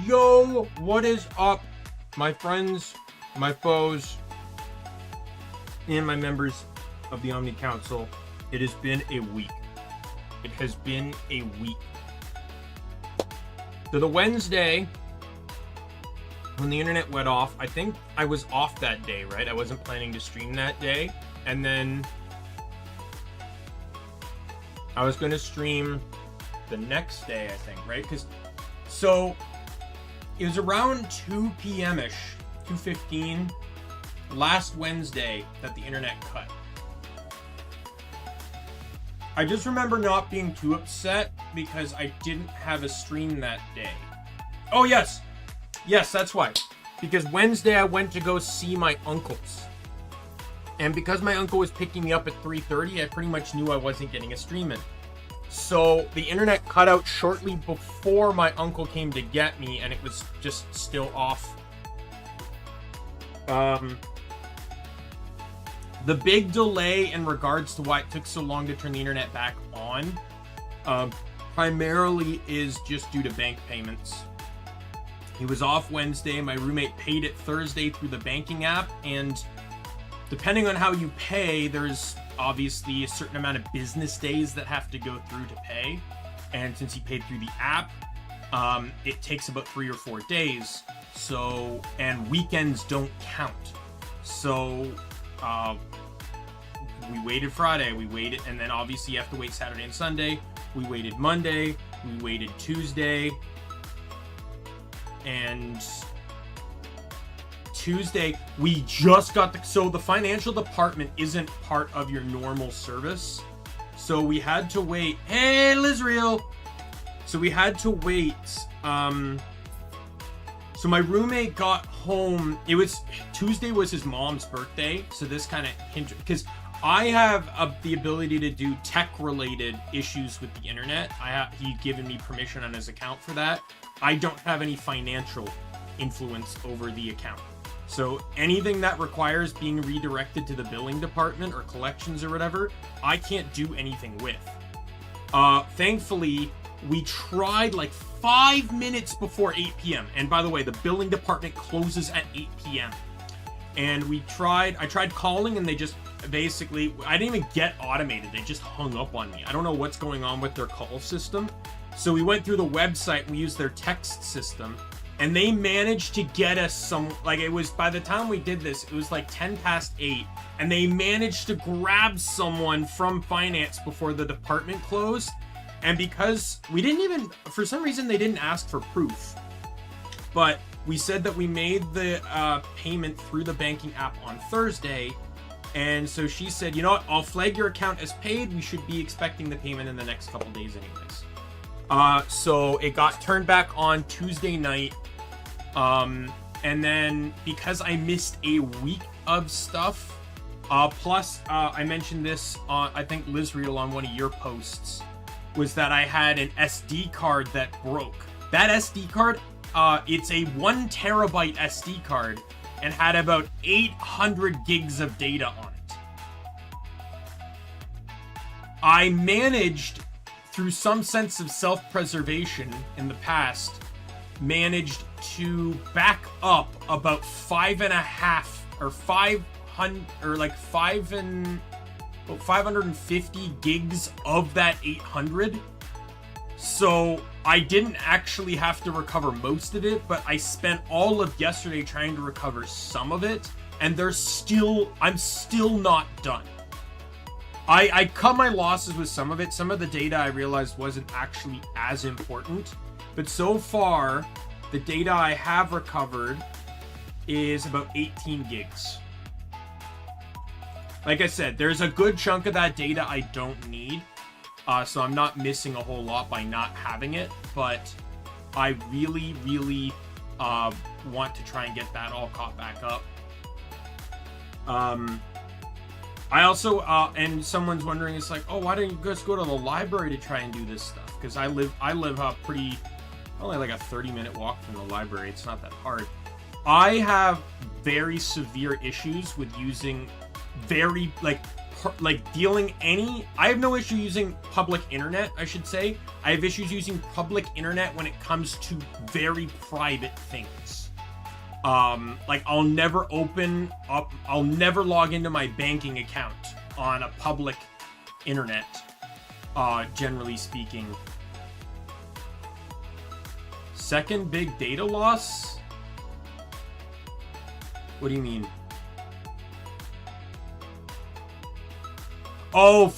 Yo, what is up, my friends, my foes, and my members of the Omni Council? It has been a week. It has been a week. So the Wednesday, when the internet went off, I think I was off that day, right? I wasn't planning to stream that day. And then I was going to stream the next day, I think, right? So it was around 2 p.m.-ish, 2:15, last Wednesday that the internet cut. I just remember not being too upset because I didn't have a stream that day. Oh, yes. Yes, that's why. Because Wednesday I went to go see my uncles. And because my uncle was picking me up at 3:30, I pretty much knew I wasn't getting a stream in. So the internet cut out shortly before my uncle came to get me, and it was just still off. The big delay in regards to why it took so long to turn the internet back on primarily is just due to bank payments. He was off Wednesday. My roommate paid it Thursday through the banking app, and depending on how you pay, there's obviously a certain amount of business days that have to go through to pay. And since he paid through the app, it takes about 3 or 4 days. So, and weekends don't count. So, we waited Friday, we waited, and then obviously you have to wait Saturday and Sunday. We waited Monday, we waited Tuesday, and Tuesday, we just got so the financial department isn't part of your normal service. So we had to wait. Hey, Lizreal! So we had to wait. So my roommate got home. Tuesday was his mom's birthday. So this kind of hindered, because I have the ability to do tech-related issues with the internet. He'd given me permission on his account for that. I don't have any financial influence over the account. So anything that requires being redirected to the billing department or collections or whatever, I can't do anything with. Thankfully, we tried like 5 minutes before 8 p.m. And by the way, the billing department closes at 8 p.m. And I tried calling, and they just basically, I didn't even get automated. They just hung up on me. I don't know what's going on with their call system. So we went through the website, we used their text system, and they managed to get us some, like, it was, by the time we did this, it was like 10 past 8, and they managed to grab someone from finance before the department closed. And because we didn't even, for some reason, they didn't ask for proof, but we said that we made the payment through the banking app on Thursday. And so she said, you know what, I'll flag your account as paid. We should be expecting the payment in the next couple days anyways. So it got turned back on Tuesday night. And then because I missed a week of stuff, plus I mentioned this on, I think, Lizreal on one of your posts, was that I had an SD card that broke. That SD card, it's a 1 terabyte SD card and had about 800 gigs of data on it. I managed, through some sense of self-preservation in the past, managed to back up about 550 gigs of that 800. So I didn't actually have to recover most of it, but I spent all of yesterday trying to recover some of it, and I'm still not done. I cut my losses with some of it. Some of the data I realized wasn't actually as important, but so far, the data I have recovered is about 18 gigs. Like I said, there's a good chunk of that data I don't need, so I'm not missing a whole lot by not having it, but I really, really want to try and get that all caught back up. I also, and someone's wondering, it's like, oh, why don't you guys go to the library to try and do this stuff? Because I live only like a 30-minute walk from the library. It's not that hard. I have very severe issues with using very, like, like dealing any. I have no issue using public internet, I should say. I have issues using public internet when it comes to very private things. Like I'll never log into my banking account on a public internet, generally speaking. Second big data loss? What do you mean? Oh,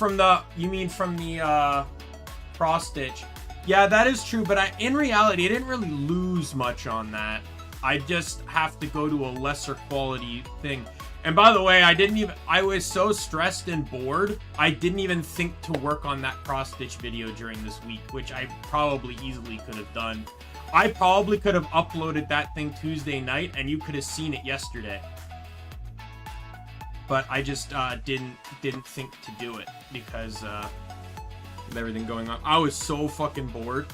you mean from the cross stitch. Yeah, that is true, but in reality, I didn't really lose much on that. I just have to go to a lesser quality thing. And by the way, I was so stressed and bored, I didn't even think to work on that cross stitch video during this week, which I probably easily could have done. I probably could have uploaded that thing Tuesday night and you could have seen it yesterday. But I just didn't think to do it because with everything going on. I was so fucking bored.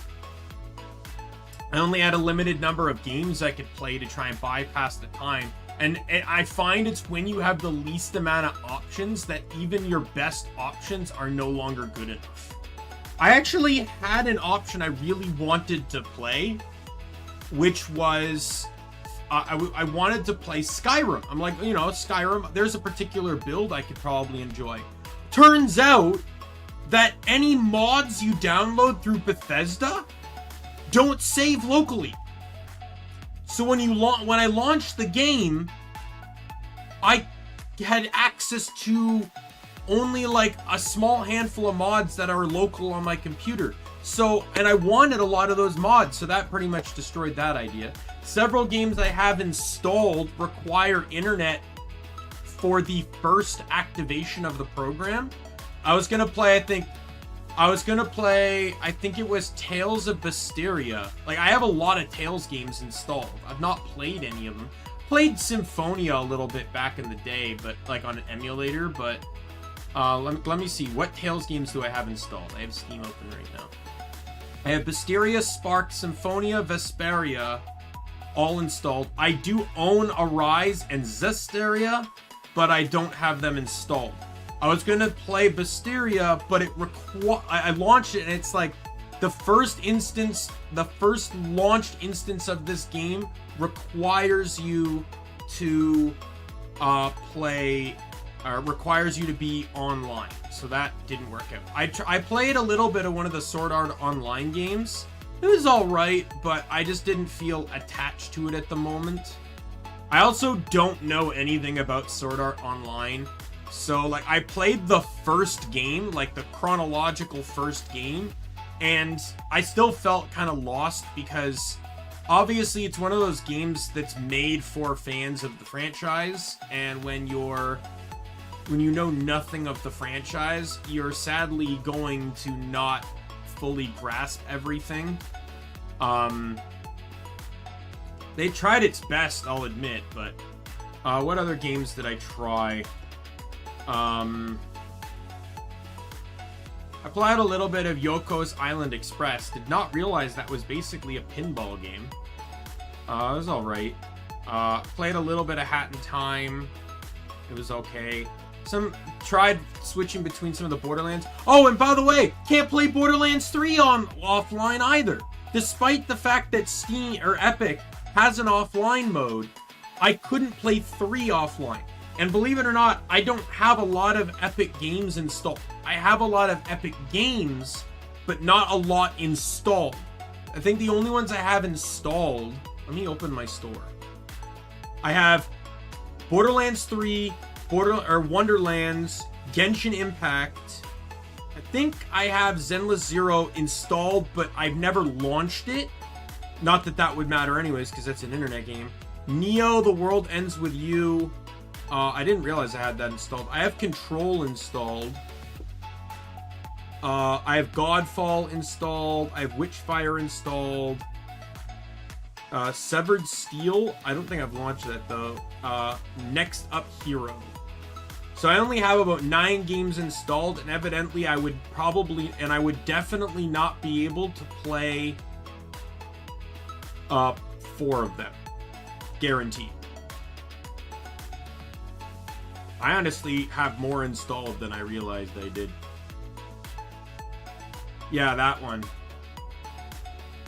I only had a limited number of games I could play to try and bypass the time. And I find it's when you have the least amount of options that even your best options are no longer good enough. I actually had an option I really wanted to play, which was... I wanted to play Skyrim. I'm like, you know, Skyrim, there's a particular build I could probably enjoy. Turns out that any mods you download through Bethesda don't save locally. So when I launched the game, I had access to only like a small handful of mods that are local on my computer. So, and I wanted a lot of those mods, so that pretty much destroyed that idea. Several games I have installed require internet for the first activation of the program. I was gonna play, I think it was Tales of Vesperia. Like, I have a lot of Tales games installed. I've not played any of them. Played Symphonia a little bit back in the day, but like on an emulator, but let me see. What Tales games do I have installed? I have Steam open right now. I have Vesperia, Spark, Symphonia, Vesperia, all installed. I do own Arise and Zestiria, but I don't have them installed. I was gonna play Vesperia, but I launched it and it's like the first launched instance of this game requires you to requires you to be online. So that didn't work out. I played a little bit of one of the Sword Art Online games. It was alright, but I just didn't feel attached to it at the moment. I also don't know anything about Sword Art Online. So, like, I played the first game, like the chronological first game, and I still felt kind of lost because obviously it's one of those games that's made for fans of the franchise, and when you know nothing of the franchise, you're sadly going to not fully grasp everything. They tried its best, I'll admit, but what other games did I try? I played a little bit of Yoko's Island Express. Did not realize that was basically a pinball game. It was alright. Played a little bit of Hat in Time. It was okay. Tried switching between some of the Borderlands. Oh, and by the way, can't play Borderlands 3 offline either. Despite the fact that Steam or Epic has an offline mode, I couldn't play 3 offline. And believe it or not, I don't have a lot of Epic games installed. I have a lot of Epic games, but not a lot installed. I think the only ones I have installed... Let me open my store. I have Borderlands 3, Wonderlands, Genshin Impact. I think I have Zenless Zero installed, but I've never launched it. Not that that would matter anyways, because that's an internet game. Neo, The World Ends With You. I didn't realize I had that installed. I have Control installed. I have Godfall installed. I have Witchfire installed. Severed Steel. I don't think I've launched that though. Next Up Hero. So I only have about 9 games installed, and evidently I would definitely not be able to play 4 of them. Guaranteed. I honestly have more installed than I realized I did. Yeah, that one.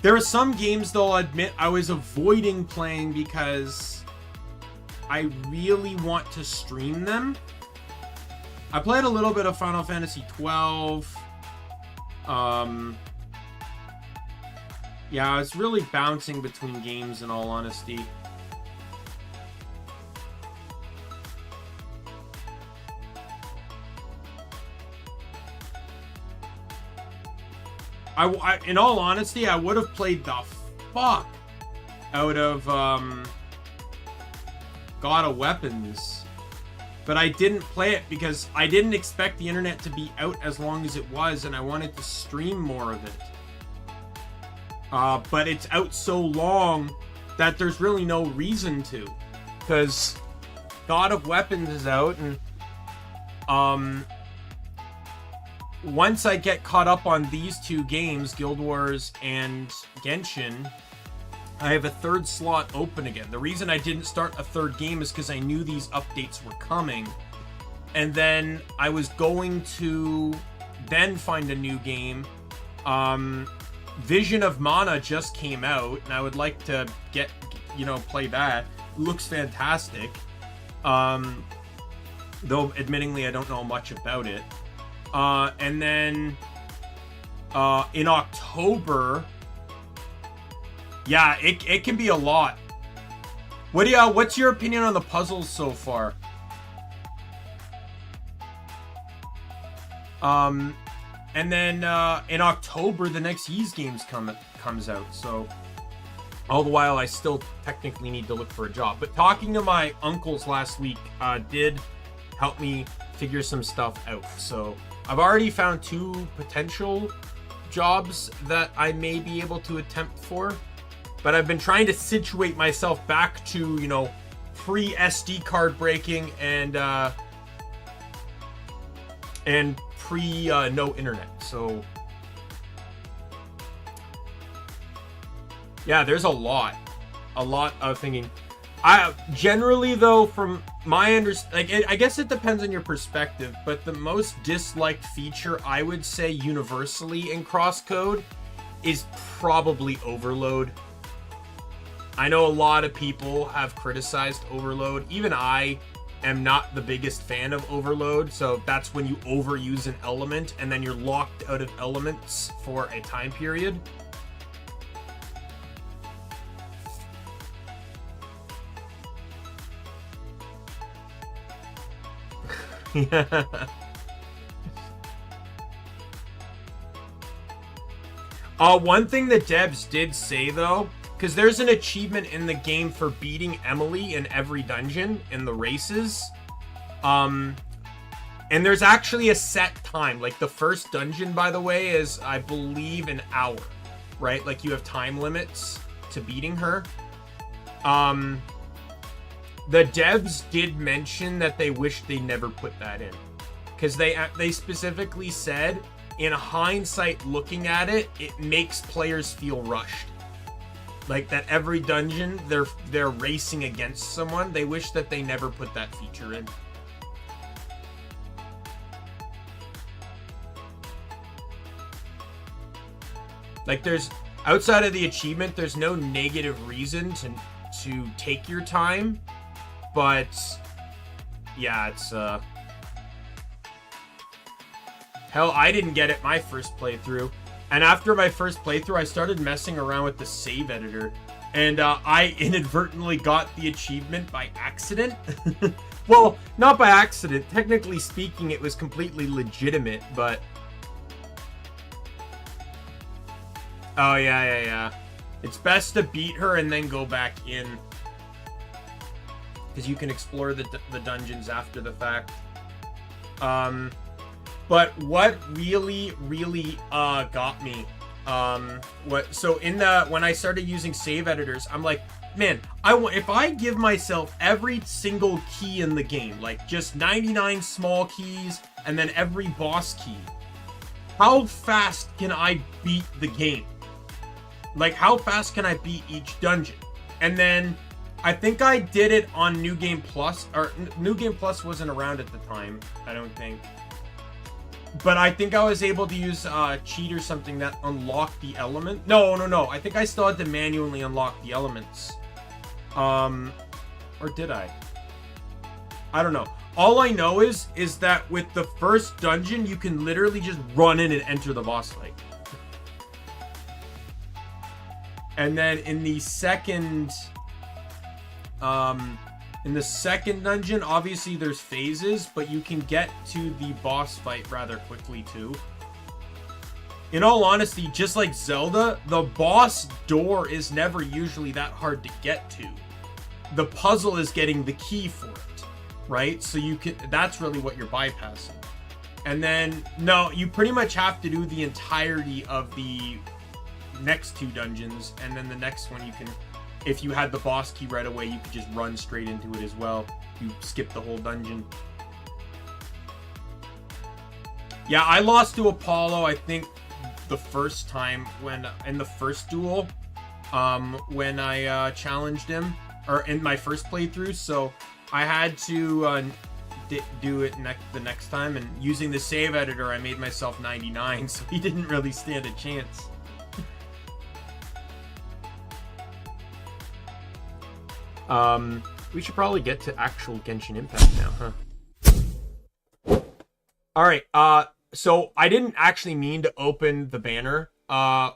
There are some games, though, I'll admit I was avoiding playing because I really want to stream them. I played a little bit of Final Fantasy 12. Yeah, I was really bouncing between games, in all honesty. In all honesty, I would have played the fuck out of God of Weapons, but I didn't play it because I didn't expect the internet to be out as long as it was, and I wanted to stream more of it. But it's out so long that there's really no reason to, because God of Weapons is out, and once I get caught up on these two games, Guild Wars and Genshin, I have a third slot open again. The reason I didn't start a third game is because I knew these updates were coming. And then I was going to then find a new game. Vision of Mana just came out, and I would like to play that. It looks fantastic. Though, admittingly, I don't know much about it. And then in October, yeah, it can be a lot. What's your opinion on the puzzles so far? And then in October, the next Ys games comes out. So all the while, I still technically need to look for a job. But talking to my uncles last week did help me figure some stuff out. So I've already found 2 potential jobs that I may be able to attempt for, but I've been trying to situate myself back to, free SD card breaking and pre no internet. So yeah, there's a lot of thinking. I generally, though, from my understanding, I guess it depends on your perspective, but the most disliked feature, I would say universally in crosscode, is probably overload. I know a lot of people have criticized overload. Even I am not the biggest fan of overload, so that's when you overuse an element and then you're locked out of elements for a time period. Yeah. One thing the devs did say, though, because there's an achievement in the game for beating Emily in every dungeon in the races, and there's actually a set time. Like, the first dungeon, by the way, is, I believe, an hour, right? Like, you have time limits to beating her. The devs did mention that they wish they never put that in, because they specifically said, in hindsight, looking at it, it makes players feel rushed. Like, that every dungeon they're racing against someone. They wish that they never put that feature in. Like, there's, outside of the achievement, there's no negative reason to take your time. But yeah, it's hell, I didn't get it my first playthrough. And after my first playthrough, I started messing around with the save editor, and I inadvertently got the achievement by accident. Well, not by accident. Technically speaking, it was completely legitimate, but oh yeah. It's best to beat her and then go back in, because you can explore the dungeons after the fact. But what really got me, when I started using save editors, I'm like, man, if I give myself every single key in the game, like just 99 small keys and then every boss key, how fast can I beat the game? Like, how fast can I beat each dungeon? And then I think I did it on New Game Plus, or New Game Plus wasn't around at the time, I don't think. But I think I was able to use cheat or something that unlocked the element. No. I think I still had to manually unlock the elements. Or did I? I don't know. All I know is that with the first dungeon, you can literally just run in and enter the boss fight. And then in the second dungeon, obviously there's phases, but you can get to the boss fight rather quickly too. In all honesty, just like Zelda, the boss door is never usually that hard to get to. The puzzle is getting the key for it, right? So you can, that's really what you're bypassing. And then, no, you pretty much have to do the entirety of the next two dungeons, and then the next one you can, if you had the boss key right away, you could just run straight into it as well. You skip the whole dungeon. Yeah, I lost to Apollo, I think, the first time when, in the first duel, when I challenged him, or in my first playthrough, so I had to do it the next time, and using the save editor, I made myself 99, so he didn't really stand a chance. We should probably get to actual Genshin Impact now, huh? Alright, so I didn't actually mean to open the banner.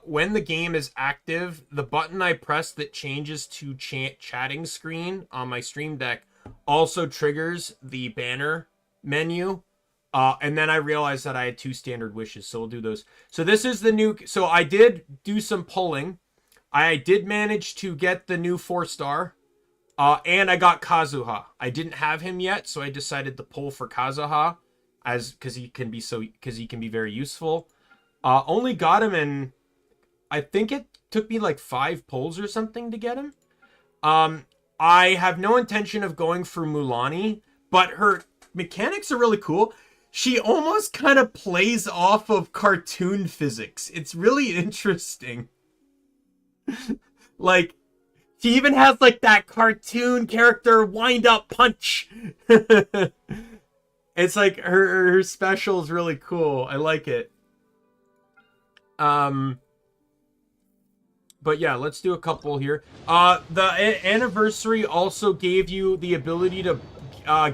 When the game is active, the button I press that changes to chatting screen on my Stream Deck also triggers the banner menu. And then I realized that I had 2 standard wishes, so we'll do those. So this is the new, so I did do some pulling. I did manage to get the new 4-star. And I got Kazuha. I didn't have him yet, so I decided to pull for Kazuha, because he can be very useful. Only got him in, I think it took me like 5 pulls or something to get him. I have no intention of going for Mulani, but her mechanics are really cool. She almost kind of plays off of cartoon physics. It's really interesting. Like, she even has like that cartoon character wind up punch. It's like her special is really cool. I like it. But yeah, let's do a couple here. The anniversary also gave you the ability to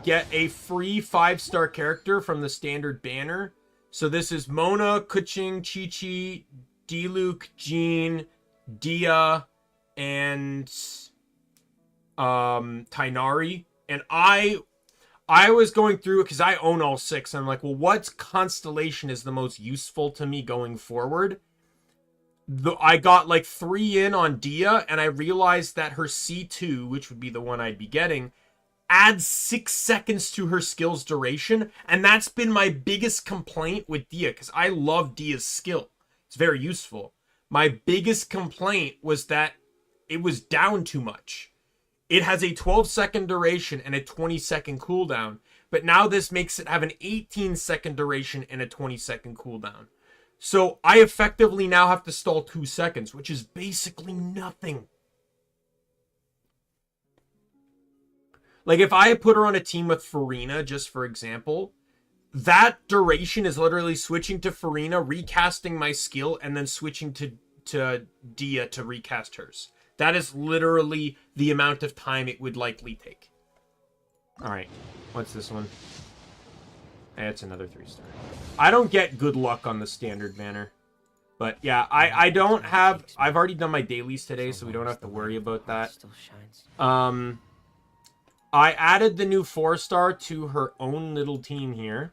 get a free 5-star character from the standard banner. So this is Mona, Kuching, Chi-Chi, Diluc, Jean, Dia, and Tainari. And I was going through it because I own all 6. I'm like, well, what constellation is the most useful to me going forward? I got like 3 in on Dia, and I realized that her C2, which would be the one I'd be getting, adds 6 seconds to her skill's duration. And that's been my biggest complaint with Dia, because I love Dia's skill. It's very useful. My biggest complaint was that it was down too much. It has a 12-second duration and a 20-second cooldown, but now this makes it have an 18-second duration and a 20-second cooldown. So I effectively now have to stall 2 seconds, which is basically nothing. Like, if I put her on a team with Farina, just for example, that duration is literally switching to Farina, recasting my skill, and then switching to Dia to recast hers. That is literally the amount of time it would likely take. Alright, what's this one? It's another 3-star. I don't get good luck on the standard banner. But yeah, I don't have... I've already done my dailies today, so we don't have to worry about that. I added the new 4-star to her own little team here.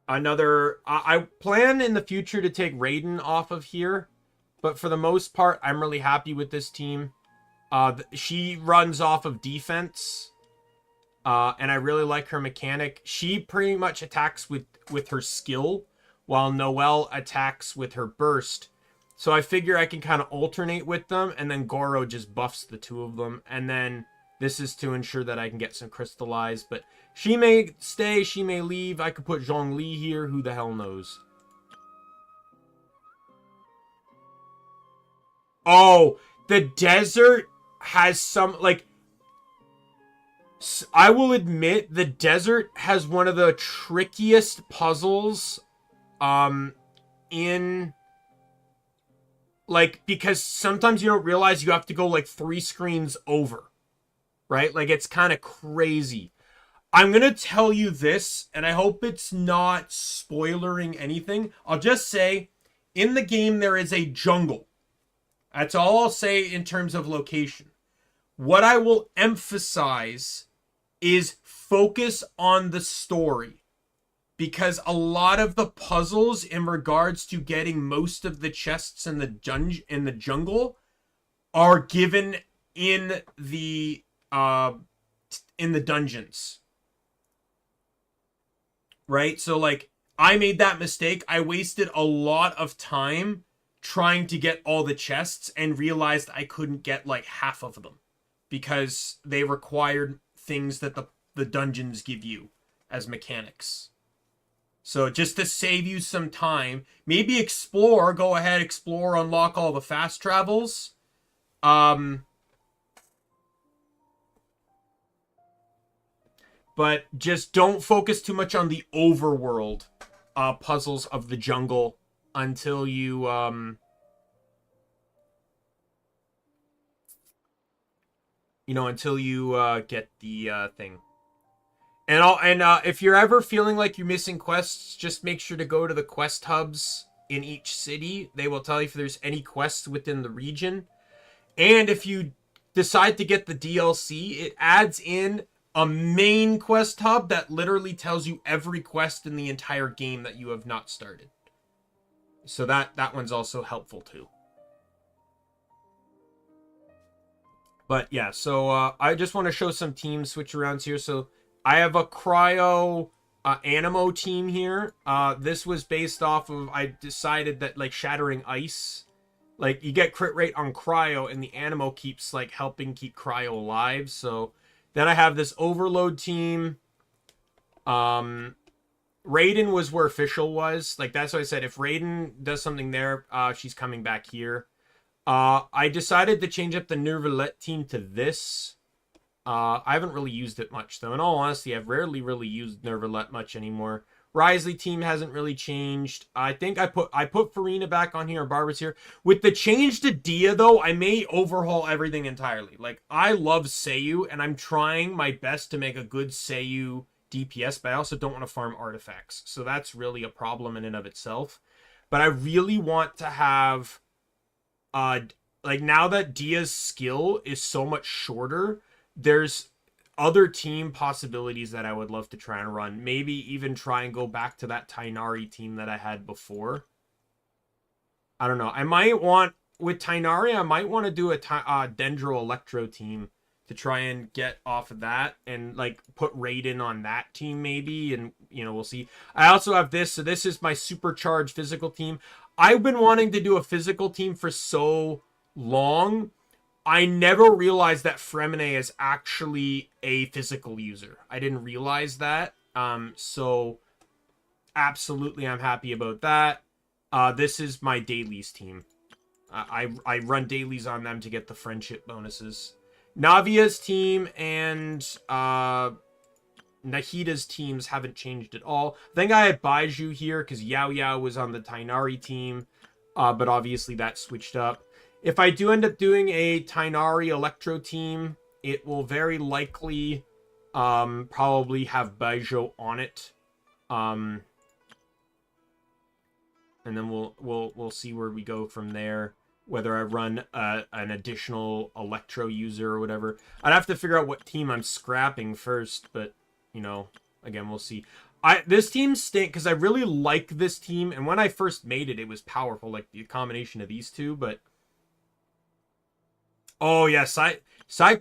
I plan in the future to take Raiden off of here. But for the most part, I'm really happy with this team. She runs off of defense. And I really like her mechanic. She pretty much attacks with her skill, while Noelle attacks with her burst. So I figure I can kind of alternate with them, and then Goro just buffs the 2 of them. And then this is to ensure that I can get some crystallized. But she may stay, she may leave. I could put Zhongli here, who the hell knows. Oh, the desert has some, like, I will admit the desert has one of the trickiest puzzles in, like, because sometimes you don't realize you have to go like 3 screens over, right? Like, it's kind of crazy. I'm gonna tell you this, and I hope it's not spoilering anything. I'll just say, in the game there is a jungle. That's all I'll say in terms of location. What I will emphasize is focus on the story, because a lot of the puzzles in regards to getting most of the chests in the jungle are given in the dungeons, right? So, like, I made that mistake. I wasted a lot of time trying to get all the chests and realized I couldn't get like half of them because they required things that the dungeons give you as mechanics. So just to save you some time, maybe explore, go ahead, explore, unlock all the fast travels. But just don't focus too much on the overworld puzzles of the jungle until you get the thing. And if you're ever feeling like you're missing quests, just make sure to go to the quest hubs in each city. They will tell you if there's any quests within the region. And if you decide to get the DLC, it adds in a main quest hub that literally tells you every quest in the entire game that you have not started. So that one's also helpful too. But yeah, so I just want to show some team switch arounds here. So I have a cryo animo team here. This was based off of, I decided that, like, shattering ice, like, you get crit rate on cryo, and the animo keeps, like, helping keep cryo alive. So then I have this overload team. Raiden was where official was. Like, that's what I said. If Raiden does something there, she's coming back here. I decided to change up the Nervalette team to this. I haven't really used it much, though. In all honesty, I've rarely really used Nervalette much anymore. Risley team hasn't really changed. I think I put Farina back on here, or Barbara's here. With the change to Dia, though, I may overhaul everything entirely. Like, I love Seiyu, and I'm trying my best to make a good Seiyu DPS, but I also don't want to farm artifacts. So that's really a problem in and of itself. But I really want to have, like, now that Dia's skill is so much shorter, there's other team possibilities that I would love to try and run. Maybe even try and go back to that Tainari team that I had before. I don't know. I might want, with Tainari, I might want to do a Dendro Electro team to try and get off of that and, like, put Raiden on that team maybe, and, you know, we'll see. I also have this, so this is my supercharged physical team. I've been wanting to do a physical team for so long. I never realized that Fremine is actually a physical user. I didn't realize that. So absolutely I'm happy about that. This is my dailies team. I run dailies on them to get the friendship bonuses. Navia's team and Nahida's teams haven't changed at all. I think I had Baiju here because Yao Yao was on the Tainari team. But obviously that switched up. If I do end up doing a Tainari Electro team, it will very likely probably have Baijo on it. And then we'll see where we go from there. Whether I run an additional Electro user or whatever. I'd have to figure out what team I'm scrapping first, but, you know, again, we'll see. This team stinks because I really like this team, and when I first made it, it was powerful, like the combination of these two, but oh yeah, side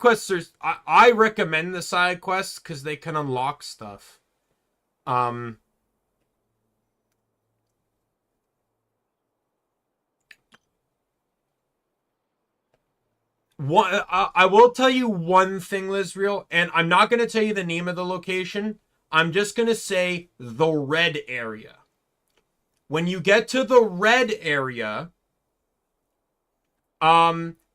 quests are, I recommend the side quests because they can unlock stuff. I will tell you one thing, Lizreal, and I'm not going to tell you the name of the location. I'm just going to say the red area. When you get to the red area,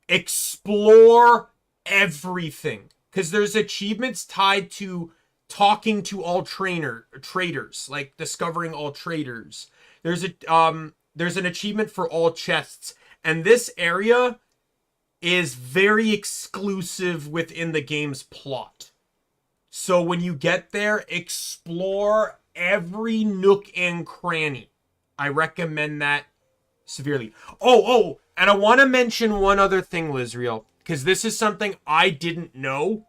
explore everything. Because there's achievements tied to talking to all traders, like discovering all traders. There's an achievement for all chests, and this area is very exclusive within the game's plot. So when you get there, explore every nook and cranny. I recommend that severely. And I want to mention one other thing, Lizriel, because this is something I didn't know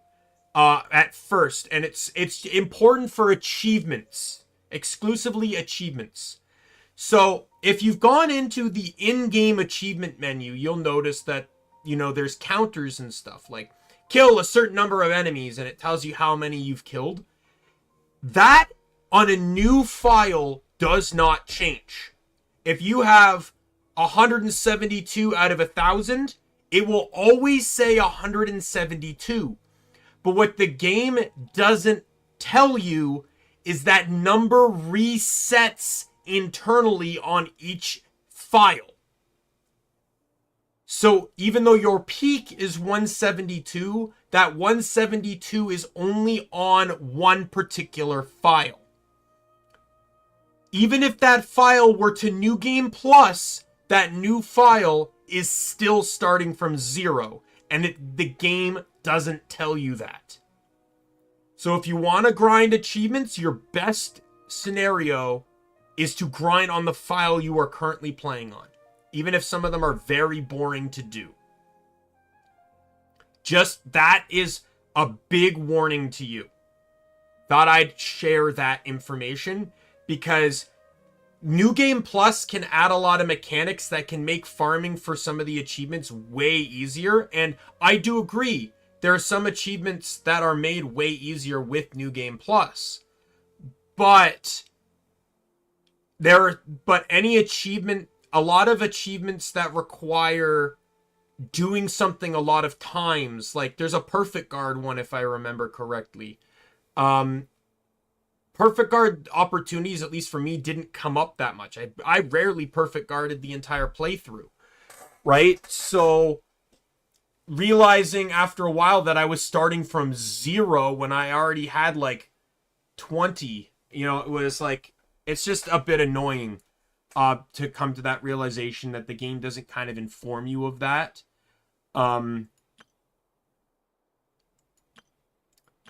at first, and it's important for achievements, exclusively achievements. So if you've gone into the in-game achievement menu, you'll notice that, you know, there's counters and stuff, like kill a certain number of enemies, and it tells you how many you've killed. That, on a new file, does not change. If you have 172 out of 1,000, it will always say 172. But what the game doesn't tell you is that number resets internally on each file. So even though your peak is 172, that 172 is only on one particular file. Even if that file were to New Game Plus, that new file is still starting from 0, and the game doesn't tell you that. So if you want to grind achievements, your best scenario is to grind on the file you are currently playing on, even if some of them are very boring to do. Just that is a big warning to you. Thought I'd share that information because New Game Plus can add a lot of mechanics that can make farming for some of the achievements way easier. And I do agree, there are some achievements that are made way easier with New Game Plus. But any achievement, a lot of achievements that require doing something a lot of times, like there's a Perfect Guard one, if I remember correctly. Perfect Guard opportunities, at least for me, didn't come up that much. I rarely Perfect Guarded the entire playthrough, right? So realizing after a while that I was starting from 0 when I already had like 20, you know, it was like, it's just a bit annoying to come to that realization that the game doesn't kind of inform you of that.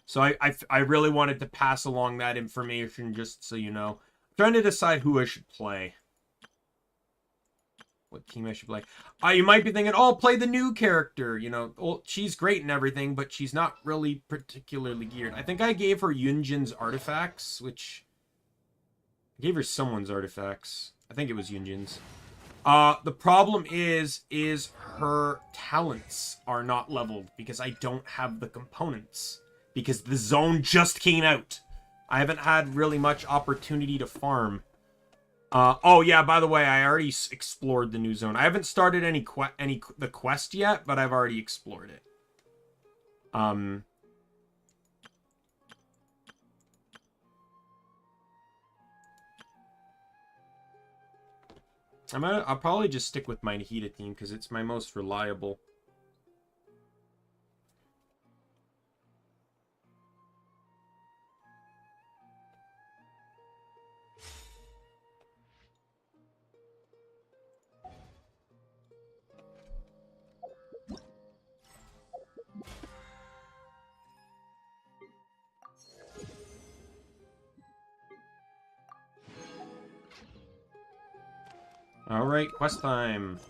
So I really wanted to pass along that information just so you know. I'm trying to decide who I should play. What team I should play. You might be thinking, oh, play the new character. You know, well, she's great and everything, but she's not really particularly geared. I think I gave her Yunjin's artifacts, which... I gave her someone's artifacts. I think it was Yunjin's. The problem is her talents are not leveled because I don't have the components. Because the zone just came out. I haven't had really much opportunity to farm. Oh yeah, by the way, I already explored the new zone. I haven't started the quest yet, but I've already explored it. I'll probably just stick with my Nahida team because it's my most reliable. Alright, quest time.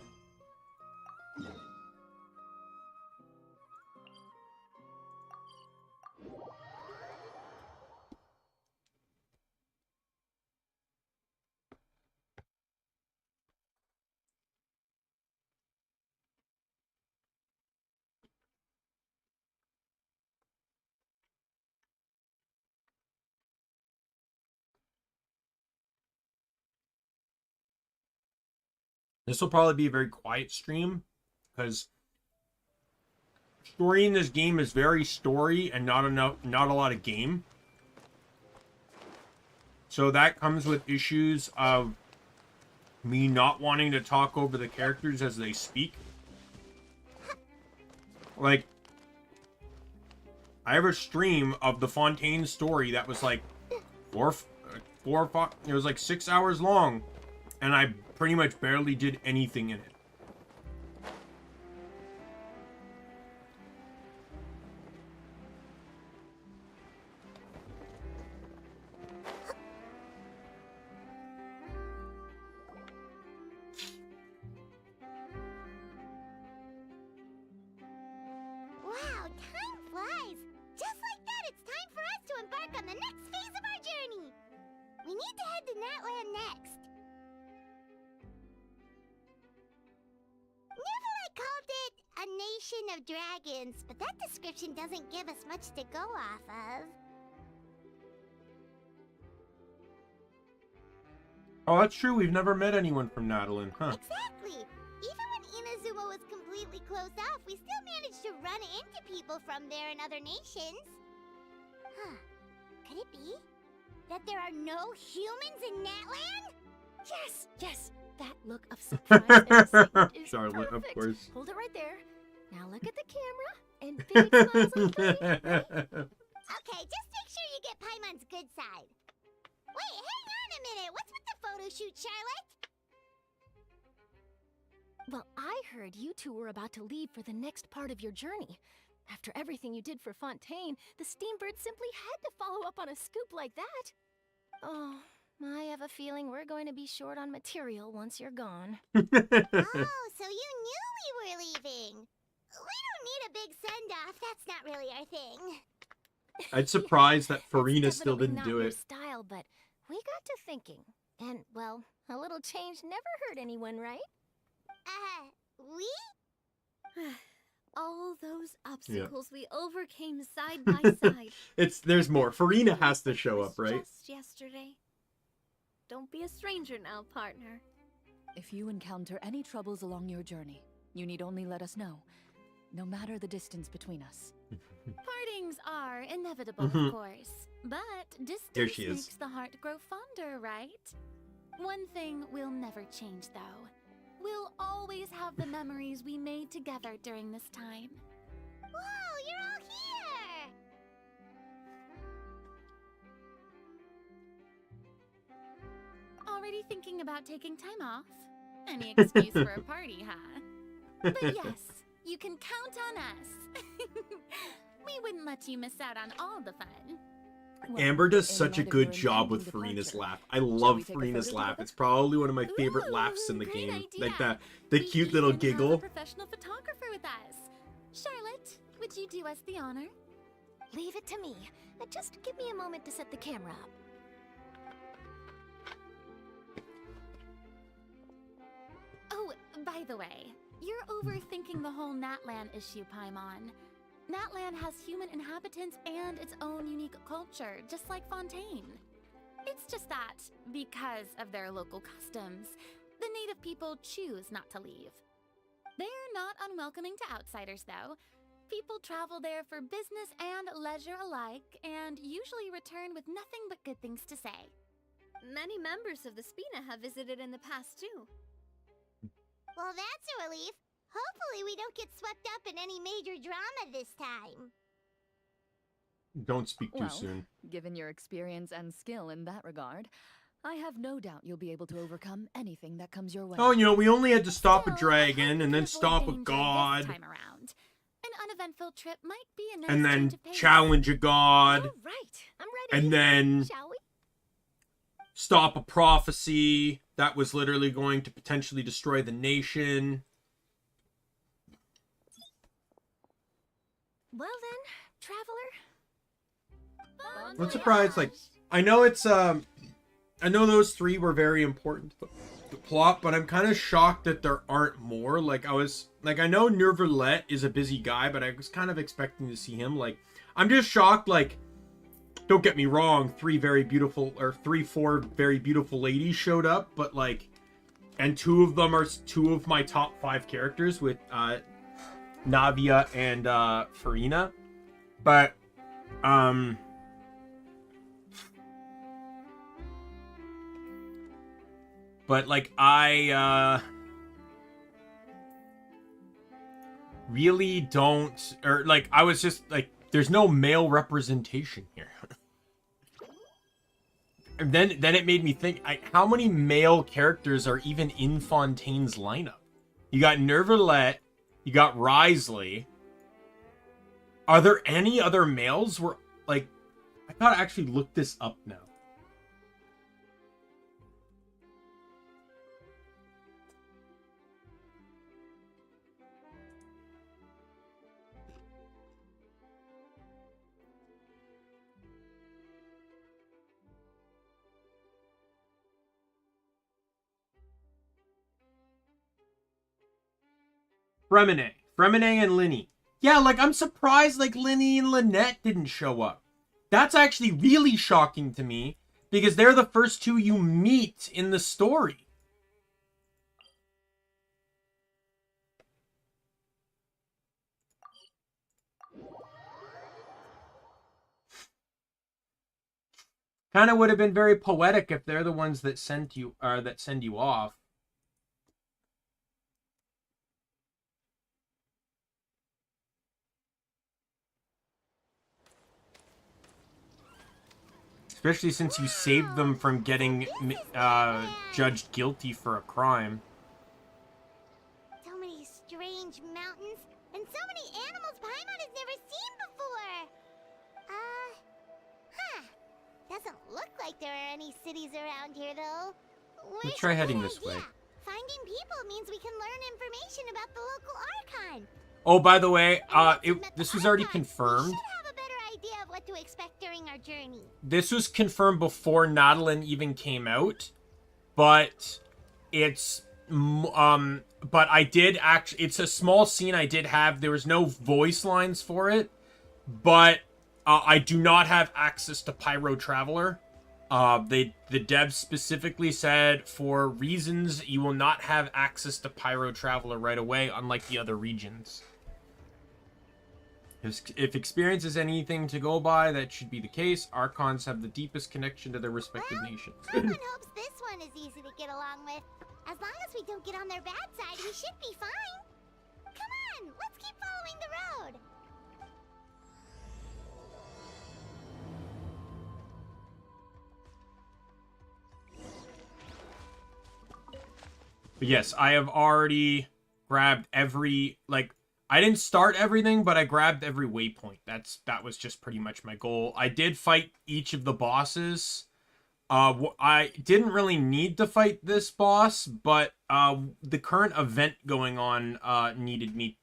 This will probably be a very quiet stream, because story in this game is very story and not a lot of game. So that comes with issues of me not wanting to talk over the characters as they speak. Like, I have a stream of the Fontaine story that was like 4 or 5, it was like 6 hours long, and I pretty much barely did anything in it. Wow, time flies. Just like that, it's time for us to embark on the next phase of our journey. We need to head to Natlan next. Neverland called it a nation of dragons, but that description doesn't give us much to go off of. Oh, that's true. We've never met anyone from Natlan, huh? Exactly. Even when Inazuma was completely closed off, we still managed to run into people from there and other nations. Huh. Could it be that there are no humans in Natlan? Yes, yes. That look of surprise and excitement is Charlotte, perfect. of course. Hold it right there. Now look at the camera and big smiles on face. Okay, just make sure you get Paimon's good side. Wait, hang on a minute. What's with the photo shoot, Charlotte? Well, I heard you two were about to leave for the next part of your journey. After everything you did for Fontaine, the Steambird simply had to follow up on a scoop like that. Oh, I have a feeling we're going to be short on material once you're gone. Oh, so you knew we were leaving. We don't need a big send-off. That's not really our thing. I'm surprised that That's Farina still definitely didn't not do your it. style, but we got to thinking. And, well, a little change never hurt anyone, right? We? All those obstacles we overcame side by side. There's more. Farina has to show up, right? Just yesterday. Don't be a stranger now, partner. If you encounter any troubles along your journey, you need only let us know, no matter the distance between us. Partings are inevitable, Mhm. of course. But Here distance she is. makes the heart grow fonder, right? One thing will never change, though. We'll always have the memories we made together during this time. Whoa, you're all here! Already thinking about taking time off? Any excuse for a party, huh? But yes, you can count on us. We wouldn't let you miss out on all the fun. Well, Amber does in such a light of good your job with impending Farina's departure, laugh. I shall love we take a Farina's photo laugh. together? It's probably one of my favorite Ooh, laughs in the great game. idea. Like the We cute little even have a giggle. professional photographer with us. Charlotte, would you do us the honor? Leave it to me. Just give me a moment to set the camera up. Oh, by the way, you're overthinking the whole Natlan issue, Paimon. Natlan has human inhabitants and its own unique culture, just like Fontaine. It's just that, because of their local customs, the native people choose not to leave. They're not unwelcoming to outsiders, though. People travel there for business and leisure alike, and usually return with nothing but good things to say. Many members of the Spina have visited in the past, too. Well, that's a relief. Hopefully we don't get swept up in any major drama this time. Don't speak too Well, soon. given your experience and skill in that regard, I have no doubt you'll be able to overcome anything that comes your way. Oh, you know, we only had to stop a Still, I hope dragon you and then can stop avoid a danger god this time around. An uneventful trip might be a nice and then change of pace. challenge a god All right, I'm ready. and then Shall we? stop a prophecy that was literally going to potentially destroy the nation. Well then, traveler. I'm surprised, like, I know it's, I know those 3 were very important to the plot, but I'm kind of shocked that there aren't more. Like, I know Nervalet is a busy guy, but I was kind of expecting to see him. Like, I'm just shocked, like, don't get me wrong, 4 very beautiful ladies showed up, but, like, and 2 of them are 2 of my top 5 characters with, Navia and, Farina. But, like, I, really don't, or, like, I was just, like, there's no male representation here. And then it made me think, how many male characters are even in Fontaine's lineup? You got Nervalet, you got Risley. Are there any other males? Like, I gotta actually look this up now. Fremine and Linny. Yeah, like, I'm surprised, like, Linny and Lynette didn't show up. That's actually really shocking to me, because they're the first two you meet in the story. Kind of would have been very poetic if they're the ones that send you off. Especially since you saved them from getting judged guilty for a crime. So many strange mountains, and so many animals Paimon has never seen before. Doesn't look like there are any cities around here, though. Let's try heading this way. Finding people means we can learn information about the local archon. Oh, by the way, this was already confirmed. We should have a better idea of what to expect during our journey. This was confirmed before Natlan even came out, but it's but I did actually, it's a small scene I did have. There was no voice lines for it, but I do not have access to Pyro Traveler. The devs specifically said, for reasons, you will not have access to Pyro Traveler right away, unlike the other regions. If experience is anything to go by, that should be the case. Archons have the deepest connection to their respective nations. Everyone hopes this one is easy to get along with. As long as we don't get on their bad side, we should be fine. Come on, let's keep following the road. But yes, I have already grabbed every, like, I didn't start everything, but I grabbed every waypoint. That was just pretty much my goal. I did fight each of the bosses. I didn't really need to fight this boss, but the current event going on needed me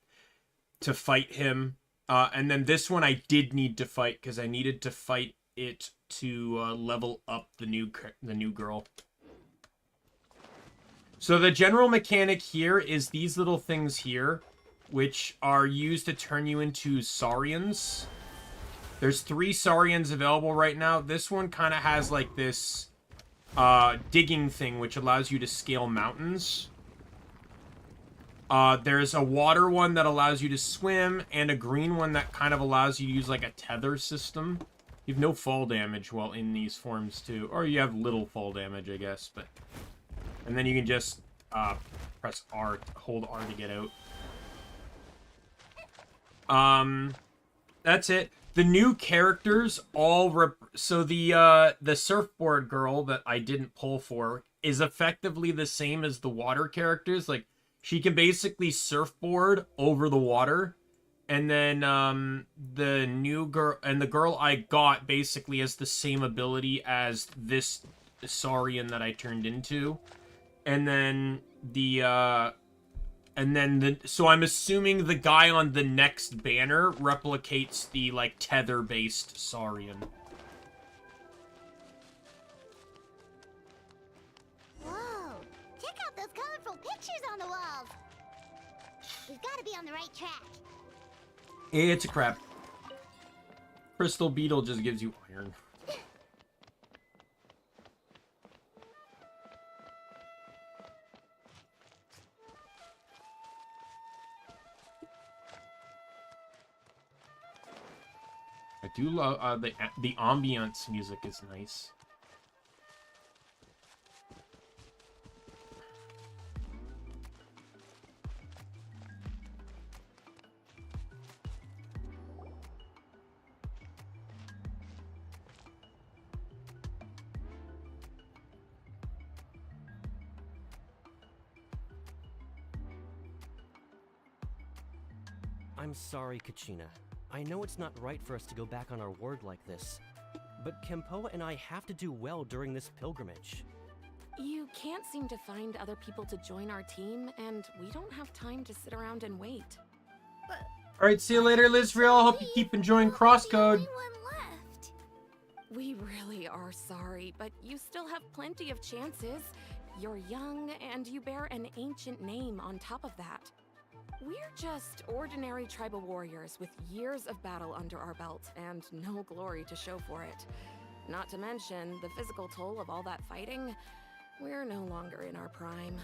to fight him. And then this one I did need to fight because I needed to fight it to level up the new girl. So the general mechanic here is these little things here, which are used to turn you into Saurians. There's 3 Saurians available right now. This one kind of has like this digging thing, which allows you to scale mountains. There's a water one that allows you to swim, and a green one that kind of allows you to use like a tether system. You have no fall damage while in these forms too. Or you have little fall damage, I guess, but... And then you can just press R, hold R to get out. That's it. The new characters all so the surfboard girl that I didn't pull for is effectively the same as the water characters. Like, she can basically surfboard over the water. And then the new girl and the girl I got basically has the same ability as this Saurian that I turned into. And then so I'm assuming the guy on the next banner replicates the, like, tether-based Saurian. Whoa! Check out those colorful pictures on the walls! We've got to be on the right track. It's a crap. Crystal Beetle just gives you iron. I do love the ambiance music is nice. I'm sorry, Kachina. I know it's not right for us to go back on our word like this, but Kempoa and I have to do well during this pilgrimage. You can't seem to find other people to join our team, and we don't have time to sit around and wait. All right, see you later, Lizriel. Hope you keep enjoying Crosscode. Only one left. We really are sorry, but you still have plenty of chances. You're young, and you bear an ancient name on top of that. We're just ordinary tribal warriors with years of battle under our belt and no glory to show for it. Not to mention the physical toll of all that fighting. We're no longer in our prime.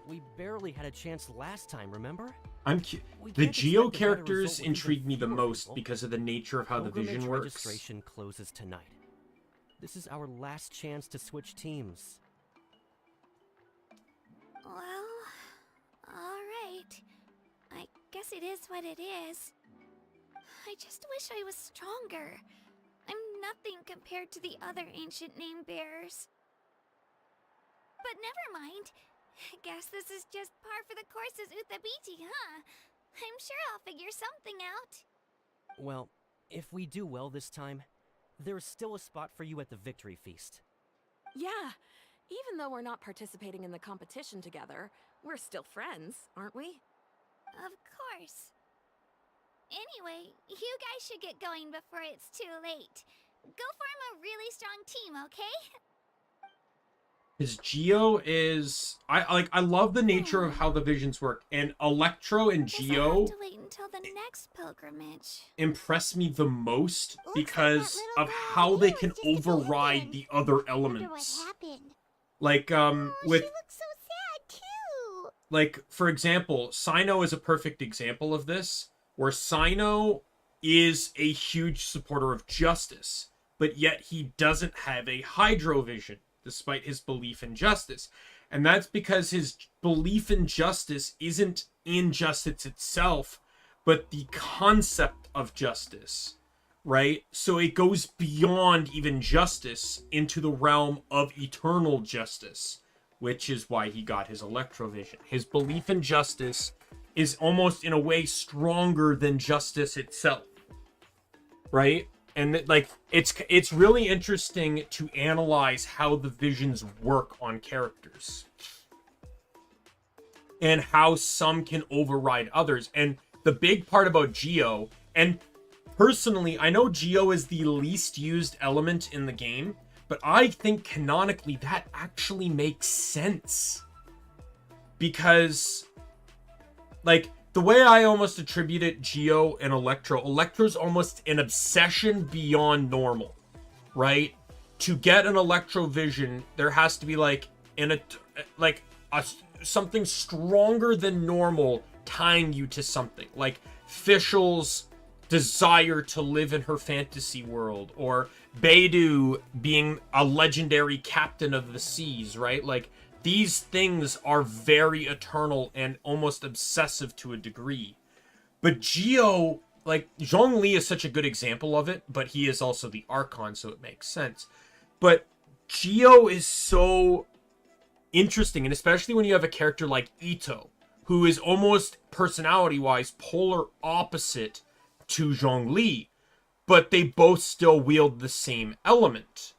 We barely had a chance last time, remember? The Geo characters intrigue me the most because of the nature of how the Pilgrimage vision works. registration closes tonight. This is our last chance to switch teams. Well, alright. I guess it is what it is. I just wish I was stronger. I'm nothing compared to the other ancient name bearers. But never mind. Guess this is just par for the course as Uthabiti, huh? I'm sure I'll figure something out. Well, if we do well this time, there's still a spot for you at the victory feast. Yeah, even though we're not participating in the competition together, we're still friends, aren't we? Of course. Anyway, you guys should get going before it's too late. Go form a really strong team, okay? His Geo is I love the nature of how the visions work, and Electro and Guess I'll Geo have to wait until the next pilgrimage. impress me the most Looks like because that little of girl how over they here can was just a override kid. the other Wonder what elements. happened. Like Oh, with she looks so sad too. like for example, Sino is a perfect example of this, where Sino is a huge supporter of justice, but yet he doesn't have a hydro vision despite his belief in justice. And that's because his belief in justice isn't in justice itself, but the concept of justice, right? So it goes beyond even justice into the realm of eternal justice, which is why he got his electrovision. His belief in justice is almost in a way stronger than justice itself, right? And like it's really interesting to analyze how the visions work on characters and how some can override others. And the big part about Geo, and personally, I know Geo is the least used element in the game, but I think canonically that actually makes sense. Because, like, the way I almost attribute it, Geo and Electro's almost an obsession beyond normal, right? To get an Electrovision, there has to be something stronger than normal tying you to something, like Fischl's desire to live in her fantasy world, or Beidou being a legendary captain of the seas, right? Like, these things are very eternal and almost obsessive to a degree. But Geo, like, Zhongli is such a good example of it, but he is also the Archon, so it makes sense. But Geo is so interesting, and especially when you have a character like Ito, who is almost personality-wise polar opposite to Zhongli, but they both still wield the same element,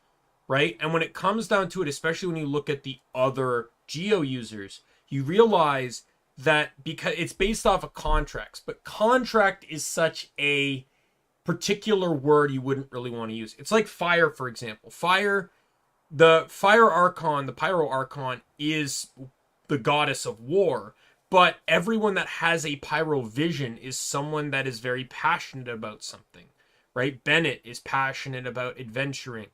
right? And when it comes down to it, especially when you look at the other Geo users, you realize that because it's based off of contracts, but contract is such a particular word you wouldn't really want to use. It's like fire, for example. The Fire Archon, the Pyro Archon, is the goddess of war, but everyone that has a Pyro vision is someone that is very passionate about something, right? Bennett is passionate about adventuring.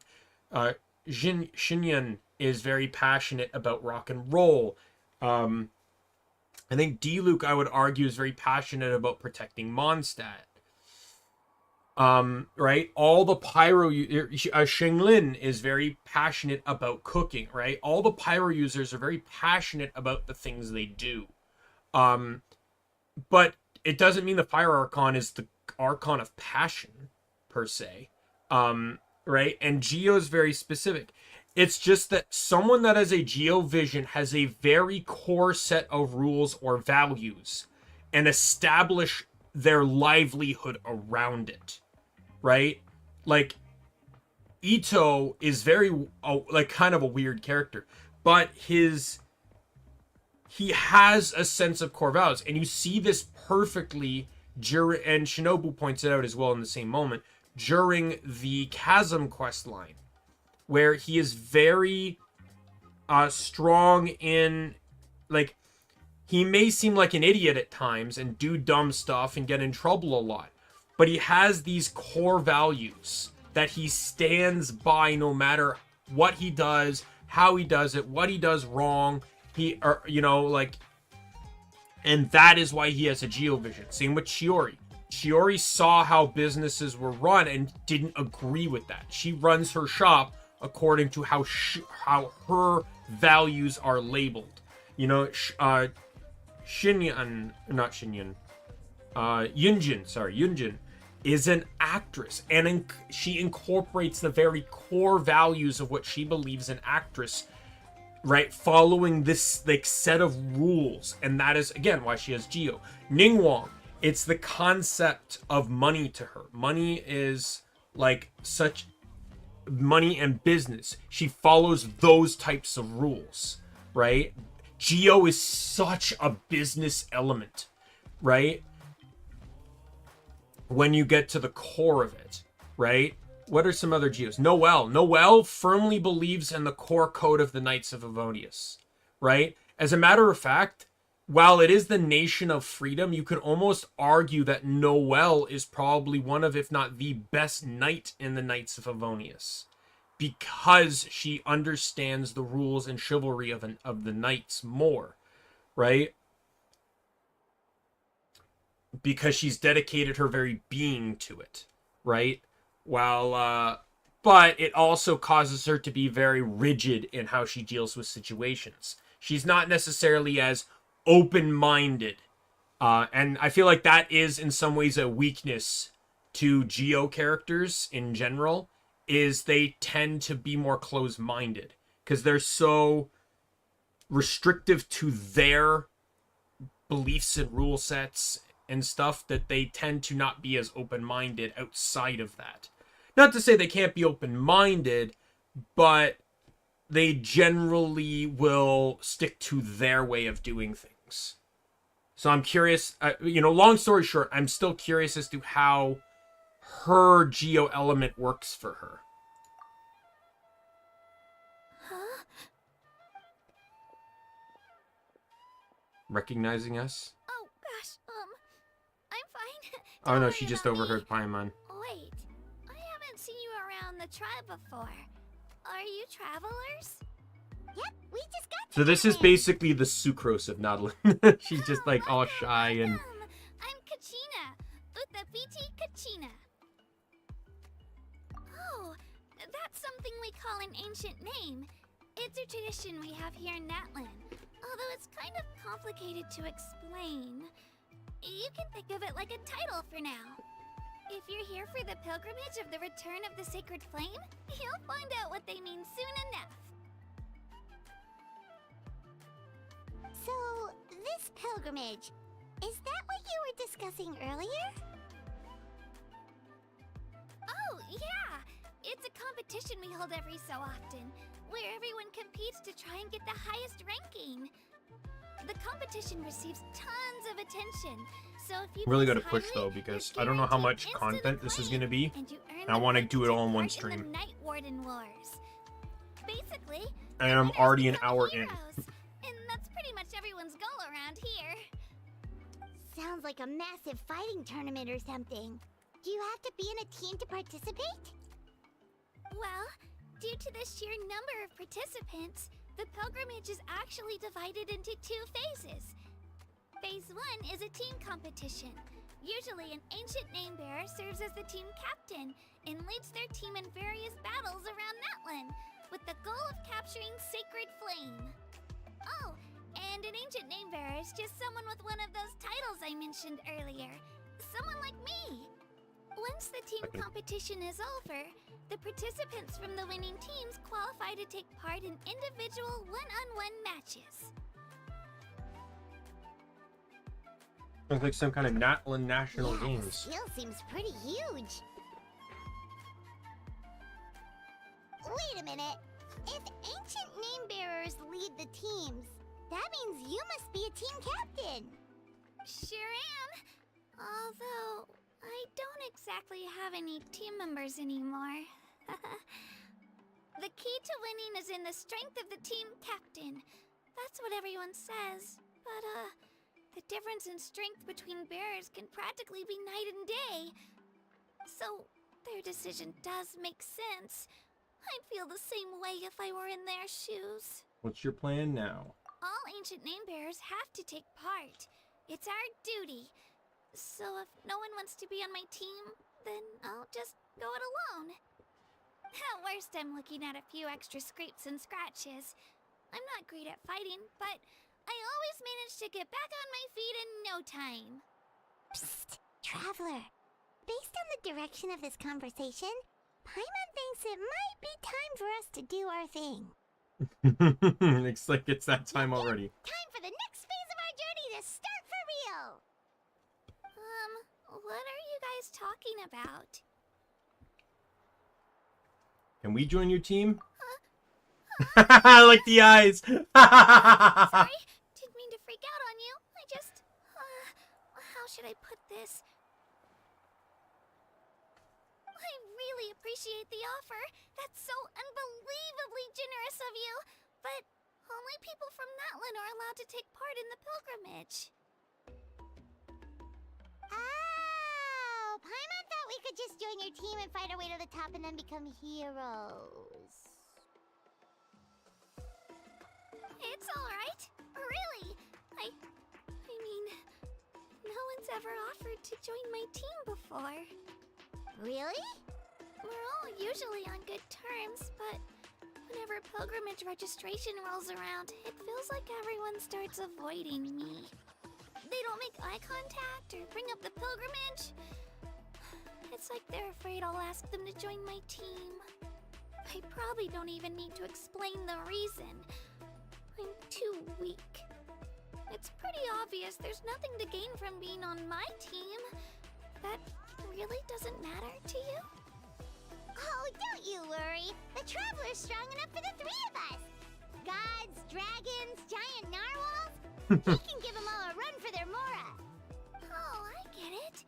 Xinyan is very passionate about rock and roll. I think Diluc, I would argue, is very passionate about protecting Mondstadt. Right? All the Pyro... Shenglin is very passionate about cooking, right? All the Pyro users are very passionate about the things they do. But it doesn't mean the Fire Archon is the Archon of passion, per se. Right? And Geo is very specific. It's just that someone that has a Geo vision has a very core set of rules or values. and establish their livelihood around it, right? Like, Ito is very, like, kind of a weird character, but he has a sense of core values, and you see this perfectly during, and Shinobu points it out as well in the same moment, during the Chasm quest line, where he is very strong in, like, he may seem like an idiot at times and do dumb stuff and get in trouble a lot, but he has these core values that he stands by no matter what he does, how he does it, what he does wrong. And that is why he has a Geovision. Same with Shiori. Shiori saw how businesses were run and didn't agree with that. She runs her shop according to how her values are labeled. Yunjin is an actress, and she incorporates the very core values of what she believes an actress, right, following this like set of rules, and that is again why she has Geo. Ningguang, it's the concept of money to her. Money is like such money and business. She follows those types of rules, right? Geo is such a business element, right? When you get to the core of it, right? What are some other Geos? Noelle firmly believes in the core code of the Knights of Avonius, right? As a matter of fact, while it is the nation of freedom, you could almost argue that Noelle is probably one of, if not the best knight in the Knights of Avonius, because she understands the rules and chivalry of the knights more, right? Because she's dedicated her very being to it, right? But it also causes her to be very rigid in how she deals with situations. She's not necessarily as open-minded. And I feel like that is in some ways a weakness to Geo characters in general, is they tend to be more closed-minded because they're so restrictive to their beliefs and rule sets and stuff that they tend to not be as open-minded outside of that. Not to say they can't be open-minded, but they generally will stick to their way of doing things. So I'm curious, long story short, I'm still curious as to how her Geo element works for her. Huh? Recognizing us? Oh gosh, I'm fine. Oh Don't no, worry she just about me. overheard Paimon. Wait, I haven't seen you around the tribe before. Are you travelers? Yep, we just got So this is Natlan. basically the Sucrose of Natlan. She's just like all shy and... I'm Kachina, Utapiti Kachina. Oh, that's something we call an ancient name. It's a tradition we have here in Natlan, although it's kind of complicated to explain. You can think of it like a title for now. If you're here for the pilgrimage of the return of the sacred flame, you'll find out what they mean soon enough. So, this pilgrimage, is that what you were discussing earlier? Oh, yeah! It's a competition we hold every so often, where everyone competes to try and get the highest ranking. The competition receives tons of attention, so if you Really place gotta push highly, though, because you're I don't know how guaranteed much content this is gonna be. and you earn and I the wanna right do it take all in one part stream. the Night Warden Wars. Basically, And the I'm winners already an become hour in. heroes, and that's pretty much everyone's goal around here. Sounds like a massive fighting tournament or something. Do you have to be in a team to participate? Well, due to the sheer number of participants, the pilgrimage is actually divided into 2 phases. Phase 1 is a team competition. Usually an ancient name bearer serves as the team captain and leads their team in various battles around Natlan, with the goal of capturing Sacred Flame. Oh, and an ancient name bearer is just someone with one of those titles I mentioned earlier. Someone like me. Once the team competition is over, the participants from the winning teams qualify to take part in individual one-on-one matches. Looks like some kind of Natlan National Yeah, the Games. scale seems pretty huge. Wait a minute. If ancient name bearers lead the teams, that means you must be a team captain. Sure am. Although, I don't exactly have any team members anymore. The key to winning is in the strength of the team captain. That's what everyone says. But, the difference in strength between bearers can practically be night and day. So, their decision does make sense. I'd feel the same way if I were in their shoes. What's your plan now? All ancient name bearers have to take part. It's our duty. So if no one wants to be on my team, then I'll just go it alone. At worst, I'm looking at a few extra scrapes and scratches. I'm not great at fighting, but I always manage to get back on my feet in no time. Psst, Traveler. Based on the direction of this conversation, Paimon thinks it might be time for us to do our thing. Looks like it's that time already. Time for the next phase of our journey to start for real! What are you guys talking about? Can we join your team? I like the eyes. Sorry, didn't mean to freak out on you. I just, how should I put this? I really appreciate the offer. That's so unbelievably generous of you. But only people from Natlan are allowed to take part in the pilgrimage. Oh, Paimon thought we could just join your team and fight our way to the top and then become heroes. It's alright. Really. I mean, no one's ever offered to join my team before. Really? We're all usually on good terms, but whenever pilgrimage registration rolls around, it feels like everyone starts avoiding me. They don't make eye contact or bring up the pilgrimage. It's like they're afraid I'll ask them to join my team. I probably don't even need to explain the reason. I'm too weak. It's pretty obvious there's nothing to gain from being on my team. That really doesn't matter to you? Oh, don't you worry. The Traveler's strong enough for the three of us. Gods, dragons, giant narwhals. He can give them all a run for their Mora. Oh, I get it.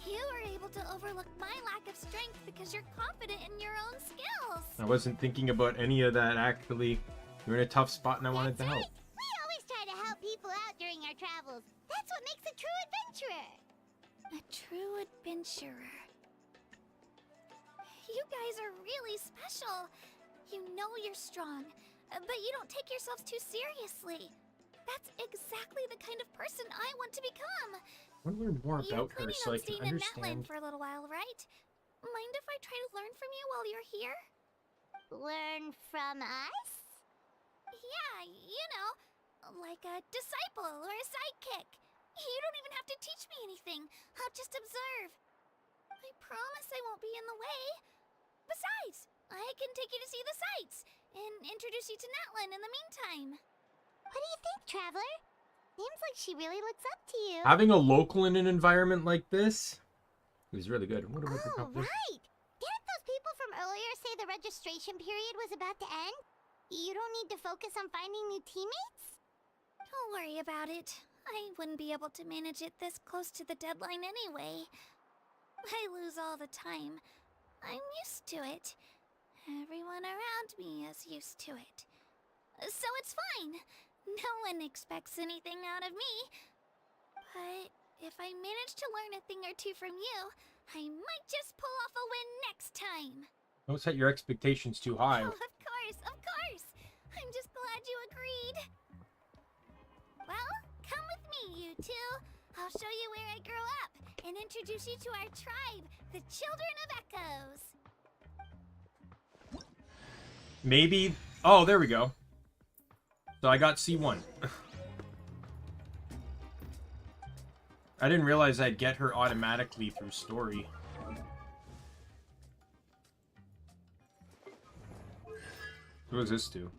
You were able to overlook my lack of strength because you're confident in your own skills. I wasn't thinking about any of that, actually. You're in a tough spot and I wanted to That's help. right. We always try to help people out during our travels. That's what makes a true adventurer. A true adventurer. You guys are really special. You know you're strong, but you don't take yourselves too seriously. That's exactly the kind of person I want to become. I want to learn more You're about her planning so on I can staying in Natlan understand. for a little while, right? Mind if I try to learn from you while you're here? Learn from us? Yeah, you know, like a disciple or a sidekick. You don't even have to teach me anything. I'll just observe. I promise I won't be in the way. Besides, I can take you to see the sights and introduce you to Natlan in the meantime. What do you think, Traveler? Seems like she really looks up to you. Having a local in an environment like this is really good. What about the Oh, couple? right. Didn't those people from earlier say the registration period was about to end? You don't need to focus on finding new teammates? Don't worry about it. I wouldn't be able to manage it this close to the deadline anyway. I lose all the time. I'm used to it. Everyone around me is used to it. So it's fine. No one expects anything out of me. But if I manage to learn a thing or two from you, I might just pull off a win next time. Don't set your expectations too high. Oh, of course, of course. I'm just glad you agreed. Well, come with me, you two. I'll show you where I grew up and introduce you to our tribe, the Children of Echoes. Maybe. Oh, there we go. So I got C1. I didn't realize I'd get her automatically through story. What does this do?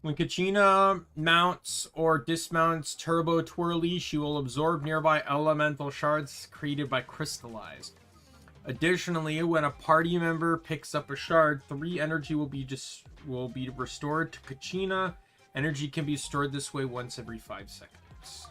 When Kachina mounts or dismounts Turbo Twirly, she will absorb nearby elemental shards created by Crystallize. Additionally, when a party member picks up a shard, 3 energy will be restored to Kachina. Energy can be stored this way once every 5 seconds.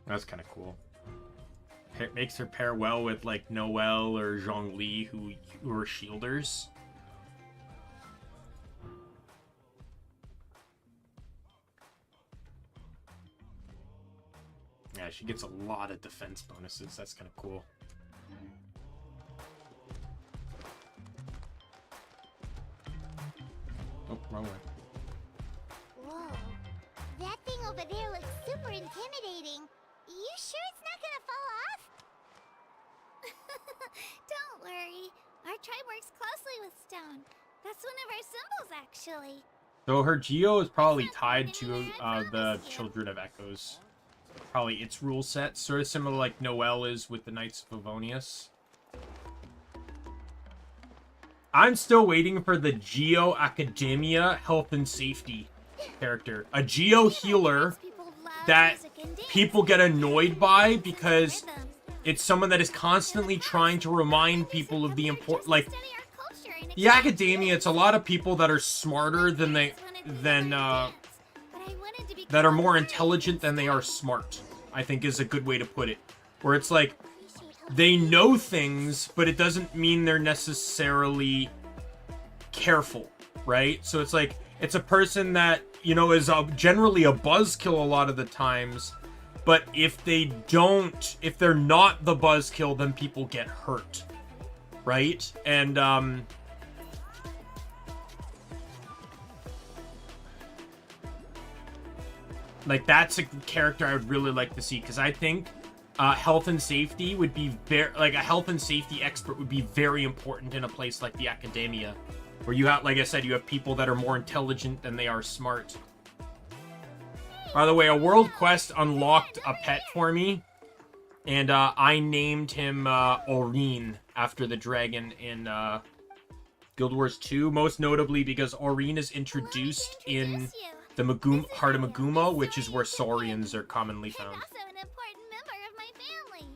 That's kind of cool. It makes her pair well with like Noelle or Zhongli, who are shielders. Yeah, she gets a lot of defense bonuses. That's kind of cool. Oh, wrong way. Whoa. That thing over there looks super intimidating. You sure it's not gonna fall off? Don't worry. Our tribe works closely with stone. That's one of our symbols, actually. So her Geo is probably tied to the Children of Echoes. Probably its rule set. Sort of similar like Noelle is with the Knights of Favonius. I'm still waiting for the Geo Academia Health and Safety character. A Geo healer that people get annoyed by because it's someone that is constantly trying to remind people of the important, like, the Academia, it's a lot of people that are smarter than that are more intelligent than they are smart, I think is a good way to put it. Where it's like, they know things, but it doesn't mean they're necessarily careful, right? So it's like, it's a person that, you know, is generally a buzzkill a lot of the times, but if they're not the buzzkill, then people get hurt, right? And, like, that's a character I would really like to see, because I think health and safety would be very, like, a health and safety expert would be very important in a place like the Academia, where you have, like I said, you have people that are more intelligent than they are smart. By the way, a world quest unlocked a pet for me, and I named him Aurine after the dragon in Guild Wars 2, most notably because Aurine is introduced in the Heart of Maguma, which is where Saurians are commonly found. Also an important member of my family.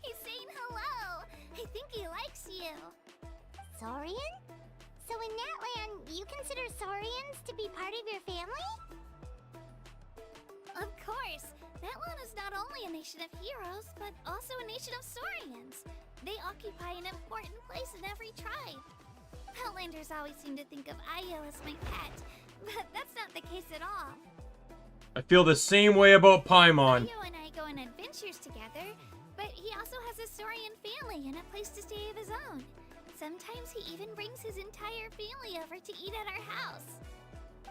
He's saying hello. I think he likes you. Saurian? So in Natlan, you consider Saurians to be part of your family? Of course. Natlan is not only a nation of heroes, but also a nation of Saurians. They occupy an important place in every tribe. Outlanders always seem to think of Io as my pet, but that's not the case at all. I feel the same way about Paimon. Io and I go on adventures together, but he also has a Saurian family and a place to stay of his own. Sometimes he even brings his entire family over to eat at our house.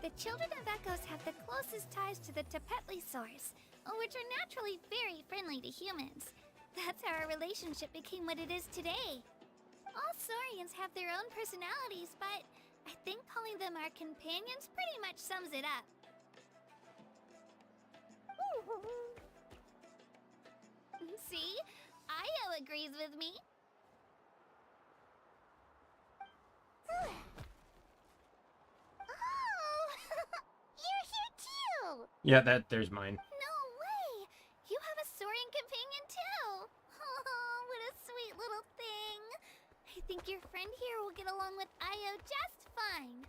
The Children of Echoes have the closest ties to the Tepetli source, which are naturally very friendly to humans. That's how our relationship became what it is today. All Saurians have their own personalities, but I think calling them our companions pretty much sums it up. See? Io agrees with me. Oh! You're here too! Yeah, there's mine. No way! You have a Saurian companion too! Oh, what a sweet little thing! I think your friend here will get along with Io just fine.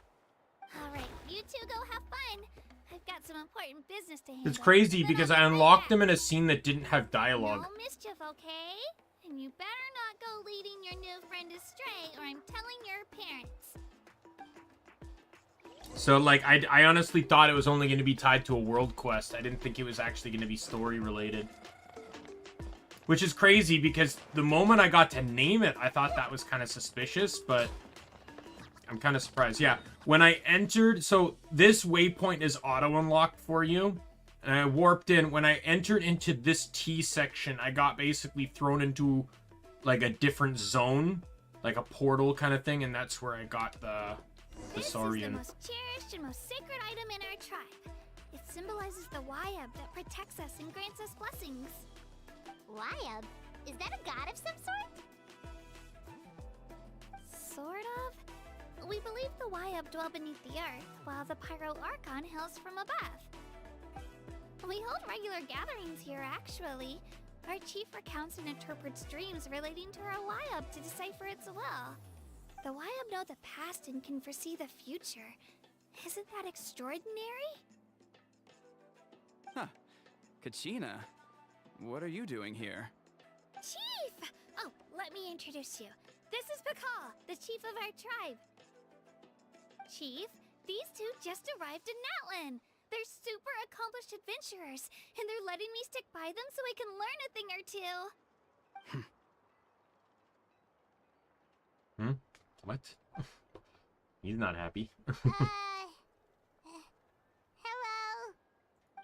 Alright, you two go have fun. I've got some important business to handle. It's crazy Then because I'll I be right unlocked back. them in a scene that didn't have dialogue. No mischief, okay? And you better not go leading your new friend astray, or I'm telling your parents. So, like, I honestly thought it was only going to be tied to a world quest. I didn't think it was actually going to be story related. Which is crazy because the moment I got to name it, I thought that was kind of suspicious, but I'm kind of surprised. Yeah, when I entered, so this waypoint is auto-unlocked for you. And I warped in. When I entered into this T section, I got basically thrown into like a different zone, like a portal kind of thing, and that's where I got the This is the Saurian. most cherished and most sacred item in our tribe. It symbolizes the Wyab that protects us and grants us blessings. Wyab? Is that a god of some sort? Sort of. We believe the Wyab dwell beneath the earth, while the Pyro Archon hails from above. We hold regular gatherings here, actually. Our chief recounts and interprets dreams relating to our Wyab to decipher its will. The Wyab know the past and can foresee the future. Isn't that extraordinary? Huh. Kachina, what are you doing here? Chief! Oh, let me introduce you. This is Pakal, the chief of our tribe. Chief, these two just arrived in Natlan. They're super accomplished adventurers, and they're letting me stick by them so I can learn a thing or two. What? He's not happy. Hello?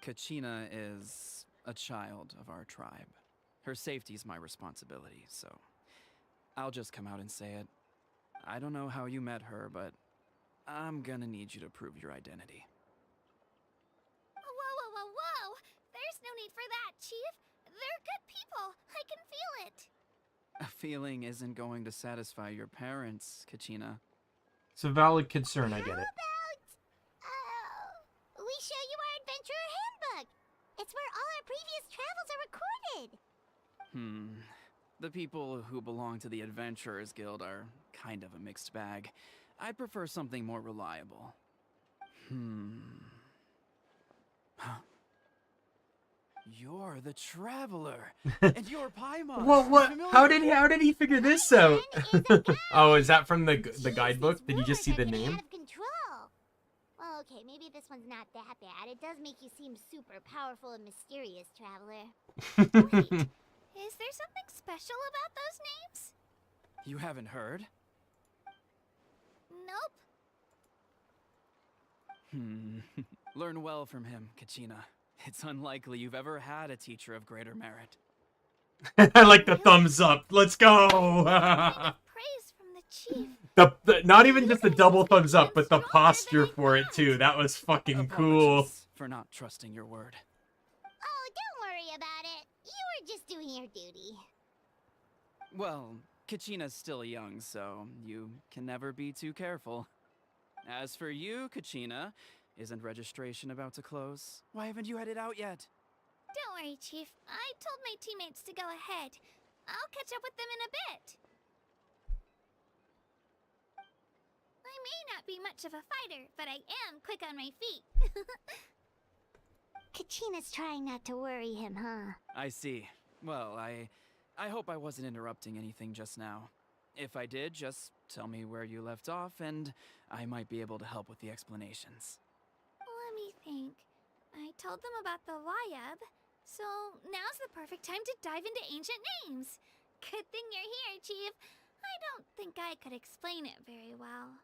Kachina is a child of our tribe. Her safety is my responsibility, so I'll just come out and say it. I don't know how you met her, but I'm gonna need you to prove your identity. Whoa. There's no need for that, Chief. They're good people. I can feel it. A feeling isn't going to satisfy your parents, Kachina. It's a valid concern, I get it. We show you our adventurer handbook. It's where all our previous travels are recorded. The people who belong to the Adventurers Guild are kind of a mixed bag. I'd prefer something more reliable. You're the Traveler, and you're Paimon. What? How did he figure this out? Oh, is that from the guidebook? Did you just see the name? Out of control. Well, okay, maybe this one's not that bad. It does make you seem super powerful and mysterious, Traveler. Wait, is there something special about those names? You haven't heard? Nope. Learn well from him, Kachina. It's unlikely you've ever had a teacher of greater merit. I like the thumbs up. Let's go. Praise from the chief. the not even just the double thumbs up, but the posture for it too. That was fucking cool. Apologies for not trusting your word. Oh, don't worry about it. You were just doing your duty. Well, Kachina's still young, so you can never be too careful. As for you, Kachina, isn't registration about to close? Why haven't you headed out yet? Don't worry, Chief. I told my teammates to go ahead. I'll catch up with them in a bit. I may not be much of a fighter, but I am quick on my feet. Kachina's trying not to worry him, huh? I see. Well, I hope I wasn't interrupting anything just now. If I did, just tell me where you left off, and I might be able to help with the explanations. Let me think. I told them about the Wyab, so now's the perfect time to dive into ancient names. Good thing you're here, Chief. I don't think I could explain it very well.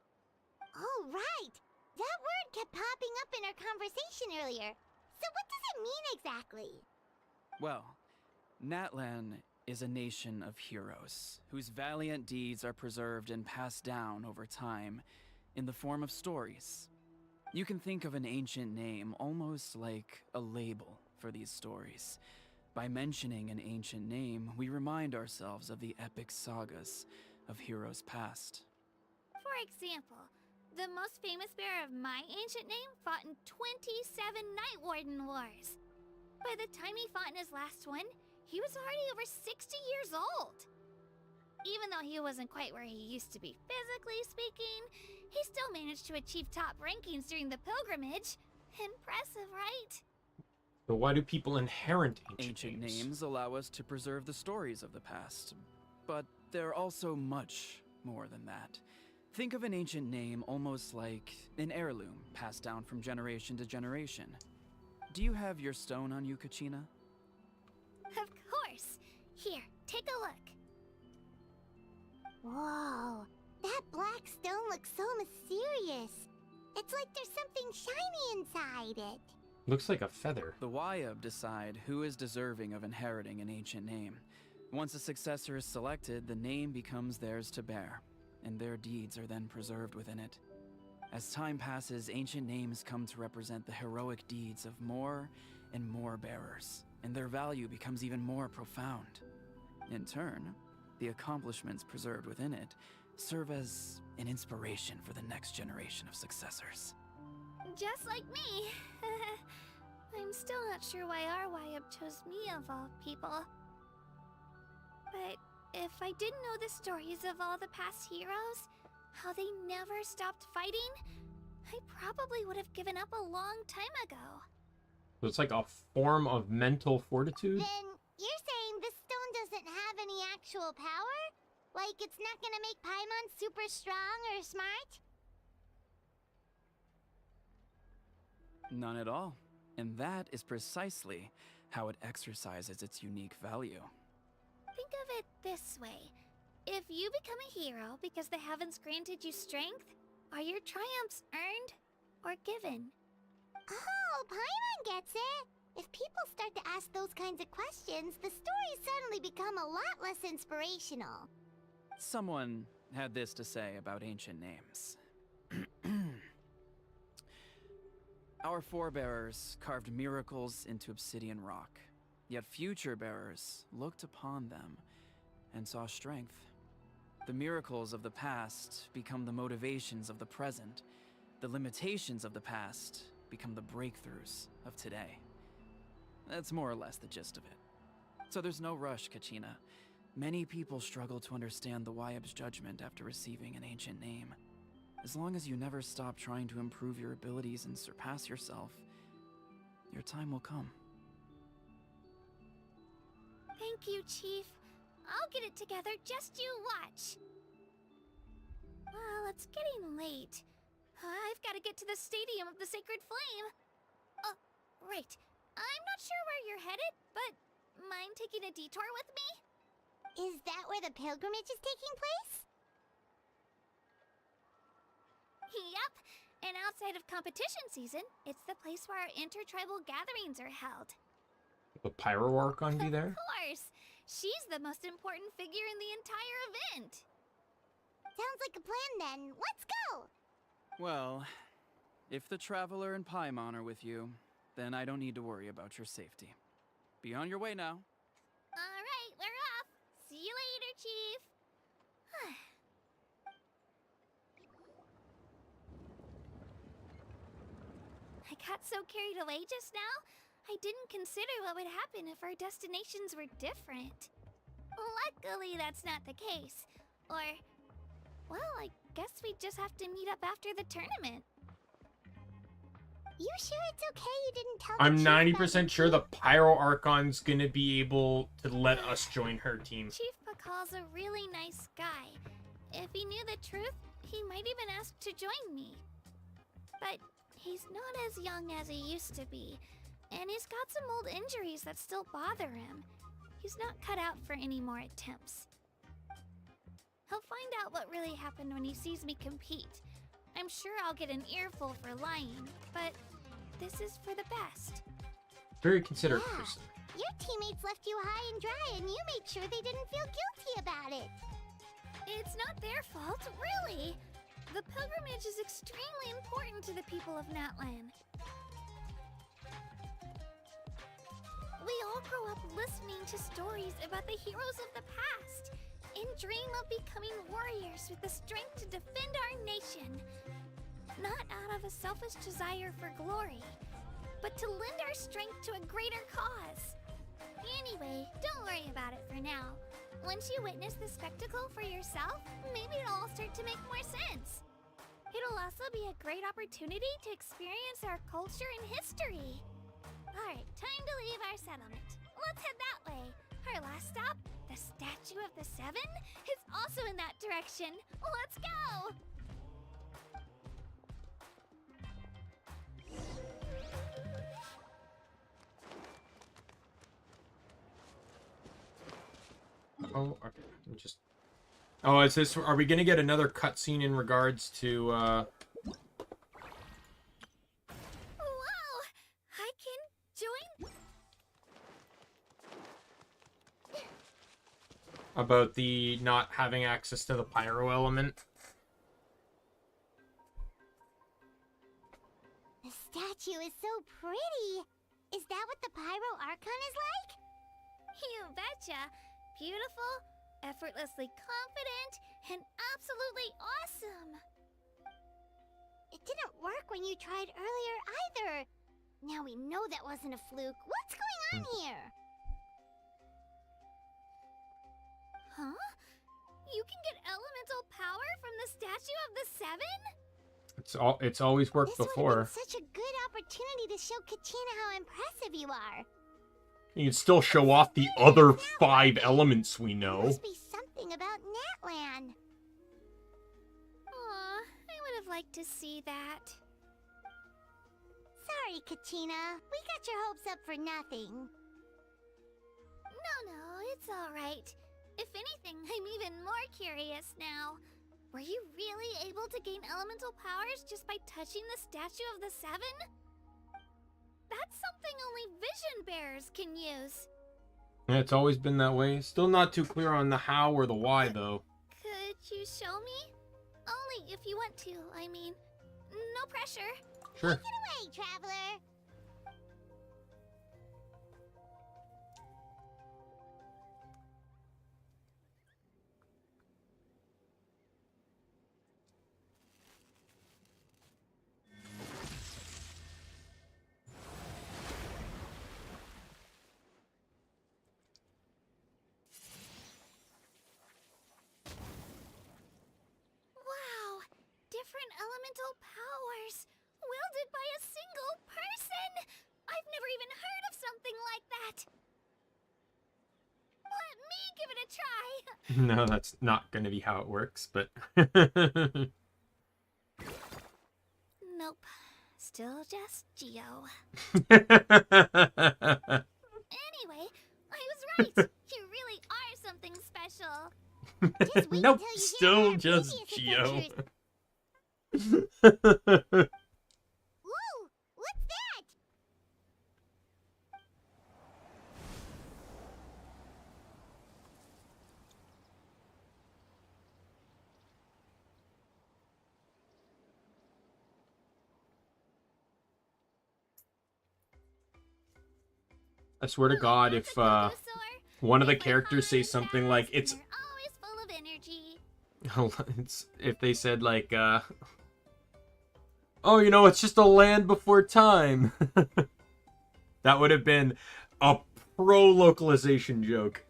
Oh, right. That word kept popping up in our conversation earlier. So what does it mean exactly? Well, Natlan is a nation of heroes, whose valiant deeds are preserved and passed down over time in the form of stories. You can think of an ancient name almost like a label for these stories. By mentioning an ancient name, we remind ourselves of the epic sagas of heroes past. For example, the most famous bearer of my ancient name fought in 27 Night Warden Wars. By the time he fought in his last one, he was already over 60 years old. Even though he wasn't quite where he used to be physically speaking, he still managed to achieve top rankings during the pilgrimage. Impressive, right? But why do people inherit Ancient names allow us to preserve the stories of the past, but they're also much more than that. Think of an ancient name almost like an heirloom passed down from generation to generation. Do you have your stone on you, Kachina? Of course. Here, take a look. Whoa, that black stone looks so mysterious. It's like there's something shiny inside it. Looks like a feather. The Wayab decide who is deserving of inheriting an ancient name. Once a successor is selected, the name becomes theirs to bear, and their deeds are then preserved within it. As time passes, ancient names come to represent the heroic deeds of more and more bearers, and their value becomes even more profound. In turn, the accomplishments preserved within it serve as an inspiration for the next generation of successors. Just like me. I'm still not sure why our Wayab chose me of all people. But if I didn't know the stories of all the past heroes, how they never stopped fighting, I probably would have given up a long time ago. So it's like a form of mental fortitude? Then you're saying this stone doesn't have any actual power? Like it's not gonna make Paimon super strong or smart? None at all. And that is precisely how it exercises its unique value. Think of it this way. If you become a hero because the heavens granted you strength, are your triumphs earned or given? Oh, Paimon gets it! If people start to ask those kinds of questions, the stories suddenly become a lot less inspirational. Someone had this to say about ancient names. Our forebearers carved miracles into obsidian rock, yet future bearers looked upon them and saw strength. The miracles of the past become the motivations of the present. The limitations of the past become the breakthroughs of today. That's more or less the gist of it. So there's no rush, Kachina. Many people struggle to understand the Wayab's judgment after receiving an ancient name. As long as you never stop trying to improve your abilities and surpass yourself, your time will come. Thank you, Chief. I'll get it together, just you watch. Well, it's getting late. I've got to get to the Stadium of the Sacred Flame. Oh, right. I'm not sure where you're headed, but mind taking a detour with me? Is that where the pilgrimage is taking place? Yep. And outside of competition season, it's the place where our intertribal gatherings are held. The Pyro Archon be there? Of course. She's the most important figure in the entire event. Sounds like a plan then. Let's go! Well, if the Traveler and Paimon are with you, then I don't need to worry about your safety. Be on your way now. All right, we're off. See you later, Chief. I got so carried away just now, I didn't consider what would happen if our destinations were different. Luckily, that's not the case. Or, well, I guess we just have to meet up after the tournament. You sure it's okay you didn't tell I'm the Chief 90% sure the Pyro Archon's gonna be able to let us join her team. Chief Pakal's a really nice guy. If he knew the truth, he might even ask to join me. But he's not as young as he used to be, and he's got some old injuries that still bother him. He's not cut out for any more attempts. He'll find out what really happened when he sees me compete. I'm sure I'll get an earful for lying, but this is for the best. Very considerate person. Your teammates left you high and dry, and you made sure they didn't feel guilty about it. It's not their fault, really. The pilgrimage is extremely important to the people of Natlan. We all grow up listening to stories about the heroes of the past and dream of becoming warriors with the strength to defend our nation. Not out of a selfish desire for glory, but to lend our strength to a greater cause. Anyway, don't worry about it for now. Once you witness the spectacle for yourself, maybe it'll all start to make more sense. It'll also be a great opportunity to experience our culture and history. Alright, time to leave our settlement. Let's head that way. Our last stop, the Statue of the Seven, is also in that direction. Let's go! Oh, okay. Just. Oh, is this? Are we gonna get another cutscene in regards to? Whoa! I about the not having access to the pyro element. The statue is so pretty. Is that what the Pyro Archon is like? You betcha. Beautiful, effortlessly confident, and absolutely awesome. It didn't work when you tried earlier either. Now we know that wasn't a fluke. What's going on here? Huh? You can get elemental power from the Statue of the Seven? It's always worked This would have before. been such a good opportunity to show Katina how impressive you are. You can still show off the other 5 elements we There know. must be something about Natlan. Aw, I would have liked to see that. Sorry, Katina. We got your hopes up for nothing. No, it's alright. If anything, I'm even more curious now. Were you really able to gain elemental powers just by touching the Statue of the Seven? That's something only vision bearers can use. Yeah, it's always been that way. Still not too clear on the how or the why, though. Could you show me? Only if you want to, I mean. No pressure. Sure. Take it away, traveler. Wow! Different elemental powers, wielded by a single person! I've never even heard of something like that! Let me give it a try! No, that's not going to be how it works, but... Nope. Still just Geo. Anyway, I was right! You really are something special! Just wait Nope, until you still hear about our just previous Geo. adventures. Whoa! What's that? I swear to God, if one of the characters say something like, it's... They're always full of energy. if they said, like, oh, you know, it's just a land before time. That would have been a pro-localization joke.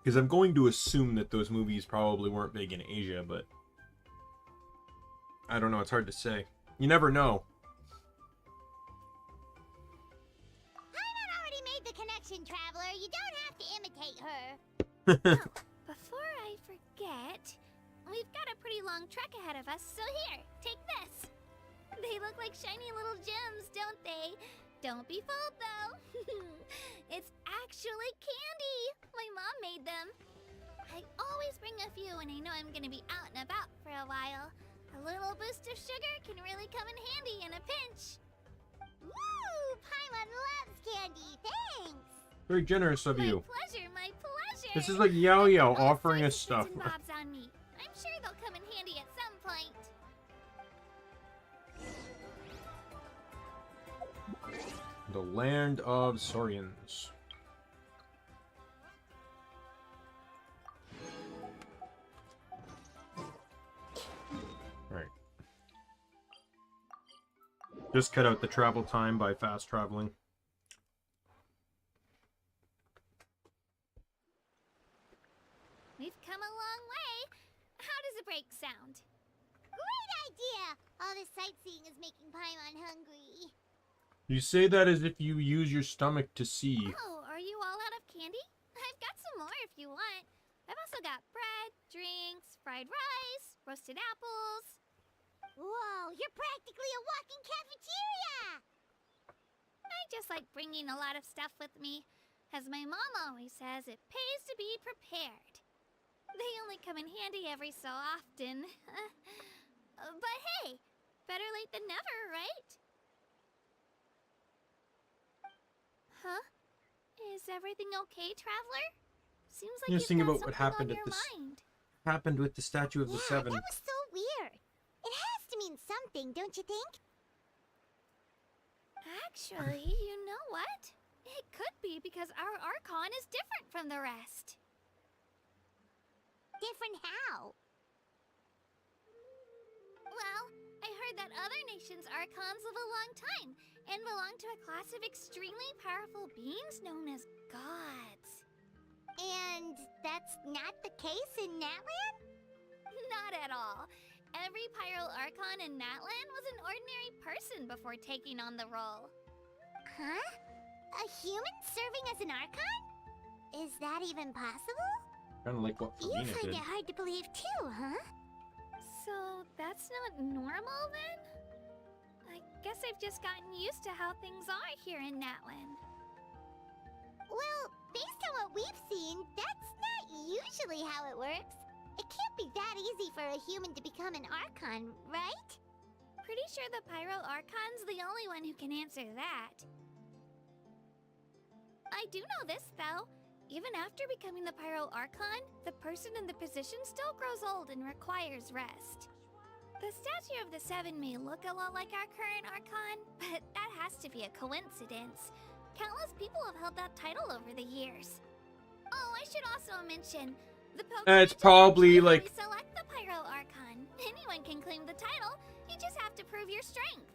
Because I'm going to assume that those movies probably weren't big in Asia, but... I don't know, it's hard to say. You never know. Paimon already made the connection, traveler. You don't have to imitate her. Before I forget, we've got a pretty long trek ahead of us, so here, take this. They look like shiny little gems, don't they? Don't be fooled, though. It's actually candy. My mom made them. I always bring a few when I know I'm gonna be out and about for a while. A little boost of sugar can really come in handy in a pinch. Woo! Paimon loves candy. Thanks. Very generous of you. My pleasure, my pleasure. This is like Yao Yao All offering us sorts of stuff. bits and bobs on me. I'm sure they'll come in handy at some point. The land of Saurians. Alright. Just cut out the travel time by fast traveling. We've come a long way. How does a break sound? Great idea. All this sightseeing is making Paimon hungry. You say that as if you use your stomach to see. Oh, are you all out of candy? I've got some more if you want. I've also got bread, drinks, fried rice, roasted apples. Whoa, you're practically a walking cafeteria. I just like bringing a lot of stuff with me. As my mom always says, it pays to be prepared. They only come in handy every so often. But hey, better late than never, right? Huh? Is everything okay, Traveler? Seems like Just you've thinking got about what something happened on at your this mind. happened with the statue of the Yeah, Seven. that was so weird. It has to mean something, don't you think? Actually, you know what? It could be because our Archon is different from the rest. Different how? Well, I heard that other nations' Archons live a long time and belong to a class of extremely powerful beings known as gods. And that's not the case in Natlan? Not at all. Every Pyro Archon in Natlan was an ordinary person before taking on the role. Huh? A human serving as an Archon? Is that even possible? Kind of like what You Farina find did. it hard to believe too, huh? So that's not normal then? I guess I've just gotten used to how things are here in Natlan. Well, based on what we've seen, that's not usually how it works. It can't be that easy for a human to become an Archon, right? Pretty sure the Pyro Archon's the only one who can answer that. I do know this, though. Even after becoming the Pyro Archon, the person in the position still grows old and requires rest. The statue of the Seven may look a lot like our current Archon, but that has to be a coincidence. Countless people have held that title over the years. Oh, I should also mention, the It's pilgrimage probably is how like we select the Pyro Archon. Anyone can claim the title, you just have to prove your strength.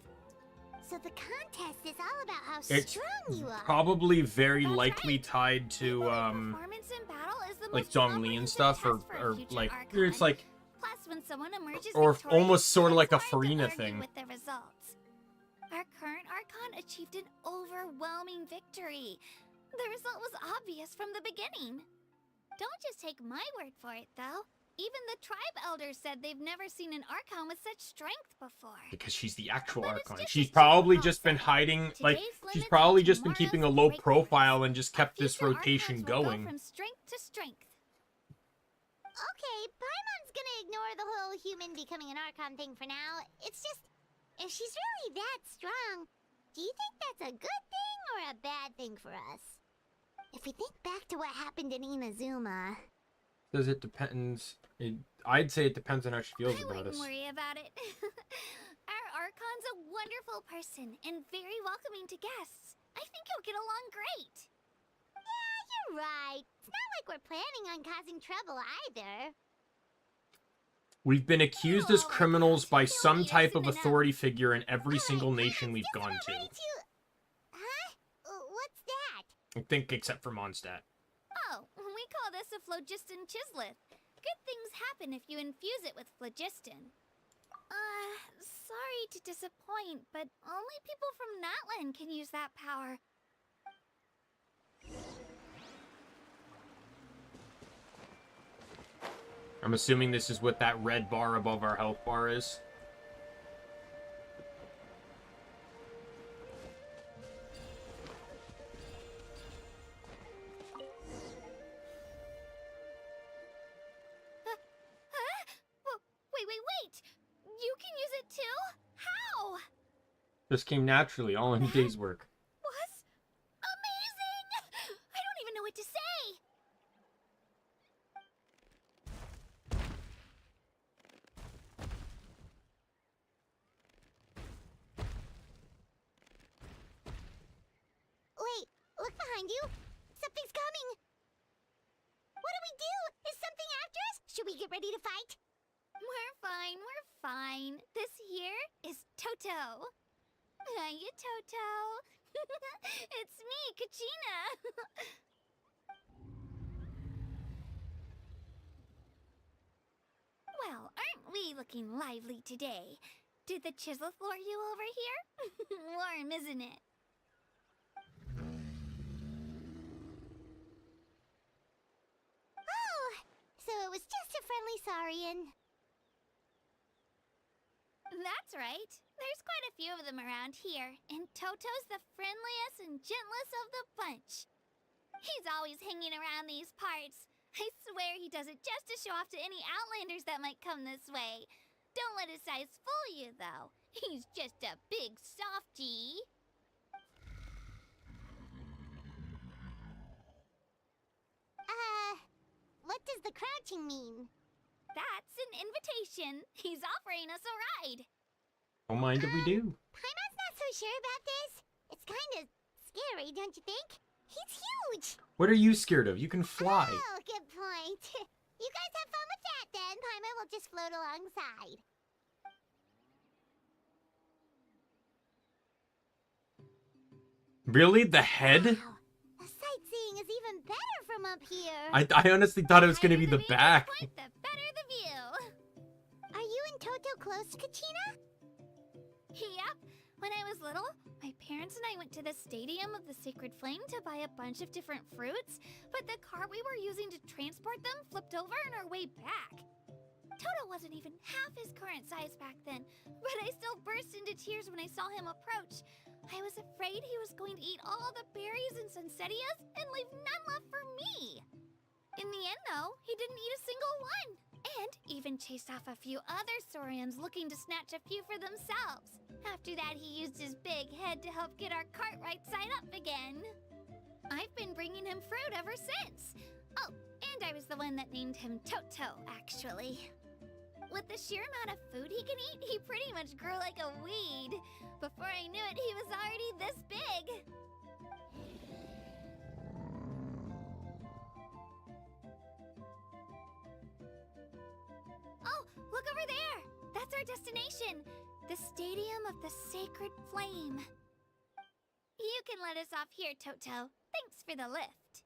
So the contest is all about how It's strong you are. probably very That's likely right. tied to Performance in battle is the like most Dong Li and comprehensive stuff, test for a or future like Archon. it's like Plus, when someone emerges or victorious, almost sort of it's like a hard to Farina argue thing. with the results. Our current Archon achieved an overwhelming victory. The result was obvious from the beginning. Don't just take my word for it, though. Even the tribe elders said they've never seen an Archon with such strength before. Because she's the actual But it's Archon. just She's as Jim probably Paul just been said, hiding, like today's she's limits probably are just been keeping a tomorrow's low great profile limits. and just Our kept this future rotation Archons will going. go from strength to strength. Okay, Paimon's gonna ignore the whole human becoming an Archon thing for now. It's just, if she's really that strong, do you think that's a good thing or a bad thing for us? If we think back to what happened in Inazuma... Says it depends. I'd say it depends on how she feels I about wouldn't us. worry about it. Our Archon's a wonderful person and very welcoming to guests. I think he'll get along great. Yeah, you're right. It's not like we're planning on causing trouble either. We've been accused as criminals by some type of authority figure in every single nation we've gone to. Huh? What's that? I think except for Mondstadt. Oh, we call this a phlogiston chisleth. Good things happen if you infuse it with phlogiston. Sorry to disappoint, but only people from Natlan can use that power. I'm assuming this is what that red bar above our health bar is. Wait! You can use it too? How? This came naturally, all in a day's work. Was amazing! I don't even know what to say! Wait, look behind you. Something's coming. What do we do? Is something after us? Should we get ready to fight? We're fine. This here is Toto. Hiya, Toto. It's me, Kachina. Well, aren't we looking lively today? Did the chisel lure you over here? Warm, isn't it? Oh, so it was just a friendly saurian. That's right. There's quite a few of them around here, and Toto's the friendliest and gentlest of the bunch. He's always hanging around these parts. I swear he does it just to show off to any Outlanders that might come this way. Don't let his size fool you, though. He's just a big softie. What does the crouching mean? That's an invitation. He's offering us a ride. Don't mind if we do. Paimon's not so sure about this. It's kind of scary, don't you think? He's huge. What are you scared of? You can fly. Oh, good point. You guys have fun with that then. Paimon will just float alongside. Really? The head? Wow. The sightseeing is even better from up here. I honestly thought it was gonna be Higher the vantage back. point, the better the view. Are you and Toto close to Kachina? Yep. When I was little, my parents and I went to the Stadium of the Sacred Flame to buy a bunch of different fruits, but the car we were using to transport them flipped over on our way back. Toto wasn't even half his current size back then, but I still burst into tears when I saw him approach. I was afraid he was going to eat all the berries and sunsettias and leave none left for me. In the end, though, he didn't eat a single one, and even chased off a few other Saurians looking to snatch a few for themselves. After that, he used his big head to help get our cart right side up again. I've been bringing him fruit ever since. Oh, and I was the one that named him Toto, actually. With the sheer amount of food he can eat, he pretty much grew like a weed. Before I knew it, he was already this big. Oh, look over there! That's our destination! The Stadium of the Sacred Flame. You can let us off here, Toto. Thanks for the lift.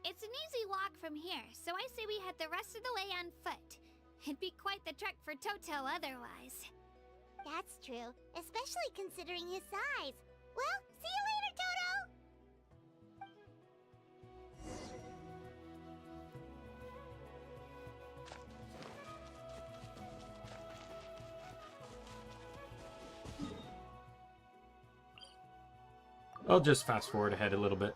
It's an easy walk from here, so I say we head the rest of the way on foot. It'd be quite the trek for Toto otherwise. That's true, especially considering his size. Well, see you later, Toto! I'll just fast forward ahead a little bit.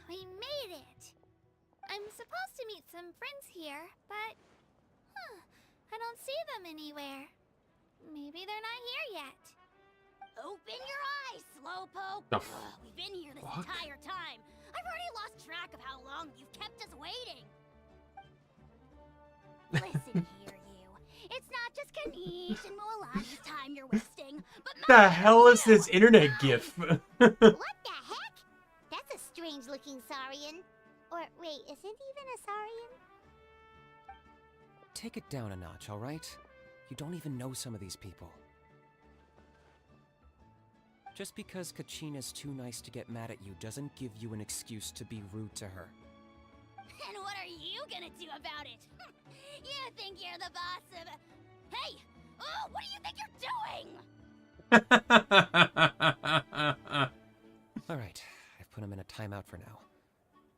We made it! I'm supposed to meet some friends here, but... I don't see them anywhere. Maybe they're not here yet. Open your eyes, Slowpoke! The We've been here this fuck? entire time. I've already lost track of how long you've kept us waiting. Listen here, you. It's not just Kanish and Moalagi's time you're wasting, but The hell is this internet gif? What the heck? That's a strange-looking Saurian. Or, wait, is it even a Saurian? Take it down a notch, alright? You don't even know some of these people. Just because Kachina's too nice to get mad at you doesn't give you an excuse to be rude to her. And what are you gonna do about it? You think you're the boss of... Hey! Oh, what do you think you're doing? Alright, I've put him in a timeout for now.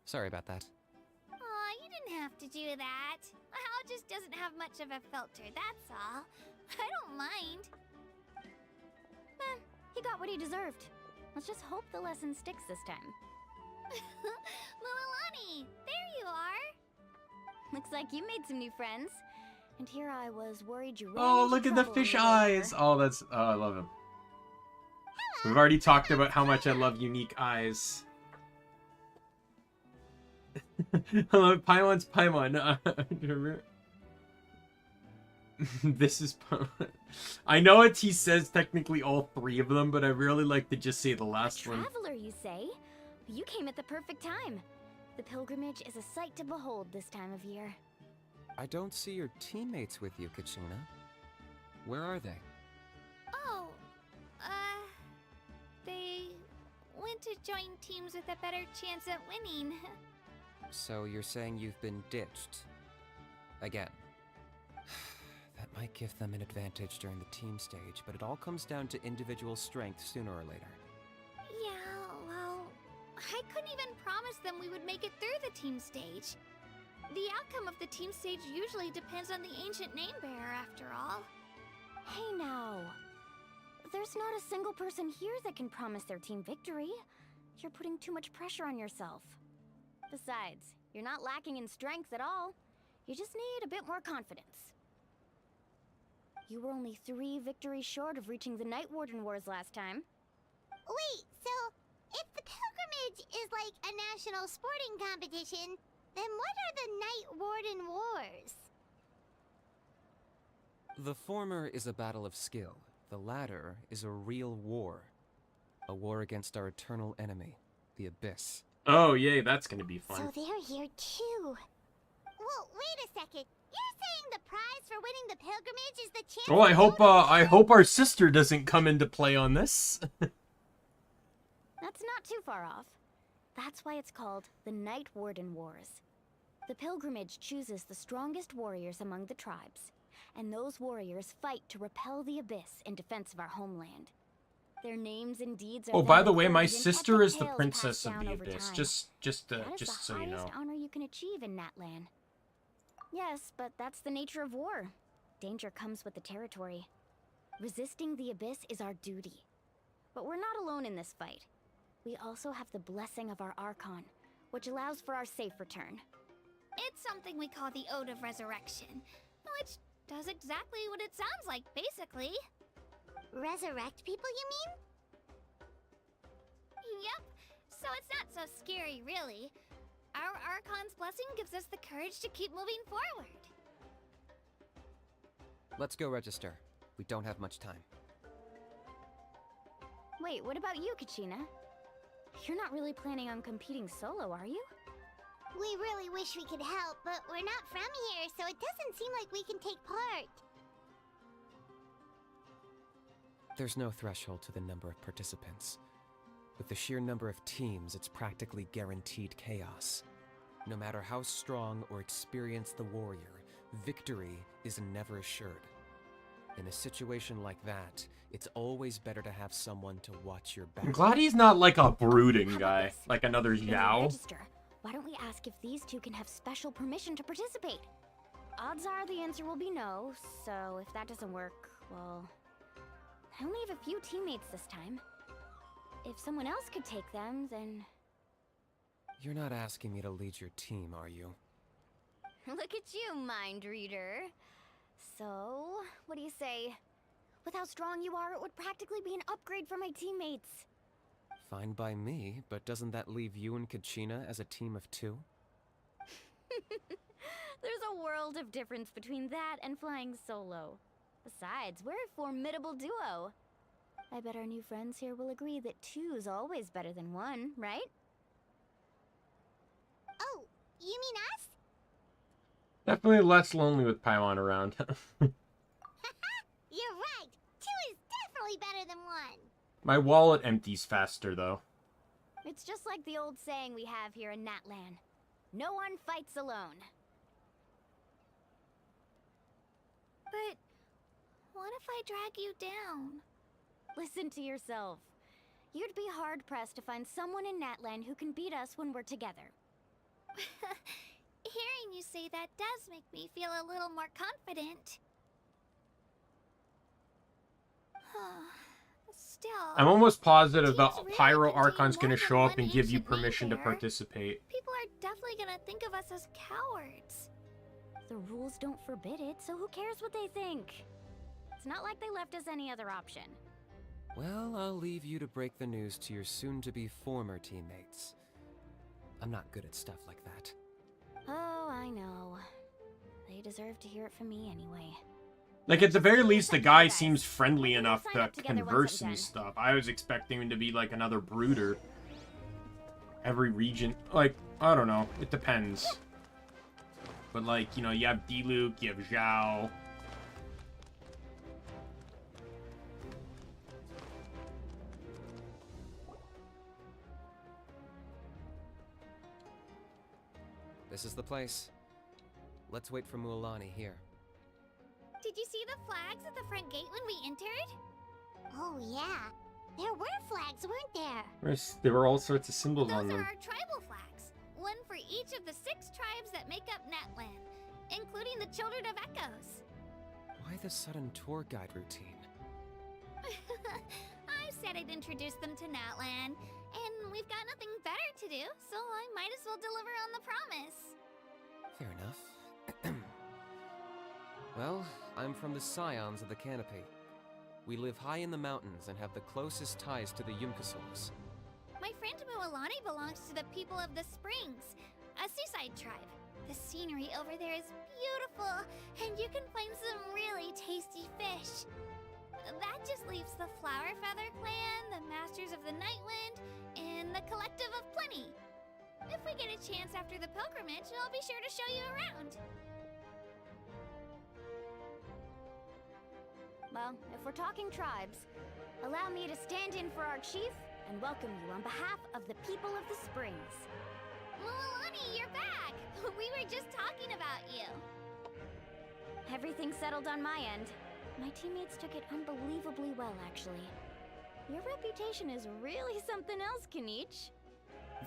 Sorry about that. Aw, you didn't have to do that. Hal just doesn't have much of a filter, that's all. I don't mind. He got what he deserved. Let's just hope the lesson sticks this time. Mualani, there you are. Looks like you made some new friends. And here I was worried you ran Oh, into look at the trouble on fish your way here. eyes. Oh, that's... Oh, I love him. We've already talked about how much I love unique eyes. Hello, Paimon's Paimon. This is Paimon. I know he says technically all three of them, but I really like to just say the last one. Traveler, you say? You came at the perfect time. The pilgrimage is a sight to behold this time of year. I don't see your teammates with you, Kachina. Where are they? Oh, they went to join teams with a better chance at winning. So you're saying you've been ditched? Again. That might give them an advantage during the team stage, but it all comes down to individual strength sooner or later. Yeah, well, I couldn't even promise them we would make it through the team stage. The outcome of the team stage usually depends on the ancient name bearer, after all. Hey now. There's not a single person here that can promise their team victory. You're putting too much pressure on yourself. Besides, you're not lacking in strength at all. You just need a bit more confidence. You were only 3 victories short of reaching the Night Warden Wars last time. Wait, so if the pilgrimage is like a national sporting competition, then what are the Night Warden Wars? The former is a battle of skill. The latter is a real war. A war against our eternal enemy, the Abyss. Oh, yay, that's gonna be So fun. they're here too. Well, wait a second. You're saying the prize for winning the pilgrimage is the chance Well, to I hope our sister doesn't come into play on this. That's not too far off. That's why it's called the Night Warden Wars. The pilgrimage chooses the strongest warriors among the tribes, and those warriors fight to repel the Abyss in defense of our homeland. Their names and deeds are Oh, by then the way, my recorded in sister epic is the tales princess passed of down the over Abyss. time. Just That is the so you know. highest honor you can achieve in Natlan. Yes, but that's the nature of war. Danger comes with the territory. Resisting the Abyss is our duty. But we're not alone in this fight. We also have the blessing of our Archon, which allows for our safe return. It's something we call the Ode of Resurrection, which does exactly what it sounds like, basically. resurrect people, you mean? Yep, so it's not so scary, really. Our Archon's blessing gives us the courage to keep moving forward. Let's go register. We don't have much time. Wait, what about you, Kachina? You're not really planning on competing solo, are you? We really wish we could help, but we're not from here, so it doesn't seem like we can take part. There's no threshold to the number of participants. With the sheer number of teams, it's practically guaranteed chaos. No matter how strong or experienced the warrior, victory is never assured. In a situation like that, it's always better to have someone to watch your back. I'm glad he's not like a brooding How about guy, this? like another When we Yao. register, why don't we ask if these two can have special permission to participate? Odds are the answer will be no, so if that doesn't work, well... I only have a few teammates this time. If someone else could take them, then... You're not asking me to lead your team, are you? Look at you, mind reader. So, what do you say? With how strong you are, it would practically be an upgrade for my teammates. Fine by me, but doesn't that leave you and Kachina as a team of 2? There's a world of difference between that and flying solo. Besides, we're a formidable duo. I bet our new friends here will agree that 2's always better than 1, right? Oh, you mean us? Definitely less lonely with Paimon around. You're right. 2 is definitely better than 1. My wallet empties faster, though. It's just like the old saying we have here in Natlan. No one fights alone. But what if I drag you down? Listen to yourself. You'd be hard-pressed to find someone in Natlan who can beat us when we're together. Hearing you say that does make me feel a little more confident. Still, I'm almost positive the teams really Pyro contain Archon's gonna more show than up one and give you ancient name permission to bearer. participate. People are definitely gonna think of us as cowards. The rules don't forbid it, so who cares what they think? It's not like they left us any other option. Well, I'll leave you to break the news to your soon-to-be former teammates. I'm not good at stuff like that. Oh, I know. They deserve to hear it from me anyway. Like, at the very least, the guy Guys, seems friendly we'll enough sign to up together once converse I'm and done. stuff. I was expecting him to be like another brooder. every region, like, I don't know, it depends. But like, you know, you have Diluc, you have Zhao. This is the place. Let's wait for Mualani here. Did you see the flags at the front gate when we entered? Oh, yeah. There were flags, weren't there? There were all sorts of symbols on Those are them. our tribal flags. One for each of the 6 tribes that make up Natlan, including the Children of Echoes. Why the sudden tour guide routine? I said I'd introduce them to Natlan, and we've got nothing better to do, so I might as well deliver on the promise. Fair enough. Well, I'm from the Scions of the Canopy. We live high in the mountains and have the closest ties to the Yumkasors. My friend Mualani belongs to the people of the Springs, a seaside tribe. The scenery over there is beautiful, and you can find some really tasty fish. That just leaves the Flower Feather Clan, the Masters of the Nightwind, and the Collective of Plenty. If we get a chance after the pilgrimage, I'll be sure to show you around. Well, if we're talking tribes, allow me to stand in for our chief and welcome you on behalf of the people of the Springs. Mualani, you're back! We were just talking about you. Everything's settled on my end. My teammates took it unbelievably well, actually. Your reputation is really something else, Kanich.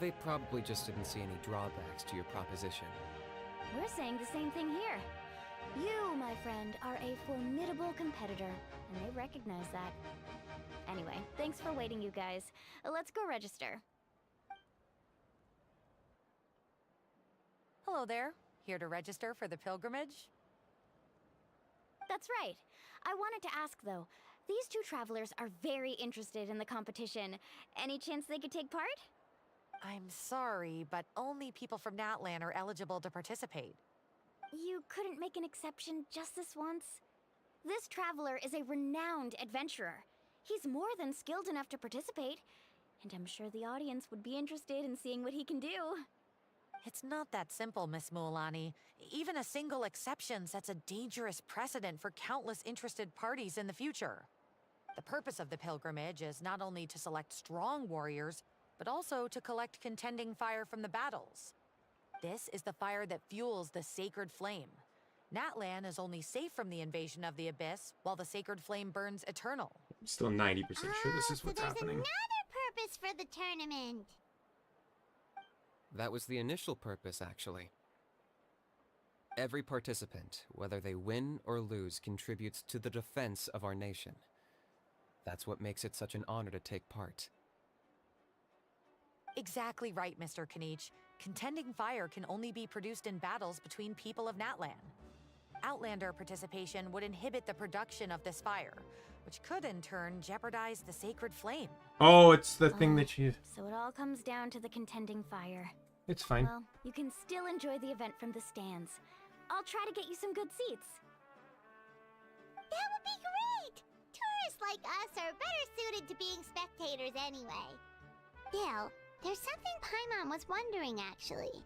They probably just didn't see any drawbacks to your proposition. We're saying the same thing here. You, my friend, are a formidable competitor, and they recognize that. Anyway, thanks for waiting, you guys. Let's go register. Hello there. Here to register for the pilgrimage? That's right. I wanted to ask, though. These 2 travelers are very interested in the competition. Any chance they could take part? I'm sorry, but only people from Natlan are eligible to participate. You couldn't make an exception just this once? This traveler is a renowned adventurer. He's more than skilled enough to participate, and I'm sure the audience would be interested in seeing what he can do. It's not that simple, Miss Mualani. Even a single exception sets a dangerous precedent for countless interested parties in the future. The purpose of the pilgrimage is not only to select strong warriors, but also to collect contending fire from the battles. This is the fire that fuels the sacred flame. Natlan is only safe from the invasion of the Abyss, while the sacred flame burns eternal. I'm still 90% sure this is So what's there's happening. another purpose for the tournament. That was the initial purpose, actually. Every participant, whether they win or lose, contributes to the defense of our nation. That's what makes it such an honor to take part. Exactly right, Mr. Kanich. Contending fire can only be produced in battles between people of Natlan. Outlander participation would inhibit the production of this fire, which could in turn jeopardize the sacred flame. Oh, it's the thing that you... So it all comes down to the contending fire. It's fine. Well, you can still enjoy the event from the stands. I'll try to get you some good seats. That would be great! Tourists like us are better suited to being spectators anyway. Bill, there's something Paimon was wondering, actually.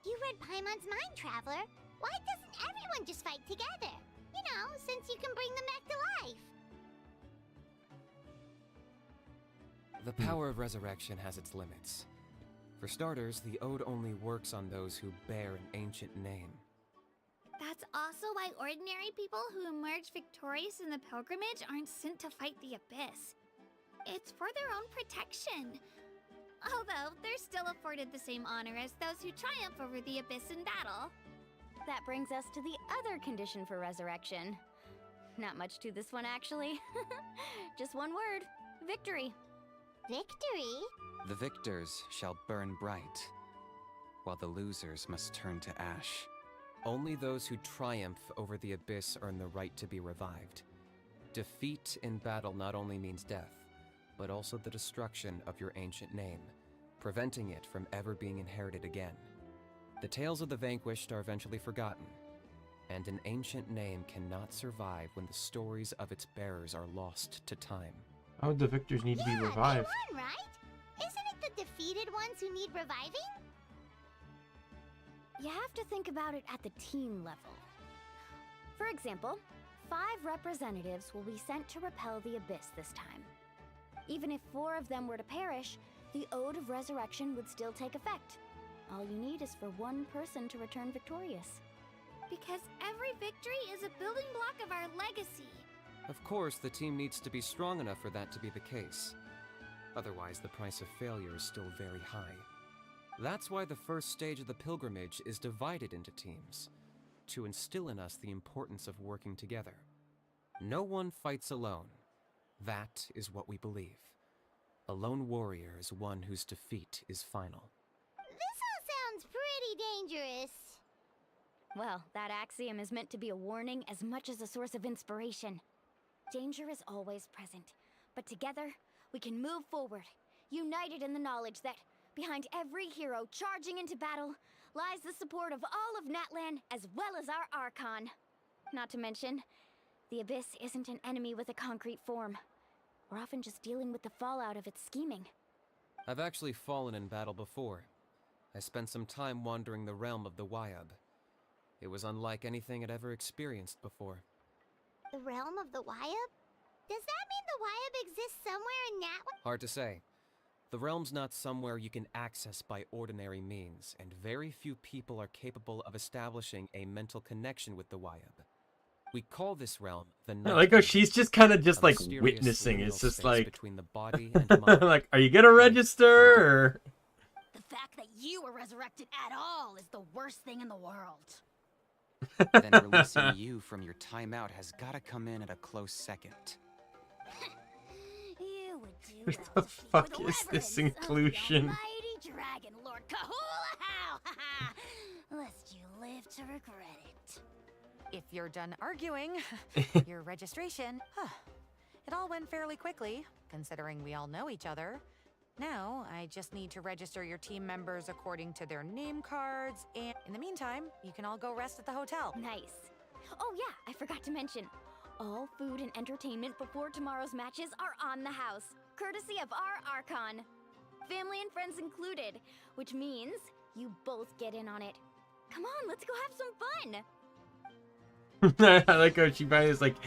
You read Paimon's mind, Traveler. Why doesn't everyone just fight together? You know, since you can bring them back to life. The power of resurrection has its limits. For starters, the ode only works on those who bear an ancient name. That's also why ordinary people who emerge victorious in the pilgrimage aren't sent to fight the Abyss. It's for their own protection. Although, they're still afforded the same honor as those who triumph over the Abyss in battle. That brings us to the other condition for resurrection. Not much to this one, actually. Just one word. Victory. Victory? The victors shall burn bright, while the losers must turn to ash. Only those who triumph over the Abyss earn the right to be revived. Defeat in battle not only means death, but also the destruction of your ancient name, preventing it from ever being inherited again. The tales of the vanquished are eventually forgotten, and an ancient name cannot survive when the stories of its bearers are lost to time. How would the victors need to be Yeah, revived? they won, right? Isn't it the defeated ones who need reviving? You have to think about it at the team level. For example, 5 representatives will be sent to repel the Abyss this time. Even if 4 of them were to perish, the Ode of Resurrection would still take effect. All you need is for 1 person to return victorious. Because every victory is a building block of our legacy. Of course, the team needs to be strong enough for that to be the case. Otherwise, the price of failure is still very high. That's why the first stage of the pilgrimage is divided into teams, to instill in us the importance of working together. No one fights alone. That is what we believe. A lone warrior is one whose defeat is final. This all sounds pretty dangerous. Well, that axiom is meant to be a warning as much as a source of inspiration. Danger is always present, but together, we can move forward, united in the knowledge that behind every hero charging into battle lies the support of all of Natlan as well as our Archon. Not to mention, the Abyss isn't an enemy with a concrete form. We're often just dealing with the fallout of its scheming. I've actually fallen in battle before. I spent some time wandering the realm of the Wyab. It was unlike anything I'd ever experienced before. The realm of the Wyab? Does that mean the Wyab exists somewhere in Natlan? Hard to say. The realm's not somewhere you can access by ordinary means, and very few people are capable of establishing a mental connection with the Wyab. We call this realm the I like how she's just kind of just like witnessing. It's just like between the body and mind. like, are you gonna register? Or... The fact that you were resurrected at all is the worst thing in the world. Then releasing you from your timeout has gotta come in at a close second. You would do What well the to speak fuck with is this reverence of the inclusion? Almighty Dragon Lord Kahula How, lest you live to regret it. If you're done arguing, your registration, it all went fairly quickly, considering we all know each other. Now, I just need to register your team members according to their name cards, and in the meantime, you can all go rest at the hotel. Nice. Oh yeah, I forgot to mention. All food and entertainment before tomorrow's matches are on the house, courtesy of our Archon. Family and friends included, which means you both get in on it. Come on, let's go have some fun! I like how she probably is like,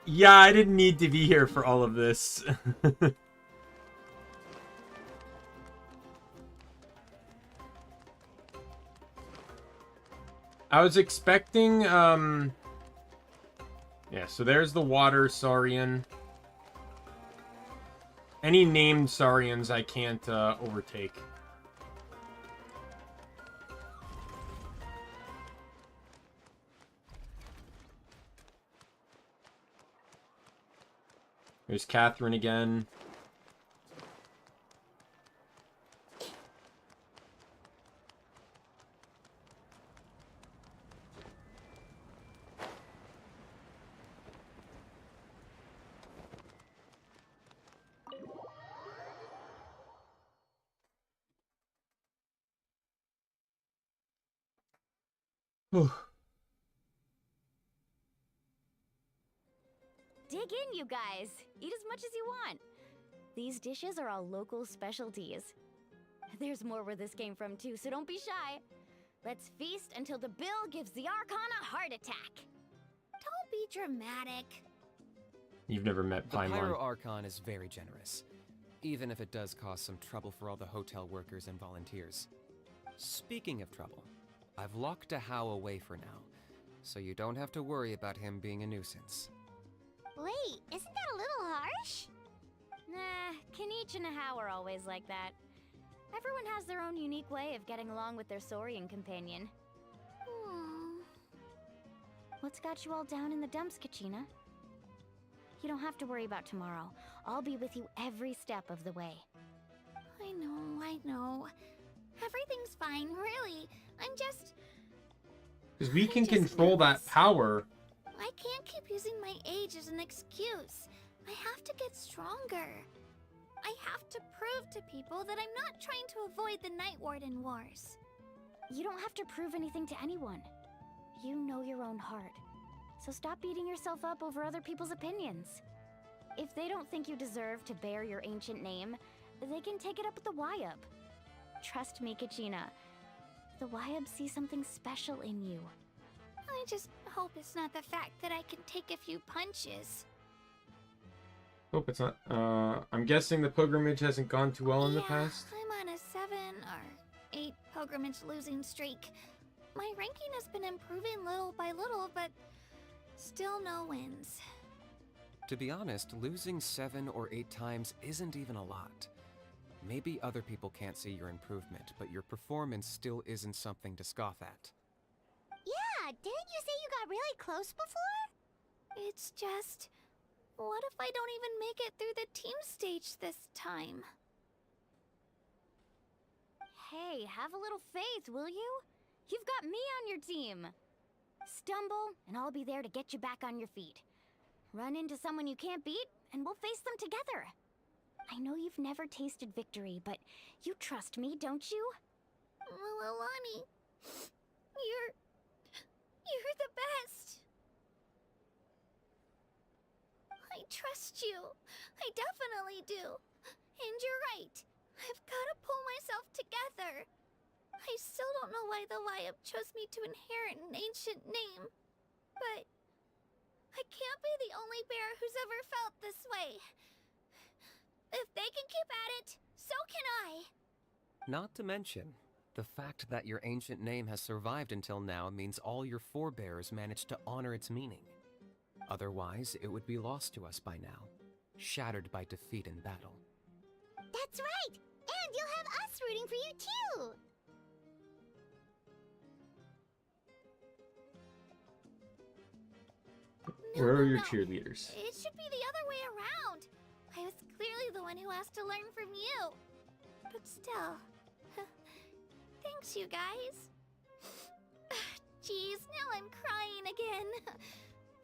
yeah, I didn't need to be here for all of this. I was expecting, yeah, so there's the water Saurian. Any named Saurians I can't overtake. There's Catherine again. Whew. Dig in, you guys. Eat as much as you want. These dishes are all local specialties. There's more where this came from too, so don't be shy. Let's feast until the bill gives the Archon a heart attack. Don't be dramatic. You've never met The Paimon. Pyro Archon is very generous, even if it does cause some trouble for all the hotel workers and volunteers. Speaking of trouble, I've locked Ahau away for now, so you don't have to worry about him being a nuisance. Wait, isn't that a little harsh? Nah, Kenichi and Ahau are always like that. Everyone has their own unique way of getting along with their Saurian companion. What's got you all down in the dumps, Kachina? You don't have to worry about tomorrow. I'll be with you every step of the way. I know. Everything's fine, really. I'm just... Because we can I'm just control that nervous. power. I can't keep using my age as an excuse. I have to get stronger. I have to prove to people that I'm not trying to avoid the Night Warden Wars. You don't have to prove anything to anyone. You know your own heart. So stop beating yourself up over other people's opinions. If they don't think you deserve to bear your ancient name, they can take it up with the YUB. Trust me, Kachina. The YUB see something special in you. I just hope it's not the fact that I can take a few punches. Hope it's not. I'm guessing the pilgrimage hasn't gone too well in the past. I'm on a 7 or 8 pilgrimage losing streak. My ranking has been improving little by little, but still no wins. To be honest, losing 7 or 8 times isn't even a lot. Maybe other people can't see your improvement, but your performance still isn't something to scoff at. Yeah, didn't you say you got really close before? It's just... what if I don't even make it through the team stage this time? Hey, have a little faith, will you? You've got me on your team. Stumble, and I'll be there to get you back on your feet. Run into someone you can't beat, and we'll face them together. I know you've never tasted victory, but you trust me, don't you? Alani, you're the best. I trust you. I definitely do. And you're right. I've got to pull myself together. I still don't know why the YUB chose me to inherit an ancient name. But I can't be the only bear who's ever felt this way. If they can keep at it, so can I. Not to mention, the fact that your ancient name has survived until now means all your forebears managed to honor its meaning. Otherwise, it would be lost to us by now, shattered by defeat in battle. That's right! And you'll have us rooting for you too! Where are your cheerleaders? It should be the other way around. I was clearly the one who asked to learn from you. But still... thanks, you guys. Jeez, now I'm crying again.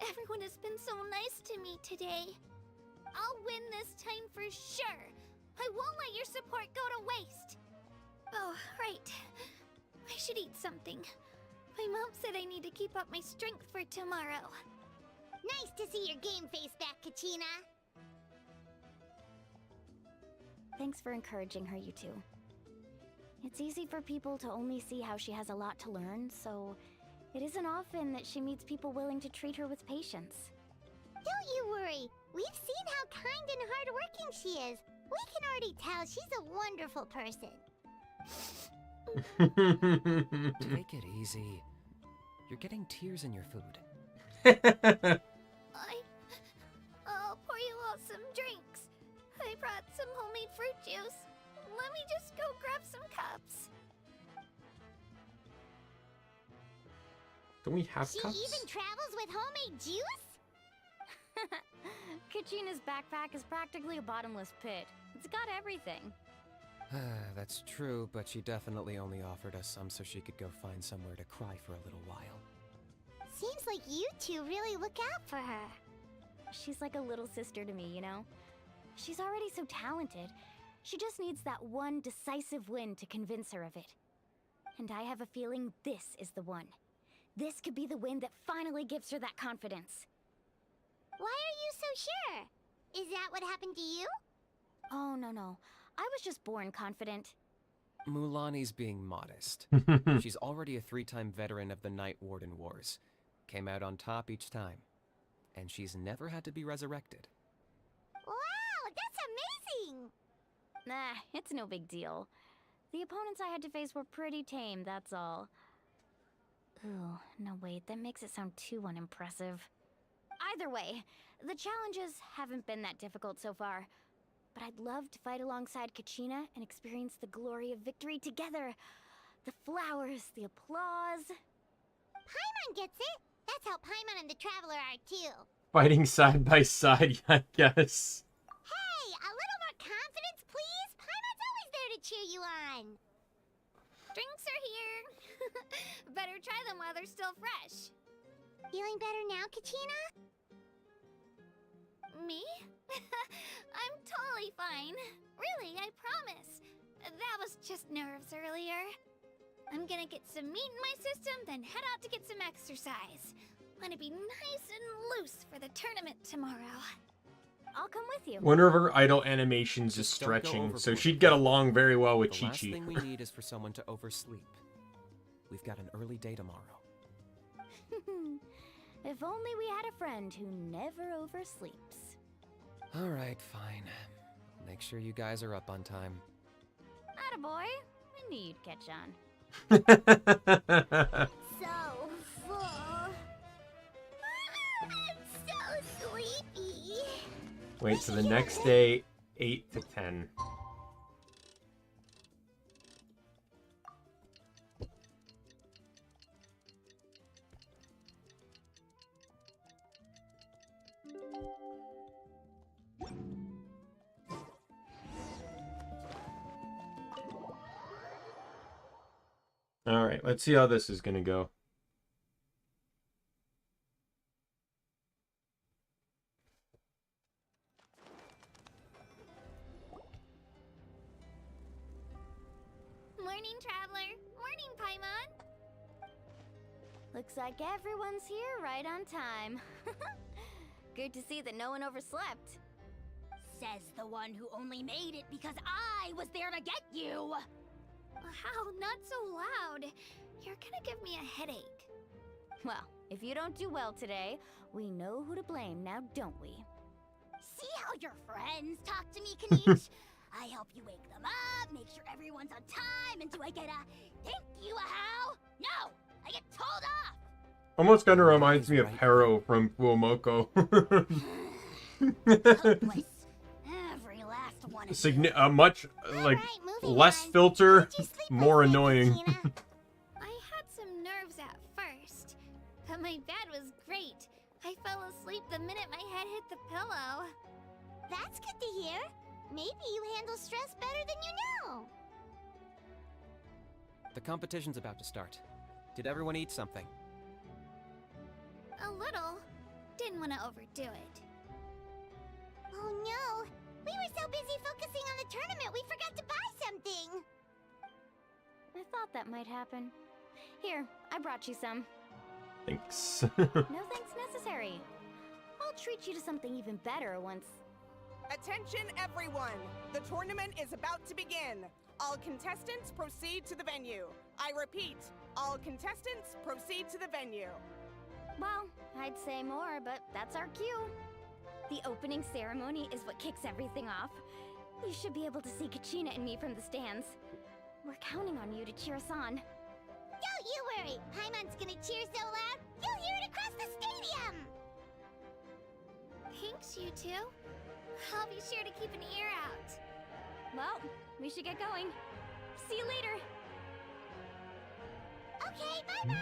Everyone has been so nice to me today. I'll win this time for sure. I won't let your support go to waste. Oh, right. I should eat something. My mom said I need to keep up my strength for tomorrow. Nice to see your game face back, Kachina. Thanks for encouraging her, you two. It's easy for people to only see how she has a lot to learn, so it isn't often that she meets people willing to treat her with patience. Don't you worry. We've seen how kind and hardworking she is. We can already tell she's a wonderful person. Take it easy. You're getting tears in your food. I'll pour you all some drinks. I brought some homemade fruit juice. Let me just go grab some cups. Don't we have She cups? even travels with homemade juice? Kachina's backpack is practically a bottomless pit. It's got everything. That's true, but she definitely only offered us some so she could go find somewhere to cry for a little while. Seems like you two really look out for her. She's like a little sister to me, you know? She's already so talented. She just needs that one decisive win to convince her of it. And I have a feeling this is the one. This could be the win that finally gives her that confidence. Why are you so sure? Is that what happened to you? Oh, no. I was just born confident. Mulani's being modest. She's already a 3-time veteran of the Night Warden Wars. Came out on top each time. And she's never had to be resurrected. Wow, that's amazing! Nah, it's no big deal. The opponents I had to face were pretty tame, that's all. Ooh, no wait, that makes it sound too unimpressive. Either way, the challenges haven't been that difficult so far. But I'd love to fight alongside Kachina and experience the glory of victory together. The flowers, the applause. Paimon gets it! That's how Paimon and the Traveler are too. Fighting side by side, I guess. Hey, a little more confidence, please? Paimon's always there to cheer you on. Drinks are here. Better try them while they're still fresh. Feeling better now, Kachina? Me? I'm totally fine. Really, I promise. That was just nerves earlier. I'm gonna get some meat in my system, then head out to get some exercise. Wanna be nice and loose for the tournament tomorrow. I'll come with you. One of her idle animations is Just don't go stretching, so overboard. she'd get along very well with The last Chi-Chi. thing we need is for someone to oversleep. We've got an early day tomorrow. If only we had a friend who never oversleeps. All right, fine. Make sure you guys are up on time. Attaboy. I knew you'd catch on. So full. I'm so sleepy. Wait till the next day, 8 to 10. All right, let's see how this is gonna go. Morning, Traveler. Morning, Paimon. Looks like everyone's here right on time. Good to see that no one overslept. Says the one who only made it because I was there to get you. How? Not so loud. You're gonna give me a headache. Well, if you don't do well today, we know who to blame now, don't we? See how your friends talk to me, Kanish? I help you wake them up, make sure everyone's on time, and do I get a thank you, how? No! I get told off! Almost kind of reminds me of Hero from Fuomoko. Hopeless. Every last one of you. Much like Alright, moving less on. filter, How'd you sleep more last night, annoying. Katina? I had some nerves at first, but my bed was great. I fell asleep the minute my head hit the pillow. That's good to hear. Maybe you handle stress better than you know. The competition's about to start. Did everyone eat something? A little. Didn't want to overdo it. Oh no! We were so busy focusing on the tournament we forgot to buy something! I thought that might happen. Here, I brought you some. Thanks. No thanks necessary. I'll treat you to something even better once. Attention everyone! The tournament is about to begin. All contestants proceed to the venue. I repeat, all contestants proceed to the venue. Well, I'd say more, but that's our cue. The opening ceremony is what kicks everything off. You should be able to see Kachina and me from the stands. We're counting on you to cheer us on. Don't you worry! Paimon's gonna cheer so loud, you'll hear it across the stadium! Thanks, you two. I'll be sure to keep an ear out. Well, we should get going. See you later. Okay, bye-bye!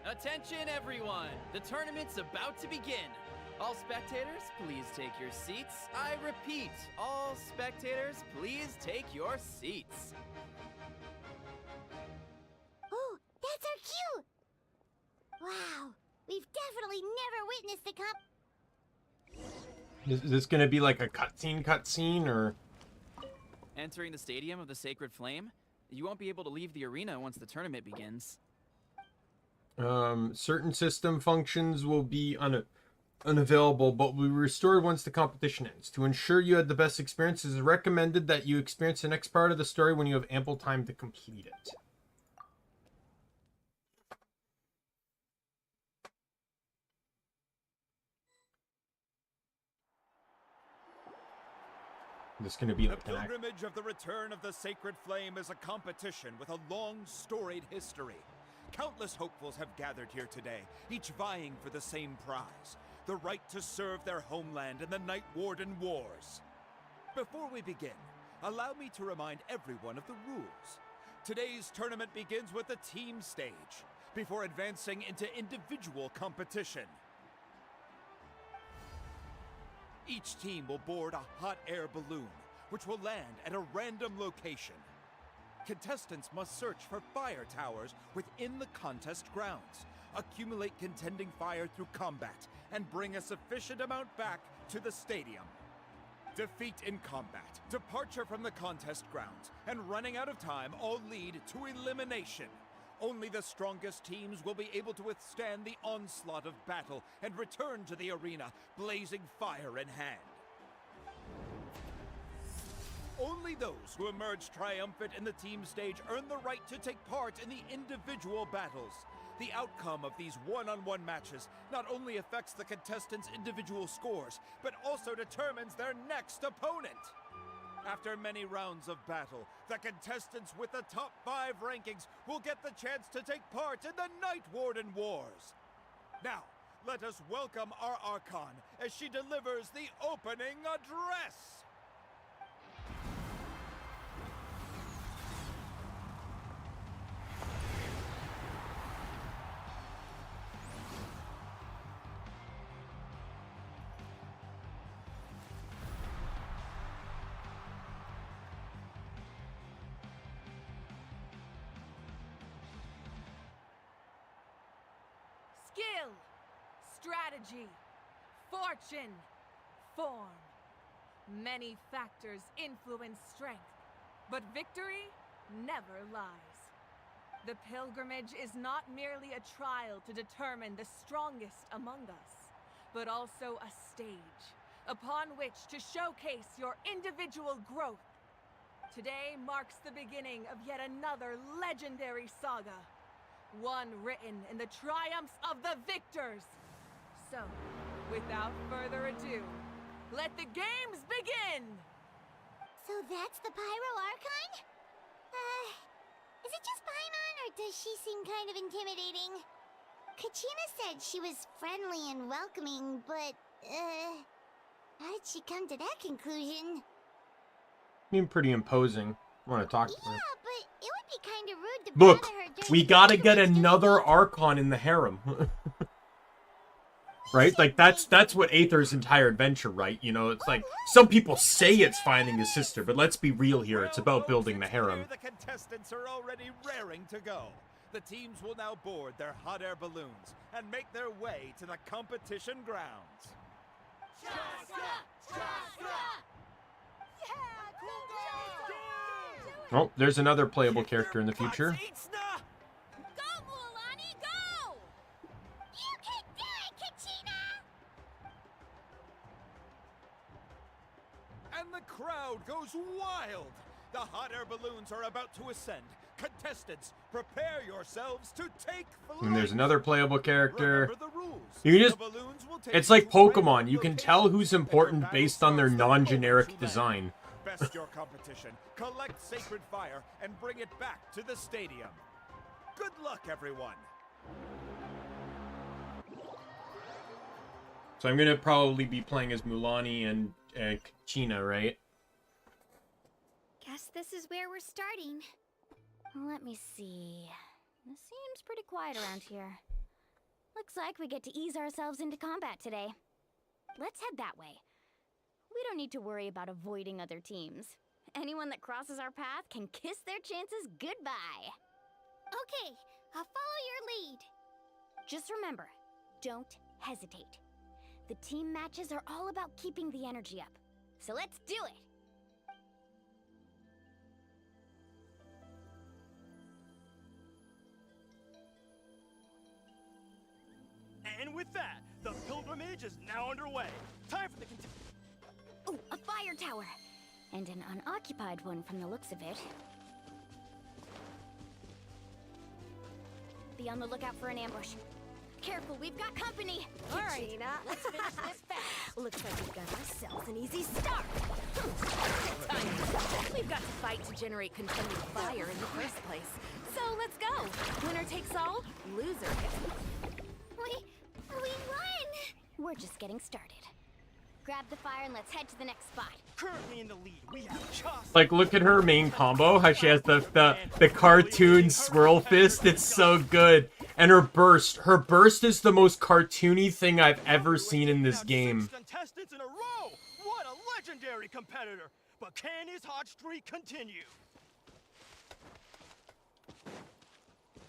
Attention everyone! The tournament's about to begin! All spectators, please take your seats. I repeat, all spectators, please take your seats. Oh, that's our cue! Wow, we've definitely never witnessed a Is this gonna be like a cutscene, or? Entering the Stadium of the Sacred Flame, you won't be able to leave the arena once the tournament begins. Certain system functions will be unavailable, but will be restored once the competition ends. To ensure you had the best experience, it is recommended that you experience the next part of the story when you have ample time to complete it. This is going to be like The pilgrimage of the return of the sacred flame is a competition with a long, storied history. Countless hopefuls have gathered here today, each vying for the same prize, the right to serve their homeland in the Night Warden Wars. Before we begin, allow me to remind everyone of the rules. Today's tournament begins with the team stage, before advancing into individual competition. Each team will board a hot air balloon, which will land at a random location. Contestants must search for fire towers within the contest grounds, accumulate contending fire through combat, and bring a sufficient amount back to the stadium. Defeat in combat, departure from the contest grounds, and running out of time all lead to elimination. Only the strongest teams will be able to withstand the onslaught of battle and return to the arena, blazing fire in hand. Only those who emerge triumphant in the team stage earn the right to take part in the individual battles. The outcome of these one-on-one matches not only affects the contestants' individual scores, but also determines their next opponent. After many rounds of battle, the contestants with the top 5 rankings will get the chance to take part in the Night Warden Wars. Now, let us welcome our Archon as she delivers the opening address. Skill, strategy, fortune, form. Many factors influence strength, but victory never lies. The pilgrimage is not merely a trial to determine the strongest among us, but also a stage upon which to showcase your individual growth. Today marks the beginning of yet another legendary saga. One written in the triumphs of the victors. So, without further ado, let the games begin! So that's the Pyro Archon? Is it just Paimon, or does she seem kind of intimidating? Kachina said she was friendly and welcoming, but, how did she come to that conclusion? I mean, pretty imposing. I want to talk to her. Yeah, but it would be kind of rude to Look, bother her during we the gotta get pilgrimage, another Archon in the harem. Right? Like, that's what Aether's entire adventure, right? You know, it's like, some people say it's finding his sister, but let's be real here. It's about building the harem. The contestants are already raring to go. The teams will now board their hot air balloons and make their way to the competition grounds. Oh, there's another playable character in the future. Go, Mualani, go! You can do it, Kachina! And the crowd goes wild. The hot air balloons are about to ascend. Contestants, prepare yourselves to take flight. And there's another playable character. Remember the rules. You can just, The balloons will take it's you like to random Pokemon. You can tell who's important based on their non-generic design. Best your competition, collect sacred fire, and bring it back to the stadium. Good luck, everyone. So I'm gonna probably be playing as Mualani and Kachina, right? Guess this is where we're starting. Let me see. It seems pretty quiet around here. Looks like we get to ease ourselves into combat today. Let's head that way. We don't need to worry about avoiding other teams. Anyone that crosses our path can kiss their chances goodbye. Okay, I'll follow your lead. Just remember, don't hesitate. The team matches are all about keeping the energy up. So let's do it! And with that, the pilgrimage is now underway. Time for the Ooh, a fire tower! And an unoccupied one from the looks of it. Be on the lookout for an ambush. Careful, we've got company! Alright, let's finish this fast. Looks like we've got ourselves an easy start! We've got to fight to generate continued fire in the first place. So let's go. Winner takes all, loser gets... We won! We're just getting started. Grab the fire and let's head to the next spot. Currently in the lead, we have just... Like, look at her main combo, how she has the cartoon swirl fist. It's so good. And her burst is the most cartoony thing I've ever seen in this game. Contestants in a row! What a legendary competitor! But can his hot streak continue?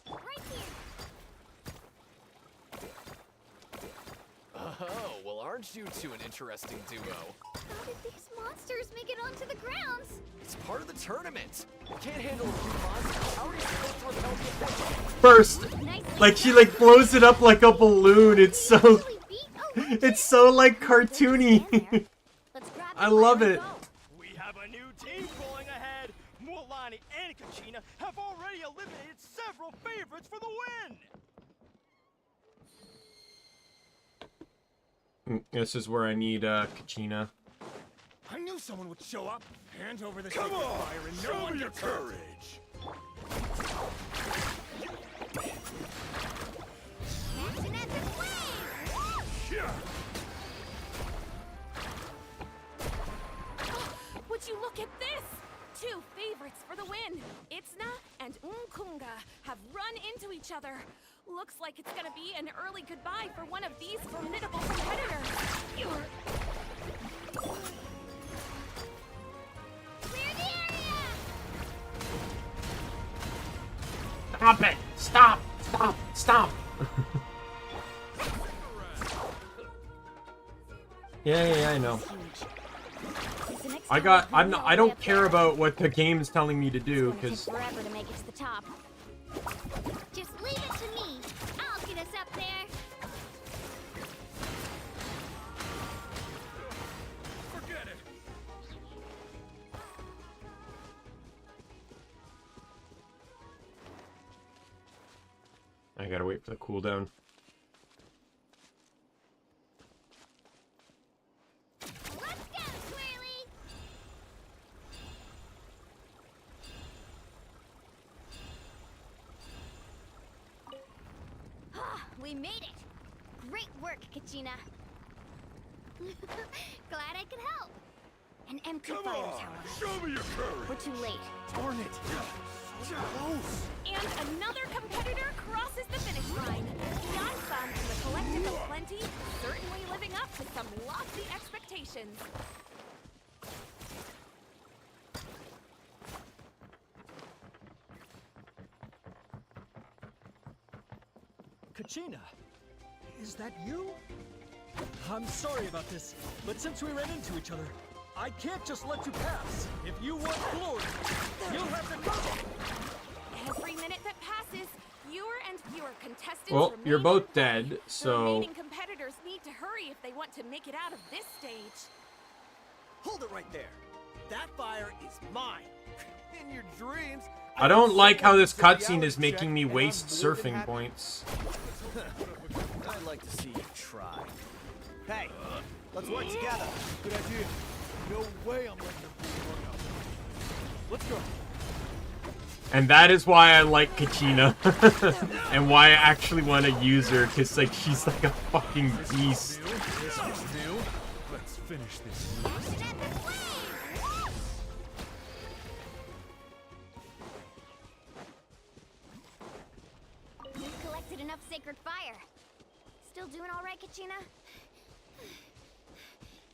Right here! Oh, well, aren't you two an interesting duo? How did these monsters make it onto the grounds? It's part of the tournament. You can't handle a few monsters. How are you supposed to repel the attack? First, like she like blows it up like a balloon. It's so, it's so like cartoony. I love it. We have a new team going ahead. Mualani and Kachina have already eliminated several favorites for the win. This is where I need Kachina. I knew someone would show up. Hand over the Come on, fire and show me your courage. Would you look at this? 2 favorites for the win. Itzna and Unkunga have run into each other. Looks like it's gonna be an early goodbye for one of these formidable competitors. Stop it! Stop! Stop! Stop! Yeah, I know. I don't care about what the game is telling me to do, because... Forever to make it to the top. Just leave it to me. I'll get us up there. Forget it. I gotta wait for the cooldown. We made it! Great work, Kachina. Glad I could help. An empty fire tower. Show me your courage. We're too late. Darn it. So close. And another competitor crosses the finish line. Yansan and the Collective of Plenty certainly living up to some lofty expectations. Kachina, is that you? I'm sorry about this, but since we ran into each other, I can't just let you pass. If you want glory, you'll have to go. Every minute that passes, fewer and fewer contestants Well, remain. you're both dead, The so... remaining competitors need to hurry if they want to make it out of this stage. Hold it right there. That fire is mine. In your dreams. I don't like how this cutscene is making me waste surfing points. I'd like to see you try. Hey, let's work together. Good idea. No way I'm letting them pull up. Let's go. And that is why I like Kachina. And why I actually want to use her, because like she's like a fucking beast. This is new. Let's finish this. We've collected enough sacred fire. Still doing all right, Kachina?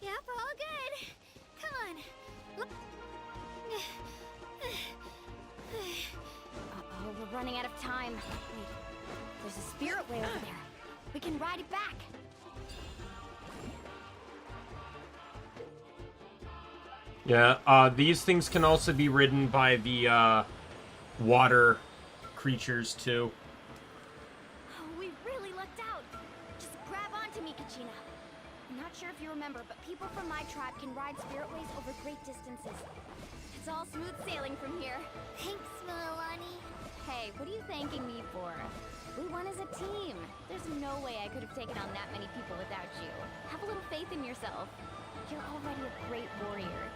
Yep, all good. Come on. Uh-oh, we're running out of time. Wait, there's a spirit way over there. We can ride it back. Yeah, these things can also be ridden by the water creatures too. Oh, we really lucked out. Just grab onto me, Kachina. I'm not sure if you remember, but people from my tribe can ride spiritways over great distances. It's all smooth sailing from here. Thanks, Milani. Hey, what are you thanking me for? We won as a team. There's no way I could have taken on that many people without you. Have a little faith in yourself. You're already a great warrior.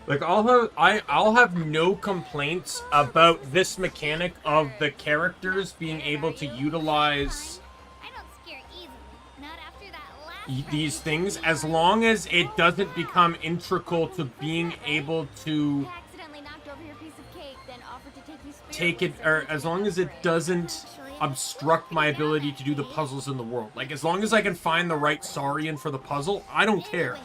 Like I'll have no complaints about this mechanic of the characters being able to utilize these things, as long as it doesn't become integral to being able to take it, or as long as it doesn't obstruct my ability to do the puzzles in the world. Like, as long as I can find the right Saurian for the puzzle, I don't care.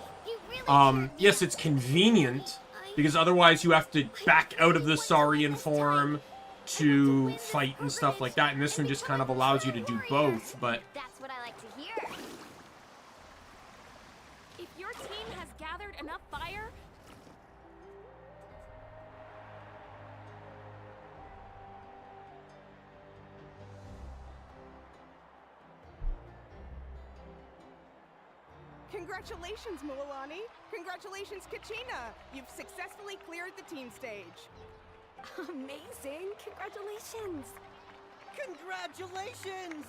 Yes, it's convenient, Because otherwise you have to back out of the Saurian form to fight and stuff like that. And this one just kind of allows you to do both, but... That's what I like to hear. If your team has gathered enough fire, Congratulations, Mualani! Congratulations, Kachina! You've successfully cleared the team stage. Amazing! Congratulations! Congratulations!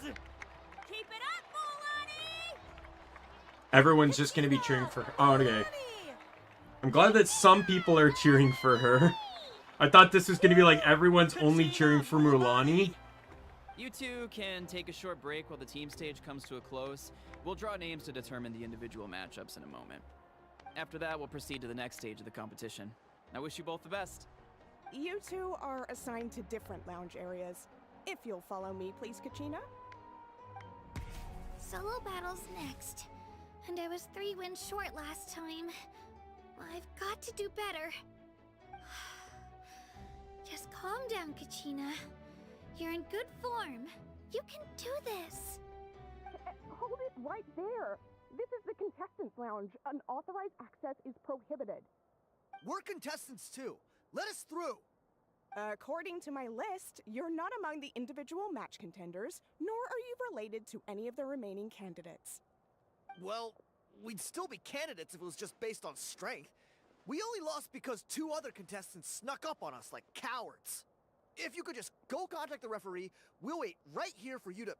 Keep it up, Mualani! Everyone's just gonna be cheering for her. Oh, okay. I'm glad that some people are cheering for her. I thought this was gonna be like everyone's only cheering for Mualani. You two can take a short break while the team stage comes to a close. We'll draw names to determine the individual matchups in a moment. After that, we'll proceed to the next stage of the competition. I wish you both the best. You two are assigned to different lounge areas. If you'll follow me, please, Kachina. Solo battle's next. And I was 3 wins short last time. I've got to do better. Just calm down, Kachina. You're in good form. You can do this. Hold it right there. This is the contestants' lounge. Unauthorized access is prohibited. We're contestants too. Let us through. According to my list, you're not among the individual match contenders, nor are you related to any of the remaining candidates. Well, we'd still be candidates if it was just based on strength. We only lost because 2 other contestants snuck up on us like cowards. If you could just go contact the referee, we'll wait right here for you to...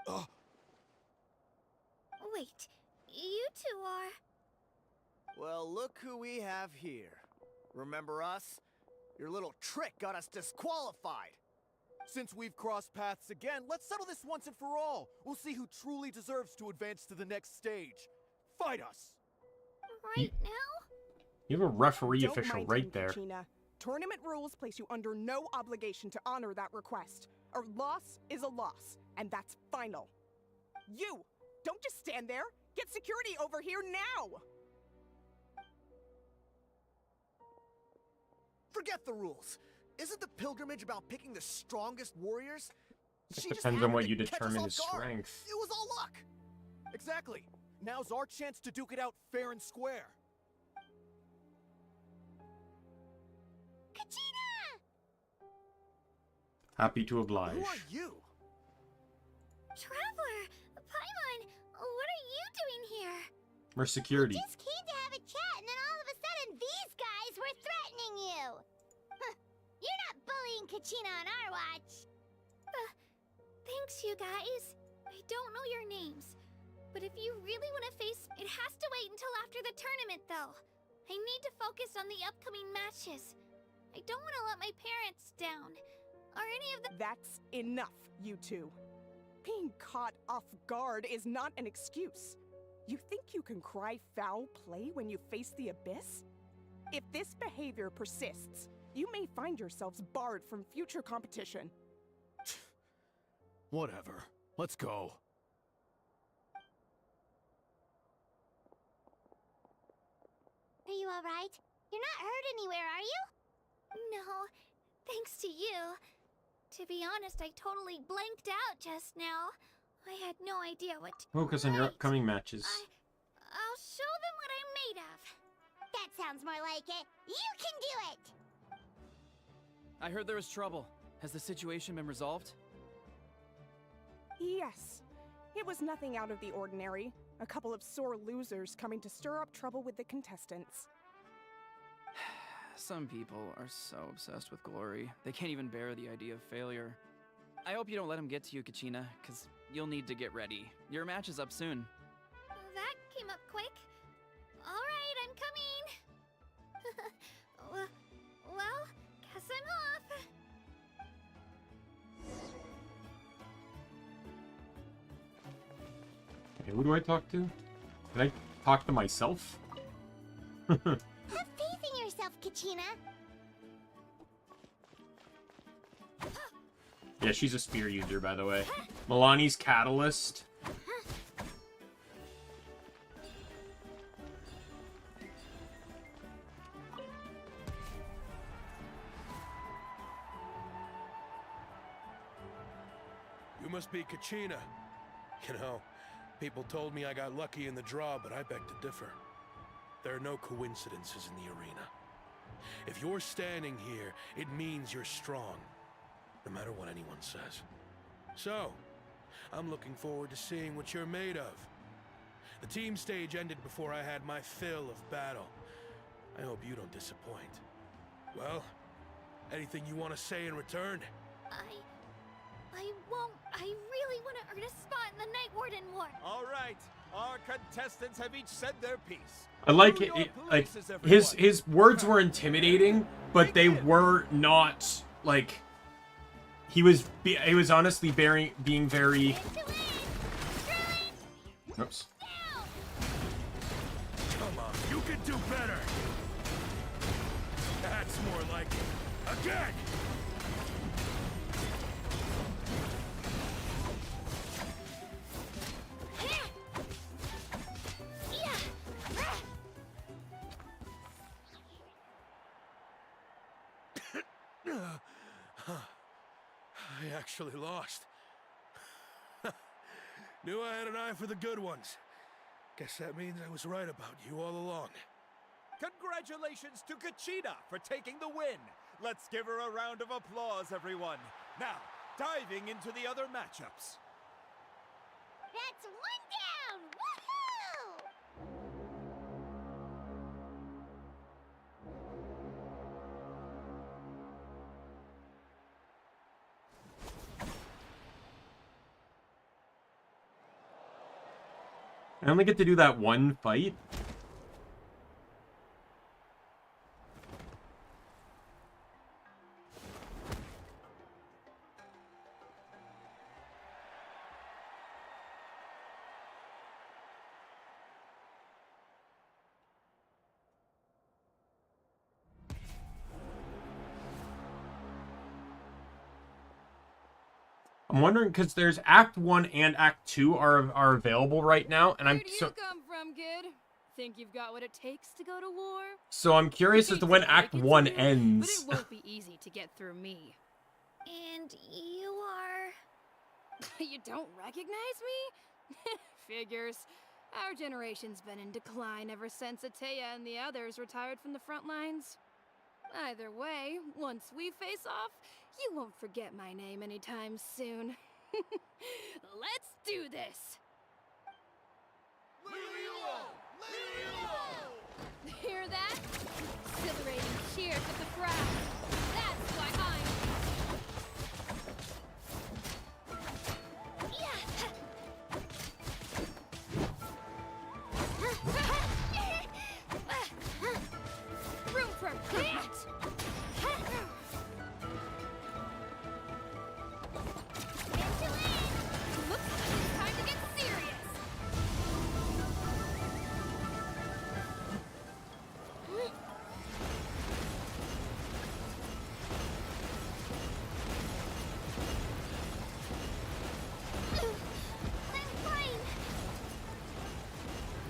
Ugh. Wait, you two are... Well, look who we have here. Remember us? Your little trick got us disqualified. Since we've crossed paths again, let's settle this once and for all. We'll see who truly deserves to advance to the next stage. Fight us! Right now? You have a referee Don't official mind right him, there. Kachina. Tournament rules place you under no obligation to honor that request. A loss is a loss, and that's final. You! Don't just stand there! Get security over here now! Forget the rules. Isn't the pilgrimage about picking the strongest warriors? It She just depends on what happened you to catch us determine off as guard. strength. It was all luck. Exactly. Now's our chance to duke it out fair and square. Kachina! Happy to oblige. Who are you? Traveler! Paimon! What are you doing here? We're security. Just came to have a chat, and then all of a sudden, these guys were threatening you. Huh. You're not bullying Kachina on our watch. Thanks, you guys. I don't know your names. But if you really want to face... It has to wait until after the tournament, though. I need to focus on the upcoming matches. I don't want to let my parents down. Are any of the... That's enough, you two. Being caught off guard is not an excuse. You think you can cry foul play when you face the abyss? If this behavior persists, you may find yourselves barred from future competition. Whatever. Let's go. Are you alright? You're not hurt anywhere, are you? No, thanks to you. To be honest, I totally blanked out just now. I had no idea what to Focus on your upcoming matches. I'll show them what I'm made of. That sounds more like it. You can do it! I heard there was trouble. Has the situation been resolved? Yes. It was nothing out of the ordinary. A couple of sore losers coming to stir up trouble with the contestants. Some people are so obsessed with glory, they can't even bear the idea of failure. I hope you don't let him get to you, Kachina, because you'll need to get ready. Your match is up soon. That came up quick. Alright, I'm coming. well, guess I'm off. Okay, who do I talk to? Did I talk to myself? Have faith in yourself, Kachina. Yeah, she's a spear user, by the way. Milani's Catalyst. You must be Kachina. You know, people told me I got lucky in the draw, but I beg to differ. There are no coincidences in the arena. If you're standing here, it means you're strong, no matter what anyone says. So, I'm looking forward to seeing what you're made of. The team stage ended before I had my fill of battle. I hope you don't disappoint. Well, anything you want to say in return? I won't. I really want to earn a spot in the Night Warden War. All right, our contestants have each said their piece. I like it. Like his words were intimidating, but they were not like. He was honestly being very. Oops. Come on, you can do better. That's more like it. Again. I actually lost. Knew I had an eye for the good ones. Guess that means I was right about you all along. Congratulations to Kachina for taking the win. Let's give her a round of applause, everyone. Now, diving into the other matchups. That's one down! Woohoo! I only get to do that one fight. I'm wondering because there's Act 1 and Act 2 are available right now, and I'm Where do you come from, kid? Think you've got what it takes to go to war? so I'm curious as to when Act 1 But ends. it won't be easy to get through me. And you are... You don't recognize me? Figures. Our generation's been in decline ever since Ateya and the others retired from the front lines. Either way, once we face off, you won't forget my name anytime soon. Let's do this! Hear that? Exhilarating cheers of the crowd. That's why room for improvement. Looks like it's time to get serious.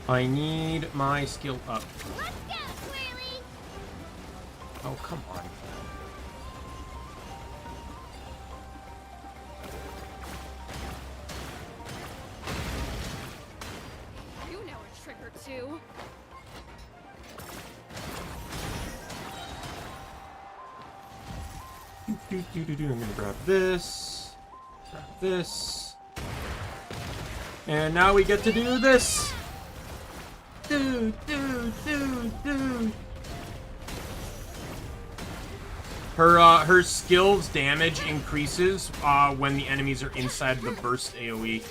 I need my skill up. Let's go, Swirly! Oh, come on. You know a trick or two. I'm gonna grab this. Grab this. And now we get to do this! Dude. Her skill's damage increases when the enemies are inside the burst AoE.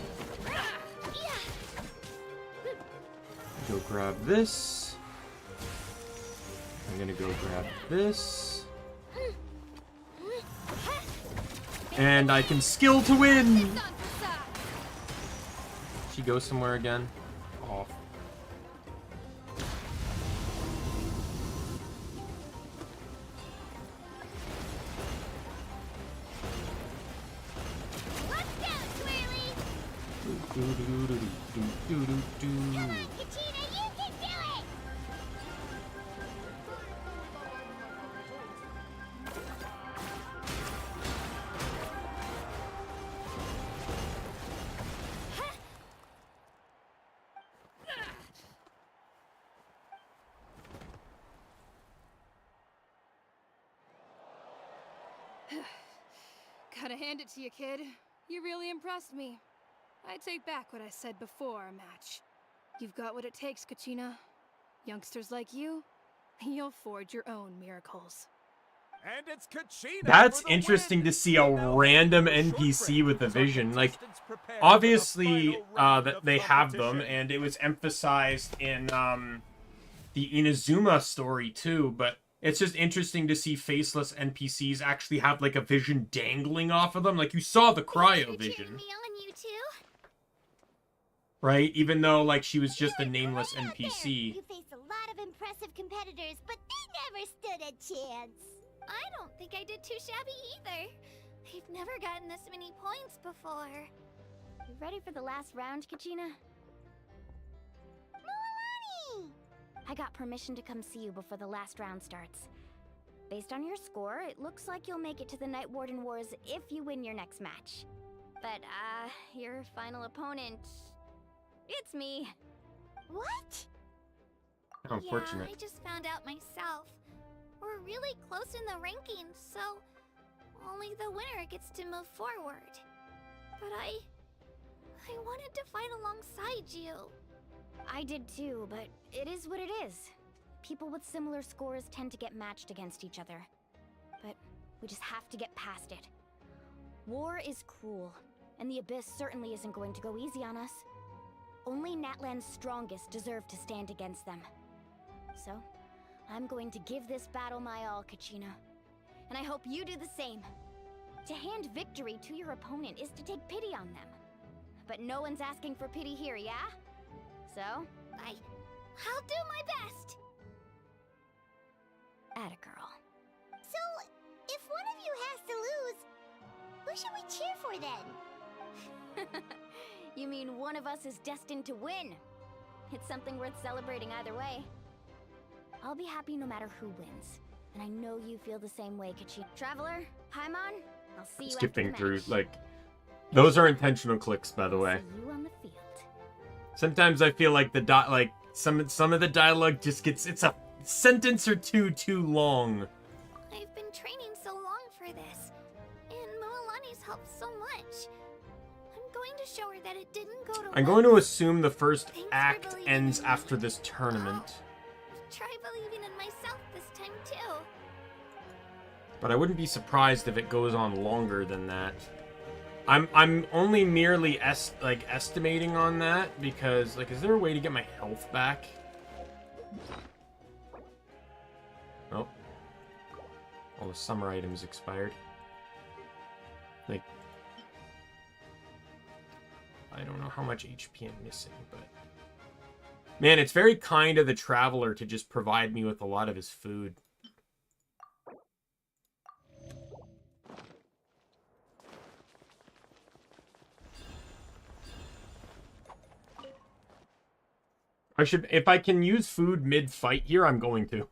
Go grab this. I'm gonna go grab this. And I can skill to win! She goes somewhere again. Off. Come on, Kachina, you can do it! Gotta hand it to you, kid. You really impressed me. I take back what I said before our match. You've got what it takes, Kachina. Youngsters like you, you'll forge your own miracles. And it's Kachina. That's interesting to see a random NPC with a vision. Like, obviously, that they have them, and it was emphasized in the Inazuma story too. But it's just interesting to see faceless NPCs actually have like a vision dangling off of them. Like you saw the cryo vision, right? Even though like she was just a nameless NPC. You faced a lot of impressive competitors, but they never stood a chance. I don't think I did too shabby either. I've never gotten this many points before. You ready for the last round, Kachina? Milani! I got permission to come see you before the last round starts. Based on your score, it looks like you'll make it to the Night Warden Wars if you win your next match. But, your final opponent... it's me. What? How unfortunate. Yeah, I just found out myself. We're really close in the rankings, so only the winner gets to move forward. But I wanted to fight alongside you. I did too, but it is what it is. People with similar scores tend to get matched against each other. But we just have to get past it. War is cruel, and the Abyss certainly isn't going to go easy on us. Only Natlan's strongest deserve to stand against them. So, I'm going to give this battle my all, Kachina. And I hope you do the same. To hand victory to your opponent is to take pity on them. But no one's asking for pity here, yeah? So, I'll do my best! Atta girl. So, if one of you has to lose, who should we cheer for then? You mean one of us is destined to win? It's something worth celebrating either way. I'll be happy no matter who wins. And I know you feel the same way, Kachina. Traveler, Paimon, I'll see you Skipping after the match. through, like, those are intentional clicks, by the way. See you on the field. Sometimes I feel like some of the dialogue just gets, it's a sentence or two too long. I've been training so long for this, and Milani's helped so much. I'm going to show her that it didn't go to I'm going to assume the first act ends after this tournament. Try believing in myself this time too. But I wouldn't be surprised if it goes on longer than that. I'm only merely estimating on that because, like, is there a way to get my health back? Oh. All the summer items expired. Like, I don't know how much HP I'm missing, but... Man, it's very kind of the Traveler to just provide me with a lot of his food. I should, if I can use food mid-fight here, I'm going to.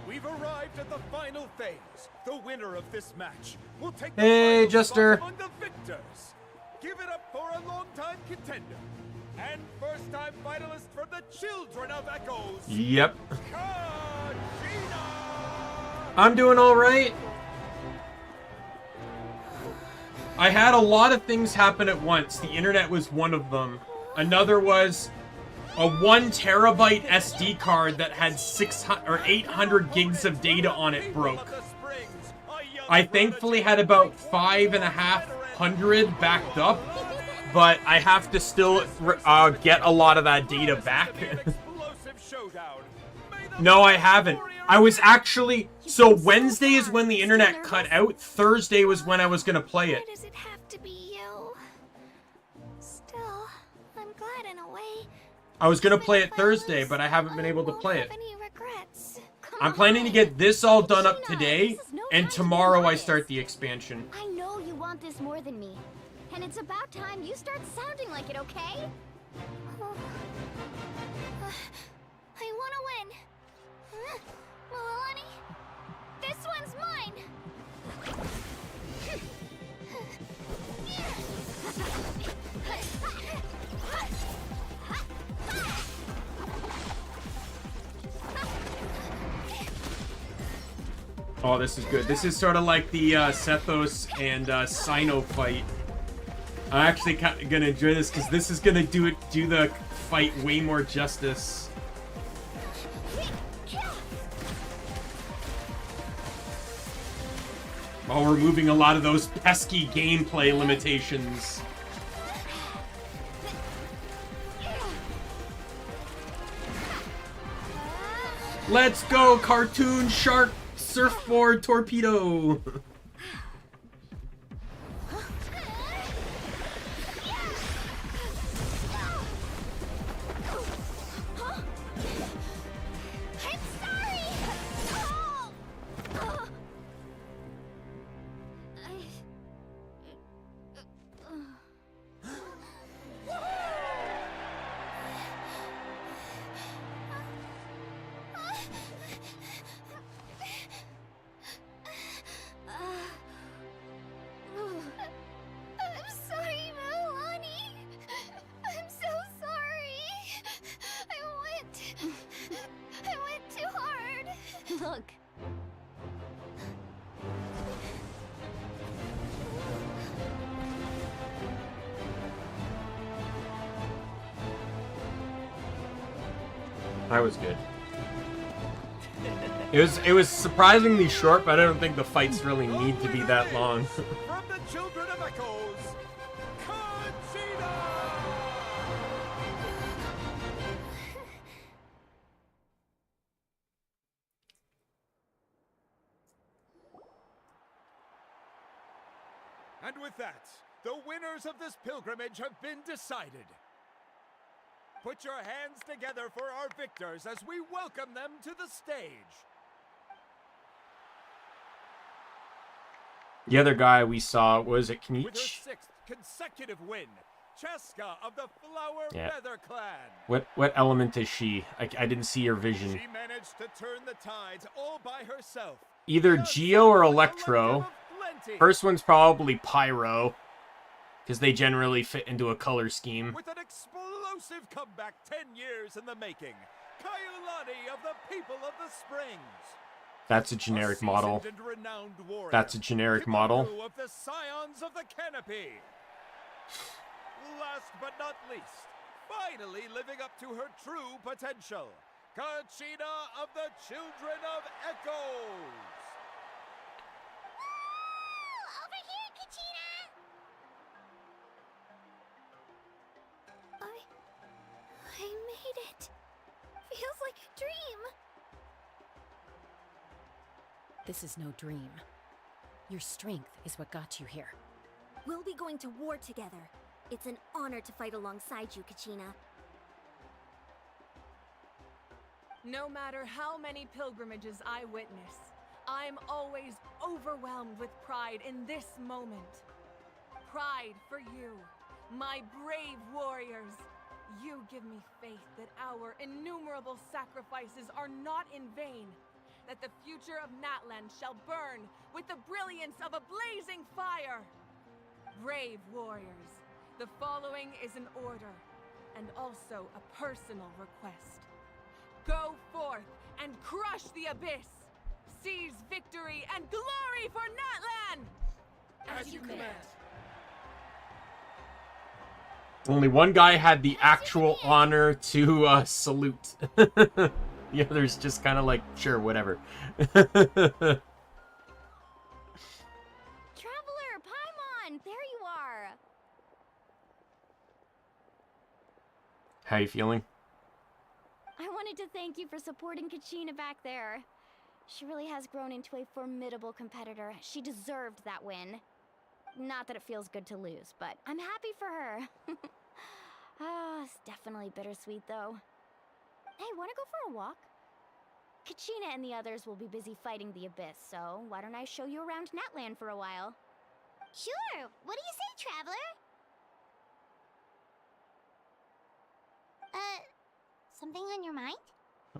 We've arrived at the final phase. The winner of this match will take the Hey, final Jester. spot among the victors. Give it up for a long-time contender and first-time finalist for the Children of Echoes. Yep. Kachina! I'm doing all right. I had a lot of things happen at once. The internet was one of them. Another was a 1 terabyte SD card that had 600 or 800 gigs of data on it broke. I thankfully had about 5,500 backed up, but I have to still get a lot of that data back. No, I haven't. I was actually... So Wednesday is when the internet cut out. Thursday was when I was going to play it. Why does it have to be you? Still, I'm glad in a way. I was going to play it Thursday, but I haven't been able to play it. I'm planning to get this all done up today, and tomorrow I start the expansion. I know you want this more than me. And it's about time you start sounding like it, okay? Oh. I want to win. Milani, this one's mine. Oh, this is good. This is sort of like the Sethos and Sino fight. I'm actually kind of gonna enjoy this because this is gonna do the fight way more justice. While removing a lot of those pesky gameplay limitations. Let's go, cartoon shark surfboard torpedo! Look. That was good. It was surprisingly short, but I don't think the fights really need to be that long. From the Children of Echoes, Kachina! And with that, the winners of this pilgrimage have been decided. Put your hands together for our victors as we welcome them to the stage. The other guy we saw, was it With her Kniech? 6th consecutive win, Cheska of the Flower Yeah. Feather Clan. What element is she? I didn't see her vision. She managed to turn the tides all by herself. Either Geo or Electro. First one's probably Pyro, because they generally fit into a color scheme. With an explosive comeback 10 years in the making, Kaiulani of the People of the Springs. That's a generic model. Seasoned and renowned warrior, That's a generic model. Kimaru of the Scions of the Canopy. Last but not least, finally living up to her true potential, Kachina of the Children of Echoes. Over here, Kachina! I made it. Feels like a dream. This is no dream. Your strength is what got you here. We'll be going to war together. It's an honor to fight alongside you, Kachina. No matter how many pilgrimages I witness, I'm always overwhelmed with pride in this moment. Pride for you, my brave warriors. You give me faith that our innumerable sacrifices are not in vain, that the future of Natlan shall burn with the brilliance of a blazing fire. Brave warriors, the following is an order, and also a personal request. Go forth and crush the abyss! Seize victory and glory for Natlan! As you command. Only one guy had the actual honor to salute. The others just kind of like, sure, whatever. Traveler, Paimon, there you are. How you feeling? I wanted to thank you for supporting Kachina back there. She really has grown into a formidable competitor. She deserved that win. Not that it feels good to lose, but I'm happy for her. It's definitely bittersweet, though. Hey, wanna go for a walk? Kachina and the others will be busy fighting the Abyss, so why don't I show you around Natlan for a while? Sure. What do you say, Traveler? Something on your mind?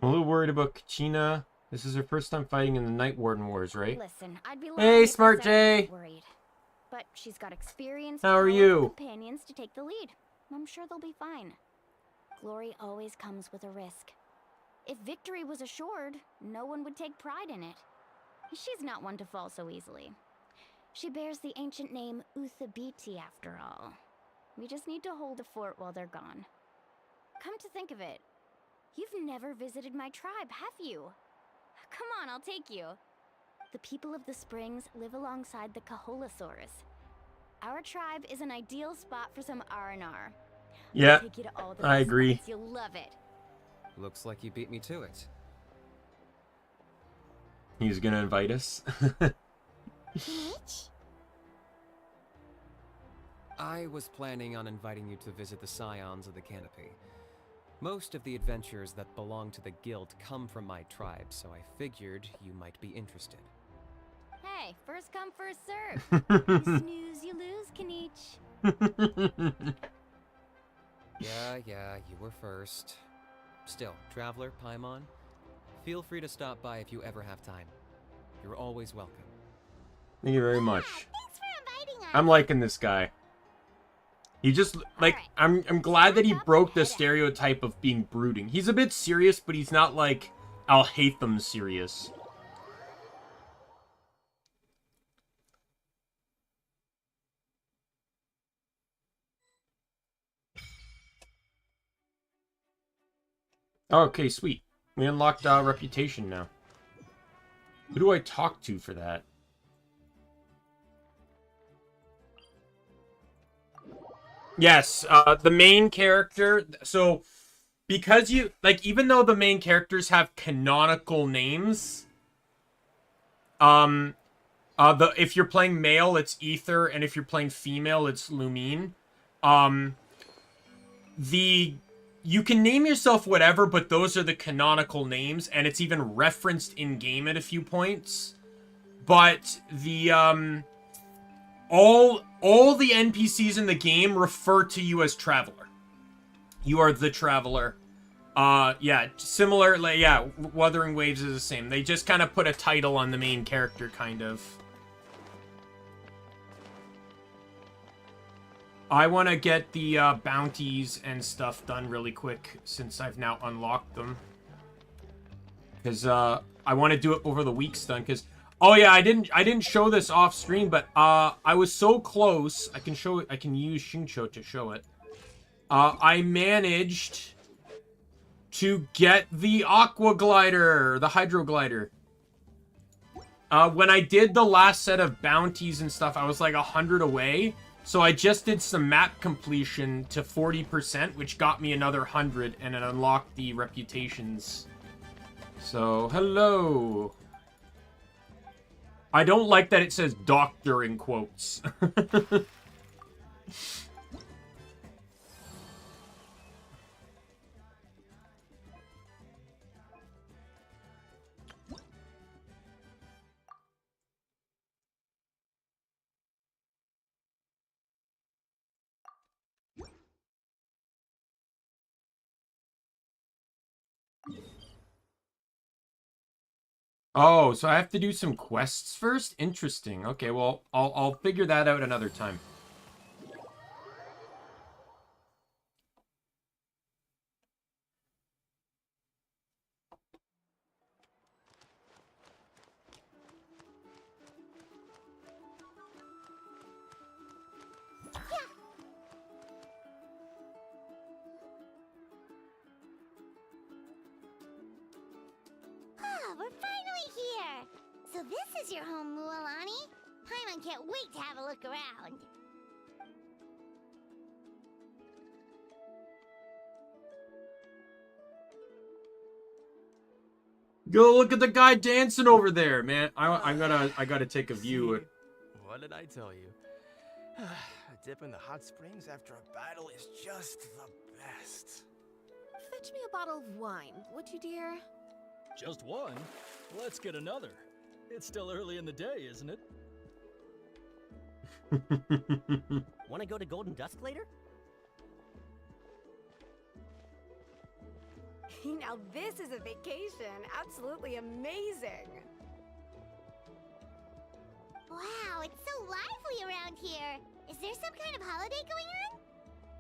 I'm a little worried about Kachina. This is her first time fighting in the Night Warden Wars, right? Listen, I'd be Hey, lying if I Smart said I wasn't J! worried. But she's got experience, How are powerful you? companions to take the lead. I'm sure they'll be fine. Glory always comes with a risk. If victory was assured, no one would take pride in it. She's not one to fall so easily. She bears the ancient name Uthabiti after all. We just need to hold the fort while they're gone. Come to think of it, you've never visited my tribe, have you? Come on, I'll take you. The people of the springs live alongside the Kaholasaurus. Our tribe is an ideal spot for some R&R. Yeah, I'll take you to all the I best agree. spots. You'll love it. Looks like you beat me to it. He's gonna invite us. I was planning on inviting you to visit the Scions of the Canopy. Most of the adventures that belong to the guild come from my tribe, so I figured you might be interested. Hey, first come, first serve. You snooze, you lose, Kanich. Yeah, you were first. Still, Traveler, Paimon, feel free to stop by if you ever have time. You're always welcome. Thank you very much. Thanks for inviting us. I'm liking this guy. He just, like, I'm glad that he broke the stereotype of being brooding. He's a bit serious, but he's not, like, I'll hate them serious. Okay, sweet. We unlocked reputation now. Who do I talk to for that? Yes, the main character. So, because you, like, even though the main characters have canonical names, if you're playing male, it's Ether, and if you're playing female, it's Lumine. You can name yourself whatever, but those are the canonical names, and it's even referenced in-game at a few points. But the, all the NPCs in the game refer to you as Traveler. You are the Traveler. Yeah, similar, like, yeah, Wuthering Waves is the same. They just kind of put a title on the main character, kind of. I want to get the bounties and stuff done really quick since I've now unlocked them. Because I want to do it before the week's done. Because, oh yeah, I didn't show this off screen, but I was so close. I can show it. I can use Shincho to show it. I managed to get the Aqua Glider, the Hydro Glider. When I did the last set of bounties and stuff, I was like 100 away. So I just did some map completion to 40%, which got me another 100, and it unlocked the reputations. So, hello. I don't like that it says doctor in quotes. Oh, so I have to do some quests first? Interesting. Okay, well, I'll figure that out another time. Ah, we're finally here! So this is your home, Mualani? Paimon can't wait to have a look around. Go look at the guy dancing over there, man. I gotta take a view. What did I tell you? A dip in the hot springs after a battle is just the best. Fetch me a bottle of wine, would you, dear? Just one? Let's get another. It's still early in the day, isn't it? Want to go to Golden Dusk later? Now this is a vacation. Absolutely amazing. Wow, it's so lively around here. Is there some kind of holiday going on?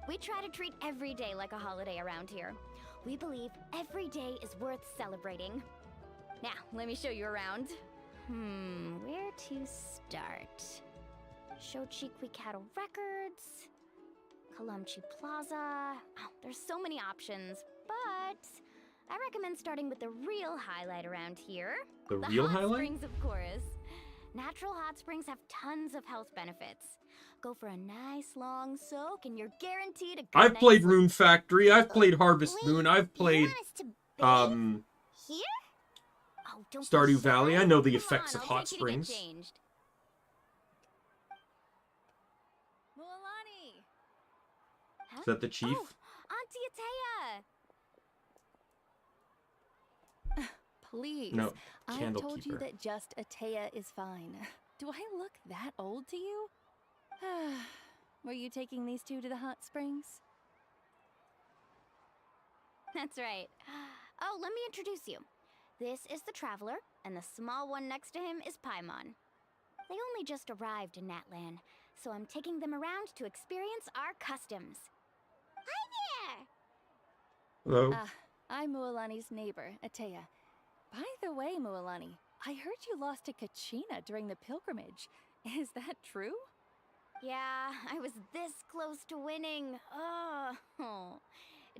We try to treat every day like a holiday around here. We believe every day is worth celebrating. Now, let me show you around. Where to start? Shochiku Cattle Records, Kalamchi Plaza. Oh, there's so many options, but I recommend starting with the real highlight around here. The real hot highlight? springs, of course. Natural hot springs have tons of health benefits. Go for a nice long soak and you're guaranteed a good I've night's played sleep. Rune Factory. I've played Harvest Moon. I've played Here? Oh, don't be Stardew shy. Valley. I know the Come effects on, of I'll hot take you to get springs. changed. Mualani! Is that the chief? Oh, Auntie Atea! Please. No, I Candle told you Keeper. that just Atea is fine. Do I look that old to you? Were you taking these two to the hot springs? That's right. Oh, let me introduce you. This is the Traveler, and the small one next to him is Paimon. They only just arrived in Natlan, so I'm taking them around to experience our customs. Hi there! Hello. I'm Mualani's neighbor, Atea. By the way, Mualani, I heard you lost to Kachina during the pilgrimage. Is that true? Yeah, I was this close to winning. Oh,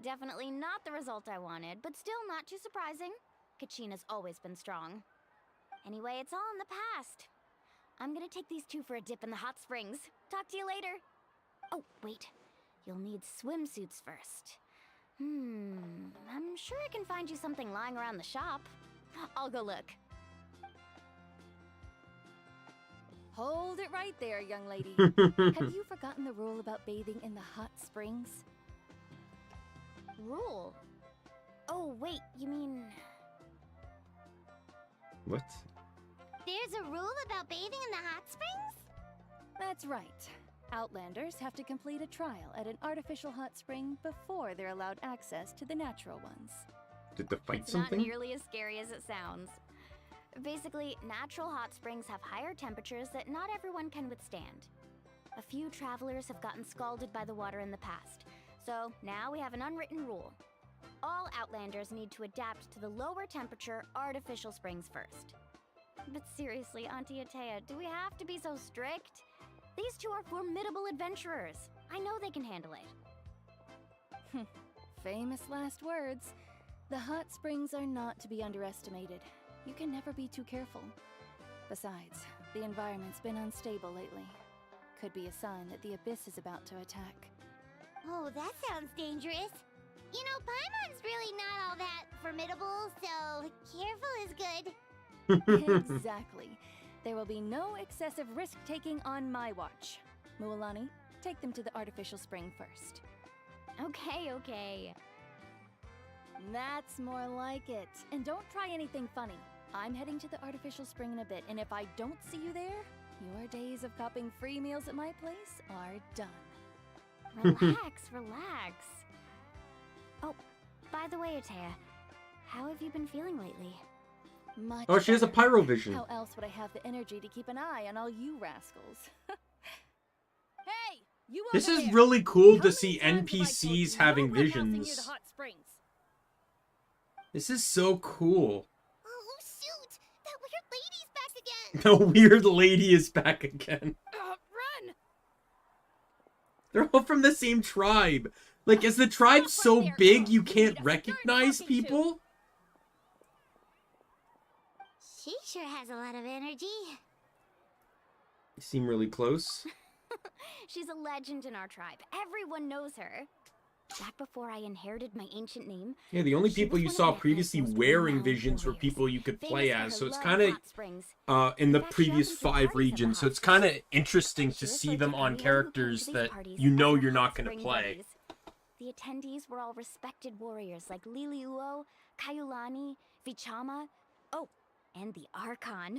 definitely not the result I wanted, but still not too surprising. Kachina's always been strong. Anyway, it's all in the past. I'm gonna take these two for a dip in the hot springs. Talk to you later. Oh, wait. You'll need swimsuits first. I'm sure I can find you something lying around the shop. I'll go look. Hold it right there, young lady. Have you forgotten the rule about bathing in the hot springs? Rule? Oh, wait, you mean... What? There's a rule about bathing in the hot springs? That's right. Outlanders have to complete a trial at an artificial hot spring before they're allowed access to the natural ones. Did they fight It's something? not nearly as scary as it sounds. Basically, natural hot springs have higher temperatures that not everyone can withstand. A few travelers have gotten scalded by the water in the past, so now we have an unwritten rule. All Outlanders need to adapt to the lower temperature artificial springs first. But seriously, Auntie Atea, do we have to be so strict? These two are formidable adventurers. I know they can handle it. Famous last words. The hot springs are not to be underestimated. You can never be too careful. Besides, the environment's been unstable lately. Could be a sign that the Abyss is about to attack. Oh, that sounds dangerous. You know, Paimon's really not all that formidable, so careful is good. Exactly. There will be no excessive risk-taking on my watch. Mualani, take them to the artificial spring first. Okay. That's more like it. And don't try anything funny. I'm heading to the artificial spring in a bit, and if I don't see you there, your days of copping free meals at my place are done. Relax. Oh, by the way, Atea, how have you been feeling lately? Much Oh, she has a better. pyrovision. How else would I have the energy to keep an eye on all you rascals? Hey, you This over is there. really cool How to many see times have I told NPCs you having no roughhousing near visions. the hot springs? This is so cool. Oh, shoot! That weird lady's back again! The weird lady is back again. Run! They're all from the same tribe. Like, is the tribe so big you can't recognize people? She sure has a lot of energy. You seem really close. She's a legend in our tribe. Everyone knows her. Back before I inherited my ancient name, Yeah, the only she people was you one of saw Natlan's previously most wearing renowned visions were warriors, people you could play famous for as. her So it's love kind of of hot springs. in the In fact, she previous often threw 5 parties at the regions. So hot it's kind of springs. interesting She to see referred them to on everyone who came characters to these that parties you know as the you're hot not going to spring play. buddies. The attendees were all respected warriors like Liliuo, Kaiulani, Vichama, oh, and the Archon.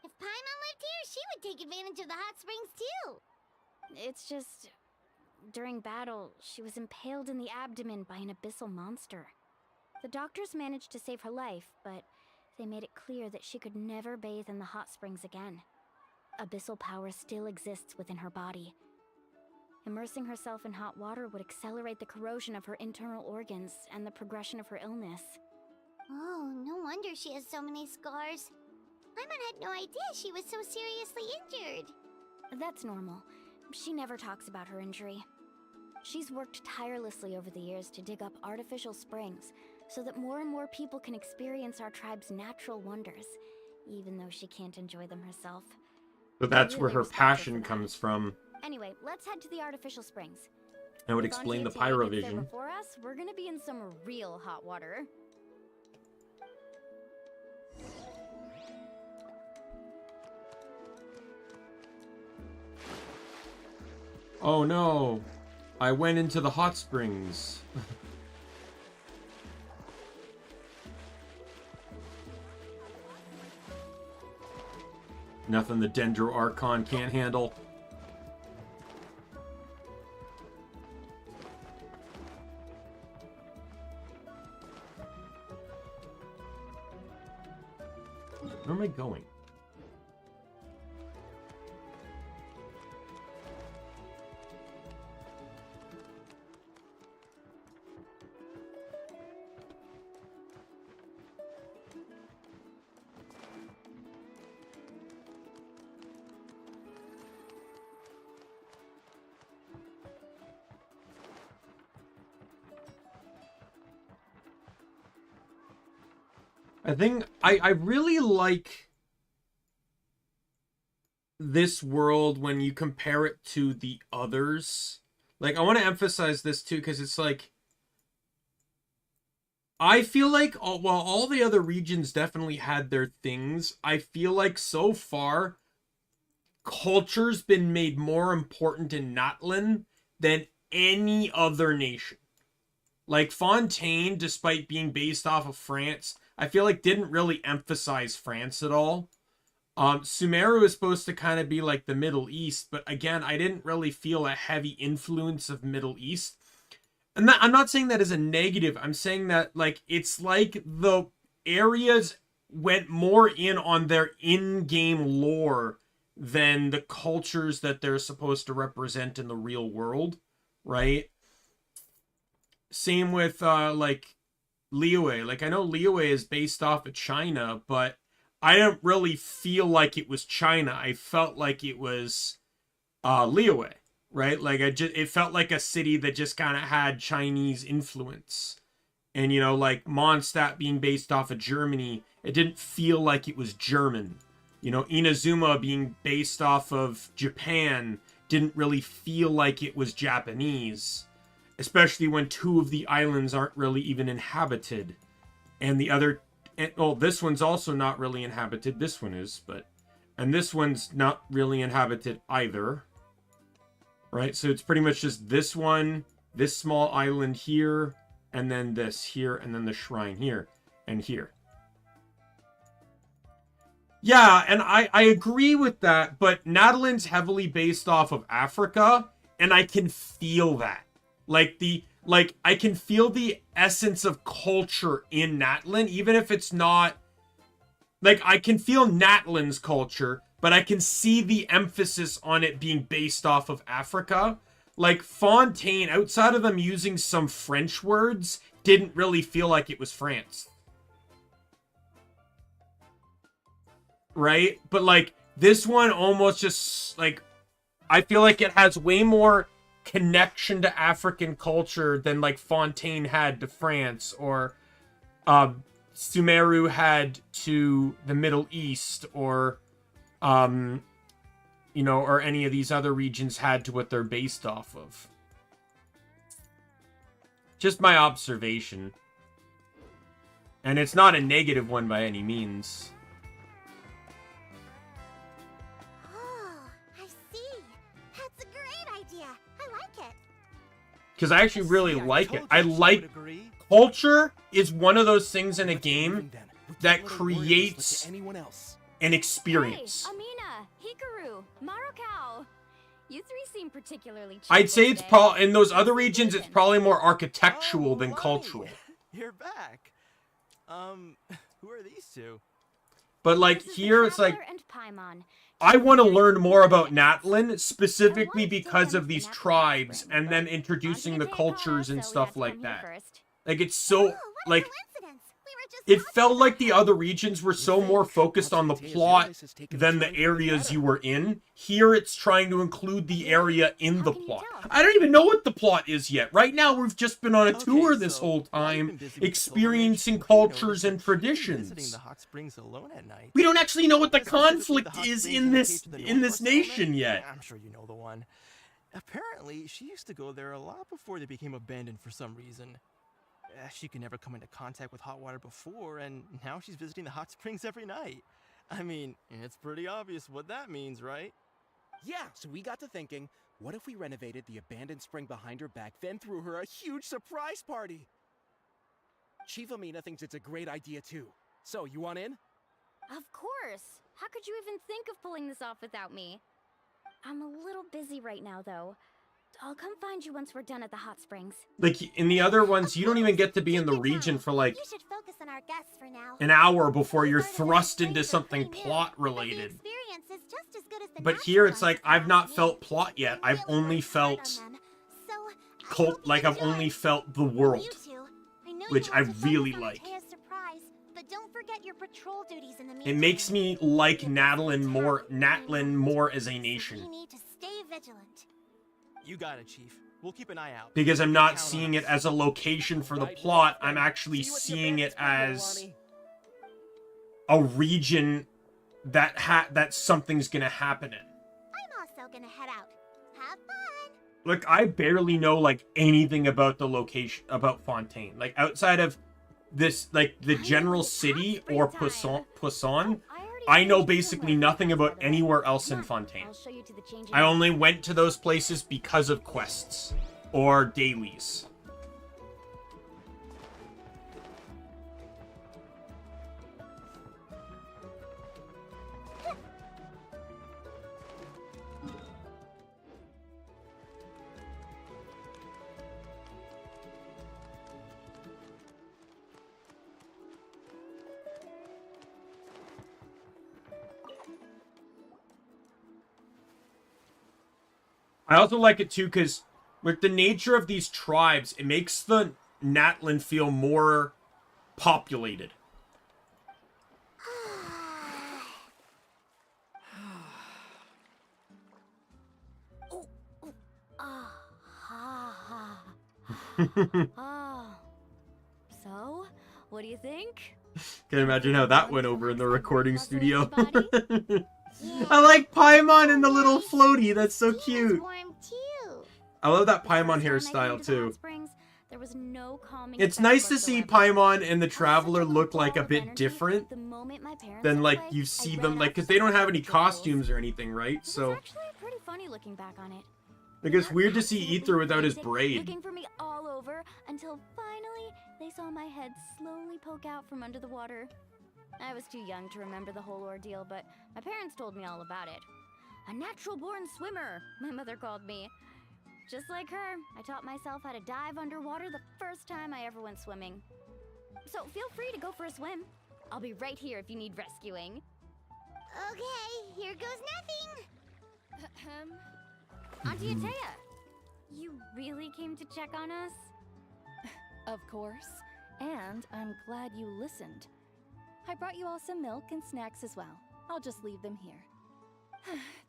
If Paimon lived here, she would take advantage of the hot springs too. It's just... during battle, she was impaled in the abdomen by an abyssal monster. The doctors managed to save her life, but they made it clear that she could never bathe in the hot springs again. Abyssal power still exists within her body. Immersing herself in hot water would accelerate the corrosion of her internal organs and the progression of her illness. Oh, no wonder she has so many scars. Paimon had no idea she was so seriously injured. That's normal. She never talks about her injury. She's worked tirelessly over the years to dig up artificial springs so that more and more people can experience our tribe's natural wonders, even though she can't enjoy them herself. But that's I where really her respect her passion for that. comes from. Anyway, let's head to the artificial springs. That would If explain the Fontaine gets there pyrovision. before us, we're gonna be in some real hot water. Oh no, I went into the hot springs. Nothing the Dendro Archon can't handle. Where am I going? I think I really like this world when you compare it to the others. Like, I want to emphasize this too, because it's like, I feel like while all the other regions definitely had their things, I feel like so far culture's been made more important in Natlan than any other nation. Like, Fontaine, despite being based off of France, I feel like didn't really emphasize France at all. Sumeru is supposed to kind of be like the Middle East, but again, I didn't really feel a heavy influence of Middle East. And I'm not saying that as a negative. I'm saying that, like, it's like the areas went more in on their in-game lore than the cultures that they're supposed to represent in the real world, right? Same with, like, Liyue. Like, I know Liyue is based off of China, but I don't really feel like it was China. I felt like it was Liyue, right? Like, it felt like a city that just kind of had Chinese influence. And, you know, like, Mondstadt being based off of Germany, it didn't feel like it was German. You know, Inazuma being based off of Japan didn't really feel like it was Japanese. Especially when two of the islands aren't really even inhabited. And the other... well, this one's also not really inhabited. This one is, but... And this one's not really inhabited either. Right? So it's pretty much just this one, this small island here, and then this here, and then the shrine here, and here. Yeah, and I agree with that, but Natlan's heavily based off of Africa, and I can feel that. Like, I can feel the essence of culture in Natlan, even if it's not... Like, I can feel Natlan's culture, but I can see the emphasis on it being based off of Africa. Like, Fontaine, outside of them using some French words, didn't really feel like it was France. Right? But, like, this one almost just, like... I feel like it has way more connection to African culture than, like, Fontaine had to France, or Sumeru had to the Middle East, or you know, or any of these other regions had to what they're based off of. Just my observation. And it's not a negative one by any means. Because I actually really like it. I like... Culture is one of those things in a game that creates an experience. Hey, Amina, Hikaru, Marukau. You three seem particularly... I'd say it's probably... In those other regions, it's probably more architectural than cultural. You're back. Who are these two? But, like, here it's like... I want to learn more about Natlan, specifically because of these tribes, and then introducing the cultures and stuff like that. Like, it's so, like... We were it felt like the other regions were so more focused on the plot than the areas you were in. Here it's trying to include the area in the plot. I don't even know what the plot is yet. Right now we've just been on a tour this whole time, experiencing cultures and traditions. The hot springs alone at night. We don't actually know what the conflict is in this nation yet. I'm sure you know the one. Apparently, she used to go there a lot before they became abandoned for some reason. She could never come into contact with hot water before, and now she's visiting the hot springs every night. I mean, it's pretty obvious what that means, right? Yeah, so we got to thinking, what if we renovated the abandoned spring behind her back, then threw her a huge surprise party? Chief Amina thinks it's a great idea too. So, you want in? Of course! How could you even think of pulling this off without me? I'm a little busy right now, though. I'll come find you once we're done at the hot springs. Like, in the other ones, you don't even get to be in the region for, like, You should focus on our guests for now. an hour before you're thrust into something plot-related. Experience is just as good as the But here, it's like, I've not felt plot yet. I've only felt like I've only felt the world, which I really like. But don't forget your patrol duties in the It meantime. makes me like Natlan more as a nation. You need to stay vigilant. You got it, Chief. We'll keep an eye out. Because I'm not seeing it as a location for the plot, I'm actually seeing it as a region that something's gonna happen in. I'm also gonna head out. Have fun. Look, I barely know, like, anything about the location, about Fontaine. Like, outside of this, like, the general city or Poisson, I know basically nothing about anywhere else in Fontaine. I only went to those places because of quests or dailies. I also like it too because with the nature of these tribes, it makes the Natlan feel more populated. Oh. So, what do you think? Can't imagine how that went over in the recording studio. I like Paimon and the little floaty. That's so cute. I love that Paimon hairstyle too. There was no calming It's effect nice to see whatsoever. Paimon and the Traveler look like a bit different than like you see them, like, because they don't have any costumes or anything, right? So Actually, pretty funny looking back on it. like it's weird to see Ether without his braid. Looking for me all over until finally they saw my head slowly poke out from under the water. I was too young to remember the whole ordeal, but my parents told me all about it. A natural-born swimmer, my mother called me. Just like her, I taught myself how to dive underwater the first time I ever went swimming. So feel free to go for a swim. I'll be right here if you need rescuing. Okay, here goes nothing. Auntie Atea, you really came to check on us? Of course. And I'm glad you listened. I brought you all some milk and snacks as well. I'll just leave them here.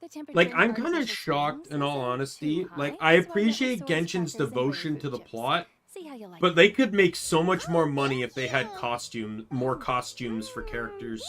The temperature Like, in I'm our kind of artificial shocked, springs in all isn't honesty. too Like, high, I so let the appreciate source Genshin's crackers and devotion berry to the fruit chips. plot, See how you like but it. they could make so much more money if they had more costumes for characters.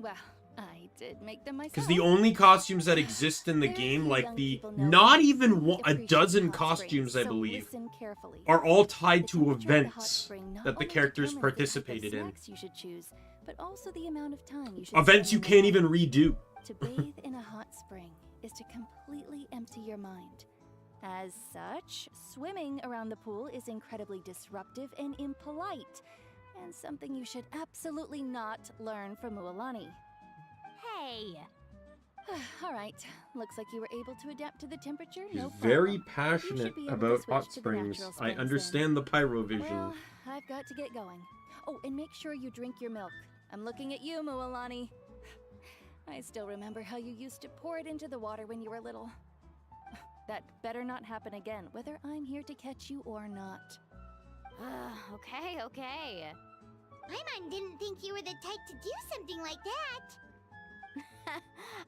Well, I did make them myself. Because the only costumes that exist in the game, like the not even a dozen costumes, I believe, Listen carefully. are all tied to The temperature of the hot events spring not that the only characters determines the type of participated in. snacks you should choose, but also the amount of time you should Events you spend can't in the even redo. To bathe in a hot spring is to completely empty your mind. As such, swimming around the pool is incredibly disruptive and impolite, and something you should absolutely not learn from Mualani. Hey! All right, looks like you were able to adapt to the temperature. She's No very problem. passionate You should be able to about switch hot to the springs. natural I springs understand the pyro then. vision. Well, I've got to get going. Oh, and make sure you drink your milk. I'm looking at you, Mualani. I still remember how you used to pour it into the water when you were little. That better not happen again, whether I'm here to catch you or not. Okay, okay. Paimon didn't think you were the type to do something like that.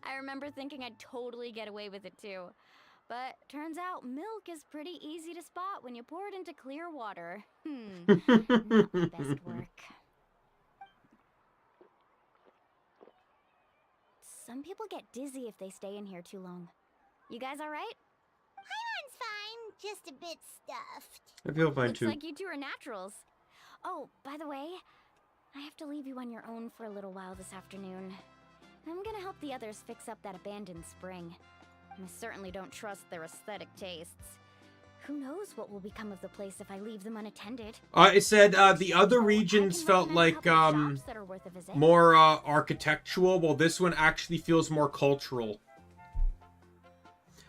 I remember thinking I'd totally get away with it too. But turns out milk is pretty easy to spot when you pour it into clear water. Not my best work. Some people get dizzy if they stay in here too long. You guys alright? Paimon's fine, just a bit stuffed. I feel fine Looks too. like you two are naturals. Oh, by the way, I have to leave you on your own for a little while this afternoon. I'm gonna help the others fix up that abandoned spring. I certainly don't trust their aesthetic tastes. Who knows what will become of the place if I leave them unattended? I said the other regions felt like more architectural, while this one actually feels more cultural.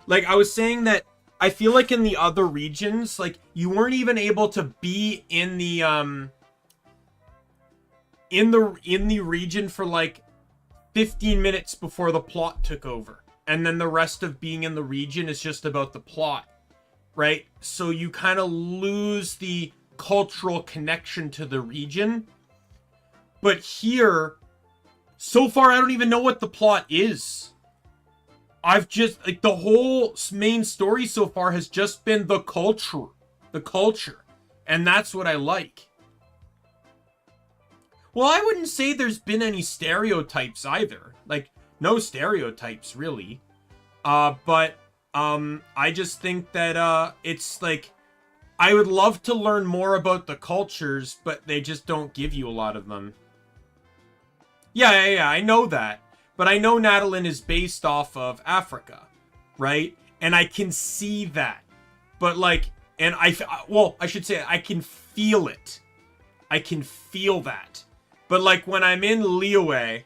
Like I was saying that I feel like in the other regions, like you weren't even able to be in the region for like 15 minutes before the plot took over. And then the rest of being in the region is just about the plot, right? So you kind of lose the cultural connection to the region. But here, so far, I don't even know what the plot is. I've just, like, the whole main story so far has just been the culture. And that's what I like. Well, I wouldn't say there's been any stereotypes either. Like, no stereotypes, really. But I just think that, it's like, I would love to learn more about the cultures, but they just don't give you a lot of them. Yeah, I know that. But I know Natlan is based off of Africa, right? And I can see that. But, like, and I should say, I can feel it. I can feel that. But, like, when I'm in Liyue,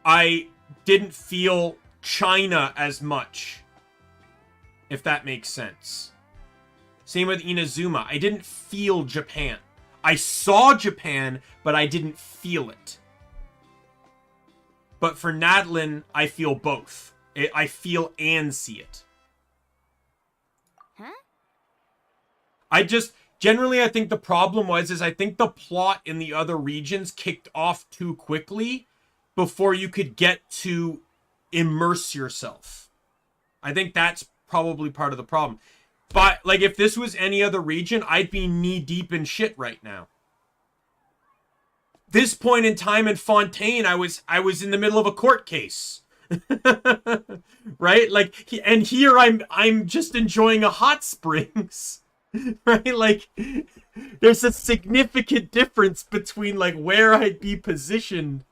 I didn't feel China as much, if that makes sense. Same with Inazuma. I didn't feel Japan. I saw Japan, but I didn't feel it. But for Natlan, I feel both. I feel and see it. Huh? Generally, I think the problem is I think the plot in the other regions kicked off too quickly before you could get to immerse yourself. I think that's probably part of the problem. But, like, if this was any other region, I'd be knee-deep in shit right now. This point in time in Fontaine, I was in the middle of a court case. Right? Like, and here I'm just enjoying a hot springs. Right? Like, there's a significant difference between, like, where I'd be positioned.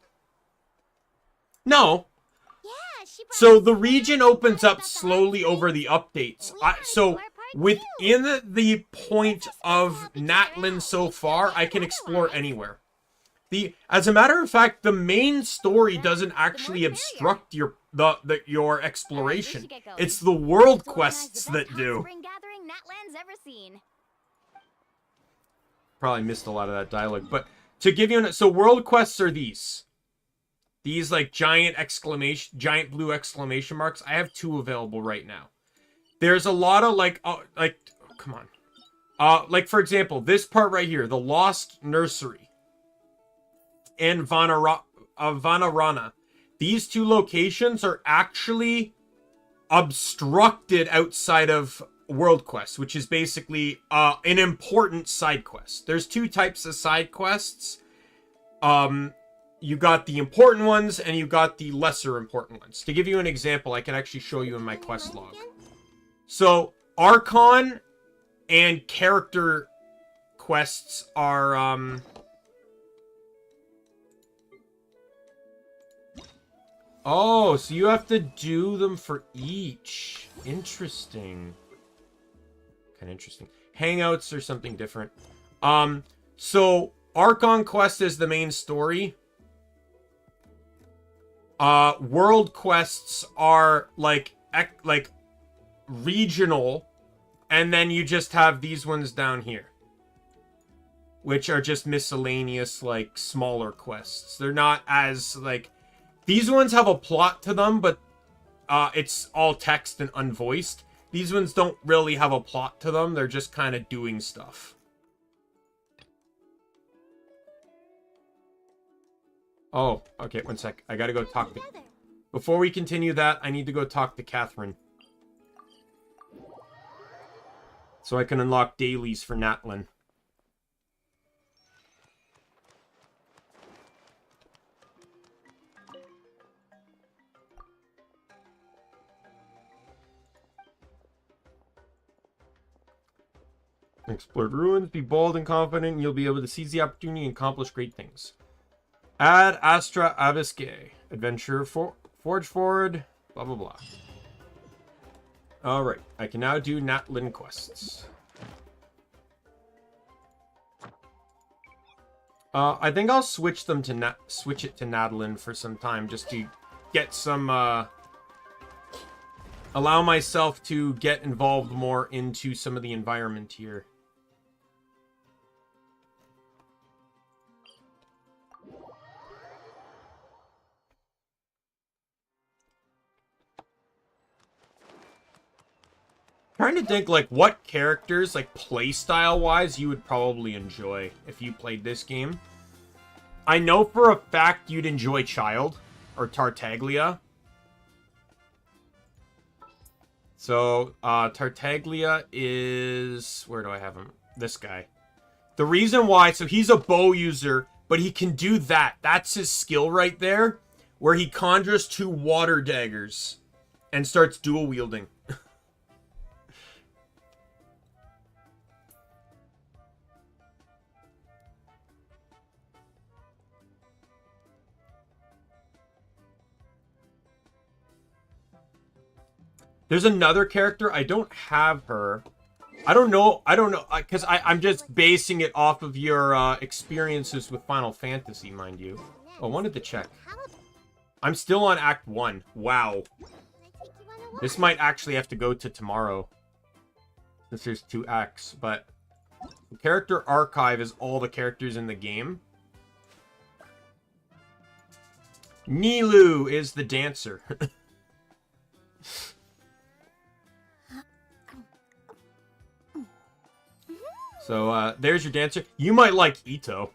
No. So the region opens up slowly over the updates. So within the point of Natlan so far, I can explore anywhere. As a matter of fact, the main story doesn't actually obstruct your exploration. It's the world quests that do. Probably missed a lot of that dialogue, but to give you so world quests are these like giant blue exclamation marks. I have 2 available right now. There's a lot of come on. Like for example, this part right here, the Lost Nursery and Vanarana. These 2 locations are actually obstructed outside of world quests, which is basically an important side quest. There's 2 types of side quests. You got the important ones, and you got the lesser important ones. To give you an example, I can actually show you in my quest log. So, Archon and character quests are, Oh, so you have to do them for each. Interesting. Kind of interesting. Hangouts or something different. So, Archon quest is the main story. World quests are like regional, and then you just have these ones down here, which are just miscellaneous, like smaller quests. They're not as like these ones have a plot to them, but it's all text and unvoiced. These ones don't really have a plot to them. They're just kind of doing stuff. Oh, okay, one sec. I gotta go talk to... Before we continue that, I need to go talk to Catherine. So I can unlock dailies for Natlan. Explore ruins, be bold and confident, and you'll be able to seize the opportunity and accomplish great things. Ad Astra Avisque. Adventure forge forward. Blah, blah, blah. Alright, I can now do Natlan quests. I think I'll switch them to switch it to Natlan for some time, just to get some, allow myself to get involved more into some of the environment here. Trying to think, like, what characters, like, playstyle-wise, you would probably enjoy if you played this game. I know for a fact you'd enjoy Child, or Tartaglia. So, Tartaglia is... Where do I have him? This guy. The reason why... So, he's a bow user, but he can do that. That's his skill right there, where he conjures 2 water daggers and starts dual-wielding. There's another character. I don't have her. I don't know, because I'm just basing it off of your experiences with Final Fantasy, mind you. Oh, I wanted to check. I'm still on Act 1. Wow. This might actually have to go to tomorrow, since there's 2 acts, but the character archive is all the characters in the game. Nilu is the dancer. So, there's your dancer. You might like Ito.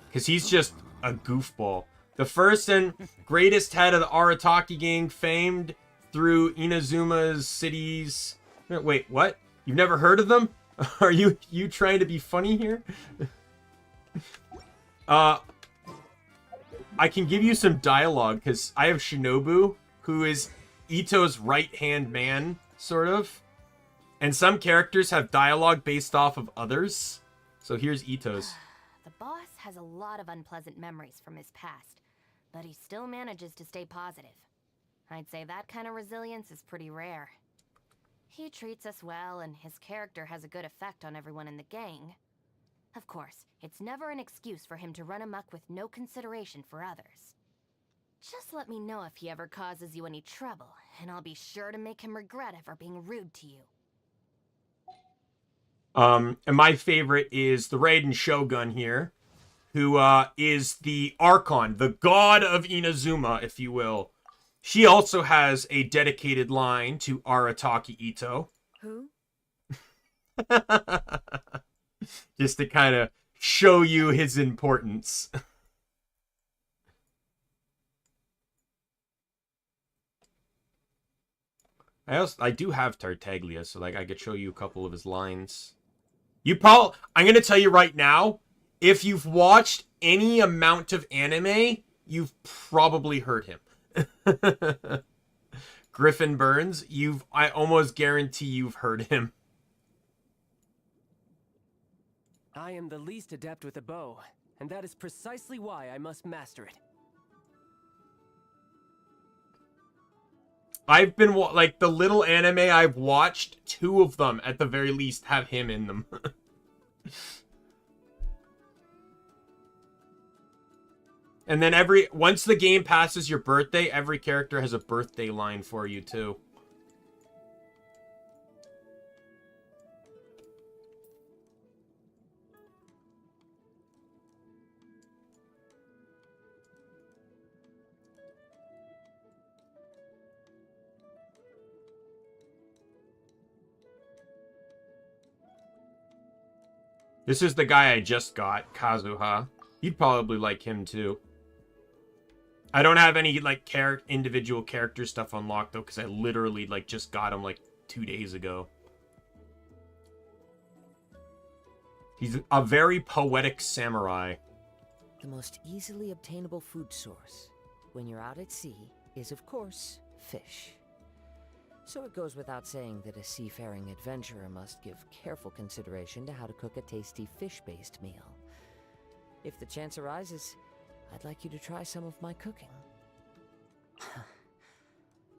Because he's just a goofball. The first and greatest head of the Arataki gang, famed through Inazuma's cities... Wait, what? You've never heard of them? Are you trying to be funny here? I can give you some dialogue, because I have Shinobu, who is Ito's right-hand man, sort of. And some characters have dialogue based off of others. So here's Ito's. The boss has a lot of unpleasant memories from his past, but he still manages to stay positive. I'd say that kind of resilience is pretty rare. He treats us well, and his character has a good effect on everyone in the gang. Of course, it's never an excuse for him to run amok with no consideration for others. Just let me know if he ever causes you any trouble, and I'll be sure to make him regret ever being rude to you. And my favorite is the Raiden Shogun here, who is the Archon, the god of Inazuma, if you will. She also has a dedicated line to Arataki Ito. Who? Just to kind of show you his importance. I do have Tartaglia, so like I could show you a couple of his lines. I'm gonna tell you right now, if you've watched any amount of anime, you've probably heard him. Griffin Burns, I almost guarantee you've heard him. I am the least adept with a bow, and that is precisely why I must master it. I've been, like, the little anime I've watched, 2 of them, at the very least, have him in them. And then once the game passes your birthday, every character has a birthday line for you, too. This is the guy I just got, Kazuha. You'd probably like him too. I don't have any like individual character stuff unlocked though, because I literally like just got him like 2 days ago. He's a very poetic samurai. The most easily obtainable food source when you're out at sea is, of course, fish. So it goes without saying that a seafaring adventurer must give careful consideration to how to cook a tasty fish-based meal. If the chance arises, I'd like you to try some of my cooking.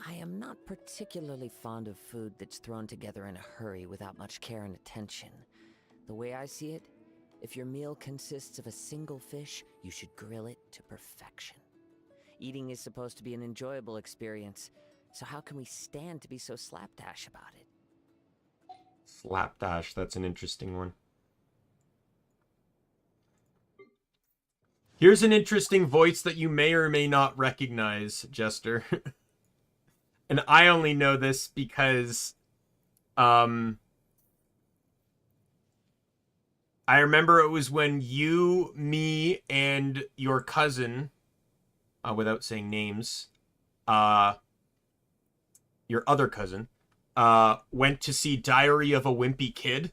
I am not particularly fond of food that's thrown together in a hurry without much care and attention. The way I see it, if your meal consists of a single fish, you should grill it to perfection. Eating is supposed to be an enjoyable experience, so how can we stand to be so slapdash about it? Slapdash, that's an interesting one. Here's an interesting voice that you may or may not recognize, Jester. And I only know this because I remember it was when you, me, and your cousin, without saying names, your other cousin, went to see Diary of a Wimpy Kid.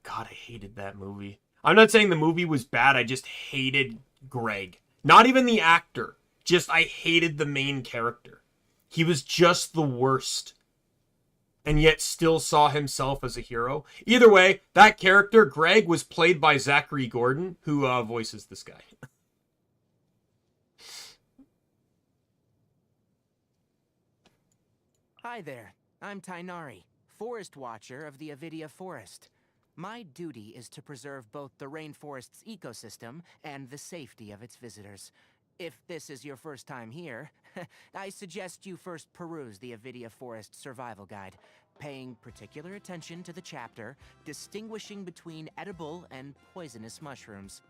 God, I hated that movie. I'm not saying the movie was bad, I just hated Greg. Not even the actor. Just, I hated the main character. He was just the worst. And yet still saw himself as a hero. Either way, that character, Greg, was played by Zachary Gordon, who voices this guy. Hi there, I'm Tainari, Forest Watcher of the Avidia Forest. My duty is to preserve both the rainforest's ecosystem and the safety of its visitors. If this is your first time here, I suggest you first peruse the Avidia Forest Survival Guide, paying particular attention to the chapter distinguishing between edible and poisonous mushrooms.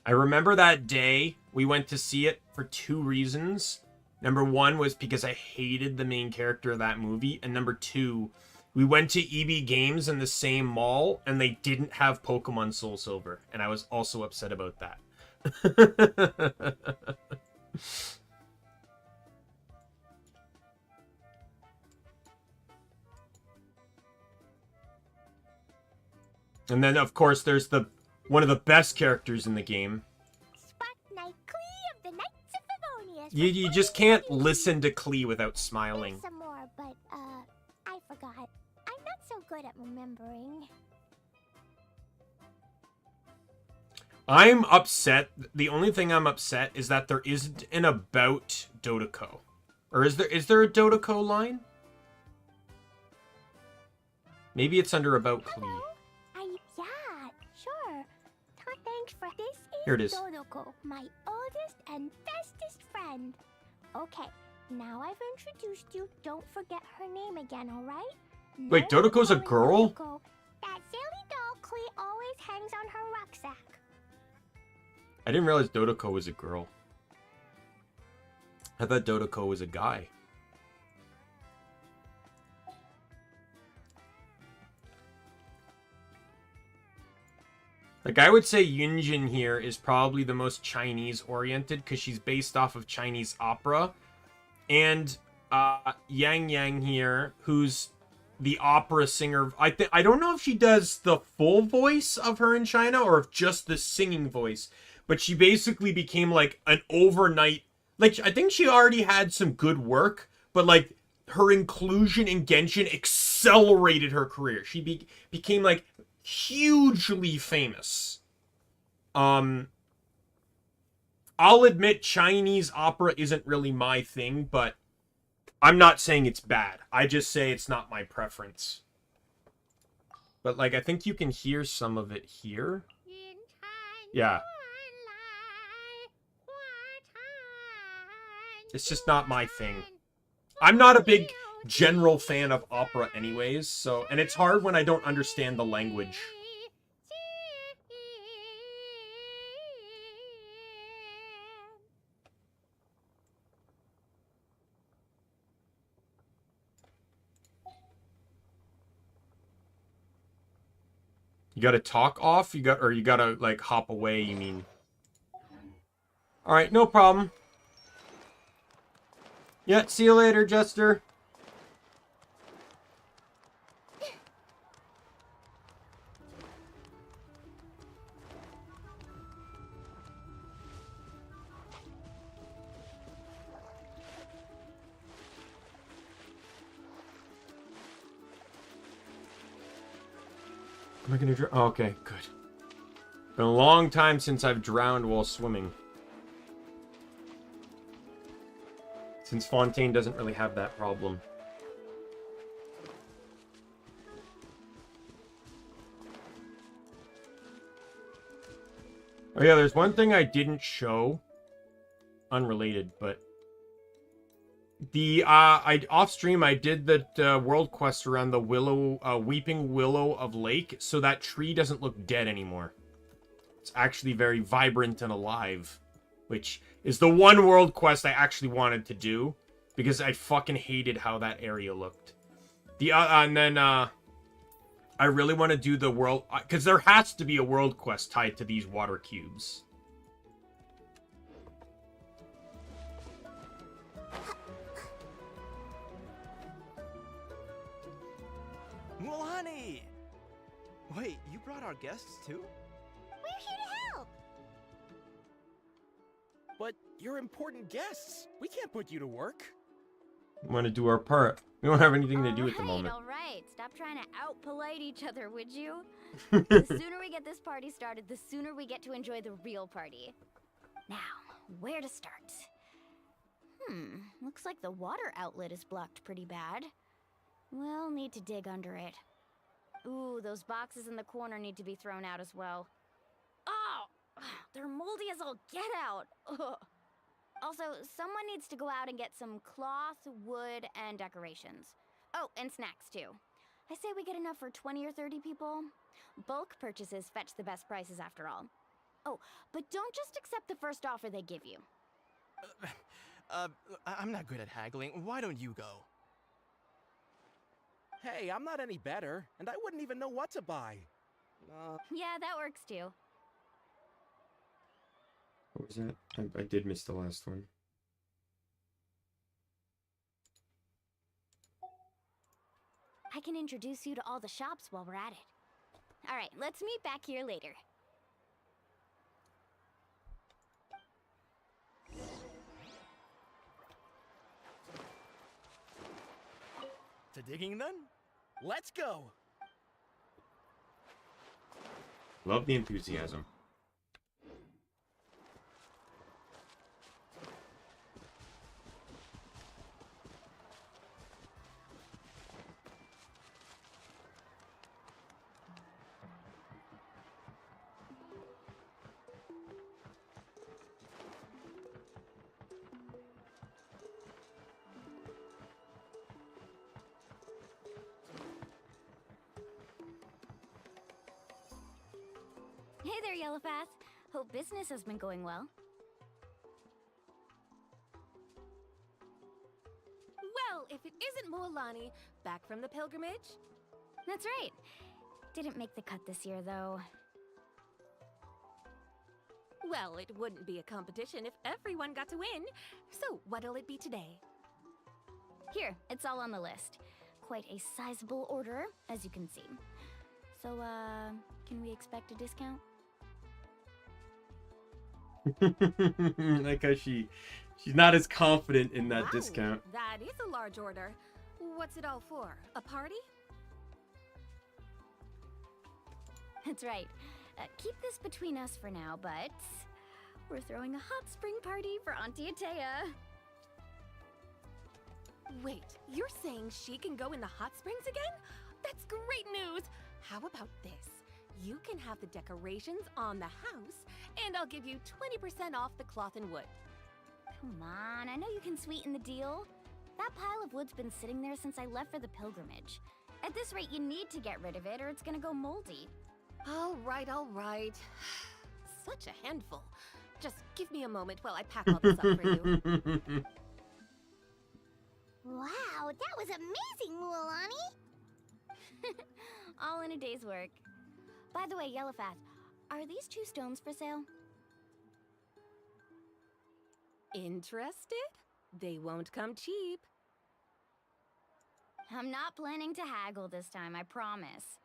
I remember that day we went to see it for 2 reasons. Number 1 was because I hated the main character of that movie. And number 2, we went to EB Games in the same mall and they didn't have Pokemon Soul Silver. And I was also upset about that. And then, of course, there's one of the best characters in the game. You just can't listen to Klee without smiling. Some more, but I forgot. I'm not so good at remembering. I'm upset. The only thing I'm upset is that there isn't an about Dotoko. Or is there a Dotoko line? Maybe it's under about Klee. Yeah, sure. Thanks for this. Here it is. Dotoko, my oldest and bestest friend. Okay, now I've introduced you. Don't forget her name again, alright? Wait, Dotoko's a girl? Dotoko. That silly doll Klee always hangs on her rucksack. I didn't realize Dotoko was a girl. I thought Dotoko was a guy. Like, I would say Yunjin here is probably the most Chinese-oriented because she's based off of Chinese opera. And Yang Yang here, who's the opera singer. I don't know if she does the full voice of her in China or if just the singing voice. But she basically became, like, an overnight... Like, I think she already had some good work, but, like, her inclusion in Genshin accelerated her career. She became, like... hugely famous. I'll admit Chinese opera isn't really my thing, but I'm not saying it's bad. I just say it's not my preference. But, like, I think you can hear some of it here. Yeah. It's just not my thing. I'm not a big general fan of opera anyways, so, and it's hard when I don't understand the language. You gotta talk off? You gotta, like, hop away, you mean? Alright, no problem. Yeah, see you later, Jester. Am I gonna drown? Oh, okay, good. Been a long time since I've drowned while swimming. Since Fontaine doesn't really have that problem. Oh yeah, there's one thing I didn't show. Unrelated, but... off stream, I did the world quest around the Weeping Willow of Lake, so that tree doesn't look dead anymore. It's actually very vibrant and alive, which is the one world quest I actually wanted to do, because I fucking hated how that area looked. And then, I really want to do the world, because there has to be a world quest tied to these water cubes. Mulani! Wait, you brought our guests too? We're here to help! But you're important guests. We can't put you to work. We want to do our part. We don't have anything to do at the moment. Alright, stop trying to out-polite each other, would you? The sooner we get this party started, the sooner we get to enjoy the real party. Now, where to start? Looks like the water outlet is blocked pretty bad. We'll need to dig under it. Ooh, those boxes in the corner need to be thrown out as well. Oh! They're moldy as all get out! Ugh. Also, someone needs to go out and get some cloth, wood, and decorations. Oh, and snacks too. I say we get enough for 20 or 30 people. Bulk purchases fetch the best prices after all. Oh, but don't just accept the first offer they give you. I'm not good at haggling. Why don't you go? Hey, I'm not any better, and I wouldn't even know what to buy. Yeah, that works too. What was that? I did miss the last one. I can introduce you to all the shops while we're at it. Alright, let's meet back here later. To digging then? Let's go! Love the enthusiasm. Hey there, Yellowfast. Hope business has been going well. Well, if it isn't Moalani, back from the pilgrimage? That's right. Didn't make the cut this year, though. Well, it wouldn't be a competition if everyone got to win. So, what'll it be today? Here, it's all on the list. Quite a sizable order, as you can see. So, can we expect a discount? Like how she's not as confident in that discount. That is a large order. What's it all for? A party? That's right. Keep this between us for now, but we're throwing a hot spring party for Auntie Atea. Wait, you're saying she can go in the hot springs again? That's great news! How about this? You can have the decorations on the house, and I'll give you 20% off the cloth and wood. Come on, I know you can sweeten the deal. That pile of wood's been sitting there since I left for the pilgrimage. At this rate, you need to get rid of it or it's gonna go moldy. All right, all right. Such a handful. Just give me a moment while I pack all this up for you. Wow, that was amazing, Mualani! All in a day's work. By the way, Yellowfath, are these 2 stones for sale? Interested? They won't come cheap. I'm not planning to haggle this time, I promise.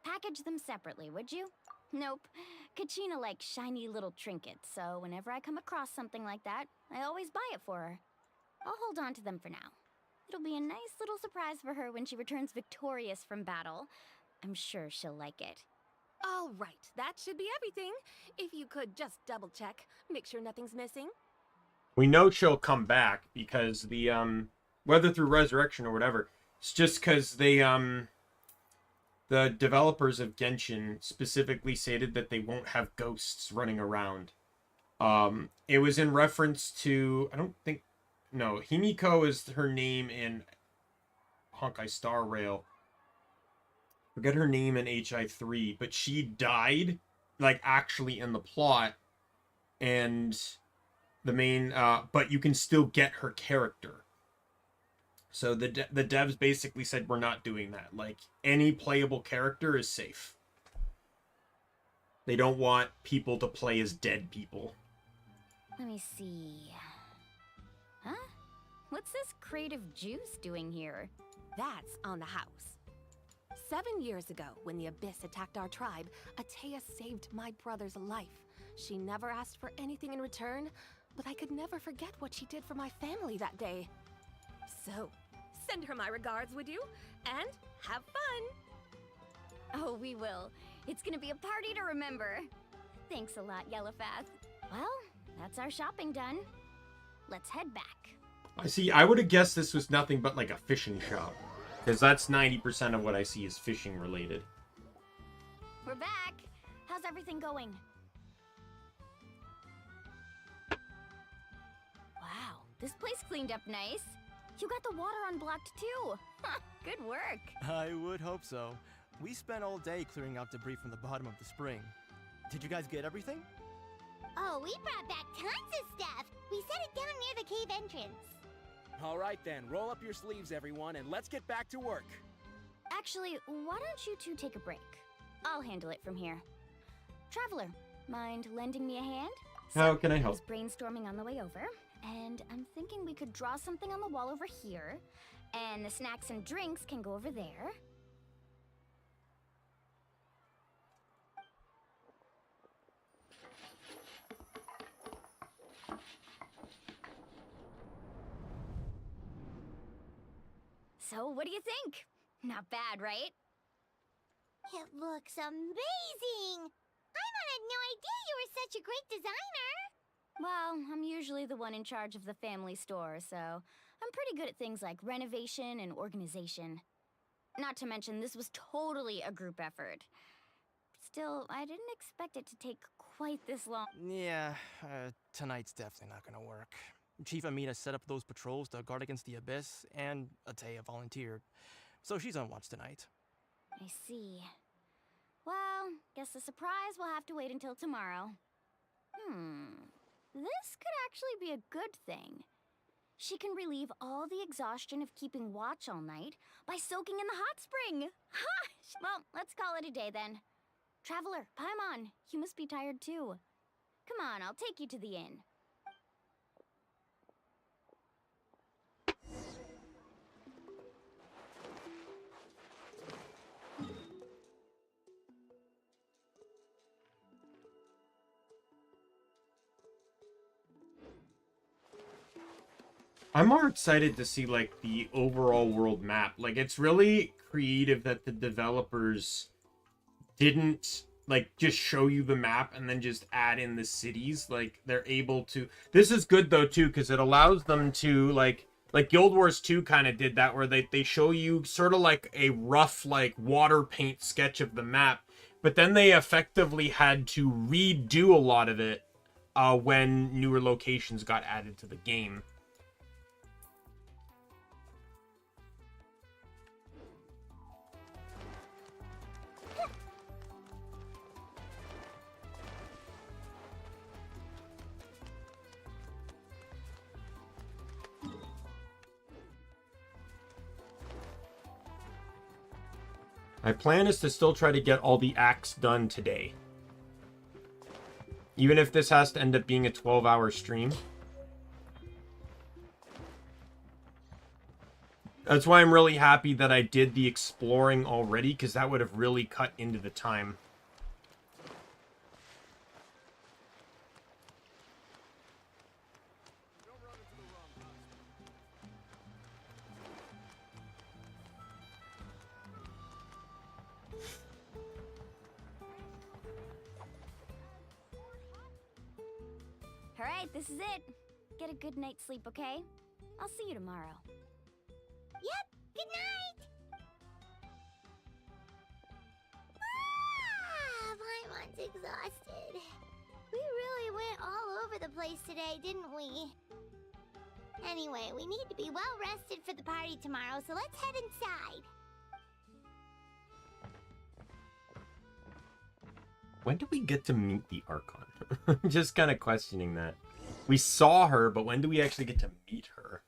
Package them separately, would you? Nope. Kachina likes shiny little trinkets, so whenever I come across something like that, I always buy it for her. I'll hold on to them for now. It'll be a nice little surprise for her when she returns victorious from battle. I'm sure she'll like it. All right, that should be everything. If you could just double check, make sure nothing's missing. We know she'll come back because the whether through resurrection or whatever, it's just because they the developers of Genshin specifically stated that they won't have ghosts running around. It was in reference to, I don't think, no, Himiko is her name in Honkai Star Rail. Forget her name in HI3, but she died, like, actually in the plot, and the main, but you can still get her character. So the devs basically said, we're not doing that. Like, any playable character is safe. They don't want people to play as dead people. Let me see. Huh? What's this creative juice doing here? That's on the house. 7 years ago, when the Abyss attacked our tribe, Atea saved my brother's life. She never asked for anything in return, but I could never forget what she did for my family that day. So, send her my regards, would you? And have fun! Oh, we will. It's gonna be a party to remember. Thanks a lot, Yellowfath. Well, that's our shopping done. Let's head back. I see, I would have guessed this was nothing but like a fishing shop. Because that's 90% of what I see is fishing related. We're back. How's everything going? Wow, this place cleaned up nice. You got the water unblocked too. Good work. I would hope so. We spent all day clearing out debris from the bottom of the spring. Did you guys get everything? Oh, we brought back tons of stuff. We set it down near the cave entrance. All right then, roll up your sleeves, everyone, and let's get back to work. Actually, why don't you two take a break? I'll handle it from here. Traveler, mind lending me a hand? How can I help? I was brainstorming on the way over, and I'm thinking we could draw something on the wall over here, and the snacks and drinks can go over there. So, what do you think? Not bad, right? It looks amazing! Paimon had no idea you were such a great designer! Well, I'm usually the one in charge of the family store, so I'm pretty good at things like renovation and organization. Not to mention, this was totally a group effort. Still, I didn't expect it to take quite this long. Yeah, tonight's definitely not gonna work. Chief Amina set up those patrols to guard against the Abyss, and Atea volunteered. So she's on watch tonight. I see. Well, guess the surprise will have to wait until tomorrow. This could actually be a good thing. She can relieve all the exhaustion of keeping watch all night by soaking in the hot spring. Ha! Well, let's call it a day then. Traveler, Paimon, you must be tired too. Come on, I'll take you to the inn. I'm more excited to see, like, the overall world map. Like, it's really creative that the developers didn't, like, just show you the map and then just add in the cities. Like, they're able to... This is good, though, too, because it allows them to, like Guild Wars 2 kind of did that, where they show you sort of like a rough, like, water paint sketch of the map. But then they effectively had to redo a lot of it when newer locations got added to the game. My plan is to still try to get all the acts done today. Even if this has to end up being a 12-hour stream. That's why I'm really happy that I did the exploring already, because that would have really cut into the time. Alright, this is it. Get a good night's sleep, okay? I'll see you tomorrow. Yep, good night! Ah, Paimon's exhausted. We really went all over the place today, didn't we? Anyway, we need to be well rested for the party tomorrow, so let's head inside. When do we get to meet the Archon? I'm just kind of questioning that. We saw her, but when do we actually get to meet her?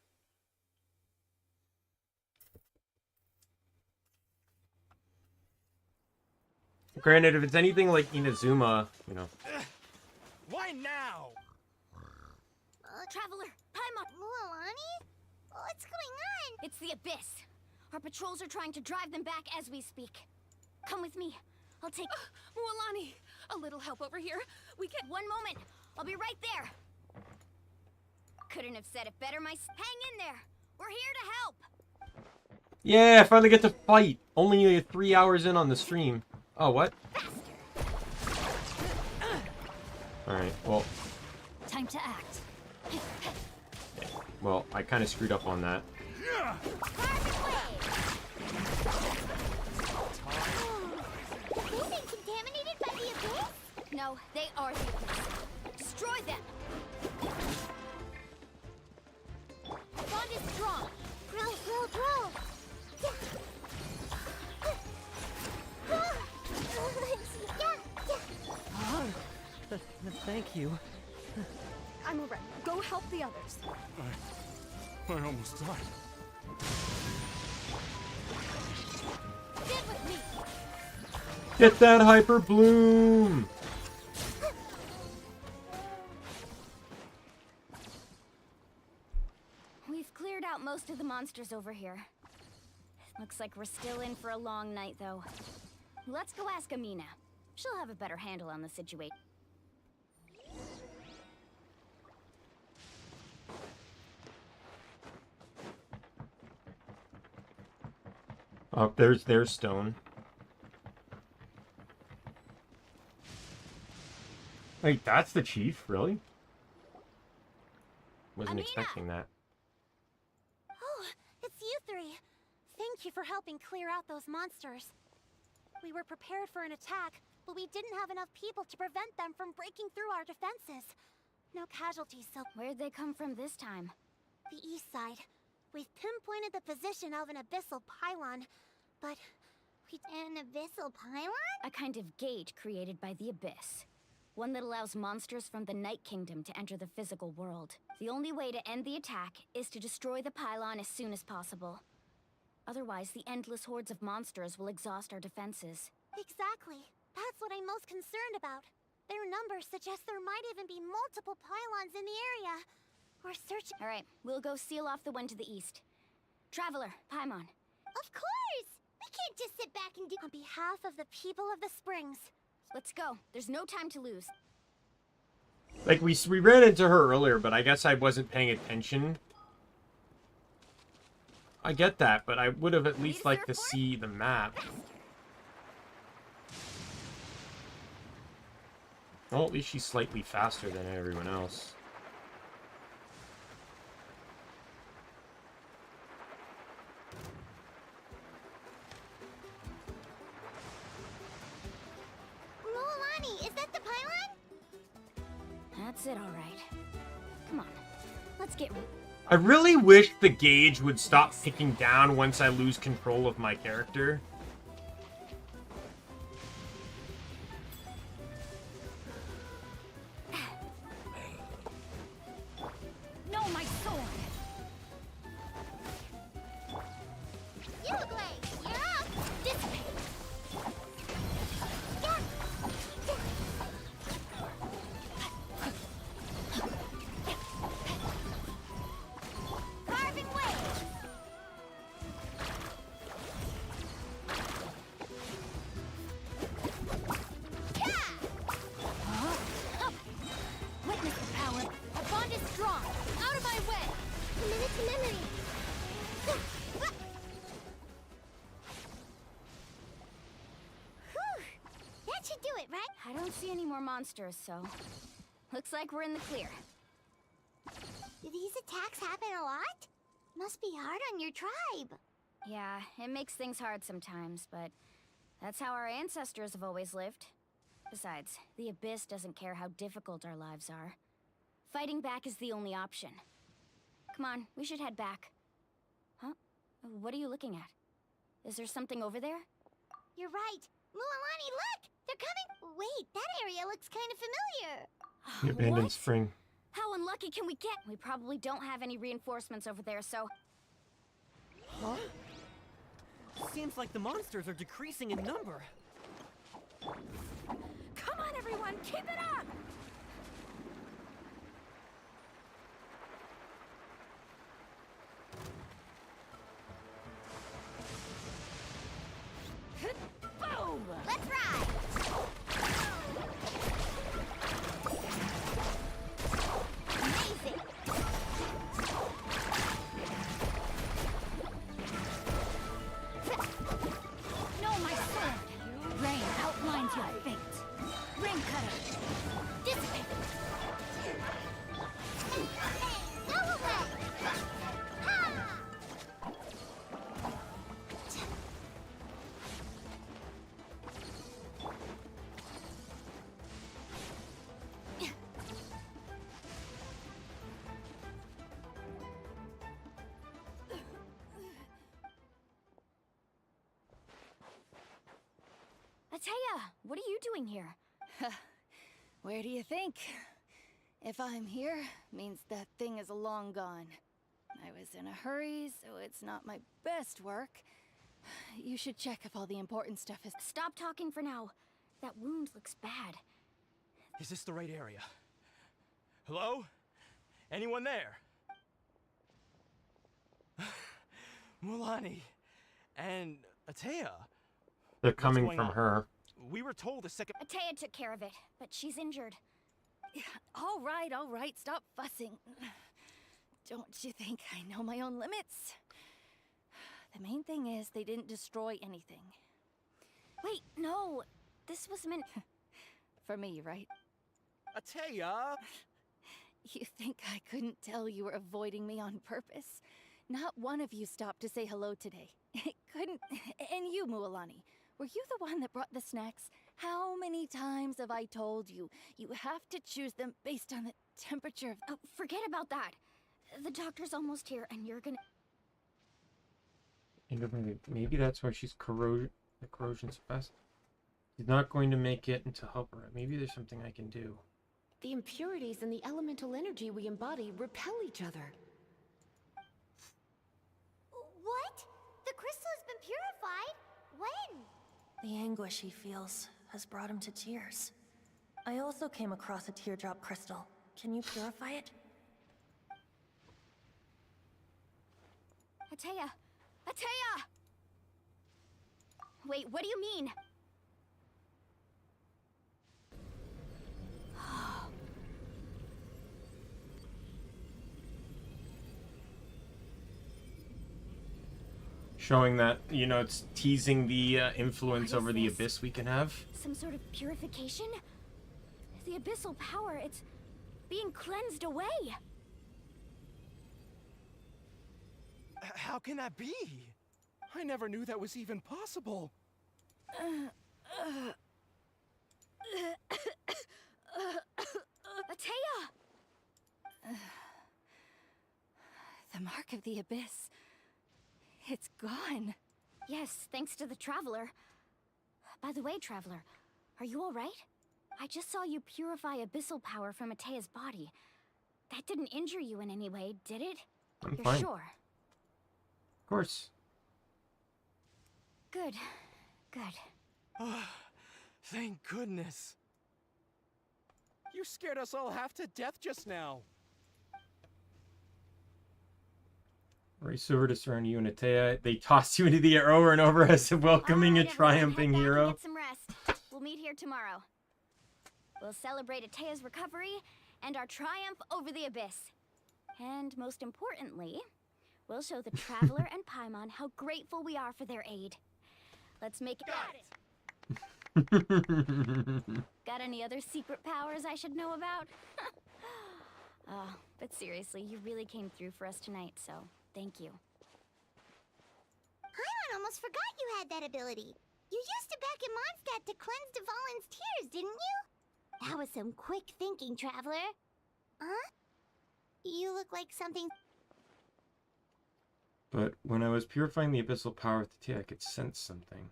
Granted, if it's anything like Inazuma, you know. Why now? Traveler, Paimon! Mualani? What's going on? It's the Abyss. Our patrols are trying to drive them back as we speak. Come with me. I'll take... Mualani, a little help over here. We can... One moment. I'll be right there. Couldn't have said it better, Hang in there. We're here to help. Yeah, I finally get to fight. Only 3 hours in on the stream. Oh, what? Alright, well... Time to act. Well, I kind of screwed up on that. Have they been contaminated by the Abyss? No, they are the Abyss. Destroy them! Bond is strong. Grow. Thank you. I'm alright. Go help the others. I almost died. Get with me. Get that Hyper Bloom! We've cleared out most of the monsters over here. Looks like we're still in for a long night, though. Let's go ask Amina. She'll have a better handle on the situation. Oh, there's Stone. Wait, that's the chief? Really? Wasn't expecting that. Oh, it's you three. Thank you for helping clear out those monsters. We were prepared for an attack, but we didn't have enough people to prevent them from breaking through our defenses. No casualties, so... Where'd they come from this time? The east side. We've pinpointed the position of an abyssal pylon, but... An abyssal pylon? A kind of gate created by the Abyss. One that allows monsters from the Night Kingdom to enter the physical world. The only way to end the attack is to destroy the pylon as soon as possible. Otherwise, the endless hordes of monsters will exhaust our defenses. Exactly. That's what I'm most concerned about. Their numbers suggest there might even be multiple pylons in the area. We're searching... Alright, we'll go seal off the one to the east. Traveler, Paimon. Of course! We can't just sit back and do... On behalf of the people of the Springs. Let's go. There's no time to lose. Like, we ran into her earlier, but I guess I wasn't paying attention. I get that, but I would have at least liked to see the map. Well, at least she's slightly faster than everyone else. Mualani, is that the pylon? That's it, alright. Come on. Let's get... I really wish the gauge would stop ticking down once I lose control of my character. No, my sword! You're up! Dissipate! should do it, right? I don't see any more monsters, so looks like we're in the clear. Do these attacks happen a lot? Must be hard on your tribe. Yeah, it makes things hard sometimes, but that's how our ancestors have always lived. Besides, the Abyss doesn't care how difficult our lives are. Fighting back is the only option. Come on, we should head back. Huh? What are you looking at? Is there something over there? You're right. Mualani, look! They're coming! Wait, that area looks kind of familiar. The abandoned What? spring. How unlucky can we get? We probably don't have any reinforcements over there, so... Huh? Seems like the monsters are decreasing in number. Come on, everyone, keep it up! Boom! Let's ride! Amazing! No, my sword! Rain outlines your fate. Ring cutter! Dissipate! Go away! Ha! Ataya, what are you doing here? Where do you think? If I'm here, means that thing is long gone. I was in a hurry, so it's not my best work. You should check if all the important stuff is... Stop talking for now. That wound looks bad. Is this the right area? Hello? Anyone there? Mulani and Ataya. They're coming going from on? her. We were told a second. Ataya took care of it, but she's injured. All right, stop fussing. Don't you think I know my own limits? The main thing is they didn't destroy anything. Wait, no. This was meant... For me, right? Ataya! You think I couldn't tell you were avoiding me on purpose? Not one of you stopped to say hello today. It couldn't... And you, Mualani, were you the one that brought the snacks? How many times have I told you? You have to choose them based on the temperature of... Oh, forget about that. The doctor's almost here, and you're gonna... Maybe that's why she's the corrosion's fast. She's not going to make it to help her. Maybe there's something I can do. The impurities and the elemental energy we embody repel each other. What? The crystal has been purified? When? The anguish he feels has brought him to tears. I also came across a teardrop crystal. Can you purify it? Ataya! Ataya! Wait, what do you mean? Showing that, you know, it's teasing the influence over the Abyss we can have. Some sort of purification? The abyssal power, it's being cleansed away. How can that be? I never knew that was even possible. Ataya! The mark of the Abyss. It's gone. Yes, thanks to the Traveler. By the way, Traveler, are you alright? I just saw you purify abyssal power from Ataya's body. That didn't injure you in any way, did it? I'm You're fine. sure? Of course. Good. Good. Oh, thank goodness. You scared us all half to death just now. Race over to surround you and Ataya. They toss you into the air over and over as if welcoming a triumphing hero. Get some rest. We'll meet here tomorrow. We'll celebrate Ataya's recovery and our triumph over the Abyss. And most importantly, we'll show the Traveler and Paimon how grateful we are for their aid. Let's make it... Got it! Got any other secret powers I should know about? But seriously, you really came through for us tonight, so thank you. Paimon almost forgot you had that ability. You used it back in Mondstadt to cleanse Dvalin's tears, didn't you? That was some quick thinking, Traveler. Huh? You look like something... But when I was purifying the abyssal power with the tea, I could sense something.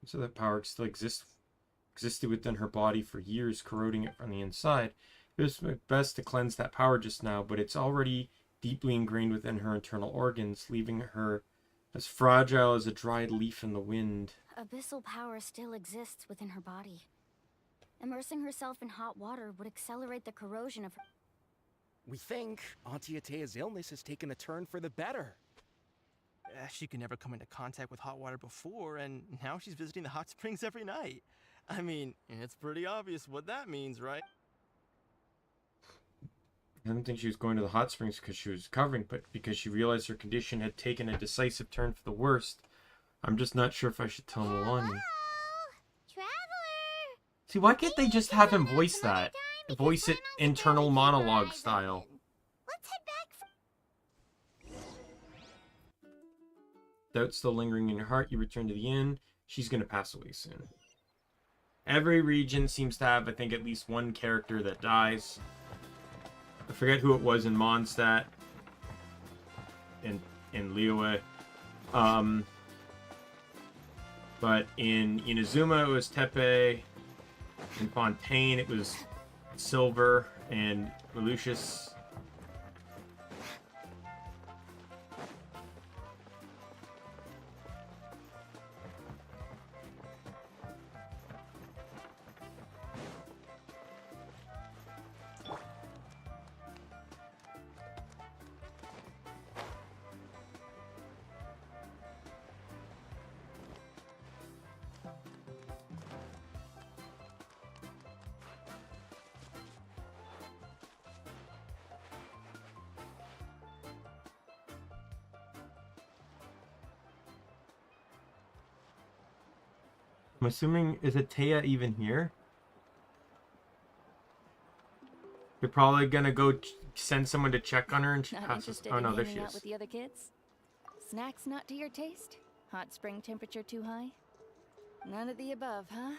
So that power still existed within her body for years, corroding it from the inside. It was best to cleanse that power just now, but it's already deeply ingrained within her internal organs, leaving her as fragile as a dried leaf in the wind. Abyssal power still exists within her body. Immersing herself in hot water would accelerate the corrosion of her... We think Auntie Atea's illness has taken a turn for the better. She could never come into contact with hot water before, and now she's visiting the hot springs every night. I mean, it's pretty obvious what that means, right? I didn't think she was going to the hot springs because she was recovering, but because she realized her condition had taken a decisive turn for the worst. I'm just not sure if I should tell Milani. Traveler! See, why can't they just have him voice that? Voice it internal monologue style. Let's head back. Doubt still lingering in your heart, you return to the inn. She's going to pass away soon. Every region seems to have, I think, at least one character that dies. I forget who it was in Mondstadt. In Liyue. But in Inazuma, it was Tepe. In Fontaine, it was Silver and Lucius. I'm assuming, is Atea even here? You're probably gonna go send someone to check on her and she Not passes. interested Oh no, in there she hanging out is. with the other kids? Snacks not to your taste? Hot spring temperature too high? None of the above, huh?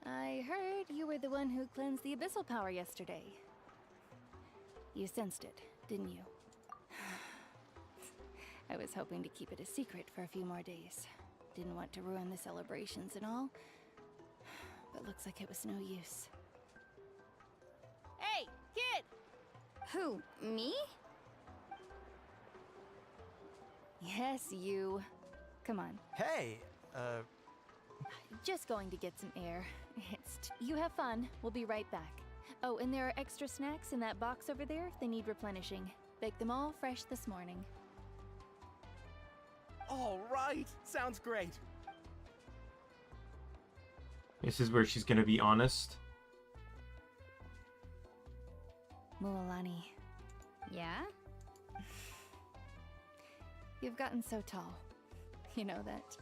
I heard you were the one who cleansed the abyssal power yesterday. You sensed it, didn't you? I was hoping to keep it a secret for a few more days. Didn't want to ruin the celebrations and all, but looks like it was no use. Hey, kid! Who, me? Yes, you. Come on. Hey, Just going to get some air. You have fun. We'll be right back. Oh, and there are extra snacks in that box over there if they need replenishing. Baked them all fresh this morning. All right, sounds great. This is where she's gonna be honest. Mualani, Yeah? you've gotten so tall. You know that.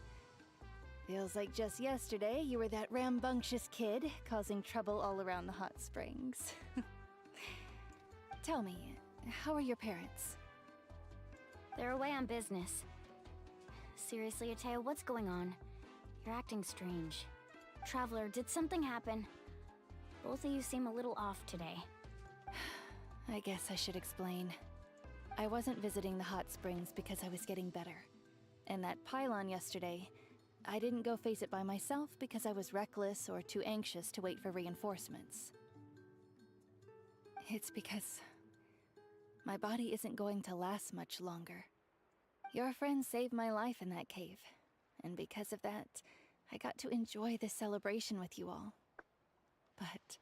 Feels like just yesterday you were that rambunctious kid causing trouble all around the hot springs. Tell me, how are your parents? They're away on business. Seriously, Atea, what's going on? You're acting strange. Traveler, did something happen? Both of you seem a little off today. I guess I should explain. I wasn't visiting the hot springs because I was getting better. And that pylon yesterday, I didn't go face it by myself because I was reckless or too anxious to wait for reinforcements. It's because my body isn't going to last much longer. Your friend saved my life in that cave, and because of that, I got to enjoy this celebration with you all. But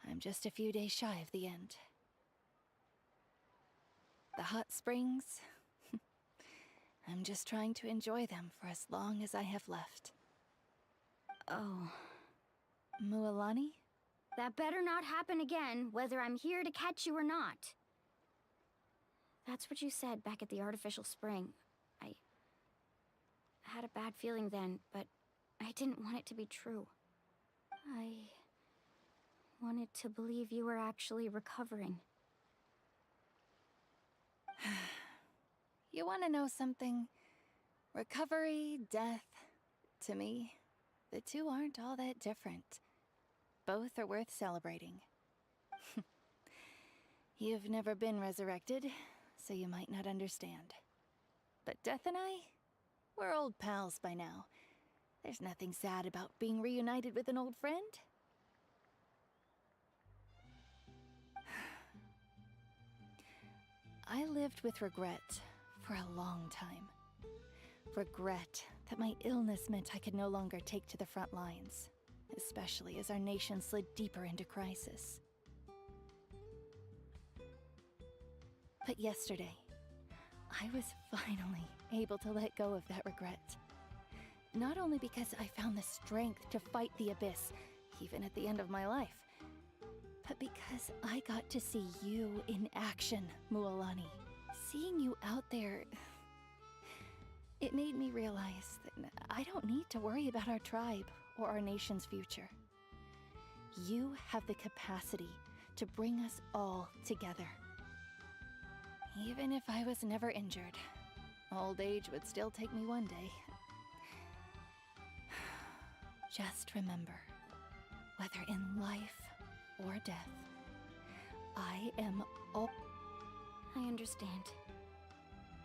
I'm just a few days shy of the end. The hot springs, I'm just trying to enjoy them for as long as I have left. Oh. Mualani? That better not happen again, whether I'm here to catch you or not. That's what you said back at the artificial spring. I had a bad feeling then, but I didn't want it to be true. I wanted to believe you were actually recovering. You want to know something? Recovery, death, to me, the two aren't all that different. Both are worth celebrating. You've never been resurrected, so you might not understand. But Death and I, we're old pals by now. There's nothing sad about being reunited with an old friend. I lived with regret for a long time. Regret that my illness meant I could no longer take to the front lines, especially as our nation slid deeper into crisis. But yesterday, I was finally able to let go of that regret. Not only because I found the strength to fight the abyss, even at the end of my life, but because I got to see you in action, Mualani. Seeing you out there, it made me realize that I don't need to worry about our tribe or our nation's future. You have the capacity to bring us all together. Even if I was never injured, old age would still take me one day. Just remember, whether in life or death, I am all... I understand.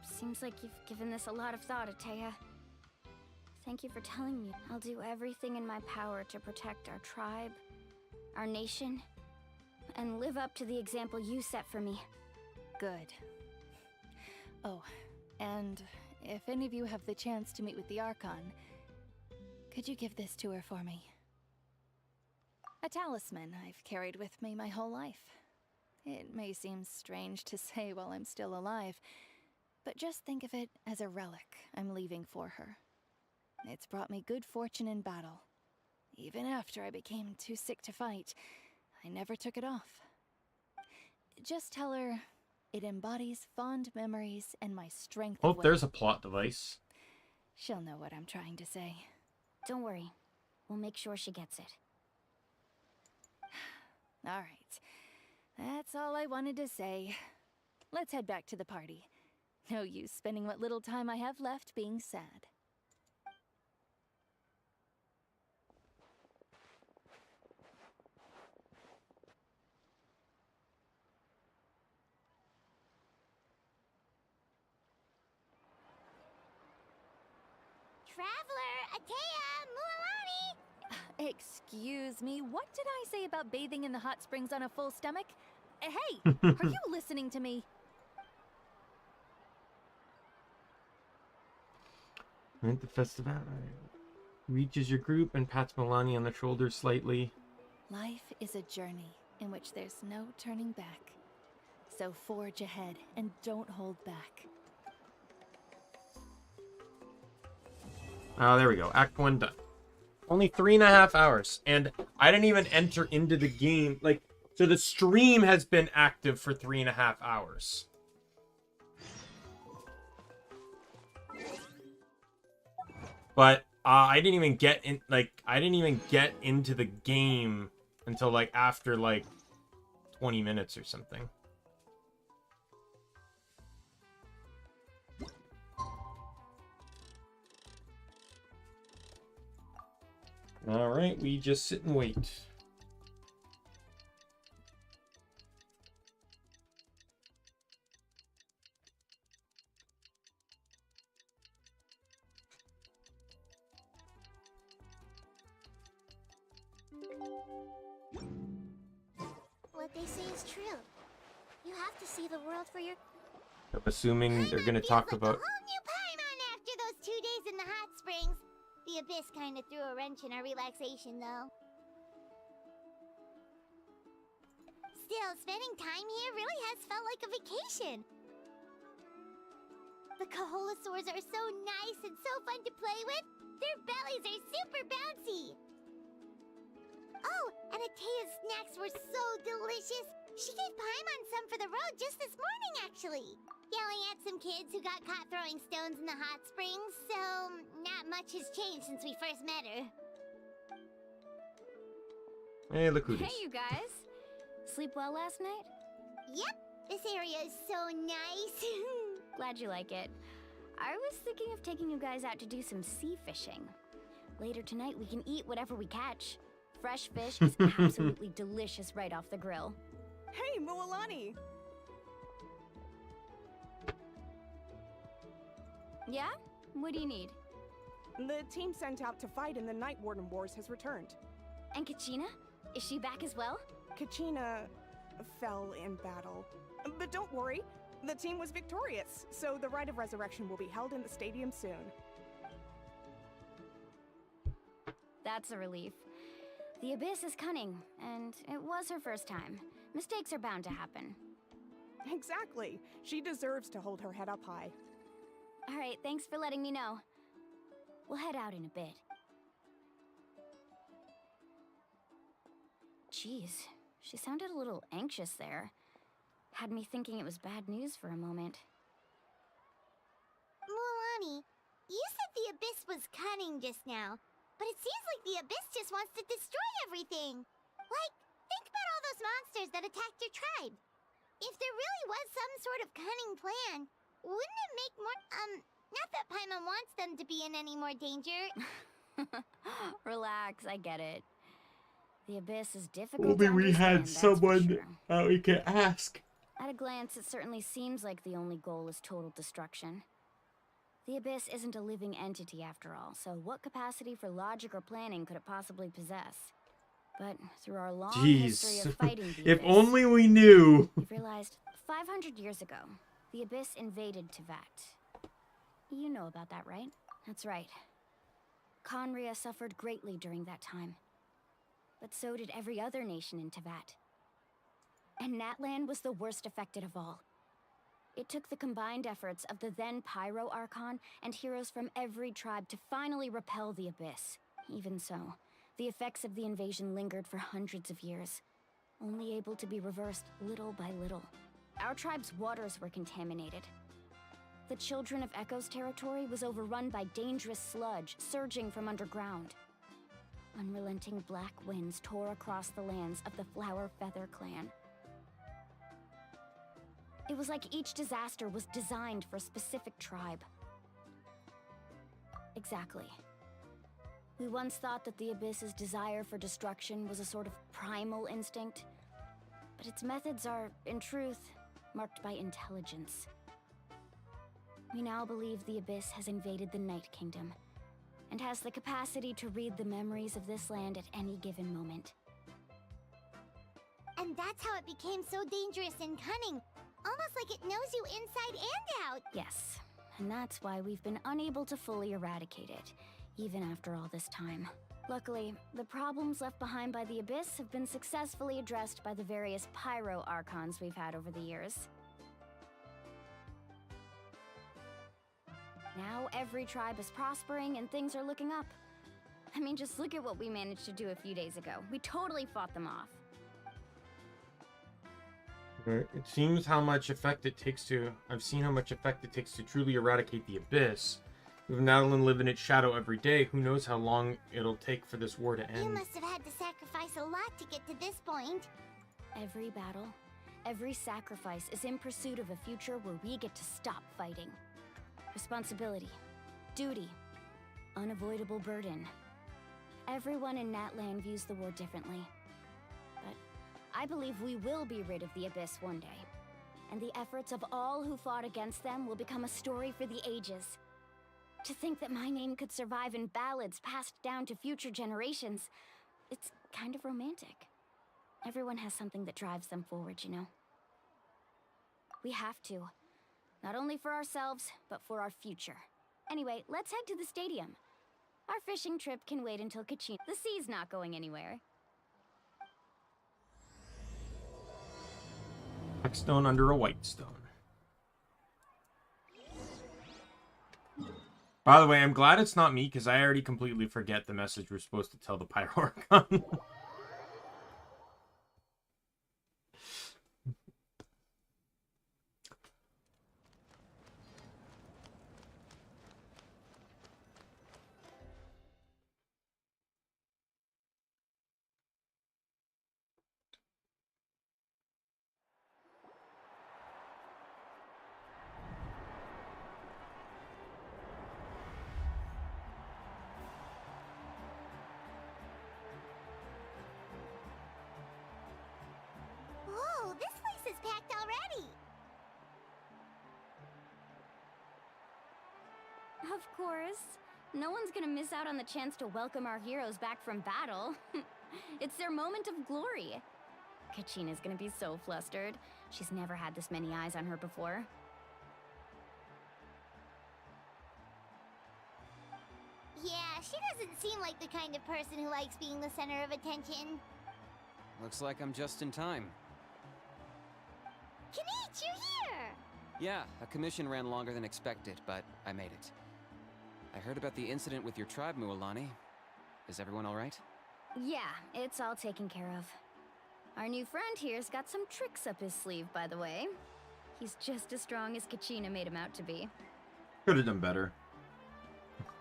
Seems like you've given this a lot of thought, Atea. Thank you for telling me. I'll do everything in my power to protect our tribe, our nation, and live up to the example you set for me. Good. Oh, and if any of you have the chance to meet with the Archon, could you give this to her for me? A talisman I've carried with me my whole life. It may seem strange to say while I'm still alive, but just think of it as a relic I'm leaving for her. It's brought me good fortune in battle. Even after I became too sick to fight, I never took it off. Just tell her it embodies fond memories and my strength. Oh, there's a plot device. She'll know what I'm trying to say. Don't worry. We'll make sure she gets it. All right. That's all I wanted to say. Let's head back to the party. No use spending what little time I have left being sad. Traveler, Atea, Mualani! Excuse me, what did I say about bathing in the hot springs on a full stomach? Hey, are you listening to me? Right, the festival reaches your group and pats Milani on the shoulder slightly. Life is a journey in which there's no turning back. So forge ahead and don't hold back. Oh, there we go. Act 1 done. Only 3.5 hours. And I didn't even enter into the game. Like, so the stream has been active for 3.5 hours. But I didn't even get in, like, I didn't even get into the game until, like, after, like, 20 minutes or something. Alright, we just sit and wait. What they say is true. You have to see the world for your... I'm assuming they're gonna talk about... A whole new Paimon after those 2 days in the hot springs. The abyss kind of threw a wrench in our relaxation, though. Still, spending time here really has felt like a vacation. The Kaholosaurs are so nice and so fun to play with. Their bellies are super bouncy. Oh, and Atea's snacks were so delicious. She gave Paimon some for the road just this morning, actually. Yelling at some kids who got caught throwing stones in the hot springs, so not much has changed since we first met her. Hey, look who it is. Hey, you guys. Sleep well last night? Yep, this area is so nice. Glad you like it. I was thinking of taking you guys out to do some sea fishing. Later tonight, we can eat whatever we catch. Fresh fish is absolutely delicious right off the grill. Hey, Mualani! Yeah? What do you need? The team sent out to fight in the Night Warden Wars has returned. And Kachina? Is she back as well? Kachina fell in battle. But don't worry, the team was victorious, so the Rite of Resurrection will be held in the stadium soon. That's a relief. The Abyss is cunning, and it was her first time. Mistakes are bound to happen. Exactly. She deserves to hold her head up high. Alright, thanks for letting me know. We'll head out in a bit. Jeez, she sounded a little anxious there. Had me thinking it was bad news for a moment. Mualani, you said the Abyss was cunning just now, but it seems like the Abyss just wants to destroy everything. Like, think about all those monsters that attacked your tribe. If there really was some sort of cunning plan, wouldn't it make more, not that Paimon wants them to be in any more danger. Relax, I get it. The Abyss is difficult Only to we had understand, that's someone for sure. that we could ask. At a glance, it certainly seems like the only goal is total destruction. The Abyss isn't a living entity after all, so what capacity for logic or planning could it possibly possess? But through our long history of fighting the If Abyss, only we knew. we've realized 500 years ago, the Abyss invaded Tevat. You know about that, right? That's right. Conria suffered greatly during that time. But so did every other nation in Tevat. And Natlan was the worst affected of all. It took the combined efforts of the then Pyro Archon and heroes from every tribe to finally repel the Abyss. Even so, the effects of the invasion lingered for hundreds of years, only able to be reversed little by little. Our tribe's waters were contaminated. The Children of Echo's territory was overrun by dangerous sludge surging from underground. Unrelenting black winds tore across the lands of the Flower Feather clan. It was like each disaster was designed for a specific tribe. Exactly. We once thought that the Abyss's desire for destruction was a sort of primal instinct, but its methods are, in truth, marked by intelligence. We now believe the Abyss has invaded the Night Kingdom, and has the capacity to read the memories of this land at any given moment. And that's how it became so dangerous and cunning. Almost like it knows you inside and out. Yes, and that's why we've been unable to fully eradicate it, even after all this time. Luckily, the problems left behind by the Abyss have been successfully addressed by the various Pyro Archons we've had over the years. Now every tribe is prospering and things are looking up. I mean, just look at what we managed to do a few days ago. We totally fought them off. It seems how much effect it takes to... I've seen how much effect it takes to truly eradicate the Abyss. With Natlan living its shadow every day, who knows how long it'll take for this war to end. You must have had to sacrifice a lot to get to this point. Every battle, every sacrifice is in pursuit of a future where we get to stop fighting. Responsibility, duty, unavoidable burden. Everyone in Natlan views the war differently. But I believe we will be rid of the Abyss one day. And the efforts of all who fought against them will become a story for the ages. To think that my name could survive in ballads passed down to future generations, it's kind of romantic. Everyone has something that drives them forward, you know? We have to. Not only for ourselves, but for our future. Anyway, let's head to the stadium. Our fishing trip can wait until Kachina. The sea's not going anywhere. Black stone under a white stone. By the way, I'm glad it's not me, because I already completely forget the message we're supposed to tell the Pyro Archon. Of course. No one's gonna miss out on the chance to welcome our heroes back from battle. It's their moment of glory. Kachina's gonna be so flustered. She's never had this many eyes on her before. Yeah, she doesn't seem like the kind of person who likes being the center of attention. Looks like I'm just in time. Kanich, you're here! Yeah, a commission ran longer than expected, but I made it. I heard about the incident with your tribe, Mualani. Is everyone alright? Yeah, it's all taken care of. Our new friend here's got some tricks up his sleeve, by the way. He's just as strong as Kachina made him out to be. Could have done better.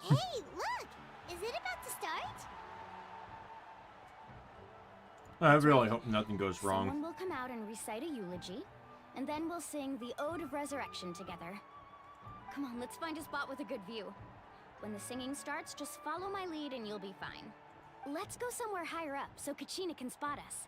Hey, look! Is it about to start? I really hope nothing goes wrong. Someone will come out and recite a eulogy, and then we'll sing the Ode of Resurrection together. Come on, let's find a spot with a good view. When the singing starts, just follow my lead and you'll be fine. Let's go somewhere higher up so Kachina can spot us.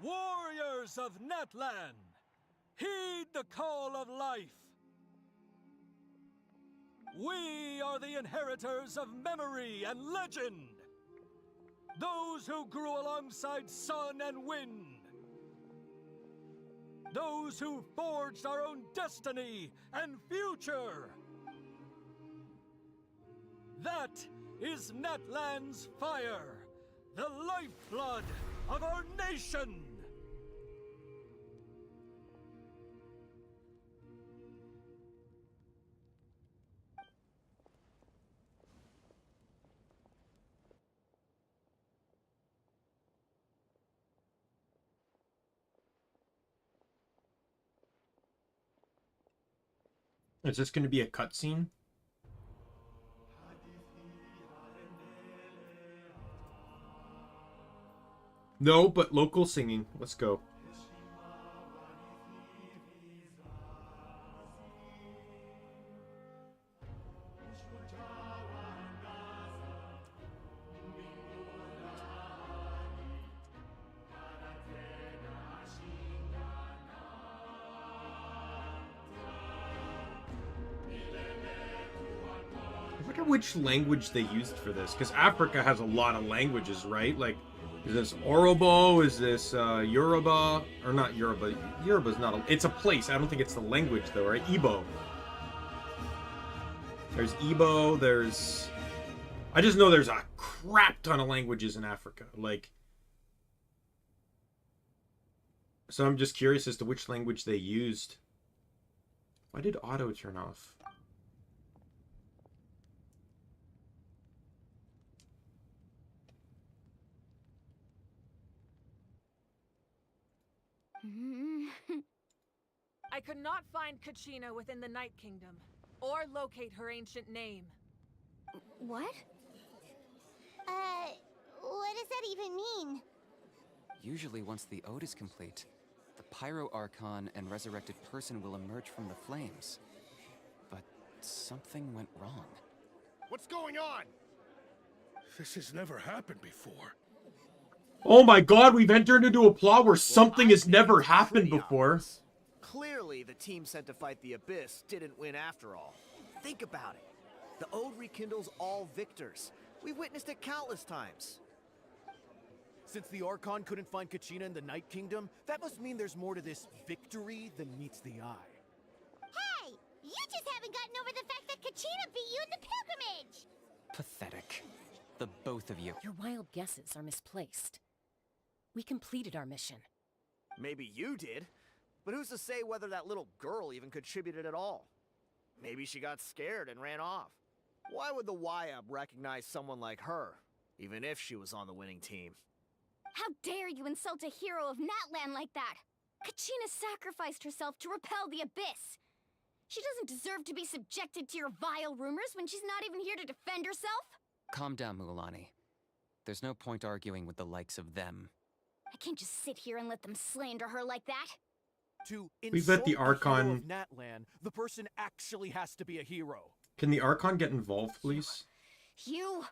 Warriors of Natlan, heed the call of life. We are the inheritors of memory and legend. Those who grew alongside sun and wind. Those who forged our own destiny and future. That is Natlan's fire, the lifeblood of our nation. Is this going to be a cutscene? No, but local singing. Let's go. I wonder which language they used for this, because Africa has a lot of languages, right? Like, is this Orobo? Is this Yoruba? Or not Yoruba. Yoruba's not a... It's a place. I don't think it's the language, though, right? Igbo. There's Igbo. There's... I just know there's a crap ton of languages in Africa. Like... So I'm just curious as to which language they used. Why did auto turn off? I could not find Kachina within the Night Kingdom, or locate her ancient name. What? What does that even mean? Usually once the ode is complete, the Pyro Archon and resurrected person will emerge from the flames. But something went wrong. What's going on? This has never happened before. Oh my god, we've entered into a plot where something has never happened before. Clearly, the team sent to fight the Abyss didn't win after all. Think about it. The Ode rekindles all victors. We've witnessed it countless times. Since the Archon couldn't find Kachina in the Night Kingdom, that must mean there's more to this victory than meets the eye. Hey! You just haven't gotten over the fact that Kachina beat you in the pilgrimage! Pathetic. The both of you. Your wild guesses are misplaced. We completed our mission. Maybe you did, but who's to say whether that little girl even contributed at all? Maybe she got scared and ran off. Why would the YAB recognize someone like her, even if she was on the winning team? How dare you insult a hero of Natlan like that? Kachina sacrificed herself to repel the Abyss. She doesn't deserve to be subjected to your vile rumors when she's not even here to defend herself. Calm down, Mualani. There's no point arguing with the likes of them. I can't just sit here and let them slander her like that. To We've got the insult Archon. hero of Natlan, the person actually has to be a hero. Can the Archon get involved, please? You...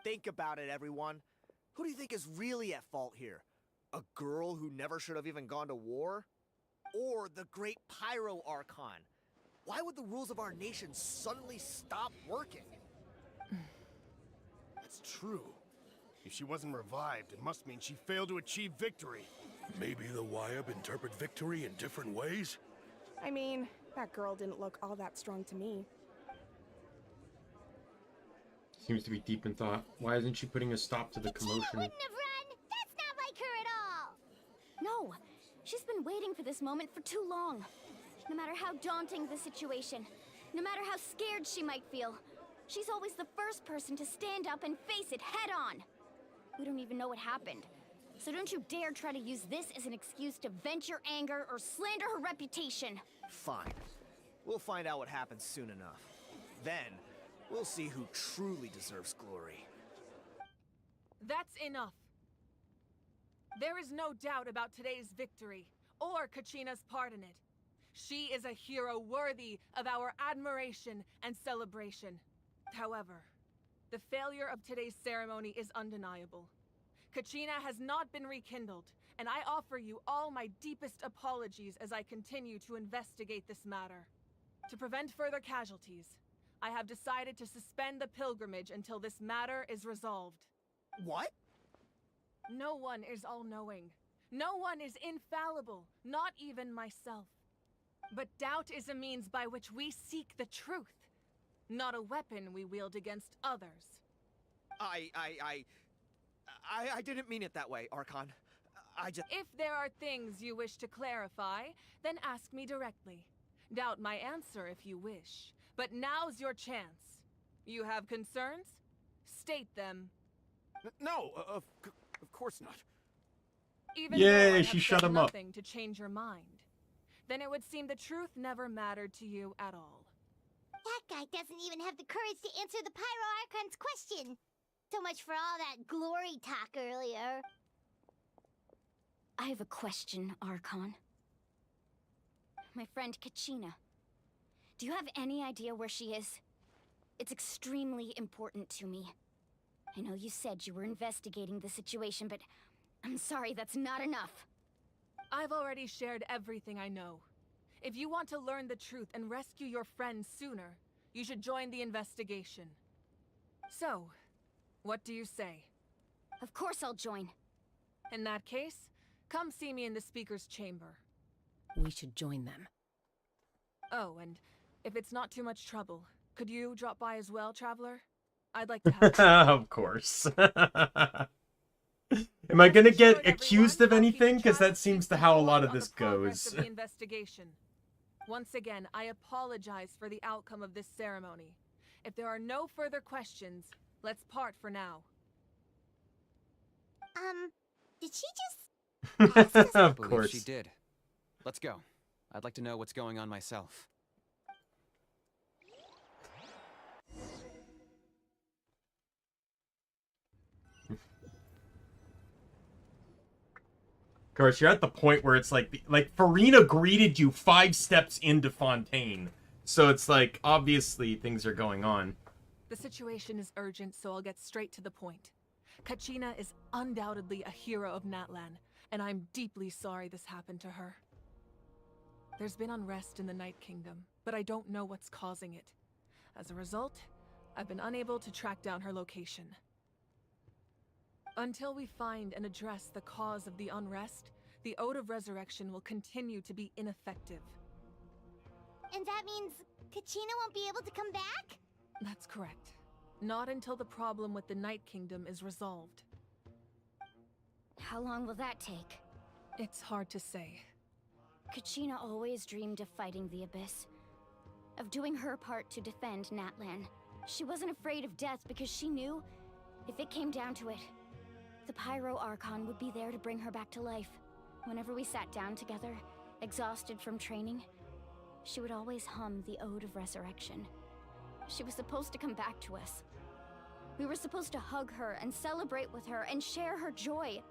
Think about it, everyone. Who do you think is really at fault here? A girl who never should have even gone to war? Or the great Pyro Archon? Why would the rules of our nation suddenly stop working? That's true. If she wasn't revived, it must mean she failed to achieve victory. Maybe the Wyab interpret victory in different ways? I mean, that girl didn't look all that strong to me. Seems to be deep in thought. Why isn't she putting a stop to the commotion? Wouldn't have run! That's not like her at all! No, she's been waiting for this moment for too long. No matter how daunting the situation, no matter how scared she might feel, she's always the first person to stand up and face it head on. We don't even know what happened, so don't you dare try to use this as an excuse to vent your anger or slander her reputation. Fine. We'll find out what happens soon enough. Then, we'll see who truly deserves glory. That's enough. There is no doubt about today's victory, or Kachina's part in it. She is a hero worthy of our admiration and celebration. However, the failure of today's ceremony is undeniable. Kachina has not been rekindled, and I offer you all my deepest apologies as I continue to investigate this matter. To prevent further casualties, I have decided to suspend the pilgrimage until this matter is resolved. What? No one is all-knowing. No one is infallible, not even myself. But doubt is a means by which we seek the truth, not a weapon we wield against others. I didn't mean it that way, Archon. I just... If there are things you wish to clarify, then ask me directly. Doubt my answer if you wish. But now's your chance. You have concerns? State them. No, of course not. Even Yay, though I have she shut said him up. nothing to change your mind, then it would seem the truth never mattered to you at all. That guy doesn't even have the courage to answer the Pyro Archon's question. So much for all that glory talk earlier. I have a question, Archon. My friend Kachina. Do you have any idea where she is? It's extremely important to me. I know you said you were investigating the situation, but I'm sorry, that's not enough. I've already shared everything I know. If you want to learn the truth and rescue your friends sooner, you should join the investigation. So, what do you say? Of course I'll join. In that case, come see me in the speaker's chamber. We should join them. Oh, and if it's not too much trouble, could you drop by as well, Traveler? I'd like to help. Of course. Am I gonna get accused of anything? Because that seems to how a lot of this goes. Of the investigation. Once again, I apologize for the outcome of this ceremony. If there are no further questions, let's part for now. Did she just... Of I believe course. she did. Let's go. I'd like to know what's going on myself. Of course, you're at the point where it's like Farina greeted you 5 steps into Fontaine. So it's like, obviously, things are going on. The situation is urgent, so I'll get straight to the point. Kachina is undoubtedly a hero of Natlan, and I'm deeply sorry this happened to her. There's been unrest in the Night Kingdom, but I don't know what's causing it. As a result, I've been unable to track down her location. Until we find and address the cause of the unrest, the Ode of Resurrection will continue to be ineffective. And that means Kachina won't be able to come back? That's correct. Not until the problem with the Night Kingdom is resolved. How long will that take? It's hard to say. Kachina always dreamed of fighting the Abyss. Of doing her part to defend Natlan. She wasn't afraid of death because she knew, if it came down to it, the Pyro Archon would be there to bring her back to life. Whenever we sat down together, exhausted from training, she would always hum the Ode of Resurrection. She was supposed to come back to us. We were supposed to hug her and celebrate with her and share her joy.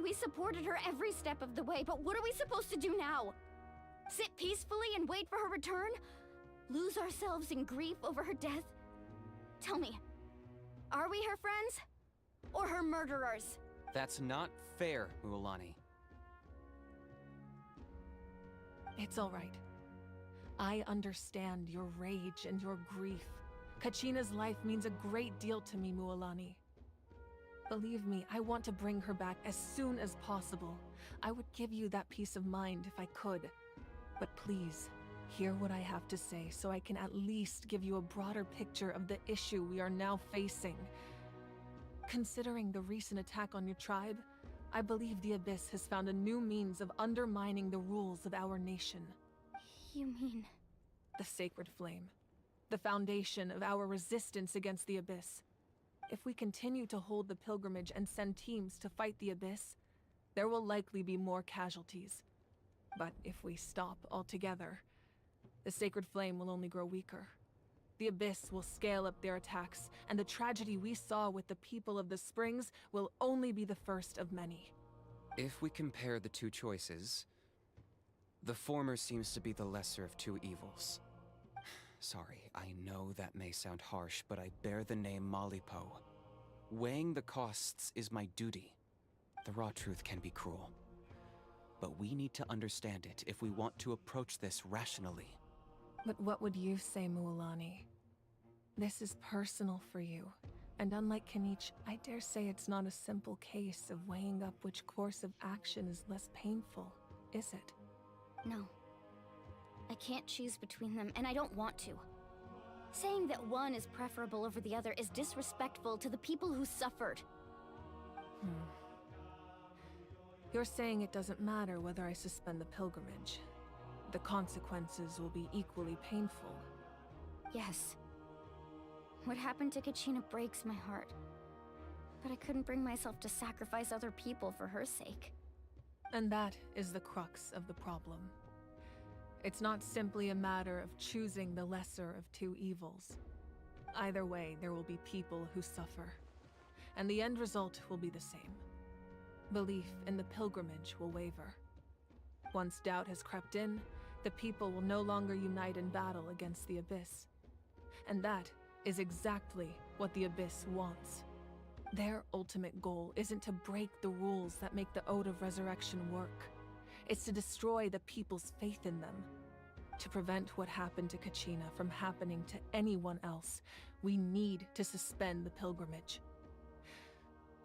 We supported her every step of the way, but what are we supposed to do now? Sit peacefully and wait for her return? Lose ourselves in grief over her death? Tell me, are we her friends? or her murderers. That's not fair, Mualani. It's all right. I understand your rage and your grief. Kachina's life means a great deal to me, Mualani. Believe me, I want to bring her back as soon as possible. I would give you that peace of mind if I could. But please, hear what I have to say so I can at least give you a broader picture of the issue we are now facing. Considering the recent attack on your tribe, I believe the Abyss has found a new means of undermining the rules of our nation. You mean... The Sacred Flame. The foundation of our resistance against the Abyss. If we continue to hold the pilgrimage and send teams to fight the Abyss, there will likely be more casualties. But if we stop altogether, the Sacred Flame will only grow weaker. The Abyss will scale up their attacks, and the tragedy we saw with the people of the Springs will only be the first of many. If we compare the two choices, the former seems to be the lesser of two evils. Sorry, I know that may sound harsh, but I bear the name Malipo. Weighing the costs is my duty. The raw truth can be cruel. But we need to understand it if we want to approach this rationally. But what would you say, Mualani? This is personal for you, and unlike Kenichi, I dare say it's not a simple case of weighing up which course of action is less painful, is it? No. I can't choose between them, and I don't want to. Saying that one is preferable over the other is disrespectful to the people who suffered. You're saying it doesn't matter whether I suspend the pilgrimage. The consequences will be equally painful. Yes. What happened to Kachina breaks my heart. But I couldn't bring myself to sacrifice other people for her sake. And that is the crux of the problem. It's not simply a matter of choosing the lesser of two evils. Either way, there will be people who suffer. And the end result will be the same. Belief in the pilgrimage will waver. Once doubt has crept in, the people will no longer unite in battle against the Abyss. And that is exactly what the Abyss wants. Their ultimate goal isn't to break the rules that make the Ode of Resurrection work. It's to destroy the people's faith in them. To prevent what happened to Kachina from happening to anyone else, we need to suspend the pilgrimage.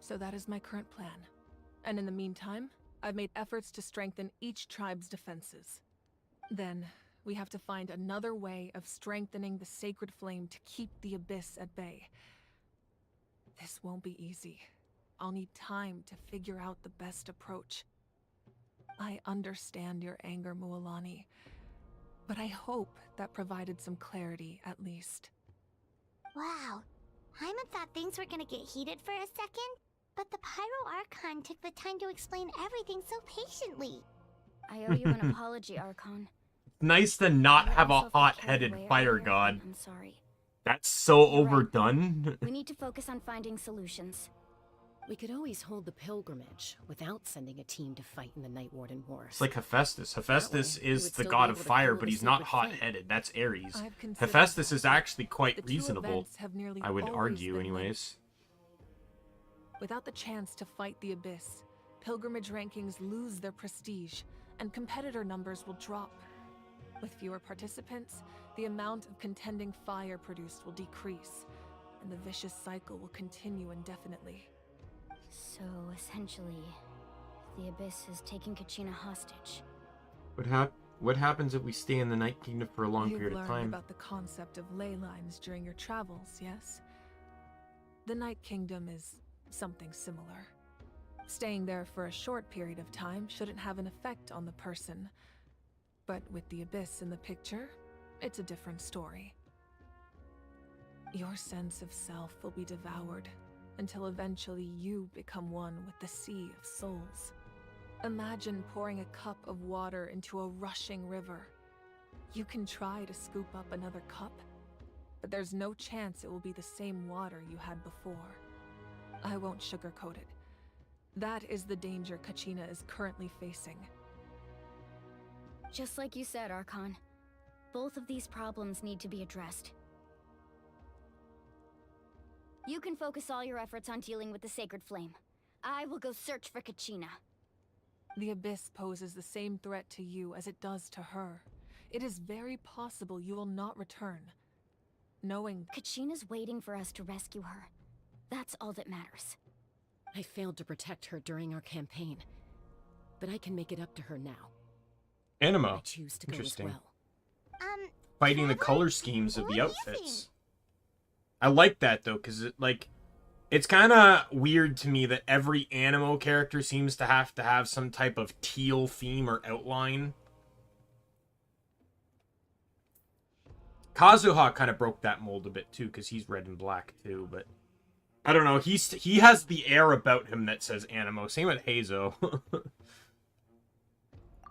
So that is my current plan. And in the meantime, I've made efforts to strengthen each tribe's defenses. Then, we have to find another way of strengthening the Sacred Flame to keep the Abyss at bay. This won't be easy. I'll need time to figure out the best approach. I understand your anger, Mualani, but I hope that provided some clarity at least. Wow. Hyman thought things were gonna get heated for a second, but the Pyro Archon took the time to explain everything so patiently. I owe you an apology, Archon. Nice to not I have a also felt carried hot-headed away fire earlier. god. I'm sorry. That's so You're right. overdone. We need to focus on finding solutions. We could always hold the pilgrimage without sending a team to fight in the Night Warden Wars. It's like Hephaestus. Hephaestus That way, we is would the still god be of able to fire, cool but the he's not Sacred Flame. hot-headed. That's Ares. I've considered Hephaestus that. is actually quite The two reasonable, events have nearly I would always argue been anyways. Without the chance to fight the Abyss, pilgrimage rankings lose their prestige, and competitor numbers will drop. With fewer participants, the amount of contending fire produced will decrease, and the vicious cycle will continue indefinitely. So, essentially, the Abyss is taking Kachina hostage. What happens if we stay in the Night Kingdom for a long You've period of learned time? about the concept of ley lines during your travels, yes? The Night Kingdom is something similar. Staying there for a short period of time shouldn't have an effect on the person. But with the Abyss in the picture, it's a different story. Your sense of self will be devoured until eventually you become one with the Sea of Souls. Imagine pouring a cup of water into a rushing river. You can try to scoop up another cup, but there's no chance it will be the same water you had before. I won't sugarcoat it. That is the danger Kachina is currently facing. Just like you said, Archon. Both of these problems need to be addressed. You can focus all your efforts on dealing with the Sacred Flame. I will go search for Kachina. The Abyss poses the same threat to you as it does to her. It is very possible you will not return. Knowing Kachina's waiting for us to rescue her. That's all that matters. I failed to protect her during our campaign, but I can make it up to her now. Anima. I choose to go as Interesting. well. Fighting the color schemes of the outfits. I like that though, because it's kind of weird to me that every Animo character seems to have some type of teal theme or outline. Kazuha kind of broke that mold a bit too, because he's red and black too, but I don't know, he has the air about him that says Animo. Same with Heizo.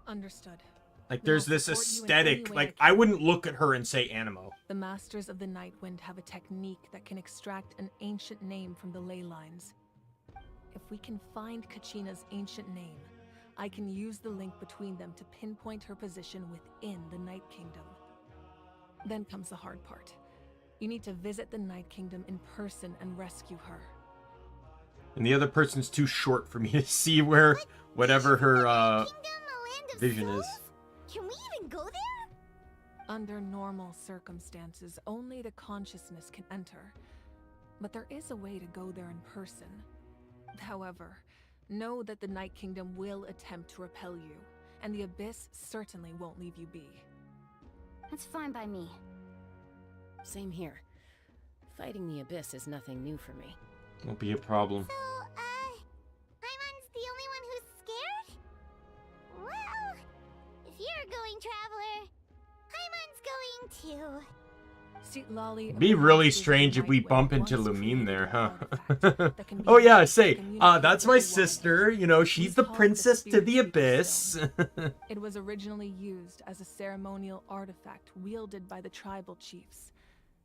Understood. Like, there's this aesthetic, like, I wouldn't look at her and say Animo. The Masters of the Nightwind have a technique that can extract an ancient name from the ley lines. If we can find Kachina's ancient name, I can use the link between them to pinpoint her position within the Night Kingdom. Then comes the hard part. You need to visit the Night Kingdom in person and rescue her. And the other person's too short for me to see where, whatever her, vision is. Can we even go there? Under normal circumstances, only the consciousness can enter. But there is a way to go there in person. However, know that the Night Kingdom will attempt to repel you, and the Abyss certainly won't leave you be. That's fine by me. Same here. Fighting the Abyss is nothing new for me. Won't be a problem. So, Paimon's the only one who's scared? Well, if you're going, Traveler, Paimon's going too. See, Lolly, It'd be really strange if we bump into Lumine there, huh? Oh yeah, say, that's my sister, you know, she's the princess to the Abyss. It was originally used as a ceremonial artifact wielded by the tribal chiefs.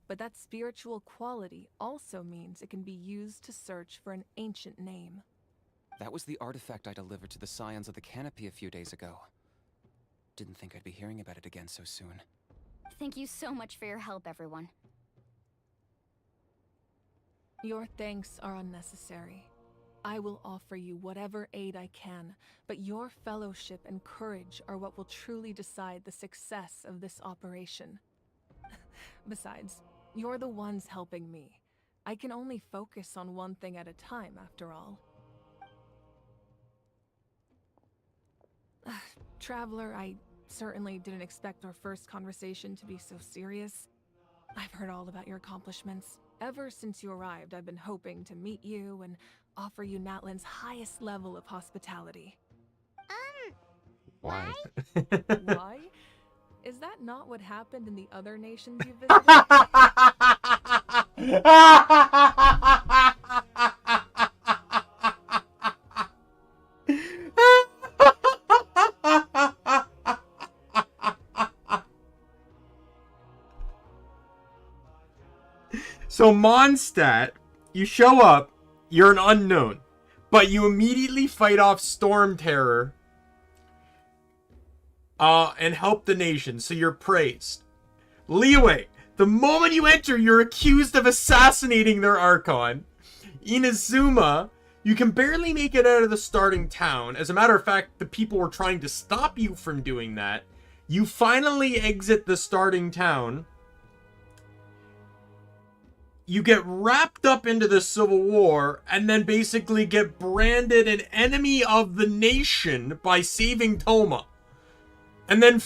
But that spiritual quality also means it can be used to search for an ancient name. That was the artifact I delivered to the Scions of the Canopy a few days ago. Didn't think I'd be hearing about it again so soon. Thank you so much for your help, everyone. Your thanks are unnecessary. I will offer you whatever aid I can, but your fellowship and courage are what will truly decide the success of this operation. Besides, you're the ones helping me. I can only focus on one thing at a time, after all. Traveler, I certainly didn't expect our first conversation to be so serious. I've heard all about your accomplishments. Ever since you arrived, I've been hoping to meet you and offer you Natlan's highest level of hospitality. Why? Why? Is that not what happened in the other nations you visited? So Mondstadt, you show up, you're an unknown, but you immediately fight off Storm Terror and help the nation, so you're praised. Liyue, the moment you enter, you're accused of assassinating their Archon. Inazuma, you can barely make it out of the starting town. As a matter of fact, the people were trying to stop you from doing that. You finally exit the starting town. You get wrapped up into the Civil War, and then basically get branded an enemy of the nation by saving Toma. And then,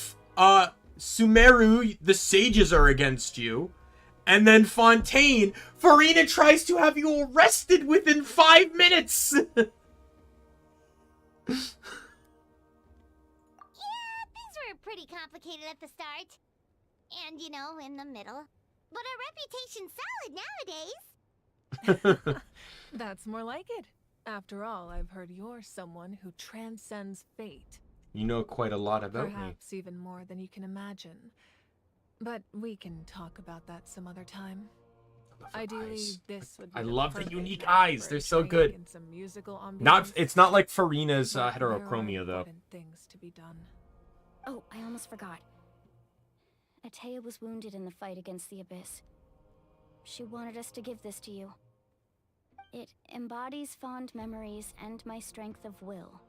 Sumeru, the sages are against you. And then Fontaine, Farina tries to have you arrested within 5 minutes! Yeah, things were pretty complicated at the start. And, you know, in the middle. But our reputation's solid nowadays. That's more like it. After all, I've heard you're someone who transcends fate. You know quite a lot about me. Perhaps even more than you can imagine. But we can talk about that some other time. Ideally, this would be I the love the perfect unique night eyes. for They're a so drink good. and some musical It's not like Farina's But there are heterochromia though. important things to be done. Oh, I almost forgot. Atea was wounded in the fight against the Abyss. She wanted us to give this to you. It embodies fond memories and my strength of will.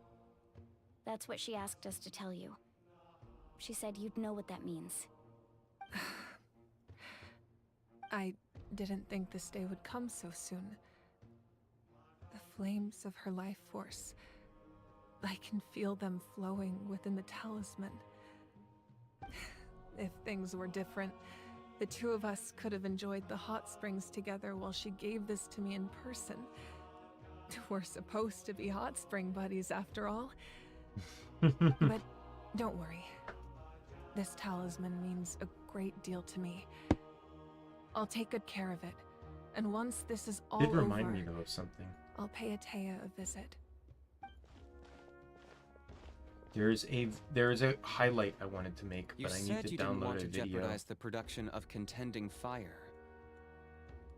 That's what she asked us to tell you. She said you'd know what that means. I didn't think this day would come so soon. The flames of her life force. I can feel them flowing within the talisman. If things were different, the two of us could have enjoyed the hot springs together while she gave this to me in person. We're supposed to be hot spring buddies after all. But don't worry. This talisman means a great deal to me. I'll take good care of it. And once this is all Did remind over, me though of something. I'll pay Atea a visit. There is a highlight I wanted to make, You but I need said to you didn't download want a to video. jeopardize the production of Contending Fire.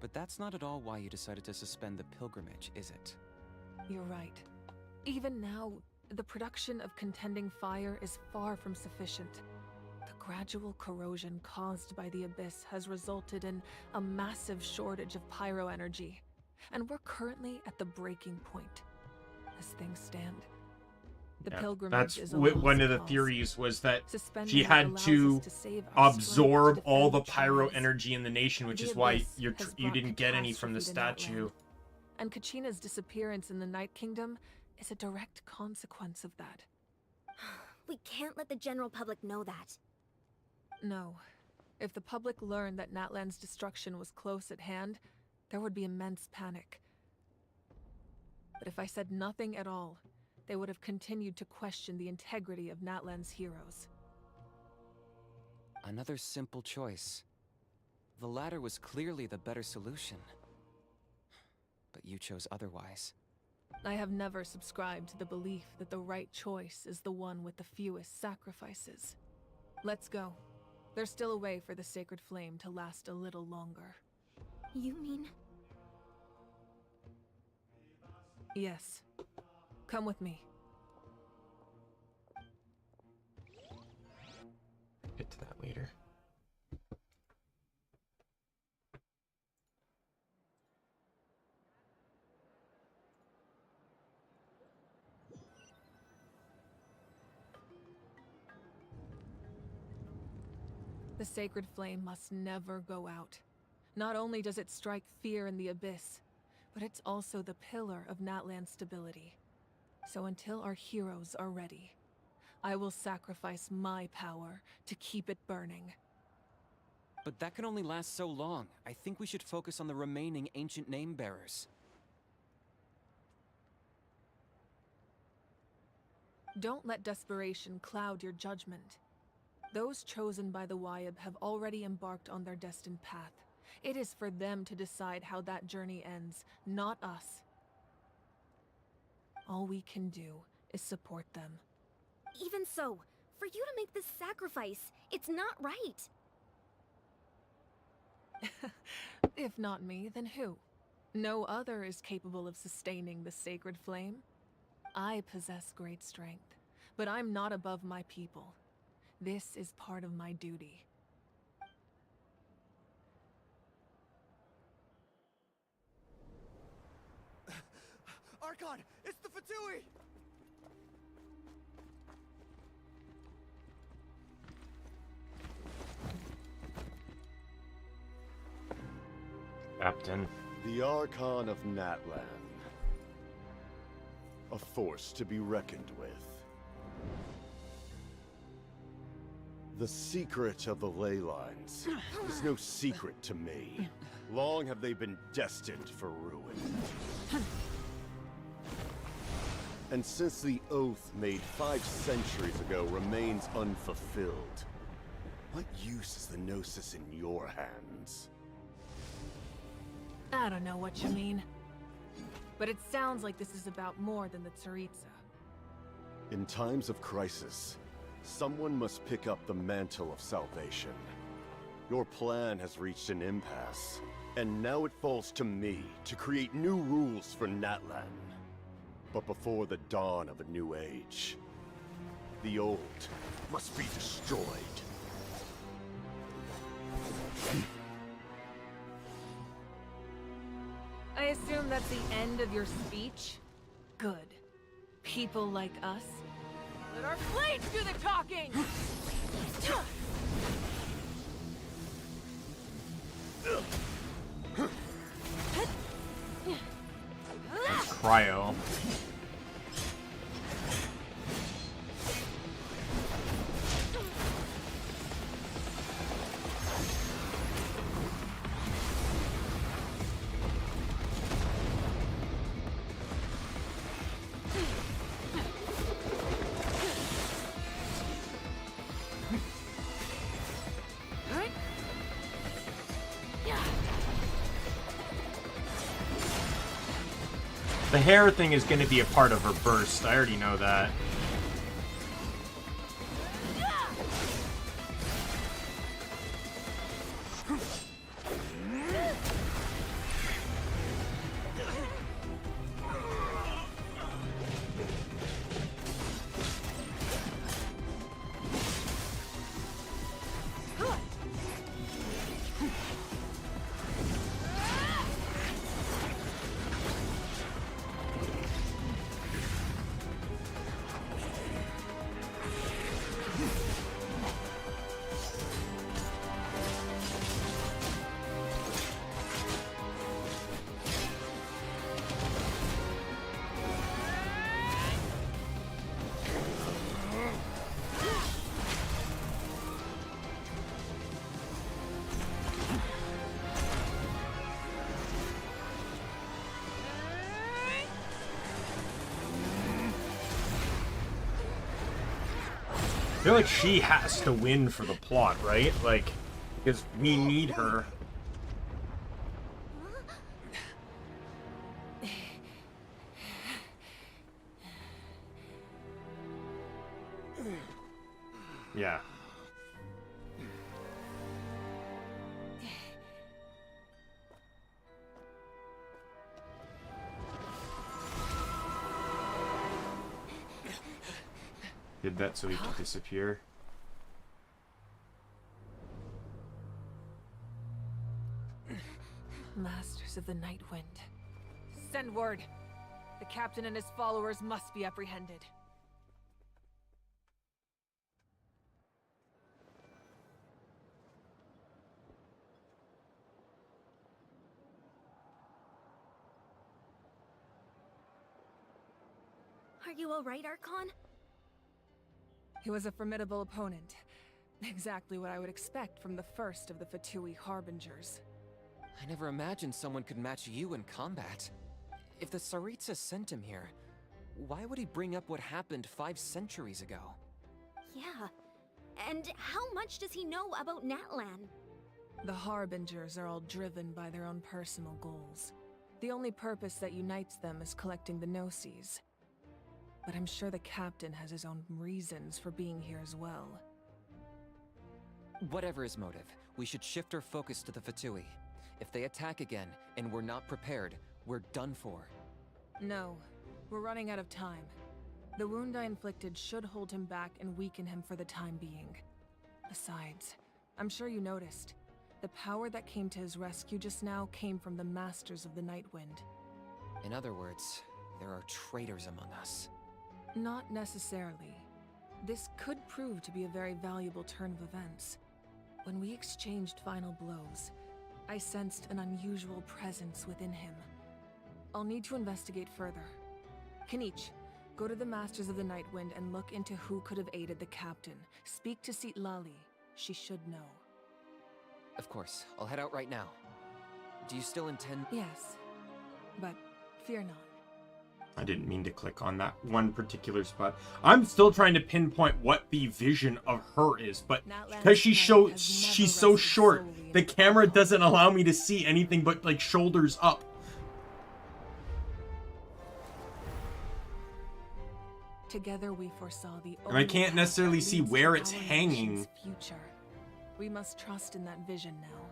But that's not at all why you decided to suspend the pilgrimage, is it? You're right. Even now, the production of Contending Fire is far from sufficient. The gradual corrosion caused by the Abyss has resulted in a massive shortage of pyro energy, and we're currently at the breaking point. As things stand, the pilgrimage is a one of the lost theories was that Suspending she it had allows to us to save our absorb strength to all the defend pyro China's. energy in the nation, which The is why Abyss you has didn't brought get any from the catastrophe to statue. Natlan. And Kachina's disappearance in the Night Kingdom is a direct consequence of that. We can't let the general public know that. No. If the public learned that Natlan's destruction was close at hand, there would be immense panic. But if I said nothing at all, they would have continued to question the integrity of Natlan's heroes. Another simple choice. The latter was clearly the better solution. But you chose otherwise. I have never subscribed to the belief that the right choice is the one with the fewest sacrifices. Let's go. There's still a way for the sacred flame to last a little longer. You mean? Yes. Come with me. Get to that later. The sacred flame must never go out. Not only does it strike fear in the Abyss, but it's also the pillar of Natlan's stability. So until our heroes are ready, I will sacrifice my power to keep it burning. But that can only last so long. I think we should focus on the remaining ancient name bearers. Don't let desperation cloud your judgment. Those chosen by the Wyeb have already embarked on their destined path. It is for them to decide how that journey ends, not us. All we can do is support them. Even so, for you to make this sacrifice, it's not right. If not me, then who? No other is capable of sustaining the sacred flame. I possess great strength, but I'm not above my people. This is part of my duty. Archon, it's the Fatui! Captain. The Archon of Natlan. A force to be reckoned with. The secret of the ley lines is no secret to me. Long have they been destined for ruin. And since the oath made 5 centuries ago remains unfulfilled, what use is the Gnosis in your hands? I don't know what you mean. But it sounds like this is about more than the Tsaritsa. In times of crisis, someone must pick up the mantle of salvation. Your plan has reached an impasse, and now it falls to me to create new rules for Natlan. But before the dawn of a new age, the old must be destroyed. I assume that's the end of your speech? Good. People like us. Let our blades do the talking! That's cryo. The hair thing is going to be a part of her burst. I already know that. I feel like she has to win for the plot, right? Like, because we need her. Yeah. Did that so he could disappear. Masters of the Night Wind. Send word. The captain and his followers must be apprehended. Are you alright, Archon? He was a formidable opponent. Exactly what I would expect from the first of the Fatui Harbingers. I never imagined someone could match you in combat. If the Tsaritsa sent him here, why would he bring up what happened 5 centuries ago? Yeah. And how much does he know about Natlan? The Harbingers are all driven by their own personal goals. The only purpose that unites them is collecting the Gnosis. But I'm sure the captain has his own reasons for being here as well. Whatever his motive, we should shift our focus to the Fatui. If they attack again, and we're not prepared, we're done for. No, we're running out of time. The wound I inflicted should hold him back and weaken him for the time being. Besides, I'm sure you noticed, the power that came to his rescue just now came from the Masters of the Night Wind. In other words, there are traitors among us. Not necessarily. This could prove to be a very valuable turn of events. When we exchanged final blows, I sensed an unusual presence within him. I'll need to investigate further. Kenichi, go to the Masters of the Night Wind and look into who could have aided the captain. Speak to Lali. She should know. Of course, I'll head out right now. Do you still intend— Yes, but fear not. I didn't mean to click on that one particular spot. I'm still trying to pinpoint what the vision of her is, but because she's so short, the camera doesn't allow me to see anything but like shoulders up. Together we foresaw the And I can't necessarily see where it's hanging. Future. We must trust in that vision now.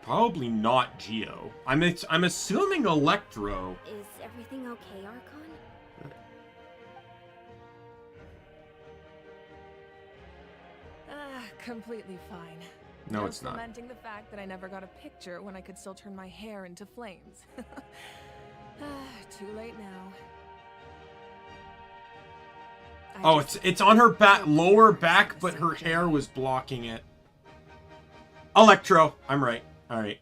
Probably not Geo. I'm assuming Electro. Is everything okay, Archon? Completely fine. No, Just it's not. Lamenting the fact that I never got a picture when I could still turn my hair into flames. Too late now. Oh, it's on her lower back, but her hair was blocking it. Electro. I'm right. All right.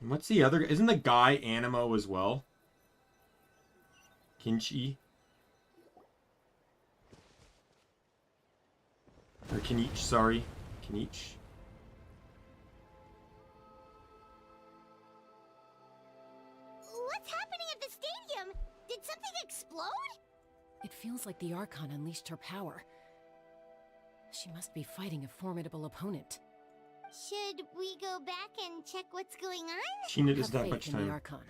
And what's the other? Isn't the guy Animo as well? Kinchi? Or Kinich, sorry. Kinich. What's happening at the stadium? Did something explode? It feels like the Archon unleashed her power. She must be fighting a formidable opponent. Should we go back and check what's going on? She needed Have that faith much in the time. Archon.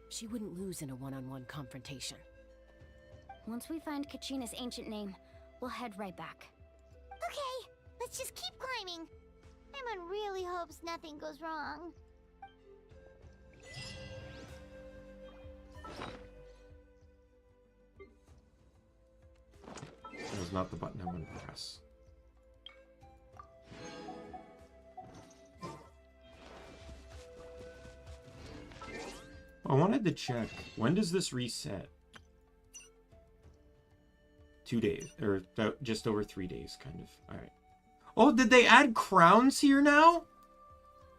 She wouldn't lose in a one-on-one confrontation. Once we find Kachina's ancient name, we'll head right back. Okay, let's just keep climbing. Paimon really hopes nothing goes wrong. That was not the button I wanted to press. I wanted to check. When does this reset? 2 days. Or about just over 3 days, kind of. Alright. Oh, did they add crowns here now?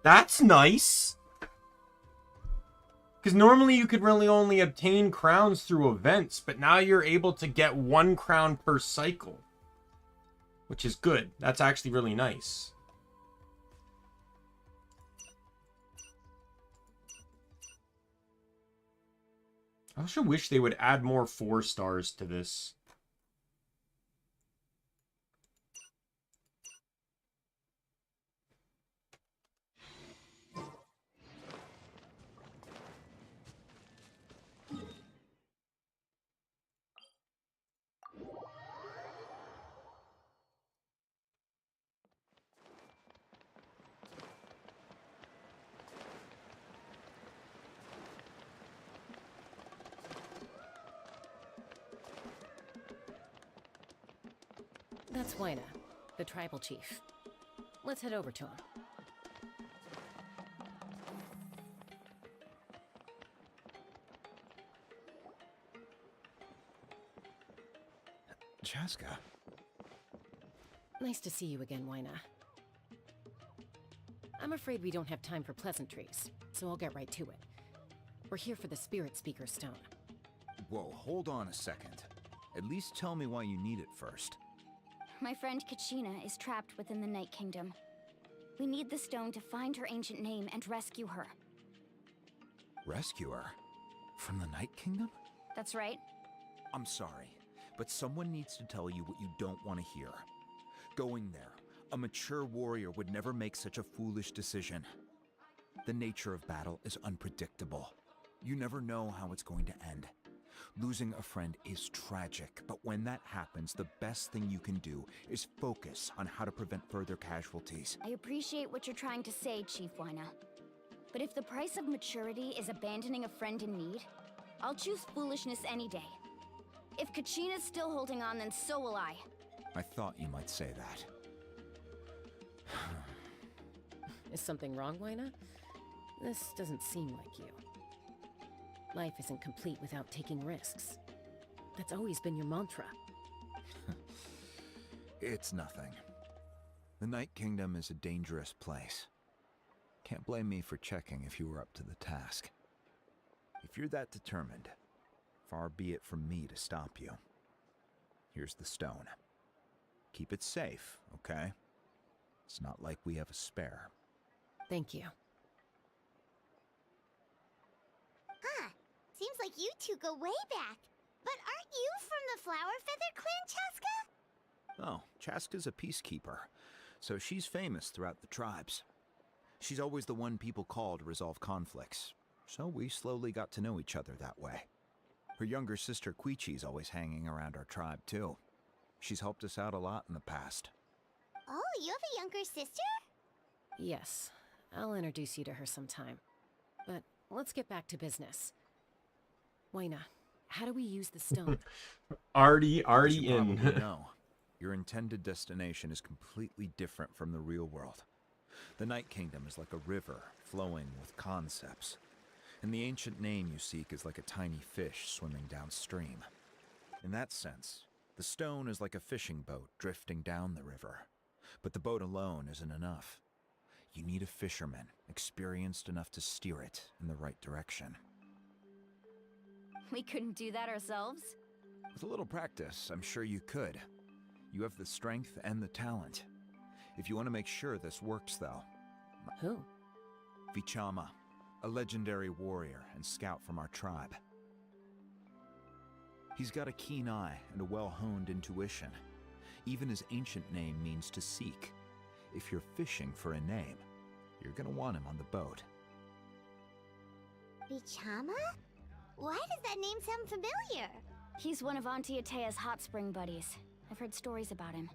That's nice. Because normally you could really only obtain crowns through events, but now you're able to get 1 crown per cycle. Which is good. That's actually really nice. I also wish they would add more 4 stars to this. That's Waina, the tribal chief. Let's head over to him. Chaska. Nice to see you again, Waina. I'm afraid we don't have time for pleasantries, so I'll get right to it. We're here for the Spirit Speaker Stone. Whoa, hold on a second. At least tell me why you need it first. My friend Kachina is trapped within the Night Kingdom. We need the stone to find her ancient name and rescue her. Rescue her? From the Night Kingdom? That's right. I'm sorry, but someone needs to tell you what you don't want to hear. Going there, a mature warrior would never make such a foolish decision. The nature of battle is unpredictable. You never know how it's going to end. Losing a friend is tragic, but when that happens, the best thing you can do is focus on how to prevent further casualties. I appreciate what you're trying to say, Chief Waina. But if the price of maturity is abandoning a friend in need, I'll choose foolishness any day. If Kachina's still holding on, then so will I. I thought you might say that. Is something wrong, Waina? This doesn't seem like you. Life isn't complete without taking risks. That's always been your mantra. It's nothing. The Night Kingdom is a dangerous place. Can't blame me for checking if you were up to the task. If you're that determined, far be it from me to stop you. Here's the stone. Keep it safe, okay? It's not like we have a spare. Thank you. Huh. Seems like you two go way back. But aren't you from the Flower Feather Clan, Chaska? Oh, Chaska's a peacekeeper, so she's famous throughout the tribes. She's always the one people call to resolve conflicts, so we slowly got to know each other that way. Her younger sister Quichi's always hanging around our tribe too. She's helped us out a lot in the past. Oh, you have a younger sister? Yes, I'll introduce you to her sometime. But let's get back to business. Waina, How do we use the stone? already As you in. probably know, your intended destination is completely different from the real world. The Night Kingdom is like a river flowing with concepts, and the ancient name you seek is like a tiny fish swimming downstream. In that sense, the stone is like a fishing boat drifting down the river, but the boat alone isn't enough. You need a fisherman experienced enough to steer it in the right direction. We couldn't do that ourselves? With a little practice, I'm sure you could. You have the strength and the talent. If you want to make sure this works, though. Who? Vichama, a legendary warrior and scout from our tribe. He's got a keen eye and a well-honed intuition. Even his ancient name means to seek. If you're fishing for a name, you're gonna want him on the boat. Vichama? Why does that name sound familiar? He's one of Auntie Atea's hot spring buddies. I've heard stories about him.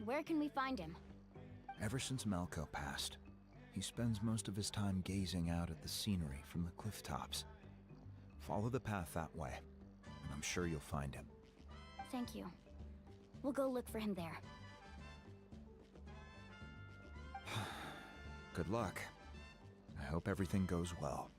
Where can we find him? Ever since Malco passed, he spends most of his time gazing out at the scenery from the cliff tops. Follow the path that way, and I'm sure you'll find him. Thank you. We'll go look for him there. Good luck. I hope everything goes well.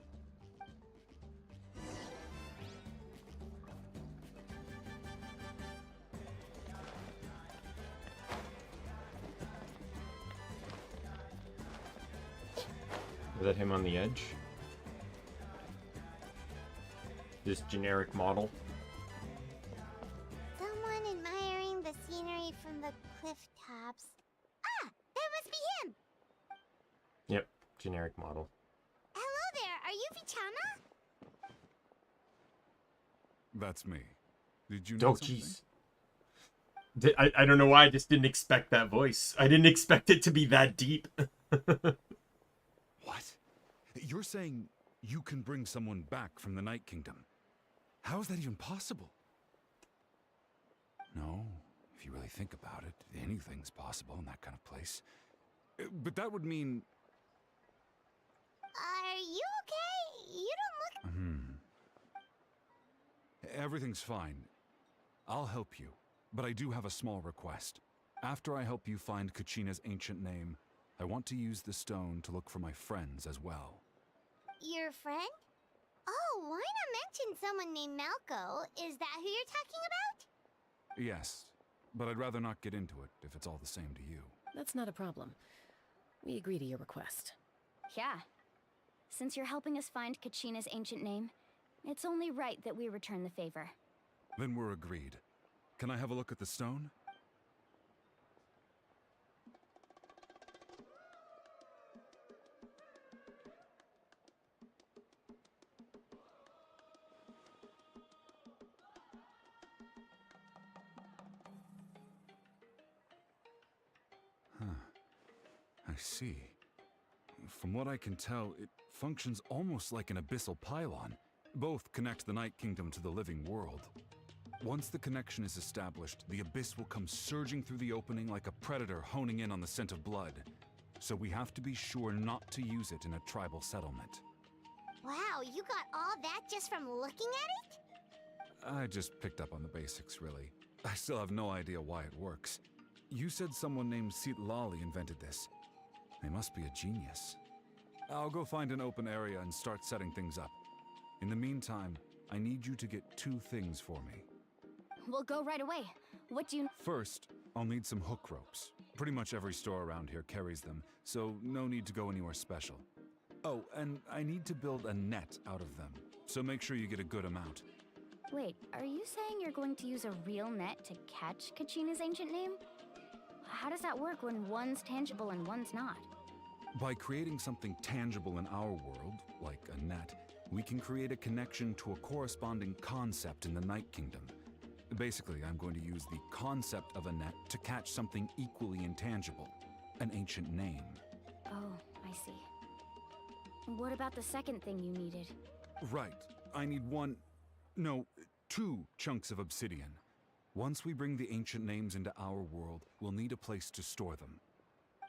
Is that him on the edge? This generic model? Someone admiring the scenery from the cliff tops. Ah! That must be him! Yep, generic model. Hello there, are you Vichama? That's me. Did you know Oh, something? jeez. I don't know why, I just didn't expect that voice. I didn't expect it to be that deep. What? You're saying you can bring someone back from the Night Kingdom? How is that even possible? No, if you really think about it, anything's possible in that kind of place. But that would mean... Are you okay? You don't look... Everything's fine. I'll help you, but I do have a small request. After I help you find Kachina's ancient name, I want to use the stone to look for my friends as well. Your friend? Oh, why not mention someone named Malco? Is that who you're talking about? Yes, but I'd rather not get into it if it's all the same to you. That's not a problem. We agree to your request. Yeah. Since you're helping us find Kachina's ancient name, it's only right that we return the favor. Then we're agreed. Can I have a look at the stone? I see. From what I can tell, it functions almost like an abyssal pylon. Both connect the Night Kingdom to the living world. Once the connection is established, the abyss will come surging through the opening like a predator honing in on the scent of blood. So we have to be sure not to use it in a tribal settlement. Wow, you got all that just from looking at it? I just picked up on the basics, really. I still have no idea why it works. You said someone named Lali invented this. They must be a genius. I'll go find an open area and start setting things up. In the meantime, I need you to get 2 things for me. We'll go right away. What do you... First, I'll need some hook ropes. Pretty much every store around here carries them, so no need to go anywhere special. Oh, and I need to build a net out of them, so make sure you get a good amount. Wait, are you saying you're going to use a real net to catch Kachina's ancient name? How does that work when one's tangible and one's not? By creating something tangible in our world, like a net, we can create a connection to a corresponding concept in the Night Kingdom. Basically, I'm going to use the concept of a net to catch something equally intangible, an ancient name. Oh, I see. What about the second thing you needed? Right. I need 2 chunks of obsidian. Once we bring the ancient names into our world, we'll need a place to store them.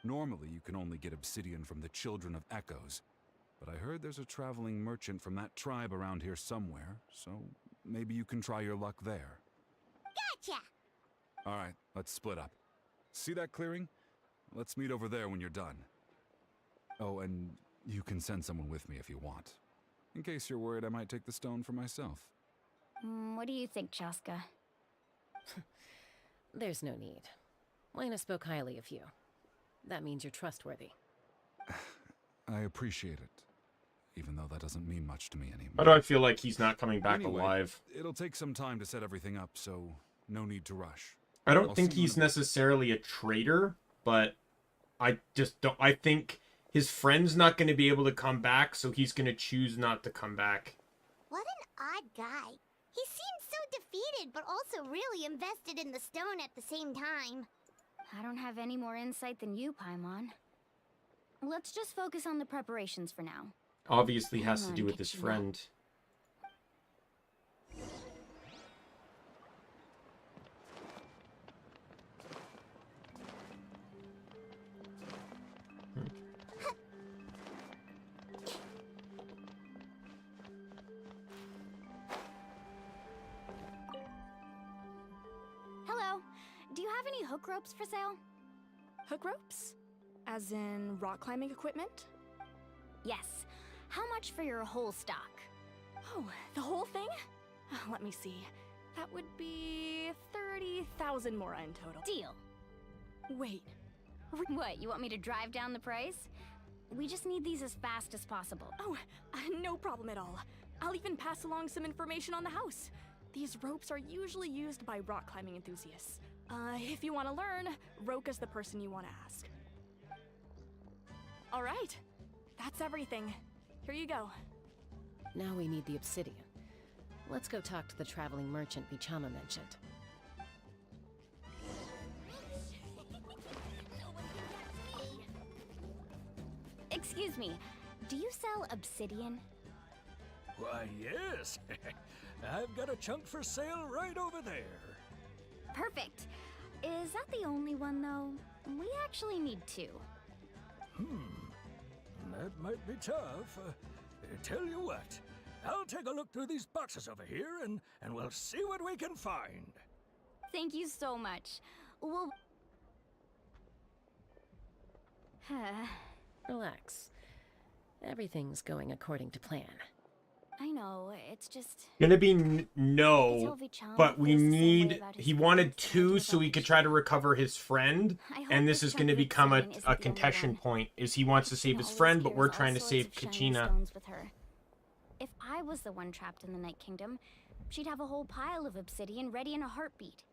Normally, you can only get obsidian from the Children of Echoes, but I heard there's a traveling merchant from that tribe around here somewhere, so maybe you can try your luck there. Gotcha! Alright, let's split up. See that clearing? Let's meet over there when you're done. Oh, and you can send someone with me if you want. In case you're worried I might take the stone for myself. What do you think, Chaska? There's no need. Wayna spoke highly of you. That means you're trustworthy. I appreciate it, even though that doesn't mean much to me anymore. Why do I feel like he's not coming back Anyway, alive? It'll take some time to set everything up, so no need to rush. I don't I'll think see you in he's a bit. necessarily a traitor, but I just don't. I think his friend's not going to be able to come back, so he's going to choose not to come back. What an odd guy. He seems so defeated, but also really invested in the stone at the same time. I don't have any more insight than you, Paimon. Let's just focus on the preparations for now. Obviously has to Come do on, with his Kachina. friend. Hello. Do you have any hook ropes for sale? Hook ropes? As in rock climbing equipment? Yes. How much for your whole stock? Oh, the whole thing? Let me see. That would be 30,000 mora in total. Deal. Wait. What, you want me to drive down the price? We just need these as fast as possible. Oh, no problem at all. I'll even pass along some information on the house. These ropes are usually used by rock climbing enthusiasts. If you want to learn, Roka's the person you want to ask. All right. That's everything. Here you go. Now we need the obsidian. Let's go talk to the traveling merchant Vichama mentioned. Excuse me, do you sell obsidian? Why, yes. I've got a chunk for sale right over there. Perfect. Is that the only one, though? We actually need two. That might be tough. Tell you what, I'll take a look through these boxes over here and we'll see what we can find. Thank you so much. We'll... Relax. Everything's going according to plan. I know, it's just... Gonna be Tell no, Vichama but we feels the same way need. about his He friends wanted as I two do so about he could try to recover his friend, I hope and this this is going to chunk of become obsidian isn't a the contention only one. point. Is he wants to save his always friend, but we're carries all trying to sorts save of shiny Kachina. stones with her. If I was the one trapped in the Night Kingdom, she'd have a whole pile of obsidian ready in a heartbeat.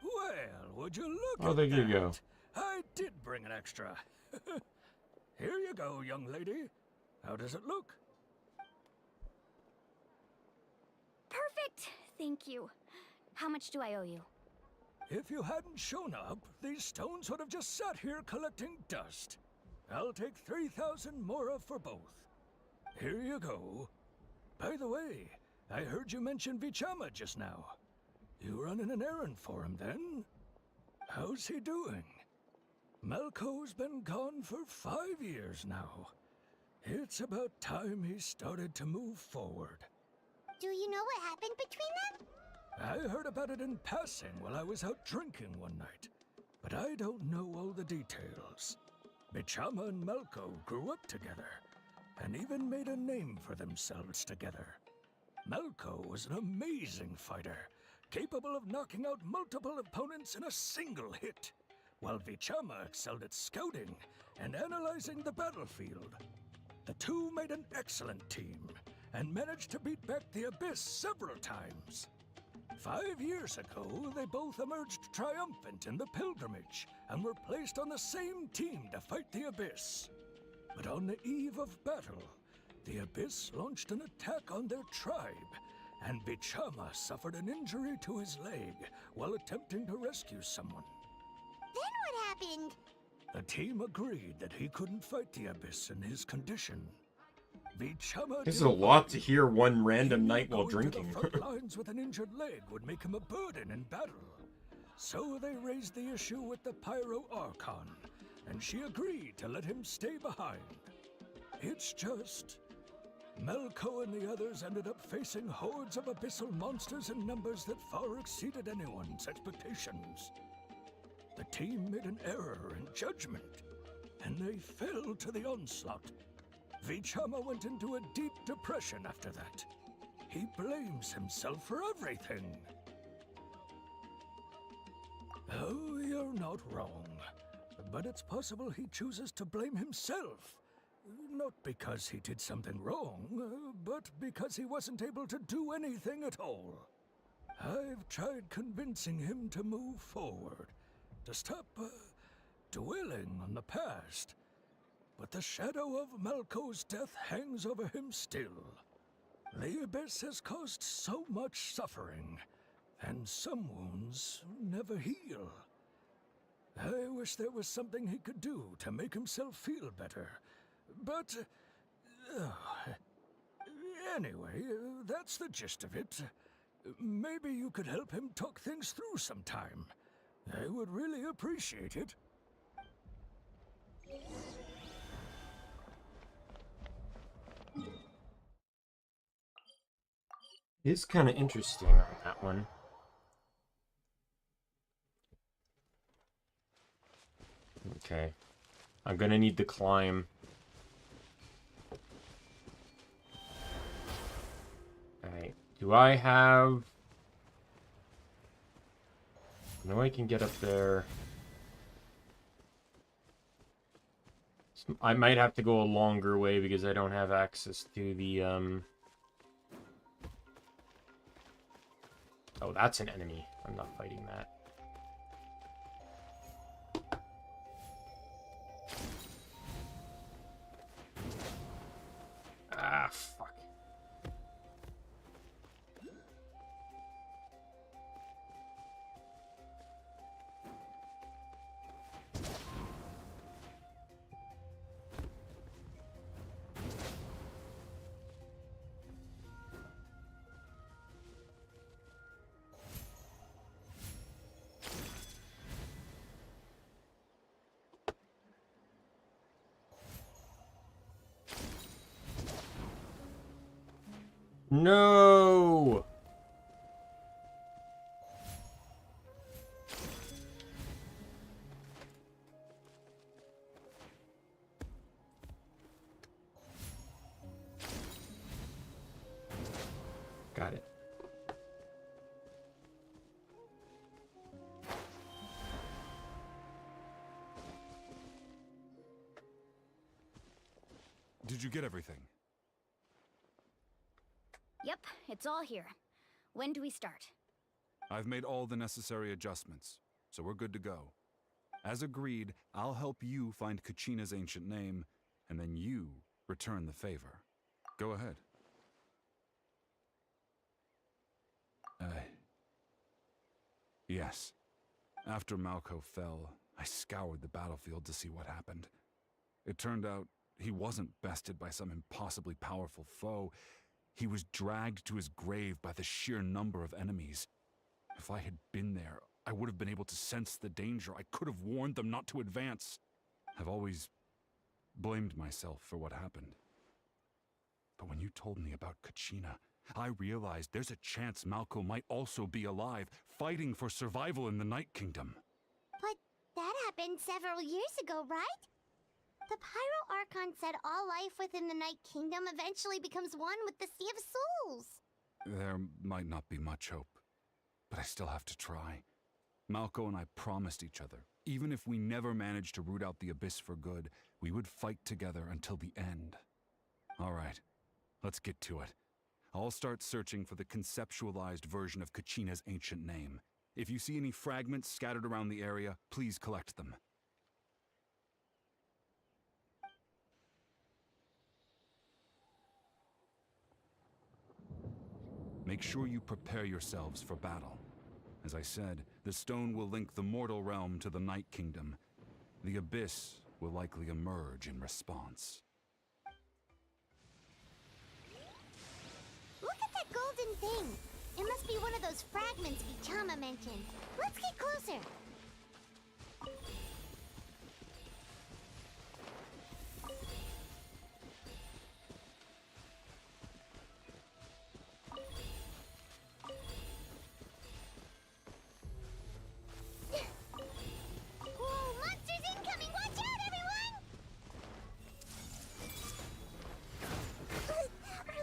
Well, would you look Oh, at there you that? go. I did bring an extra. Here you go, young lady. How does it look? Perfect! Thank you. How much do I owe you? If you hadn't shown up, these stones would have just sat here collecting dust. I'll take 3,000 mora for both. Here you go. By the way, I heard you mention Vichama just now. You running an errand for him then? How's he doing? Malco's been gone for 5 years now. It's about time he started to move forward. Do you know what happened between them? I heard about it in passing while I was out drinking one night, but I don't know all the details. Vichama and Malco grew up together, and even made a name for themselves together. Malco was an amazing fighter, capable of knocking out multiple opponents in a single hit, while Vichama excelled at scouting and analyzing the battlefield. The two made an excellent team, and managed to beat back the Abyss several times. 5 years ago, they both emerged triumphant in the pilgrimage, and were placed on the same team to fight the Abyss. But on the eve of battle, the Abyss launched an attack on their tribe, and Vichama suffered an injury to his leg while attempting to rescue someone. Then what happened? The team agreed that he couldn't fight the Abyss in his condition. Vichama This is didn't a lot mind. to hear one random He knew night while going to drinking. the front lines with an injured leg would make him a burden in battle. So they raised the issue with the Pyro Archon, and she agreed to let him stay behind. It's just, Melko and the others ended up facing hordes of abyssal monsters in numbers that far exceeded anyone's expectations. The team made an error in judgment, and they fell to the onslaught. Vichama went into a deep depression after that. He blames himself for everything. Oh, you're not wrong. But it's possible he chooses to blame himself. Not because he did something wrong, but because he wasn't able to do anything at all. I've tried convincing him to move forward, to stop dwelling on the past. But the shadow of Malko's death hangs over him still. The Abyss has caused so much suffering, and some wounds never heal. I wish there was something he could do to make himself feel better. But, anyway, that's the gist of it. Maybe you could help him talk things through sometime. I would really appreciate it. It's kind of interesting on that one. Okay. I'm gonna need to climb. Alright. Do I have... No, I can get up there. I might have to go a longer way because I don't have access to the, Oh, that's an enemy. I'm not fighting that. Ah, fuck. No! Got it. Did you get everything? Yep, it's all here. When do we start? I've made all the necessary adjustments, so we're good to go. As agreed, I'll help you find Kachina's ancient name, and then you return the favor. Go ahead. Yes. After Malko fell, I scoured the battlefield to see what happened. It turned out he wasn't bested by some impossibly powerful foe. He was dragged to his grave by the sheer number of enemies. If I had been there, I would have been able to sense the danger. I could have warned them not to advance. I've always blamed myself for what happened. But when you told me about Kachina, I realized there's a chance Malko might also be alive, fighting for survival in the Night Kingdom. But that happened several years ago, right? The Pyro Archon said all life within the Night Kingdom eventually becomes one with the Sea of Souls. There might not be much hope, but I still have to try. Malko and I promised each other, even if we never managed to root out the Abyss for good, we would fight together until the end. All right, let's get to it. I'll start searching for the conceptualized version of Kachina's ancient name. If you see any fragments scattered around the area, please collect them. Make sure you prepare yourselves for battle. As I said, the stone will link the mortal realm to the Night Kingdom. The Abyss will likely emerge in response. Look at that golden thing! It must be one of those fragments Vichama mentioned. Let's get closer!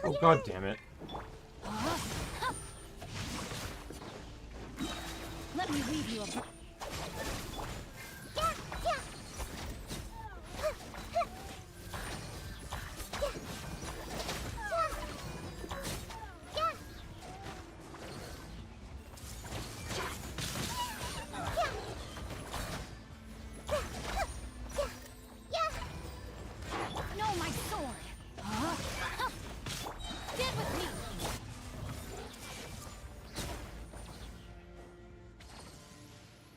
Oh, god damn it. Let me leave you a... No, my sword! Get with me!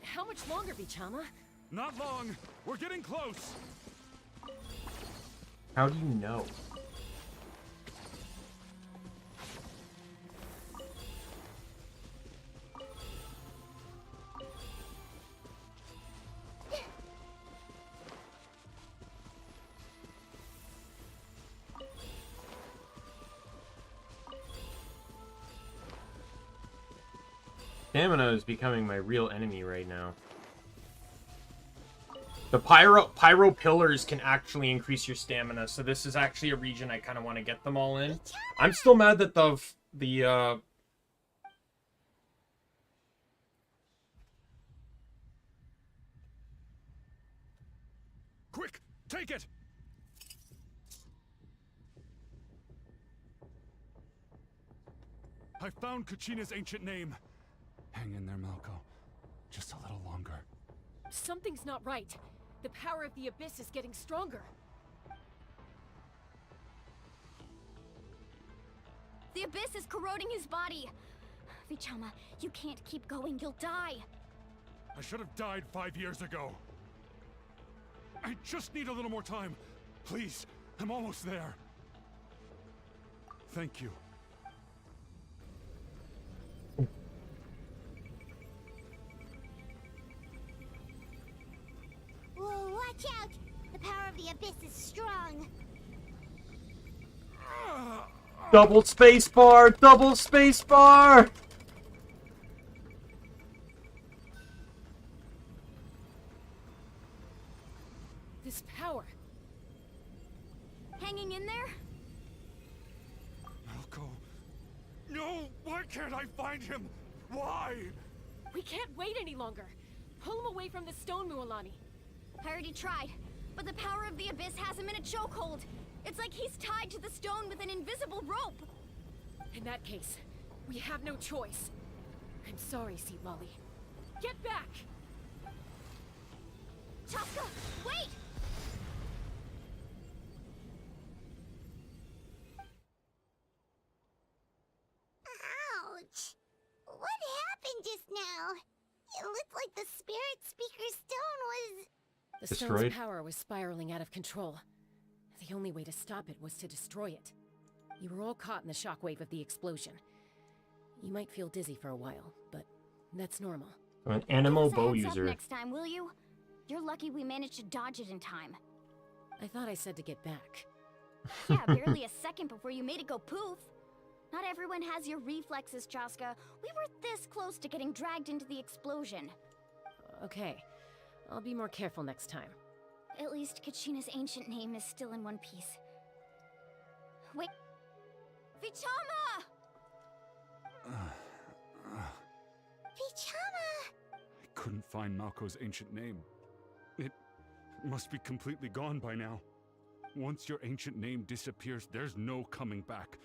How much longer, Vichama? Not long. We're getting close. How do you know? Stamina is becoming my real enemy right now. The pyro pillars can actually increase your stamina, so this is actually a region I kind of want to get them all in. I'm still mad that the Quick, take it. I found Kachina's ancient name. Hang in there, Malco. Just a little longer. Something's not right. The power of the Abyss is getting stronger. The Abyss is corroding his body. Vichama, you can't keep going. You'll die. I should have died 5 years ago. I just need a little more time. Please, I'm almost there. Thank you. Whoa, watch out! The power of the Abyss is strong. double space bar, double space bar. This power. Hanging in there? Malco. No, why can't I find him? Why? We can't wait any longer. Pull him away from the stone, Mualani. I already tried, but the power of the Abyss has him in a chokehold. It's like he's tied to the stone with an invisible rope. In that case, we have no choice. I'm sorry, Seat Lolly. Get back! Chaska, wait! Ouch! What happened just now? It looked like the Spirit Speaker Stone was... The Destroyed? stone's power was spiraling out of control. The only way to stop it was to destroy it. You were all caught in the shockwave of the explosion. You might feel dizzy for a while, but that's normal. I'm an animal Give us a bow heads up user. next time, will you? You're lucky we managed to dodge it in time. I thought I said to get back. Yeah, barely a second before you made it go poof. Not everyone has your reflexes, Chaska. We were this close to getting dragged into the explosion. Okay, I'll be more careful next time. At least Kachina's ancient name is still in one piece. Wait. Vichama! Vichama! I couldn't find Malco's ancient name. It must be completely gone by now. Once your ancient name disappears, there's no coming back.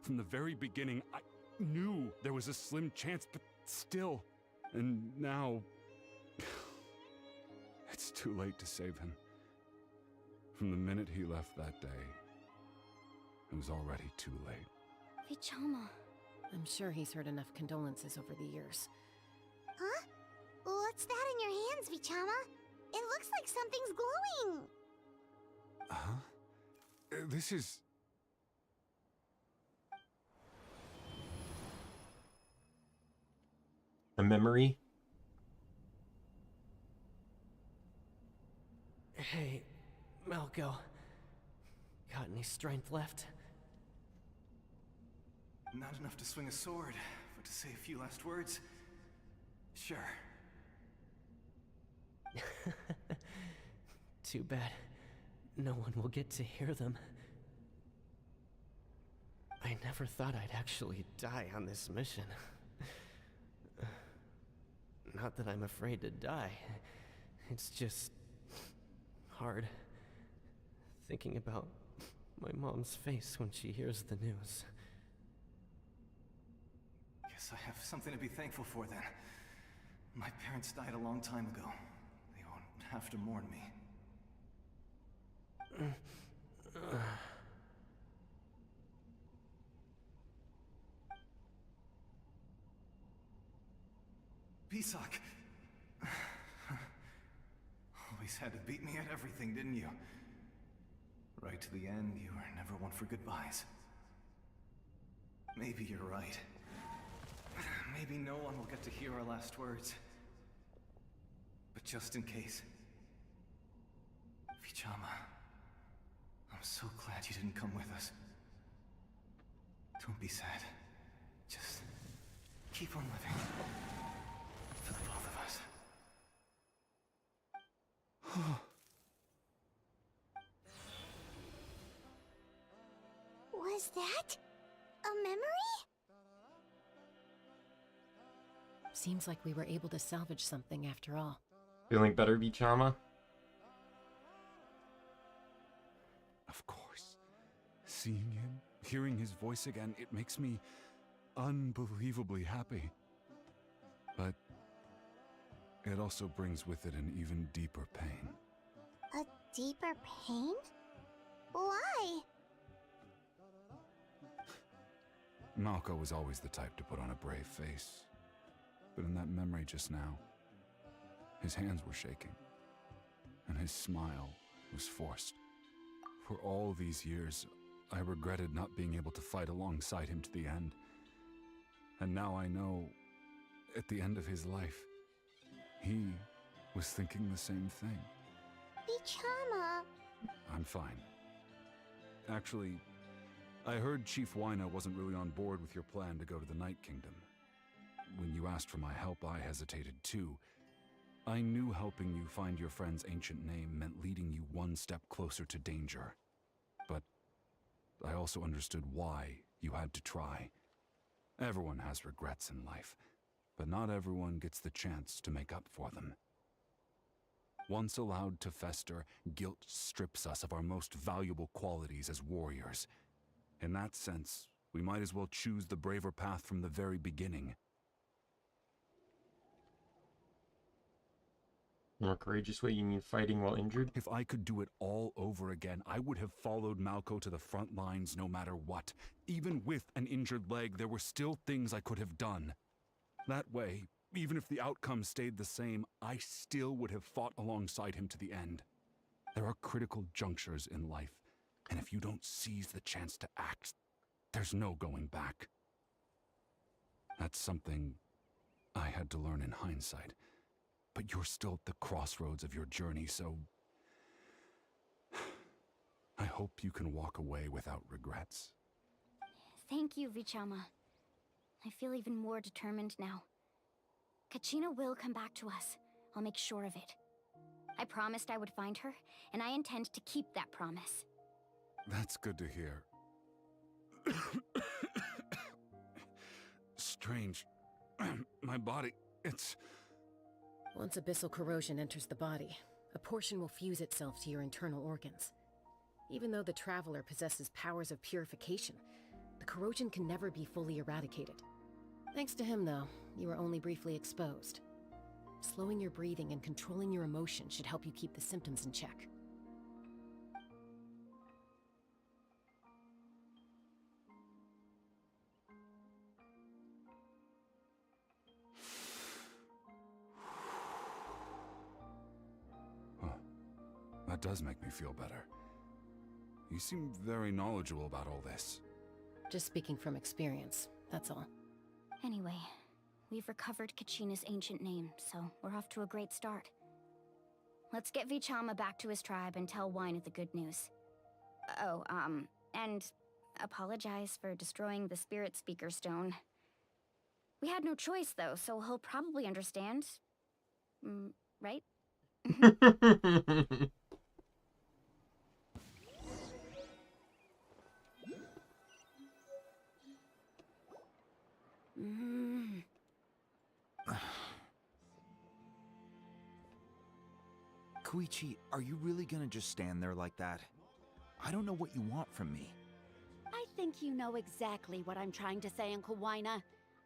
From the very beginning, I knew there was a slim chance, but still. And now... it's too late to save him. From the minute he left that day, it was already too late. Vichama. I'm sure he's heard enough condolences over the years. Huh? What's that in your hands, Vichama? It looks like something's glowing. Huh? This is... A memory? Hey, Malco. Got any strength left? Not enough to swing a sword, but to say a few last words? Sure. Too bad. No one will get to hear them. I never thought I'd actually die on this mission. Not that I'm afraid to die. It's just hard thinking about my mom's face when she hears the news. Guess I have something to be thankful for then. My parents died a long time ago. They won't have to mourn me. Pisak! Always had to beat me at everything, didn't you? Right to the end, you were never one for goodbyes. Maybe you're right. Maybe no one will get to hear our last words. But just in case... Vichama, I'm so glad you didn't come with us. Don't be sad. Just keep on living. For the both of us. Was that a memory? Seems like we were able to salvage something after all. Feeling better, Vichama? Of course. Seeing him, hearing his voice again, it makes me unbelievably happy. But it also brings with it an even deeper pain. A deeper pain? Why? Malko was always the type to put on a brave face. But in that memory just now, his hands were shaking, and his smile was forced. For all these years, I regretted not being able to fight alongside him to the end. And now I know, at the end of his life, he was thinking the same thing. Vichama. I'm fine. Actually, I heard Chief Wyna wasn't really on board with your plan to go to the Night Kingdom. When you asked for my help, I hesitated too. I knew helping you find your friend's ancient name meant leading you one step closer to danger. But I also understood why you had to try. Everyone has regrets in life, but not everyone gets the chance to make up for them. Once allowed to fester, guilt strips us of our most valuable qualities as warriors. In that sense, we might as well choose the braver path from the very beginning. More courageous way, you mean fighting while injured? If I could do it all over again, I would have followed Malko to the front lines no matter what. Even with an injured leg, there were still things I could have done. That way, even if the outcome stayed the same, I still would have fought alongside him to the end. There are critical junctures in life, and if you don't seize the chance to act, there's no going back. That's something I had to learn in hindsight. But you're still at the crossroads of your journey, so I hope you can walk away without regrets. Thank you, Vichama. I feel even more determined now. Kachina will come back to us. I'll make sure of it. I promised I would find her, and I intend to keep that promise. That's good to hear. Strange. My body, it's... Once abyssal corrosion enters the body, a portion will fuse itself to your internal organs. Even though the Traveler possesses powers of purification, the corrosion can never be fully eradicated. Thanks to him, though, you were only briefly exposed. Slowing your breathing and controlling your emotions should help you keep the symptoms in check. That does make me feel better. You seem very knowledgeable about all this. Just speaking from experience, that's all. Anyway, we've recovered Kachina's ancient name, so we're off to a great start. Let's get Vichama back to his tribe and tell Wyna the good news. Oh, and apologize for destroying the Spirit Speaker Stone. We had no choice, though, so he'll probably understand. Right? Koichi, are you really gonna just stand there like that? I don't know what you want from me. I think you know exactly what I'm trying to say, Uncle Wina.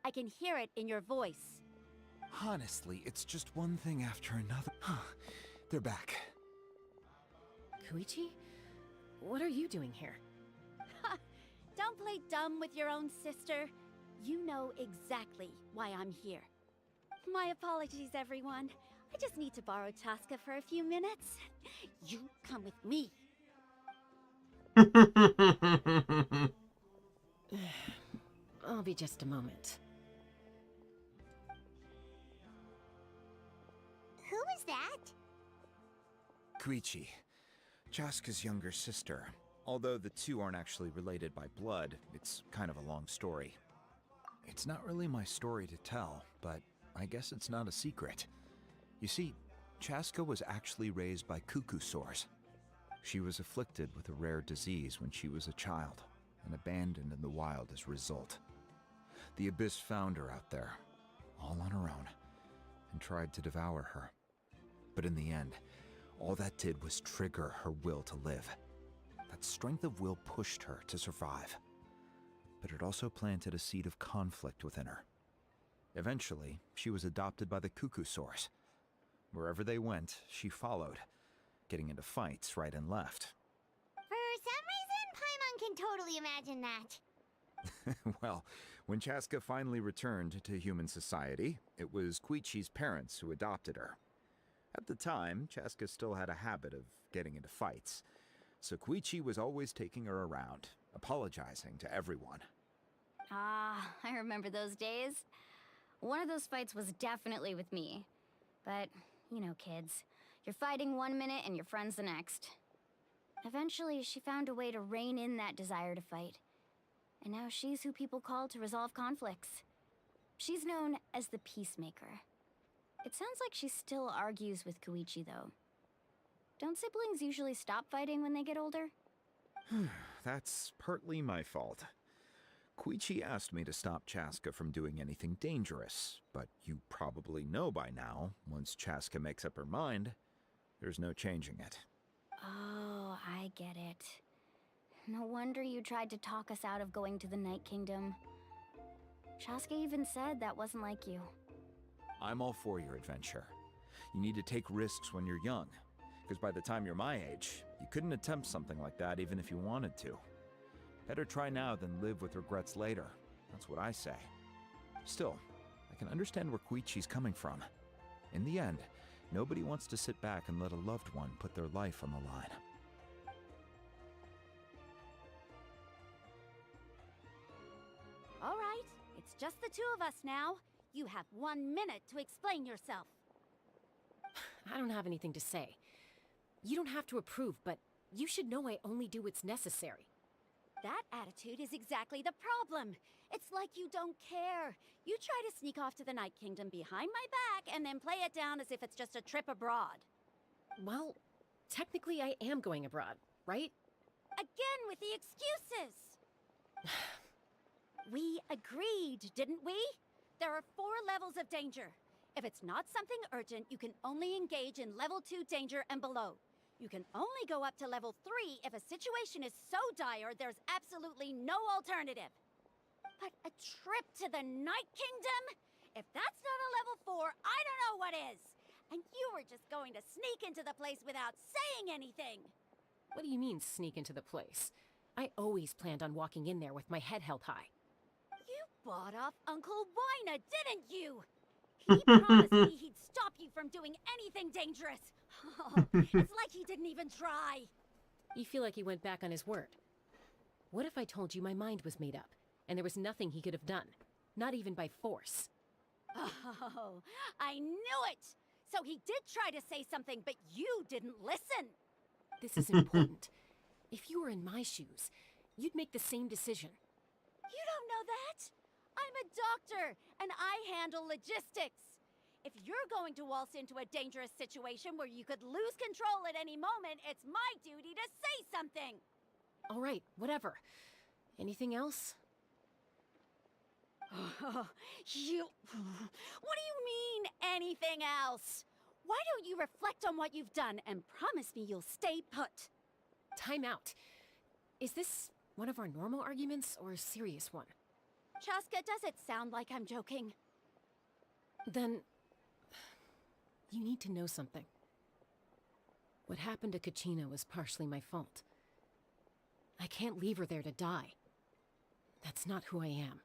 I can hear it in your voice. Honestly, it's just one thing after another. They're back. Koichi? What are you doing here? Don't play dumb with your own sister. You know exactly why I'm here. My apologies, everyone. I just need to borrow Chaska for a few minutes. You come with me. I'll be just a moment. Who is that? Koichi, Chaska's younger sister. Although the two aren't actually related by blood, it's kind of a long story. It's not really my story to tell, but I guess it's not a secret. You see, Chaska was actually raised by cuckoo sores. She was afflicted with a rare disease when she was a child, and abandoned in the wild as a result. The Abyss found her out there, all on her own, and tried to devour her. But in the end, all that did was trigger her will to live. That strength of will pushed her to survive. But it also planted a seed of conflict within her. Eventually, she was adopted by the cuckoo source. Wherever they went, she followed, getting into fights right and left. For some reason, Paimon can totally imagine that. Well, when Chaska finally returned to human society, it was Koichi's parents who adopted her. At the time, Chaska still had a habit of getting into fights, so Koichi was always taking her around, apologizing to everyone. Ah, I remember those days. One of those fights was definitely with me. But, you know, kids. You're fighting one minute and your friend's the next. Eventually, she found a way to rein in that desire to fight. And now she's who people call to resolve conflicts. She's known as the Peacemaker. It sounds like she still argues with Koichi, though. Don't siblings usually stop fighting when they get older? That's partly my fault. Koichi asked me to stop Chaska from doing anything dangerous, but you probably know by now, once Chaska makes up her mind, there's no changing it. Oh, I get it. No wonder you tried to talk us out of going to the Night Kingdom. Chaska even said that wasn't like you. I'm all for your adventure. You need to take risks when you're young, because by the time you're my age, you couldn't attempt something like that even if you wanted to. Better try now than live with regrets later. That's what I say. Still, I can understand where Koichi's coming from. In the end, nobody wants to sit back and let a loved one put their life on the line. All right, it's just the two of us now. You have 1 minute to explain yourself. I don't have anything to say. You don't have to approve, but you should know I only do what's necessary. That attitude is exactly the problem. It's like you don't care. You try to sneak off to the Night Kingdom behind my back and then play it down as if it's just a trip abroad. Well, technically I am going abroad, right? Again with the excuses! We agreed, didn't we? There are 4 levels of danger. If it's not something urgent, you can only engage in level 2 danger and below. You can only go up to level 3 if a situation is so dire there's absolutely no alternative. But a trip to the Night Kingdom? If that's not a level 4, I don't know what is! And you were just going to sneak into the place without saying anything! What do you mean, sneak into the place? I always planned on walking in there with my head held high. You bought off Uncle Wina, didn't you? He promised me he'd stop you from doing anything dangerous. Oh, it's like he didn't even try. You feel like he went back on his word. What if I told you my mind was made up, and there was nothing he could have done? Not even by force. Oh, I knew it! So he did try to say something, but you didn't listen. This is important. If you were in my shoes, you'd make the same decision. You don't know that? I'm a doctor, and I handle logistics. If you're going to waltz into a dangerous situation where you could lose control at any moment, it's my duty to say something. All right, whatever. Anything else? You... What do you mean, anything else? Why don't you reflect on what you've done and promise me you'll stay put? Time out. Is this one of our normal arguments or a serious one? Chaska, does it sound like I'm joking? Then... you need to know something. What happened to Kachina was partially my fault. I can't leave her there to die. That's not who I am.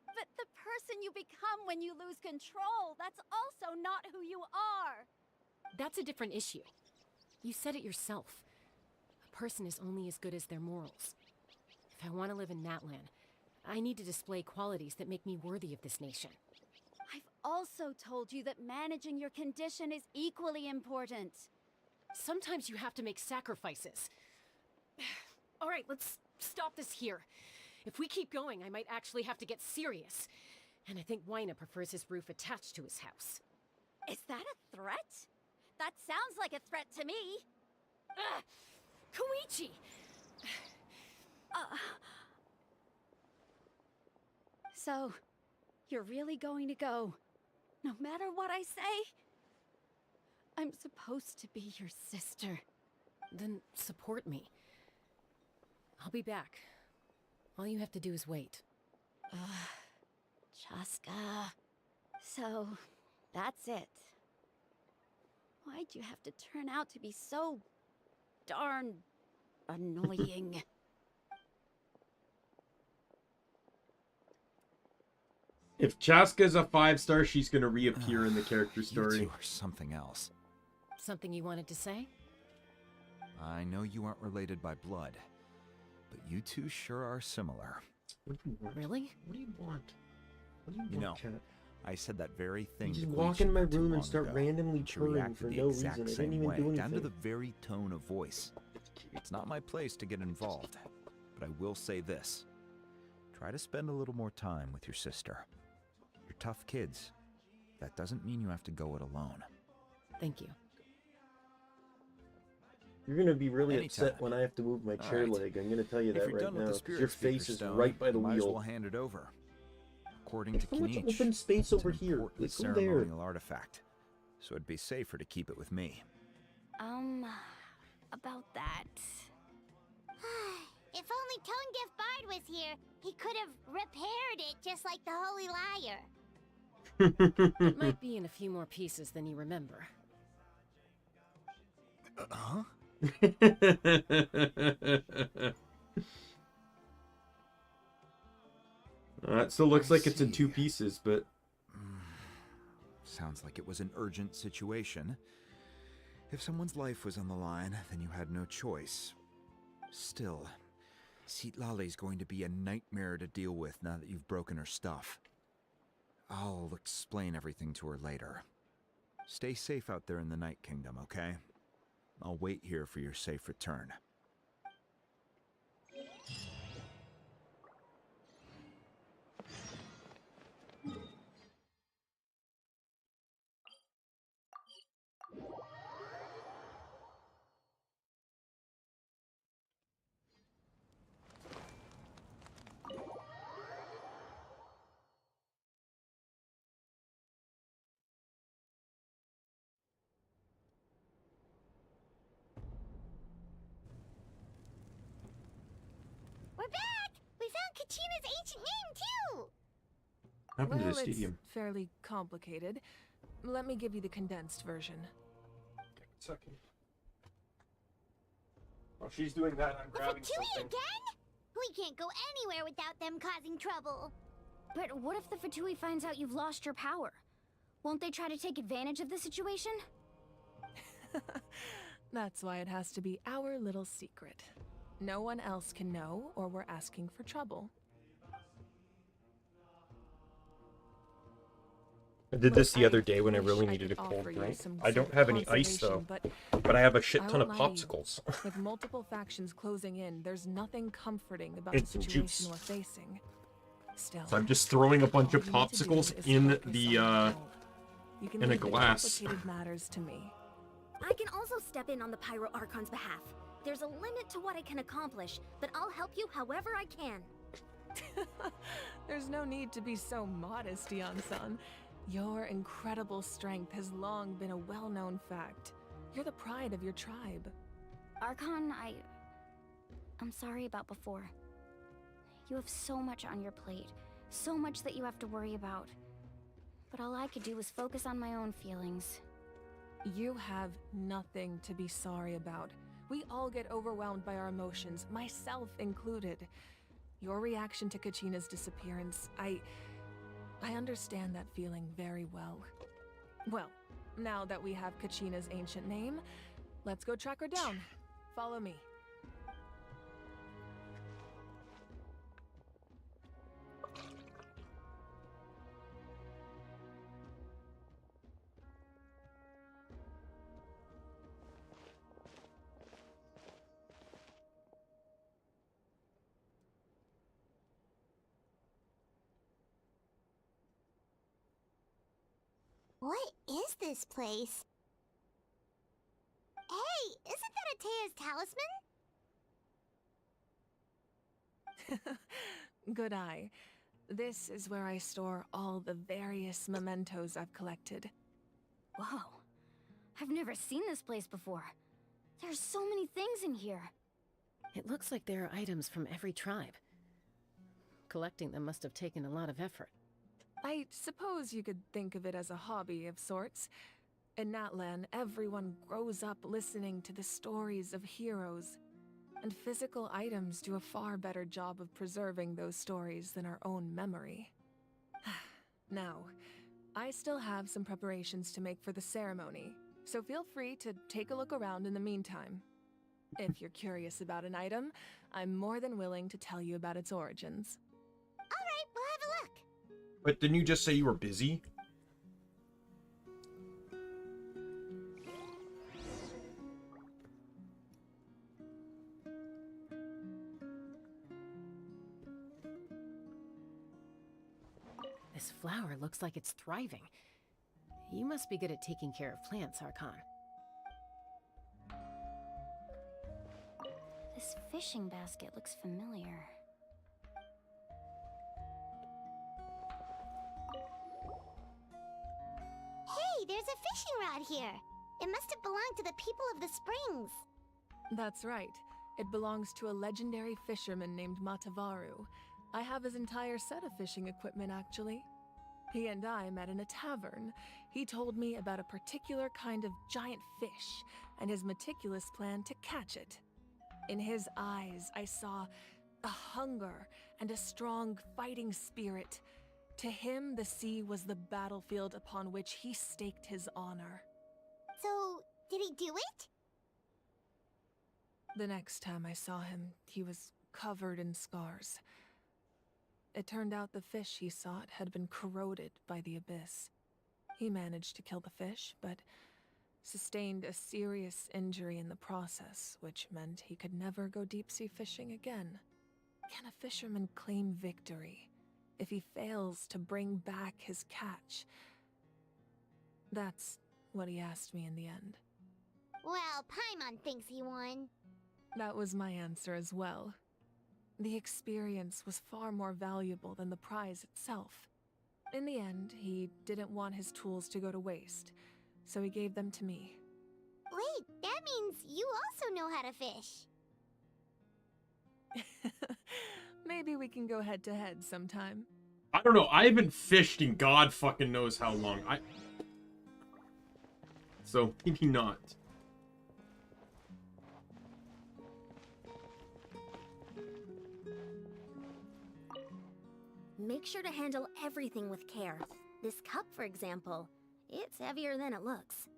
But the person you become when you lose control, that's also not who you are! That's a different issue. You said it yourself. A person is only as good as their morals. If I want to live in Natlan, I need to display qualities that make me worthy of this nation. I've also told you that managing your condition is equally important. Sometimes you have to make sacrifices. All right, let's stop this here. If we keep going, I might actually have to get serious. And I think Waina prefers his roof attached to his house. Is that a threat? That sounds like a threat to me. Koichi! So, you're really going to go, no matter what I say? I'm supposed to be your sister. Then support me. I'll be back. All you have to do is wait. Chaska. So, that's it. Why'd you have to turn out to be so darn annoying? If Chaska's a 5-star, she's gonna reappear in the character story. You two are something else. Something you wanted to say? I know you aren't related by blood, but you two sure are similar. What do you want? Really? What do you want? What do you You know, want, Kat? I said that very thing. You to just walk Koichi in my not too room and long start ago. randomly She purring reacted for the no exact reason. I same didn't even way, do anything. down to the very tone of voice. It's not my place to get involved, but I will say this. Try to spend a little more time with your sister. You're tough kids. That doesn't mean you have to go it alone. Thank you. You're gonna be really Anytime. upset when I have to move my chair Alright. leg. I'm gonna tell you If that you're right done with now. the 'Cause spirit your speaker face is stone, right by the you might as wheel. well hand it over. According to How much Kinich, open space over it's an here? important Like, go there. ceremonial artifact, so it'd be safer to keep it with me. About that. If only Tone Deaf Bard was here, he could have repaired it just like the Holy Liar. It might be in a few more pieces than you remember. Huh? It still looks like it's in 2 pieces, but... Sounds like it was an urgent situation. If someone's life was on the line, then you had no choice. Still, Citlali's going to be a nightmare to deal with now that you've broken her stuff. I'll explain everything to her later. Stay safe out there in the Night Kingdom, okay? I'll wait here for your safe return. We're back! We found Kachina's ancient name, too! What happened to the Well, stadium? it's fairly complicated. Let me give you the condensed version. Second. While she's doing that, I'm grabbing Fatui something. again? We can't go anywhere without them causing trouble. But what if the Fatui finds out you've lost your power? Won't they try to take advantage of the situation? That's why it has to be our little secret. No one else can know, or we're asking for trouble. I did this the other day when I wish really I needed a could cold offer you drink. some I don't sort of have any ice though, consolation, but I have a shit I ton of won't lie to you. popsicles. With multiple factions closing in, there's nothing comforting about And the some situation juice. we're facing. Still, So I'm just throwing a bunch of all you need to do popsicles is in focus the on the goal. You can in a leave the glass. complicated matters to me. I can also step in on the Pyro Archon's behalf. There's a limit to what I can accomplish, but I'll help you however I can. There's no need to be so modest, Yan-san. Your incredible strength has long been a well-known fact. You're the pride of your tribe. Archon, I'm sorry about before. You have so much on your plate, so much that you have to worry about. But all I could do was focus on my own feelings. You have nothing to be sorry about. We all get overwhelmed by our emotions, myself included. Your reaction to Kachina's disappearance, I understand that feeling very well. Well, now that we have Kachina's ancient name, let's go track her down. Follow me. What is this place? Hey, isn't that Atea's talisman? Good eye. This is where I store all the various mementos I've collected. Whoa. I've never seen this place before. There's so many things in here. It looks like there are items from every tribe. Collecting them must have taken a lot of effort. I suppose you could think of it as a hobby of sorts. In Natlan, everyone grows up listening to the stories of heroes, and physical items do a far better job of preserving those stories than our own memory. Now, I still have some preparations to make for the ceremony, so feel free to take a look around in the meantime. If you're curious about an item, I'm more than willing to tell you about its origins. Alright, we'll have a look. But didn't you just say you were busy? This flower looks like it's thriving. You must be good at taking care of plants, Archon. This fishing basket looks familiar. Hey, there's a fishing rod here. It must have belonged to the people of the springs. That's right. It belongs to a legendary fisherman named Matavaru. I have his entire set of fishing equipment, actually. He and I met in a tavern. He told me about a particular kind of giant fish and his meticulous plan to catch it. In his eyes, I saw a hunger and a strong fighting spirit. To him, the sea was the battlefield upon which he staked his honor. So, did he do it? The next time I saw him, he was covered in scars. It turned out the fish he sought had been corroded by the abyss. He managed to kill the fish, but sustained a serious injury in the process, which meant he could never go deep-sea fishing again. Can a fisherman claim victory if he fails to bring back his catch? That's what he asked me in the end. Well, Paimon thinks he won. That was my answer as well. The experience was far more valuable than the prize itself. In the end, he didn't want his tools to go to waste, so he gave them to me. Wait, that means you also know how to fish. Maybe we can go head-to-head sometime. I don't know. I haven't fished in God fucking knows how long. So, maybe not. Make sure to handle everything with care. This cup, for example, it's heavier than it looks.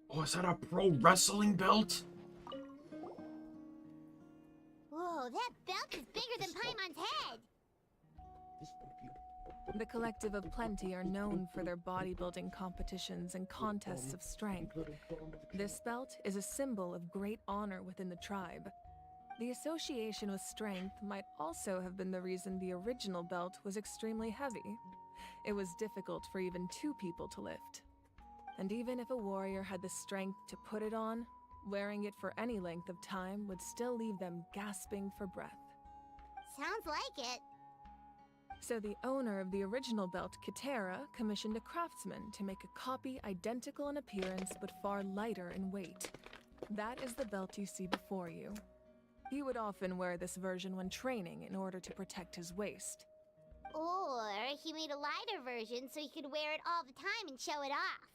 Oh, is that a pro wrestling belt? Whoa, that belt is bigger than Paimon's head! The Collective of Plenty are known for their bodybuilding competitions and contests of strength. This belt is a symbol of great honor within the tribe. The association with strength might also have been the reason the original belt was extremely heavy. It was difficult for even two people to lift. And even if a warrior had the strength to put it on, wearing it for any length of time would still leave them gasping for breath. Sounds like it. So the owner of the original belt, Kitera, commissioned a craftsman to make a copy identical in appearance but far lighter in weight. That is the belt you see before you. He would often wear this version when training in order to protect his waist. Or he made a lighter version so he could wear it all the time and show it off.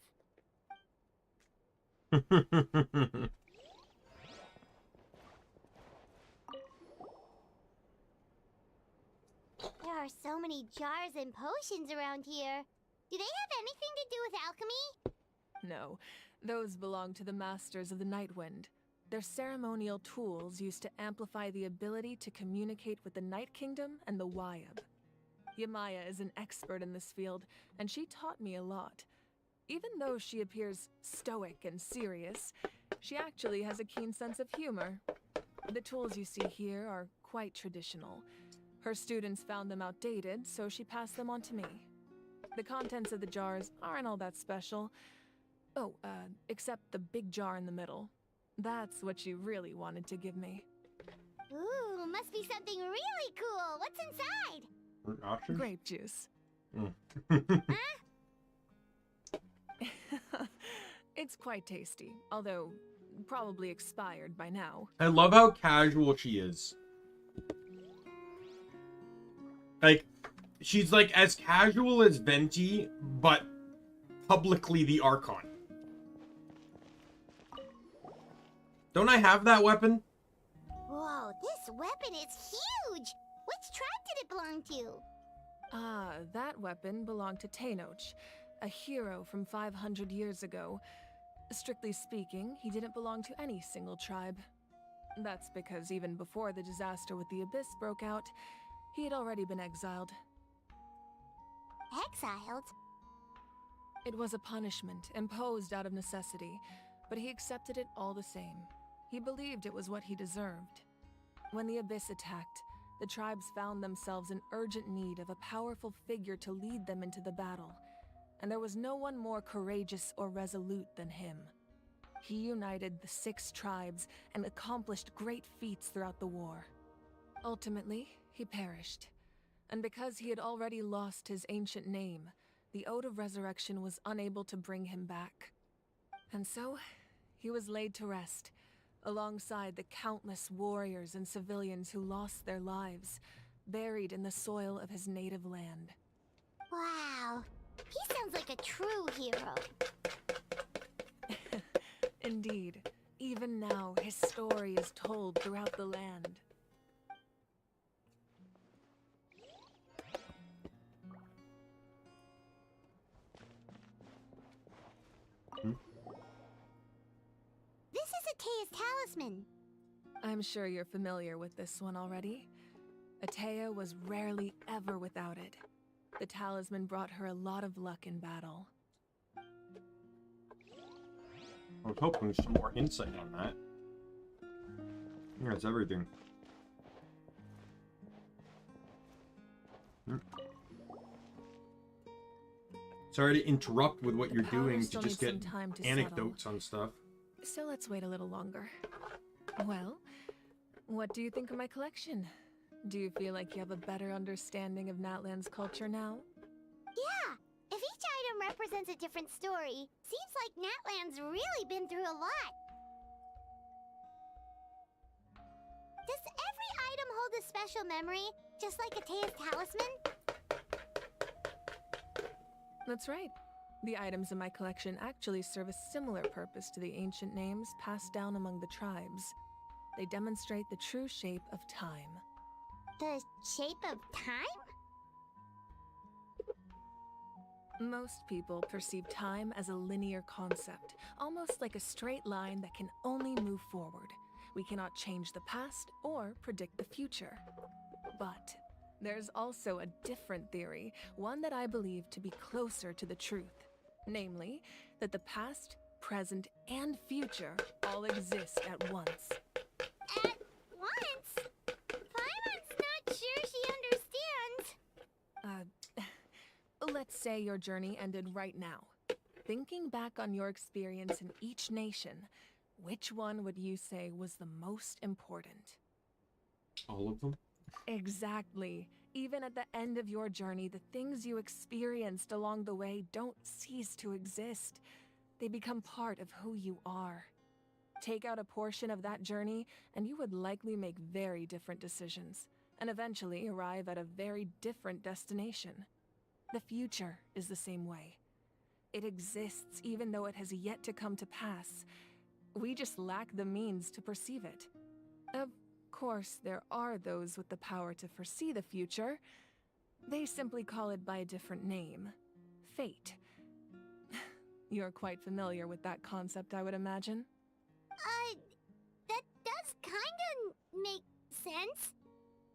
There are so many jars and potions around here. Do they have anything to do with alchemy? No, those belong to the Masters of the Nightwind. They're ceremonial tools used to amplify the ability to communicate with the Night Kingdom and the Wyab. Yamaya is an expert in this field, and she taught me a lot. Even though she appears stoic and serious, she actually has a keen sense of humor. The tools you see here are quite traditional. Her students found them outdated, so she passed them on to me. The contents of the jars aren't all that special. Oh, except the big jar in the middle. That's what she really wanted to give me. Ooh, must be something really cool. What's inside? Options? Grape juice. It's quite tasty, although probably expired by now. I love how casual she is. Like, she's like as casual as Venti, but publicly the Archon. Don't I have that weapon? Whoa, this weapon is huge! Which tribe did it belong to? Ah, that weapon belonged to Tenoch, a hero from 500 years ago. Strictly speaking, he didn't belong to any single tribe. That's because even before the disaster with the Abyss broke out, he had already been exiled. Exiled? It was a punishment imposed out of necessity, but he accepted it all the same. He believed it was what he deserved. When the Abyss attacked, the tribes found themselves in urgent need of a powerful figure to lead them into the battle, and there was no one more courageous or resolute than him. He united the 6 tribes and accomplished great feats throughout the war. Ultimately, he perished, and because he had already lost his ancient name, the Ode of Resurrection was unable to bring him back. And so, he was laid to rest, alongside the countless warriors and civilians who lost their lives, buried in the soil of his native land. Wow, he sounds like a true hero. Indeed, even now his story is told throughout the land. This is Atea's talisman. I'm sure you're familiar with this one already. Atea was rarely ever without it. The talisman brought her a lot of luck in battle. I was hoping for some more insight on that. Yeah, that's everything. Sorry to interrupt with what you're doing to just get anecdotes on stuff. So let's wait a little longer. Well, what do you think of my collection? Do you feel like you have a better understanding of Natlan's culture now? Yeah, if each item represents a different story, seems like Natlan's really been through a lot. Does every item hold a special memory, just like Atea's talisman? That's right. The items in my collection actually serve a similar purpose to the ancient names passed down among the tribes. They demonstrate the true shape of time. The shape of time? Most people perceive time as a linear concept, almost like a straight line that can only move forward. We cannot change the past or predict the future. But there's also a different theory, one that I believe to be closer to the truth. Namely, that the past, present, and future all exist at once. At once? Paimon's not sure she understands. Let's say your journey ended right now. Thinking back on your experience in each nation, which one would you say was the most important? All of them? Exactly. Even at the end of your journey, the things you experienced along the way don't cease to exist. They become part of who you are. Take out a portion of that journey, and you would likely make very different decisions, and eventually arrive at a very different destination. The future is the same way. It exists even though it has yet to come to pass. We just lack the means to perceive it. Of course, there are those with the power to foresee the future. They simply call it by a different name. Fate. You're quite familiar with that concept, I would imagine. That does kinda make sense.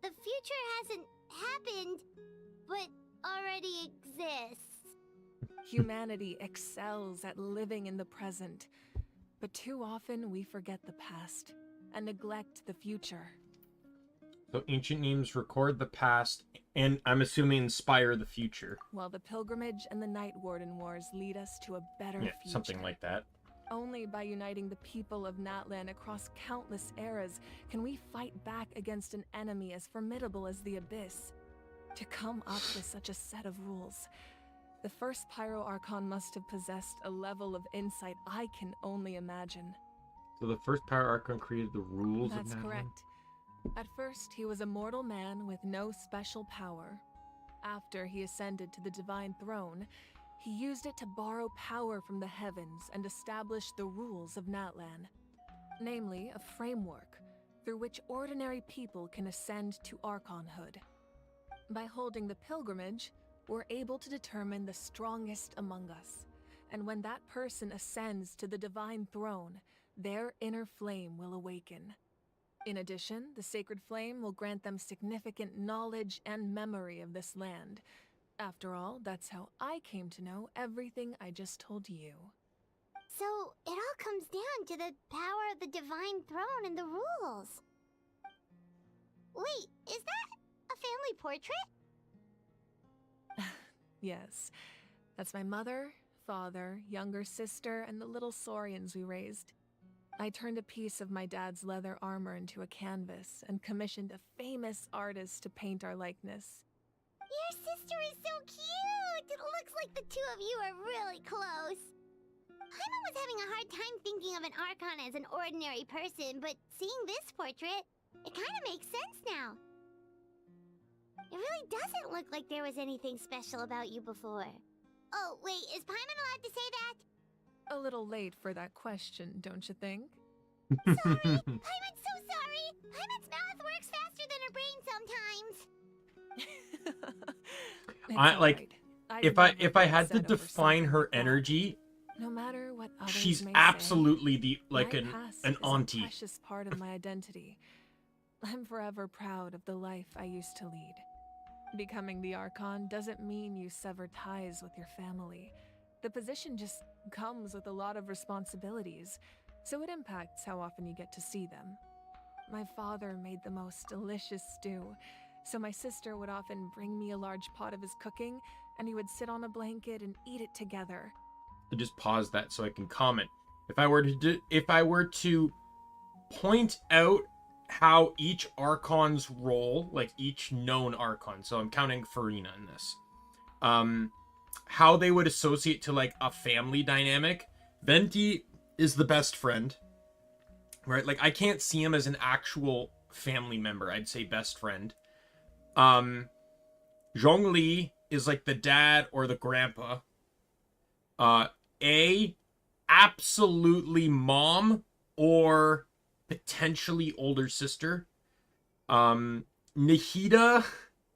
The future hasn't happened, but already exists. Humanity excels at living in the present, but too often we forget the past and neglect the future. So ancient names record the past, and I'm assuming inspire the future. While the pilgrimage and the Night Warden Wars lead us to a better future. Something like that. Only by uniting the people of Natlan across countless eras can we fight back against an enemy as formidable as the Abyss. To come up with such a set of rules, the first Pyro Archon must have possessed a level of insight I can only imagine. So the first Power Archon created the rules of Natlan? That's correct. At first, he was a mortal man with no special power. After he ascended to the Divine Throne, he used it to borrow power from the heavens and establish the rules of Natlan. Namely, a framework through which ordinary people can ascend to Archonhood. By holding the pilgrimage, we're able to determine the strongest among us. And when that person ascends to the Divine Throne, their inner flame will awaken. In addition, the sacred flame will grant them significant knowledge and memory of this land. After all, that's how I came to know everything I just told you. So, it all comes down to the power of the Divine Throne and the rules. Wait, is that a family portrait? Yes, that's my mother, father, younger sister, and the little saurians we raised. I turned a piece of my dad's leather armor into a canvas and commissioned a famous artist to paint our likeness. Your sister is so cute! It looks like the two of you are really close. Paimon was having a hard time thinking of an Archon as an ordinary person, but seeing this portrait, it kind of makes sense now. It really doesn't look like there was anything special about you before. Oh, wait, is Paimon allowed to say that? A little late for that question, don't you think? Sorry! Paimon's so sorry! Paimon's mouth works faster than her brain sometimes. If I had to define her energy, no matter what others she's may absolutely say, an past auntie. Is a precious part of my identity. I'm forever proud of the life I used to lead. Becoming the Archon doesn't mean you sever ties with your family. The position just comes with a lot of responsibilities, so it impacts how often you get to see them. My father made the most delicious stew, so my sister would often bring me a large pot of his cooking, and we would sit on a blanket and eat it together. I'll just pause that so I can comment. If I were to point out how each Archon's role, like each known Archon, so I'm counting Farina in this, how they would associate to like a family dynamic. Venti is the best friend, right? Like I can't see him as an actual family member. I'd say best friend. Zhongli is like the dad or the grandpa. Absolutely mom or potentially older sister. Nahida,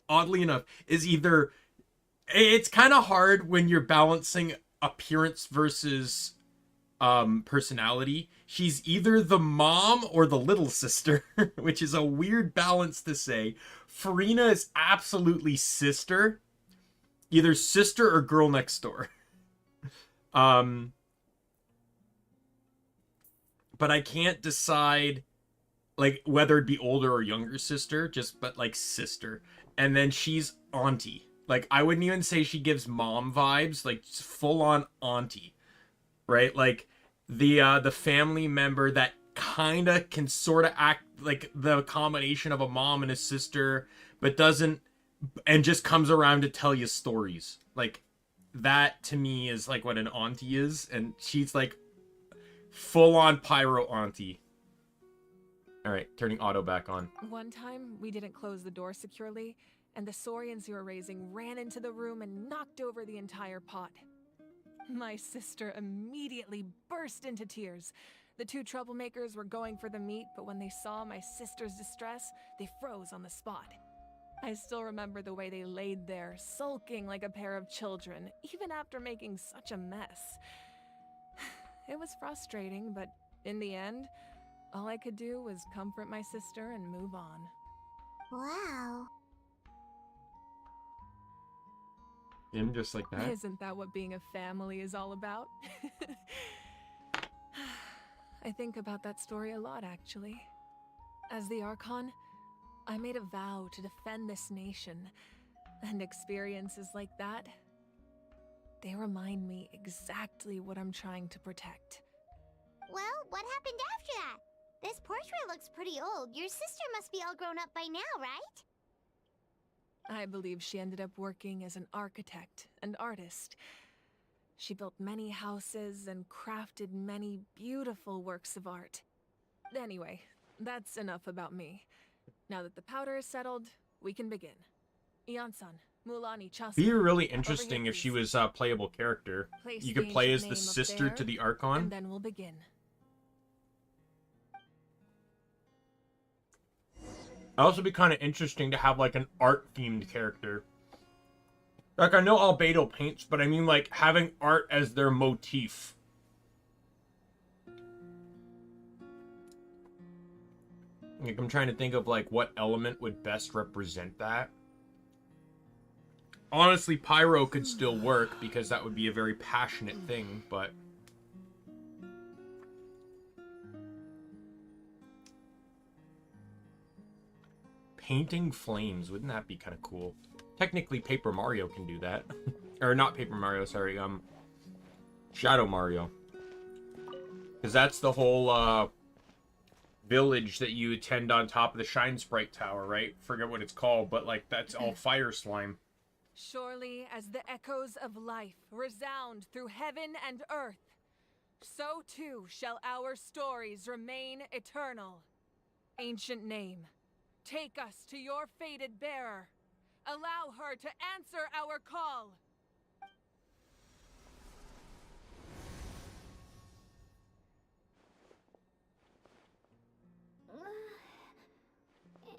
oddly enough, is either... It's kind of hard when you're balancing appearance versus personality. She's either the mom or the little sister, which is a weird balance to say. Farina is absolutely sister. Either sister or girl next door. But I can't decide like whether it'd be older or younger sister, but like sister. And then she's auntie. Like I wouldn't even say she gives mom vibes, like full on auntie. Right? Like the family member that kind of can sort of act like the combination of a mom and a sister, but doesn't and just comes around to tell you stories. Like, that to me is like what an auntie is, and she's like full-on pyro auntie. All right, turning auto back on. One time, we didn't close the door securely, and the saurians you were raising ran into the room and knocked over the entire pot. My sister immediately burst into tears. The two troublemakers were going for the meat, but when they saw my sister's distress, they froze on the spot. I still remember the way they laid there, sulking like a pair of children, even after making such a mess. It was frustrating, but in the end, all I could do was comfort my sister and move on. Wow. In just like that. Isn't that what being a family is all about? I think about that story a lot, actually. As the Archon, I made a vow to defend this nation, and experiences like that, they remind me exactly what I'm trying to protect. Well, what happened after that? This portrait looks pretty old. Your sister must be all grown up by now, right? I believe she ended up working as an architect and artist. She built many houses and crafted many beautiful works of art. Anyway, that's enough about me. Now that the powder is settled, we can begin. Ian-san, Mulani, Chasa. Be really interesting if she was a playable character. Place You could the play ancient as the name up sister there, to the Archon. And then we'll begin. It'd also be kind of interesting to have like an art-themed character. Like, I know Albedo paints, but I mean like having art as their motif. Like, I'm trying to think of like what element would best represent that. Honestly, pyro could still work because that would be a very passionate thing, but painting flames, wouldn't that be kind of cool? Technically, Paper Mario can do that. Or not Paper Mario, sorry, Shadow Mario. Because that's the whole, village that you attend on top of the Shine Sprite Tower, right? Forget what it's called, but, like, that's all fire slime. Surely as the echoes of life resound through heaven and earth, so too shall our stories remain eternal. Ancient name, take us to your fated bearer. Allow her to answer our call.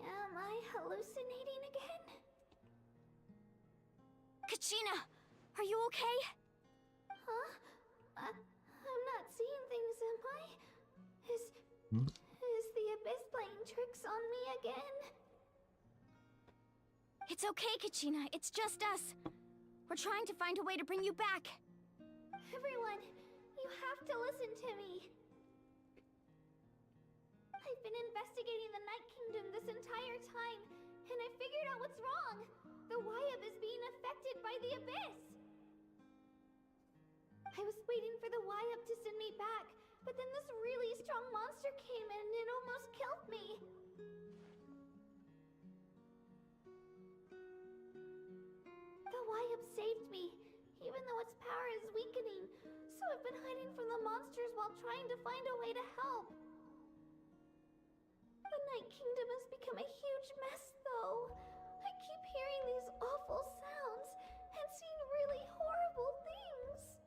Am I hallucinating again? Kachina, are you okay? Huh? I'm not seeing things, am I? Is the Abyss playing tricks on me again? It's okay, Kachina. It's just us. We're trying to find a way to bring you back. Everyone, you have to listen to me. I've been investigating the Night Kingdom this entire time, and I figured out what's wrong. The Wyab is being affected by the Abyss. I was waiting for the Wyab to send me back, but then this really strong monster came in and it almost killed me. The Wyab saved me, even though its power is weakening, so I've been hiding from the monsters while trying to find a way to help. The Night Kingdom has become a huge mess, though. I keep hearing these awful sounds and seeing really horrible things.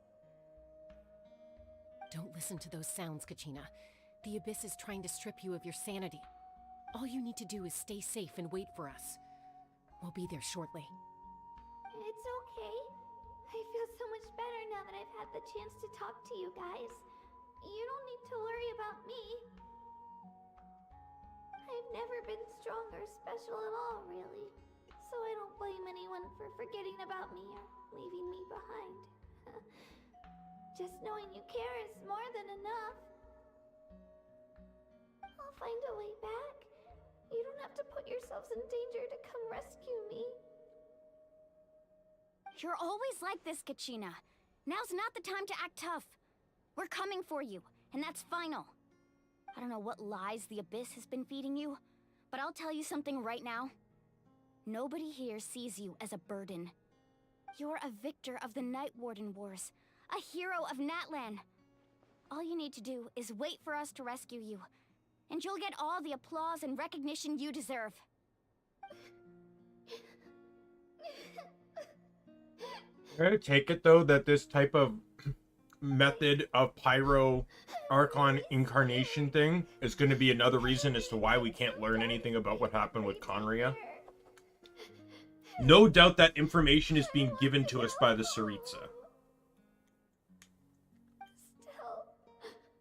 Don't listen to those sounds, Kachina. The Abyss is trying to strip you of your sanity. All you need to do is stay safe and wait for us. We'll be there shortly. It's okay. I feel so much better now that I've had the chance to talk to you guys. You don't need to worry about me. I've never been strong or special at all, really. So I don't blame anyone for forgetting about me or leaving me behind. Just knowing you care is more than enough. I'll find a way back. You don't have to put yourselves in danger to come rescue me. You're always like this, Kachina. Now's not the time to act tough. We're coming for you, and that's final. I don't know what lies the Abyss has been feeding you, but I'll tell you something right now. Nobody here sees you as a burden. You're a victor of the Night Warden Wars, a hero of Natlan. All you need to do is wait for us to rescue you, and you'll get all the applause and recognition you deserve. I take it, though, that this type of method of Pyro Archon incarnation thing is going to be another reason as to why we can't learn anything about what happened with Conria. No doubt that information is being given to us by the Saritsa. Still,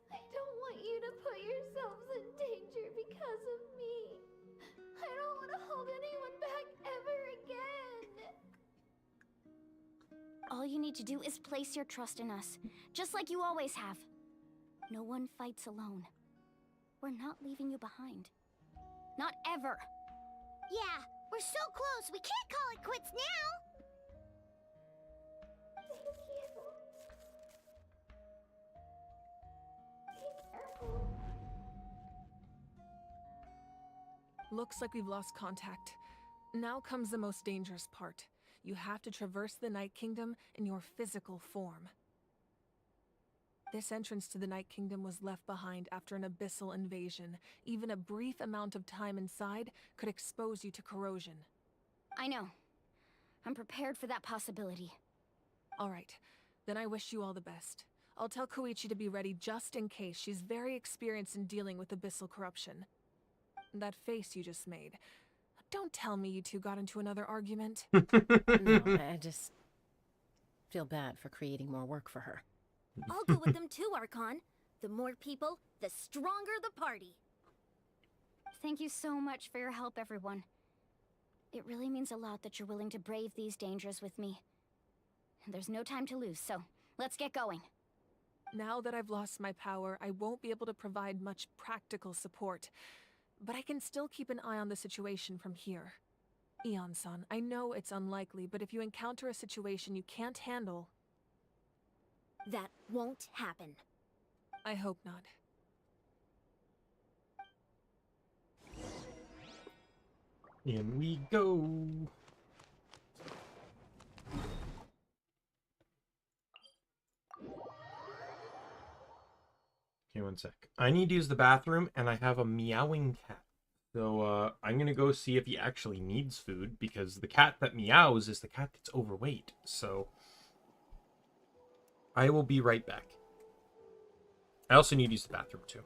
I don't want you to put yourselves in danger because of me. I don't want to hold anyone back ever again. All you need to do is place your trust in us, just like you always have. No one fights alone. We're not leaving you behind. Not ever. Yeah, we're so close, we can't call it quits now! Looks like we've lost contact. Now comes the most dangerous part. You have to traverse the Night Kingdom in your physical form. This entrance to the Night Kingdom was left behind after an abyssal invasion. Even a brief amount of time inside could expose you to corrosion. I know. I'm prepared for that possibility. All right, then I wish you all the best. I'll tell Koichi to be ready just in case. She's very experienced in dealing with abyssal corruption. That face you just made. Don't tell me you two got into another argument. No, I just feel bad for creating more work for her. I'll go with them too, Archon. The more people, the stronger the party. Thank you so much for your help, everyone. It really means a lot that you're willing to brave these dangers with me. There's no time to lose, so let's get going. Now that I've lost my power, I won't be able to provide much practical support. But I can still keep an eye on the situation from here. Eon-san, I know it's unlikely, but if you encounter a situation you can't handle... That won't happen. I hope not. In we go. Okay, one sec. I need to use the bathroom, and I have a meowing cat. So, I'm gonna go see if he actually needs food, because the cat that meows is the cat that's overweight. So, I will be right back. I also need to use the bathroom, too.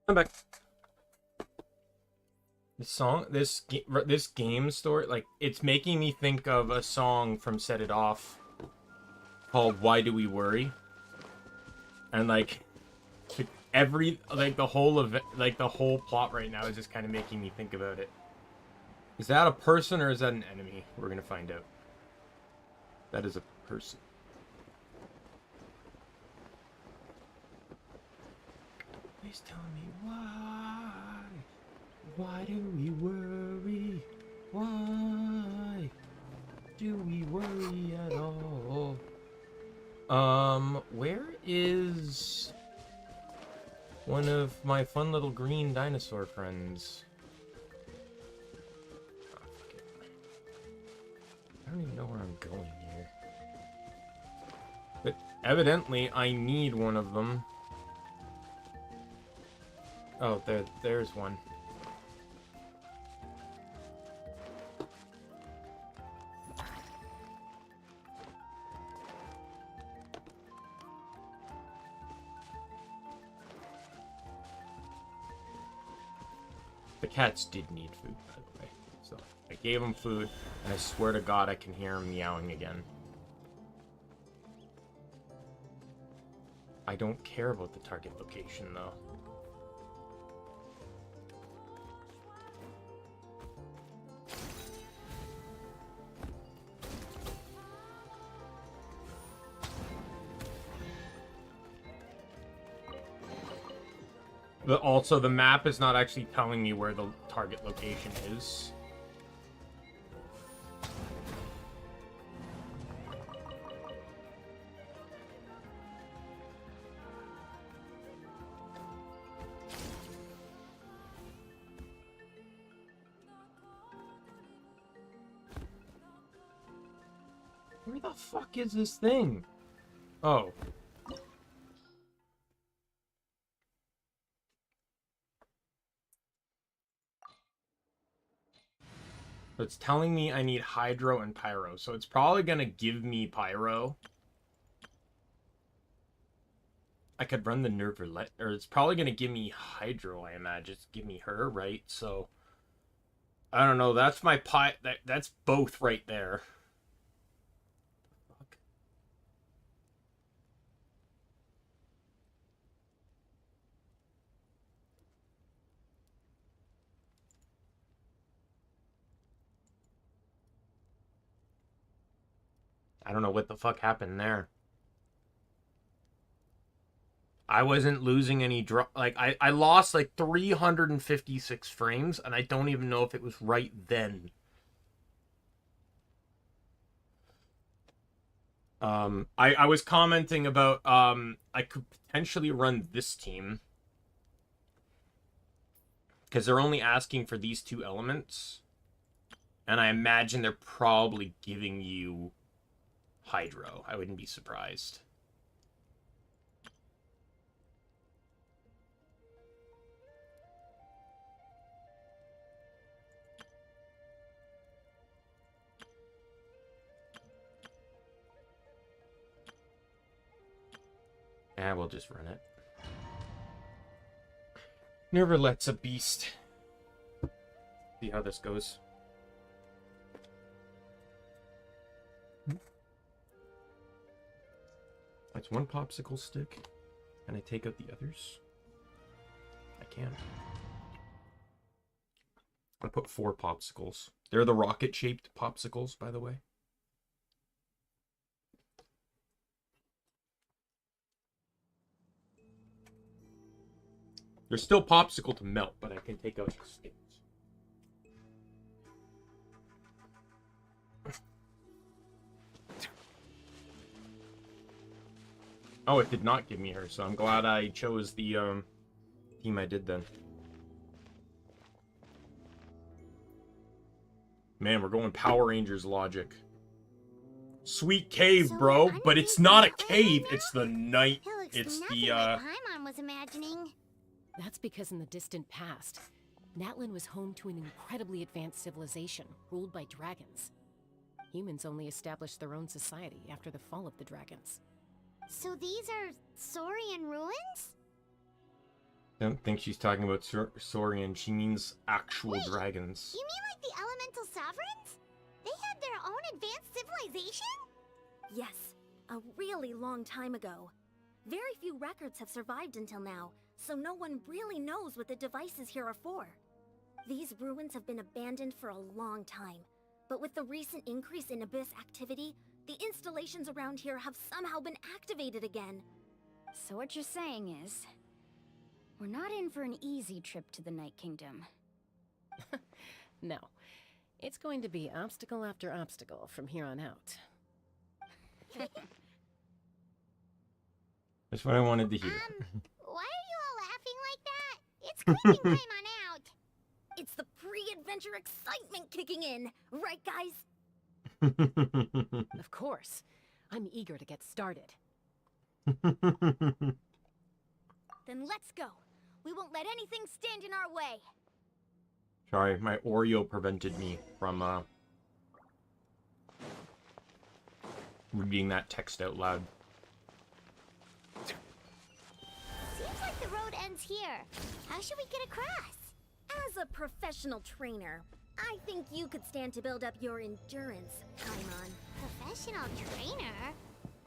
I'm back. This song, this game story, like, it's making me think of a song from Set It Off called "Why Do We Worry?" And like the whole of like the whole plot right now is just kind of making me think about it. Is that a person or is that an enemy? We're gonna find out. That is a person. Please tell me why. Why do we worry? Why do we worry at all? Where is one of my fun little green dinosaur friends? Oh, fuck it. I don't even know where I'm going here. But evidently, I need one of them. Oh, there's one. The cats did need food, by the way. So I gave them food, and I swear to God I can hear them meowing again. I don't care about the target location, though. But also, the map is not actually telling me where the target location is. Where the fuck is this thing? Oh. It's telling me I need Hydro and Pyro, so it's probably gonna give me Pyro. I could run the Nervalet, or it's probably gonna give me Hydro, I imagine. It's give me her, right? So, I don't know, that's my that's both right there. Fuck. I don't know what the fuck happened there. I wasn't losing any drop. Like, I lost like 356 frames, and I don't even know if it was right then. I was commenting about, I could potentially run this team. Because they're only asking for these two elements. And I imagine they're probably giving you Hydro. I wouldn't be surprised. Yeah, we'll just run it. Nervalet's a beast. See how this goes. That's one popsicle stick. Can I take out the others? I can. I put 4 popsicles. They're the rocket-shaped popsicles, by the way. They're still popsicle to melt, but I can take out the skins. Oh, it did not give me her, so I'm glad I chose the team I did then. Man, we're going Power Rangers logic. Sweet cave, bro, but it's not a cave. It's the night. It's the Paimon was imagining. That's because in the distant past, Natlan was home to an incredibly advanced civilization ruled by dragons. Humans only established their own society after the fall of the dragons. So these are Saurian ruins? I don't think she's talking about Saurian. She means actual dragons. You mean like the elemental sovereigns? They had their own advanced civilization? Yes, a really long time ago. Very few records have survived until now, so no one really knows what the devices here are for. These ruins have been abandoned for a long time, but with the recent increase in Abyss activity, the installations around here have somehow been activated again. So what you're saying is, we're not in for an easy trip to the Night Kingdom. No. It's going to be obstacle after obstacle from here on out. That's what I wanted to hear. Why are you all laughing like that? It's creeping time on out. It's the pre-adventure excitement kicking in, right guys? Of course. I'm eager to get started. Then let's go. We won't let anything stand in our way. Sorry, my Oreo prevented me from reading that text out loud. Seems like the road ends here. How should we get across? As a professional trainer, I think you could stand to build up your endurance, Paimon. Professional trainer?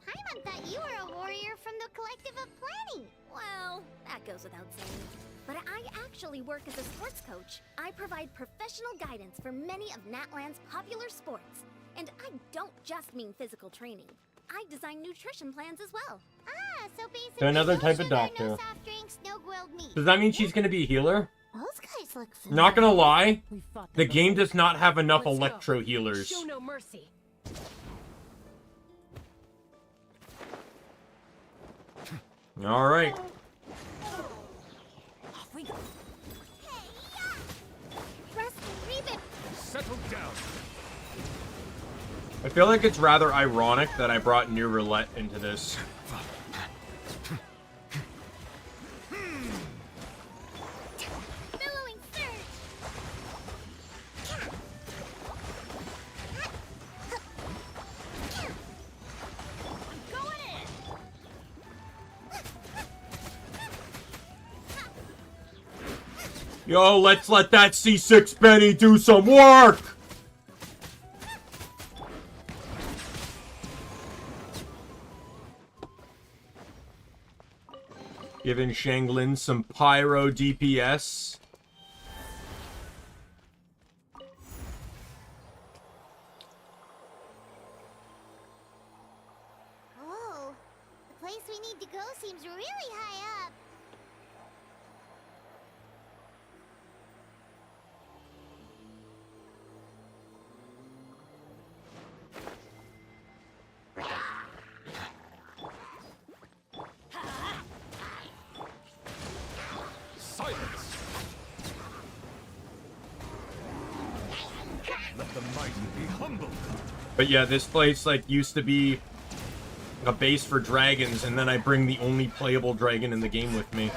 Paimon thought you were a warrior from the Collective of Planning. Well, that goes without saying. But I actually work as a sports coach. I provide professional guidance for many of Natlan's popular sports. And I don't just mean physical training. I design nutrition plans as well. Ah, so basically So another no type sugar, of doctor. no soft drinks, no grilled meat. Does that mean she's gonna be a healer? Those guys look Not gonna lie, We fought the them game before. does not have enough Let's go. electro healers. Show no mercy. Alright. Off we go. Press Reboot. Settle down. I feel like it's rather ironic that I brought New Roulette into this. Billowing surge. Going in. Yo, let's let that C6 Benny do some work! Giving Shanglin some pyro DPS. Oh, the place we need to go seems really high up. Silence! Let the mighty be humble. But yeah, this place like used to be a base for dragons, and then I bring the only playable dragon in the game with me.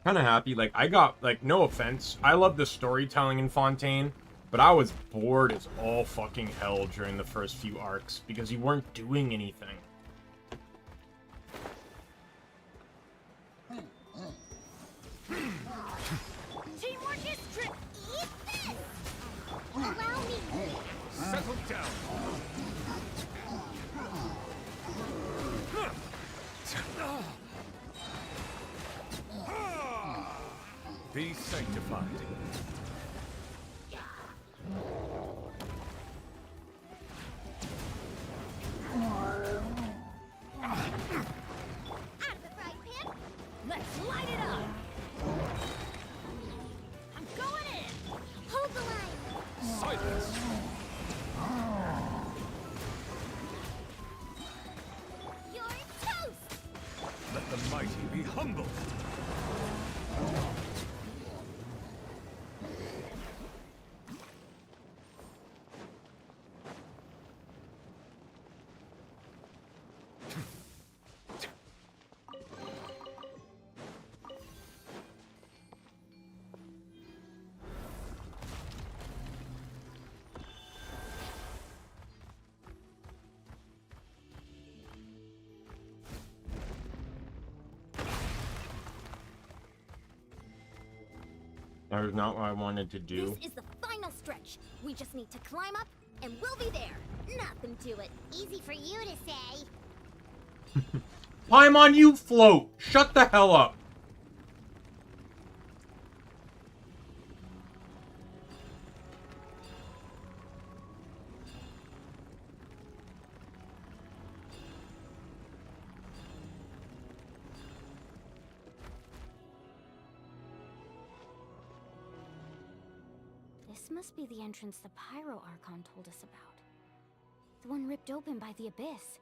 Kind of happy. Like, I got, like, no offense, I love the storytelling in Fontaine, but I was bored as all fucking hell during the first few arcs because you weren't doing anything. Teamwork is trick. Allow me. Settle down. Be sanctified. Out of the frying pan. Let's light it up. I'm going in. Hold the line. Silence. You're toast. Let the mighty be humble. That was not what I wanted to do. This is the final stretch. We just need to climb up, and we'll be there. Nothing to it. Easy for you to say. Paimon, you float! Shut the hell up! This must be the entrance the Pyro Archon told us about. The one ripped open by the Abyss.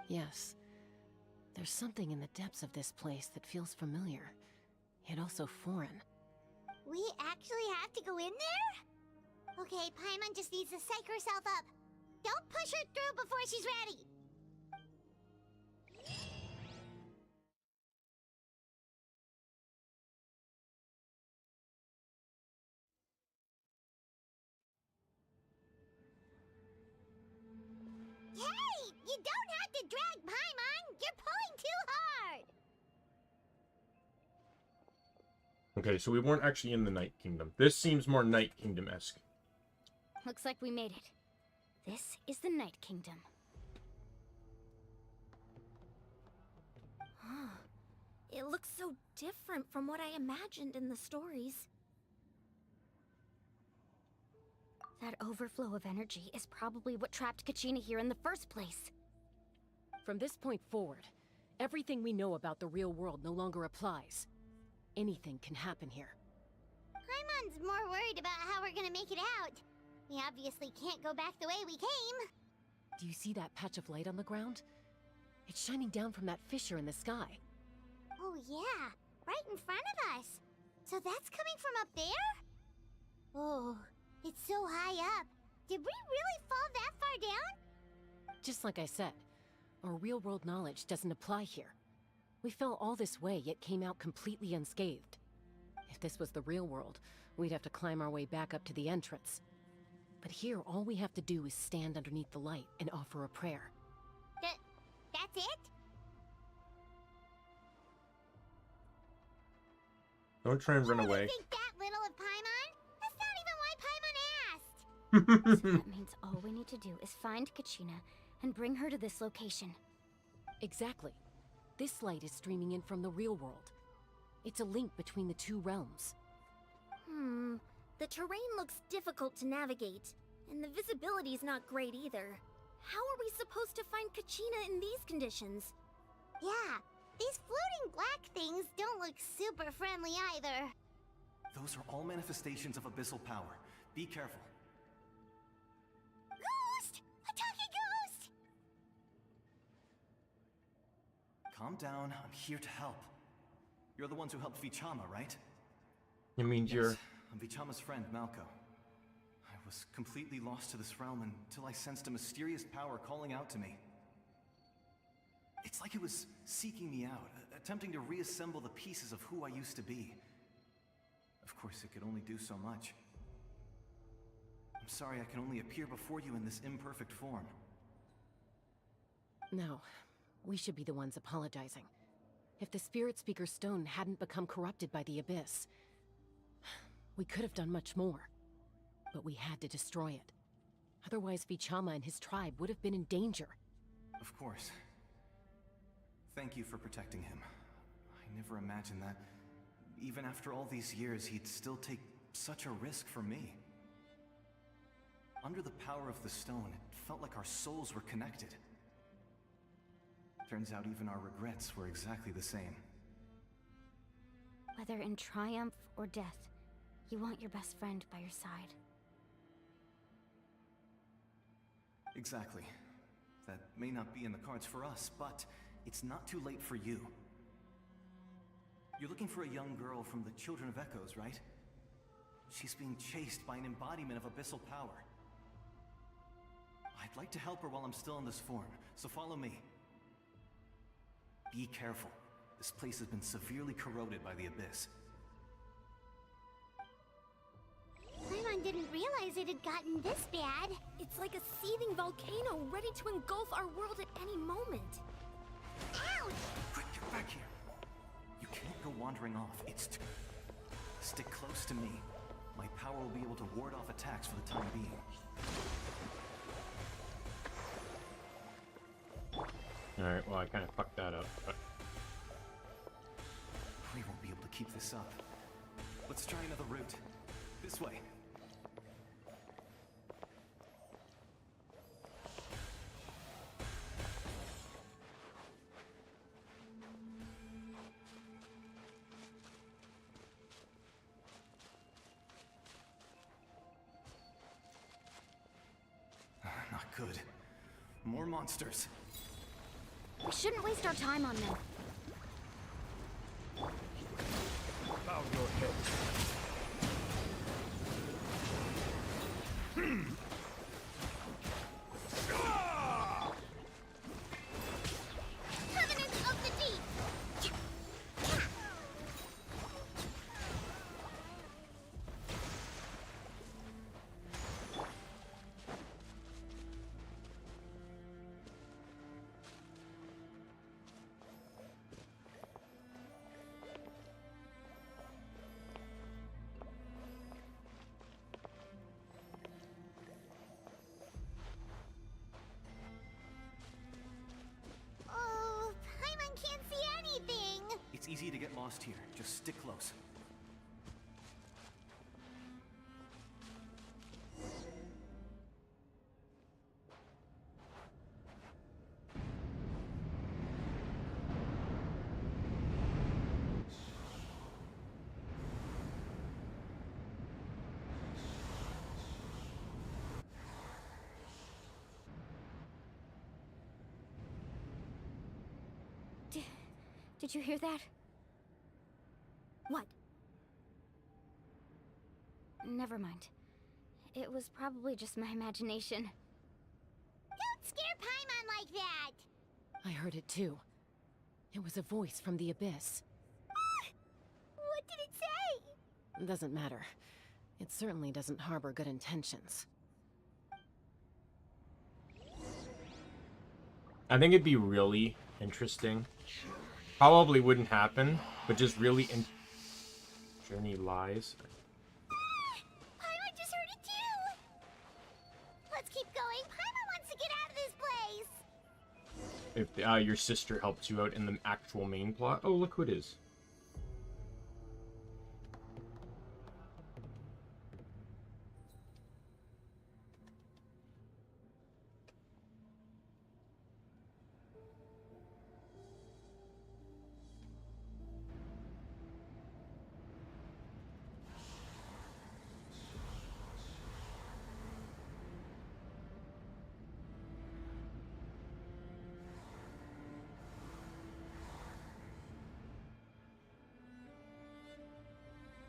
Yes. There's something in the depths of this place that feels familiar, yet also foreign. We actually have to go in there? Okay, Paimon just needs to psych herself up. Don't push her through before she's ready. Hey! You don't have to drag Paimon! You're pulling too hard! Okay, so we weren't actually in the Night Kingdom. This seems more Night Kingdom-esque. Looks like we made it. This is the Night Kingdom. It looks so different from what I imagined in the stories. That overflow of energy is probably what trapped Kachina here in the first place. From this point forward, everything we know about the real world no longer applies. Anything can happen here. Paimon's more worried about how we're gonna make it out. We obviously can't go back the way we came. Do you see that patch of light on the ground? It's shining down from that fissure in the sky. Oh yeah, right in front of us. So that's coming from up there? Oh, it's so high up. Did we really fall that far down? Just like I said, our real-world knowledge doesn't apply here. We fell all this way, yet came out completely unscathed. If this was the real world, we'd have to climb our way back up to the entrance. But here, all we have to do is stand underneath the light and offer a prayer. That's it? Don't try and run away. You think that little of Paimon? That's not even why Paimon asked. So that means all we need to do is find Kachina and bring her to this location. Exactly. This light is streaming in from the real world. It's a link between the two realms. The terrain looks difficult to navigate, and the visibility's not great either. How are we supposed to find Kachina in these conditions? Yeah, these floating black things don't look super friendly either. Those are all manifestations of abyssal power. Be careful. Ghost! A talking ghost! Calm down, I'm here to help. You're the ones who helped Vichama, right? You mean you're... I'm Vichama's friend, Malko. I was completely lost to this realm until I sensed a mysterious power calling out to me. It's like it was seeking me out, attempting to reassemble the pieces of who I used to be. Of course, it could only do so much. I'm sorry I can only appear before you in this imperfect form. No, we should be the ones apologizing. If the Spirit Speaker's stone hadn't become corrupted by the Abyss, we could have done much more. But we had to destroy it. Otherwise, Vichama and his tribe would have been in danger. Of course. Thank you for protecting him. I never imagined that, even after all these years, he'd still take such a risk for me. Under the power of the stone, it felt like our souls were connected. Turns out even our regrets were exactly the same. Whether in triumph or death, you want your best friend by your side. Exactly. That may not be in the cards for us, but it's not too late for you. You're looking for a young girl from the Children of Echoes, right? She's being chased by an embodiment of abyssal power. I'd like to help her while I'm still in this form, so follow me. Be careful. This place has been severely corroded by the Abyss. Paimon didn't realize it had gotten this bad. It's like a seething volcano ready to engulf our world at any moment. Ouch! Quick, get back here. You can't go wandering off. Stick close to me. My power will be able to ward off attacks for the time being. Alright, well I kind of fucked that up, but... We won't be able to keep this up. Let's try another route. This way. Not good. More monsters. We shouldn't waste our time on them. Bow your head. Covenant of the Deep! Oh, Paimon can't see anything! It's easy to get lost here. Just stick close. Did you hear that? What? Never mind. It was probably just my imagination. Don't scare Paimon like that! I heard it too. It was a voice from the abyss. What did it say? Doesn't matter. It certainly doesn't harbor good intentions. I think it'd be really interesting. Probably wouldn't happen, but just really Journey lies. Paimon just heard it too! Let's keep going. Paimon wants to get out of this place! If your sister helps you out in the actual main plot. Oh, look who it is.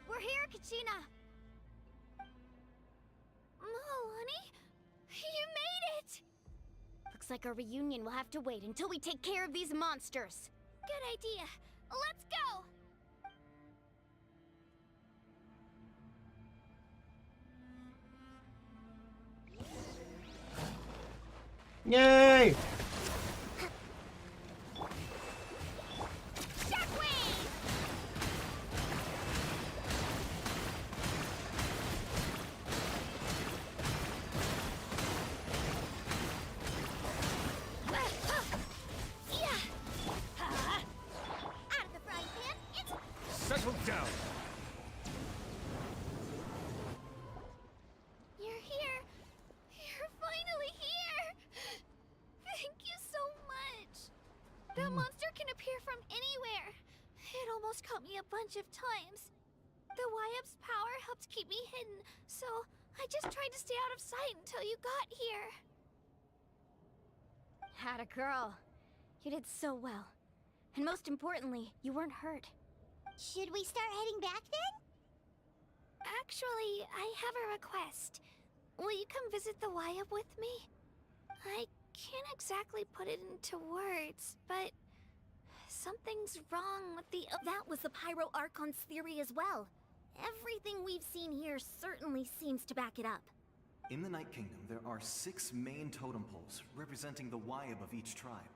We're here, Kachina! Oh, honey? You made it! Looks like our reunion will have to wait until we take care of these monsters. Good idea. Let's go! Yay! Settle down. You're here! You're finally here! Thank you so much! The monster can appear from anywhere. It almost caught me a bunch of times. The YF's power helped keep me hidden, so I just tried to stay out of sight until you got here. Atta girl. You did so well. And most importantly, you weren't hurt. Should we start heading back then? Actually, I have a request. Will you come visit the YF with me? I can't exactly put it into words, but something's wrong with the... That was the Pyro Archon's theory as well. Everything we've seen here certainly seems to back it up. In the Night Kingdom, there are 6 main totem poles representing the Wyab of each tribe.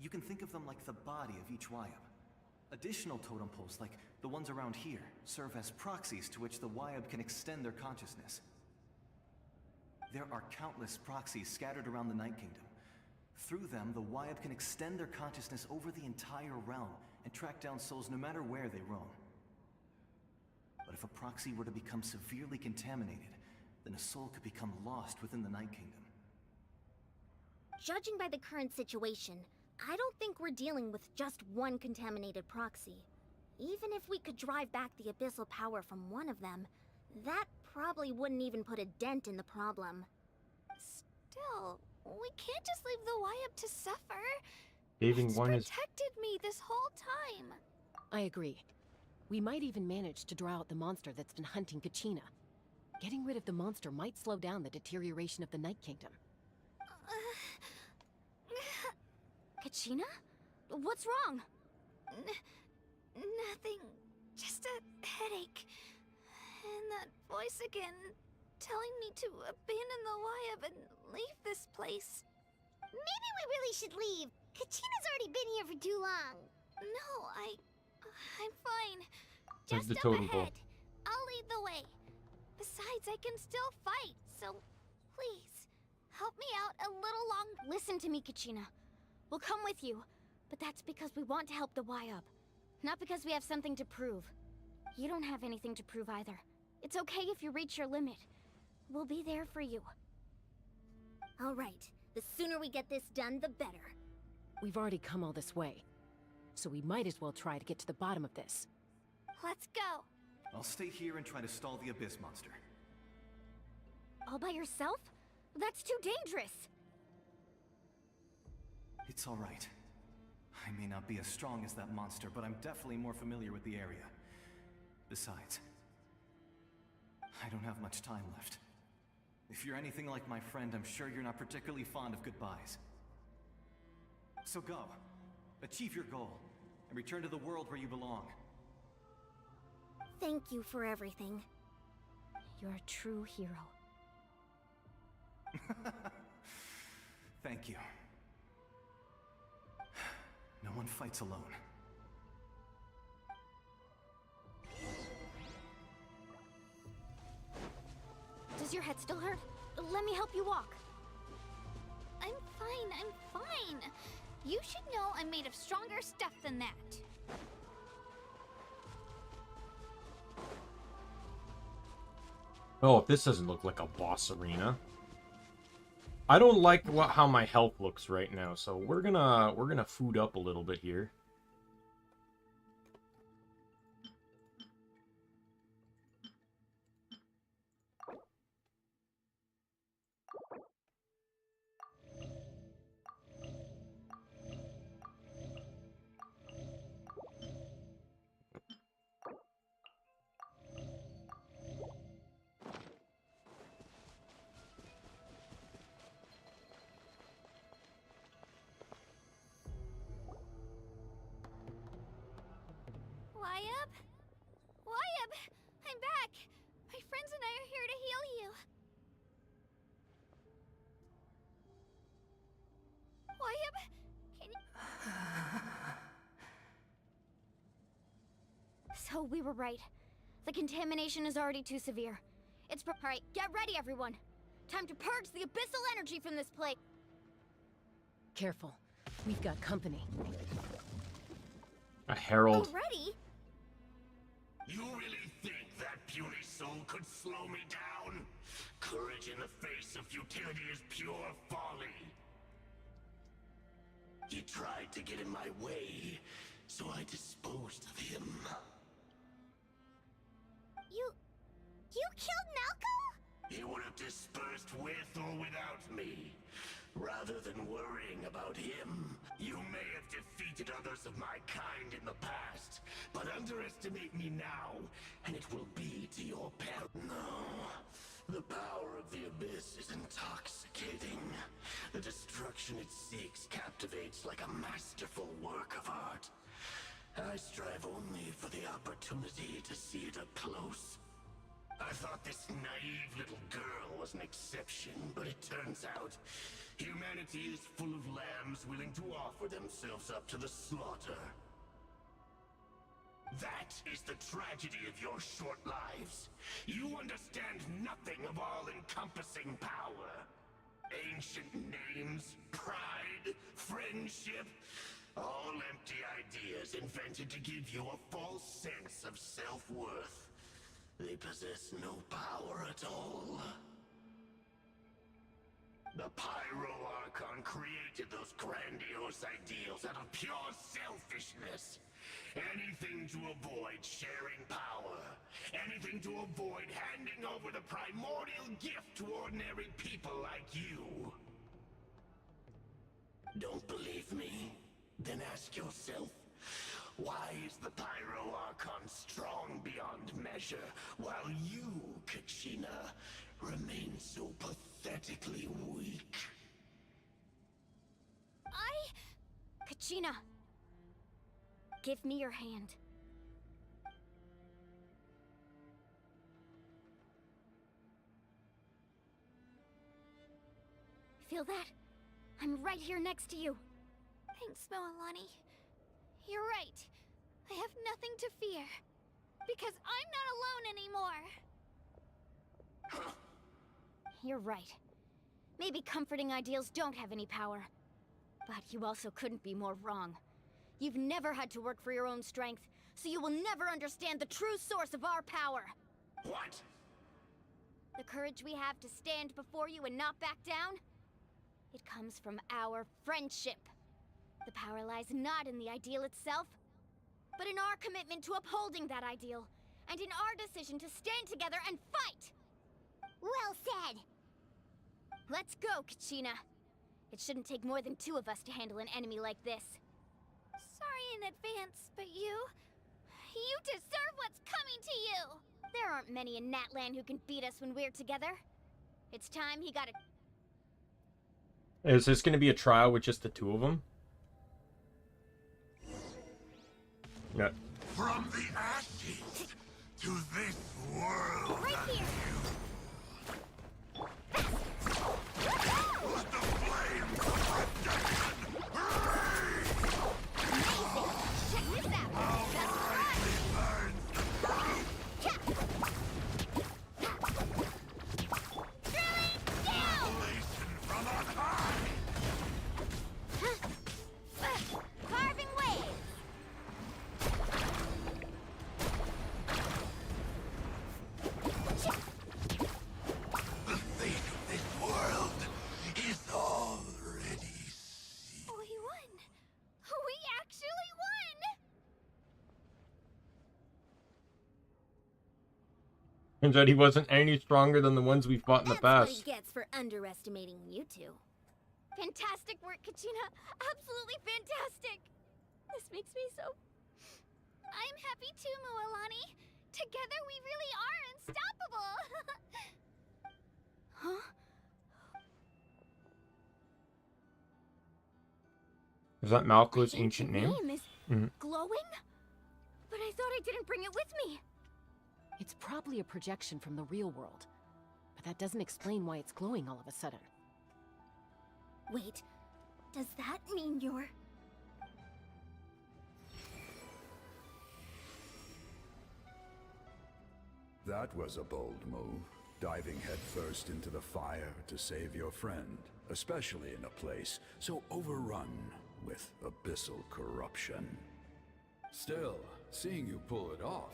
You can think of them like the body of each Wyab. Additional totem poles, like the ones around here, serve as proxies to which the Wyab can extend their consciousness. There are countless proxies scattered around the Night Kingdom. Through them, the Wyab can extend their consciousness over the entire realm and track down souls no matter where they roam. But if a proxy were to become severely contaminated, then a soul could become lost within the Night Kingdom. Judging by the current situation, I don't think we're dealing with just one contaminated proxy. Even if we could drive back the abyssal power from one of them, that probably wouldn't even put a dent in the problem. Still, we can't just leave the Wyab to suffer. Saving It's one is protected me this whole time. I agree. We might even manage to draw out the monster that's been hunting Kachina. Getting rid of the monster might slow down the deterioration of the Night Kingdom. Kachina? What's wrong? Nothing. Just a headache. And that voice again, telling me to abandon the Wyab and leave this place. Maybe we really should leave. Kachina's already been here for too long. No, I'm fine. Where's Just the up totem pole? ahead. I'll lead the way. Besides, I can still fight, so please, help me out a little longer. Listen to me, Kachina. We'll come with you, but that's because we want to help the Wyab. Not because we have something to prove. You don't have anything to prove either. It's okay if you reach your limit. We'll be there for you. All right. The sooner we get this done, the better. We've already come all this way, so we might as well try to get to the bottom of this. Let's go. I'll stay here and try to stall the Abyss monster. All by yourself? That's too dangerous. It's all right. I may not be as strong as that monster, but I'm definitely more familiar with the area. Besides, I don't have much time left. If you're anything like my friend, I'm sure you're not particularly fond of goodbyes. So go. Achieve your goal, and return to the world where you belong. Thank you for everything. You're a true hero. Thank you. No one fights alone. Does your head still hurt? Let me help you walk. I'm fine. You should know I'm made of stronger stuff than that. Oh, this doesn't look like a boss arena. I don't like how my health looks right now, so we're gonna food up a little bit here. Wyab, I'm back. My friends and I are here to heal you. Wyab, can you... So we were right. The contamination is already too severe. Alright, get ready, everyone. Time to purge the abyssal energy from this place. Careful. We've got company. A herald. Already? You really think that puny soul could slow me down? Courage in the face of futility is pure folly. He tried to get in my way, so I disposed of him. You killed Malco? He would have dispersed with or without me. Rather than worrying about him, you may have defeated others of my kind in the past, but underestimate me now, and it will be to your peril. No, the power of the Abyss is intoxicating. The destruction it seeks captivates like a masterful work of art. I strive only for the opportunity to see it up close. I thought this naive little girl was an exception, but it turns out humanity is full of lambs willing to offer themselves up to the slaughter. That is the tragedy of your short lives. You understand nothing of all-encompassing power. Ancient names, pride, friendship, all empty ideas invented to give you a false sense of self-worth. They possess no power at all. The Pyro Archon created those grandiose ideals out of pure selfishness. Anything to avoid sharing power. Anything to avoid handing over the primordial gift to ordinary people like you. Don't believe me? Then ask yourself, why is the Pyro Archon strong beyond measure, while you, Kachina, remain so pathetically weak? Kachina! Give me your hand. Feel that? I'm right here next to you. Thanks, Moalani. You're right. I have nothing to fear. Because I'm not alone anymore. You're right. Maybe comforting ideals don't have any power. But you also couldn't be more wrong. You've never had to work for your own strength, so you will never understand the true source of our power. What? The courage we have to stand before you and not back down? It comes from our friendship. The power lies not in the ideal itself, but in our commitment to upholding that ideal, and in our decision to stand together and fight! Well said! Let's go, Kachina. It shouldn't take more than 2 of us to handle an enemy like this. Sorry in advance, but you deserve what's coming to you! There aren't many in Natlan who can beat us when we're together. It's time he got a... Is this going to be a trial with just the 2 of them? Yeah. From the ashes to this world. Right here! Let the flames of redemption rage! Amazing! Check this out! How brightly burns the revelation from on high! Carving waves! The fate of this world is already sealed. We won! We actually won! Turns out he wasn't any stronger than the ones we fought in the That's what he past. gets for underestimating you 2. Fantastic work, Kachina! Absolutely fantastic! This makes me so... I'm happy too, Moalani. Together we really are unstoppable! Huh? Is that Malko's My ancient name? is Mhm. glowing? But I thought I didn't bring it with me. It's probably a projection from the real world. But that doesn't explain why it's glowing all of a sudden. Wait, does that mean you're... That was a bold move, diving headfirst into the fire to save your friend, especially in a place so overrun with abyssal corruption. Still, seeing you pull it off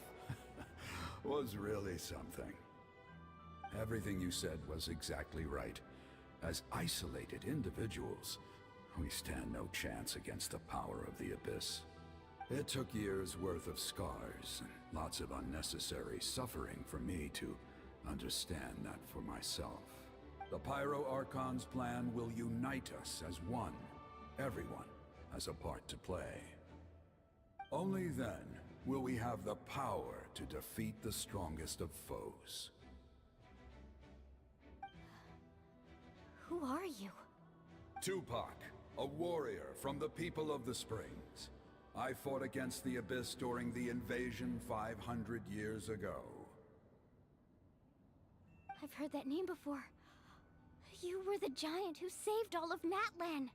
was really something. Everything you said was exactly right. As isolated individuals, we stand no chance against the power of the Abyss. It took years' worth of scars and lots of unnecessary suffering for me to understand that for myself. The Pyro Archon's plan will unite us as one. Everyone has a part to play. Only then will we have the power to defeat the strongest of foes. Who are you? Tupac, a warrior from the people of the Springs. I fought against the Abyss during the invasion 500 years ago. I've heard that name before. You were the giant who saved all of Natlan.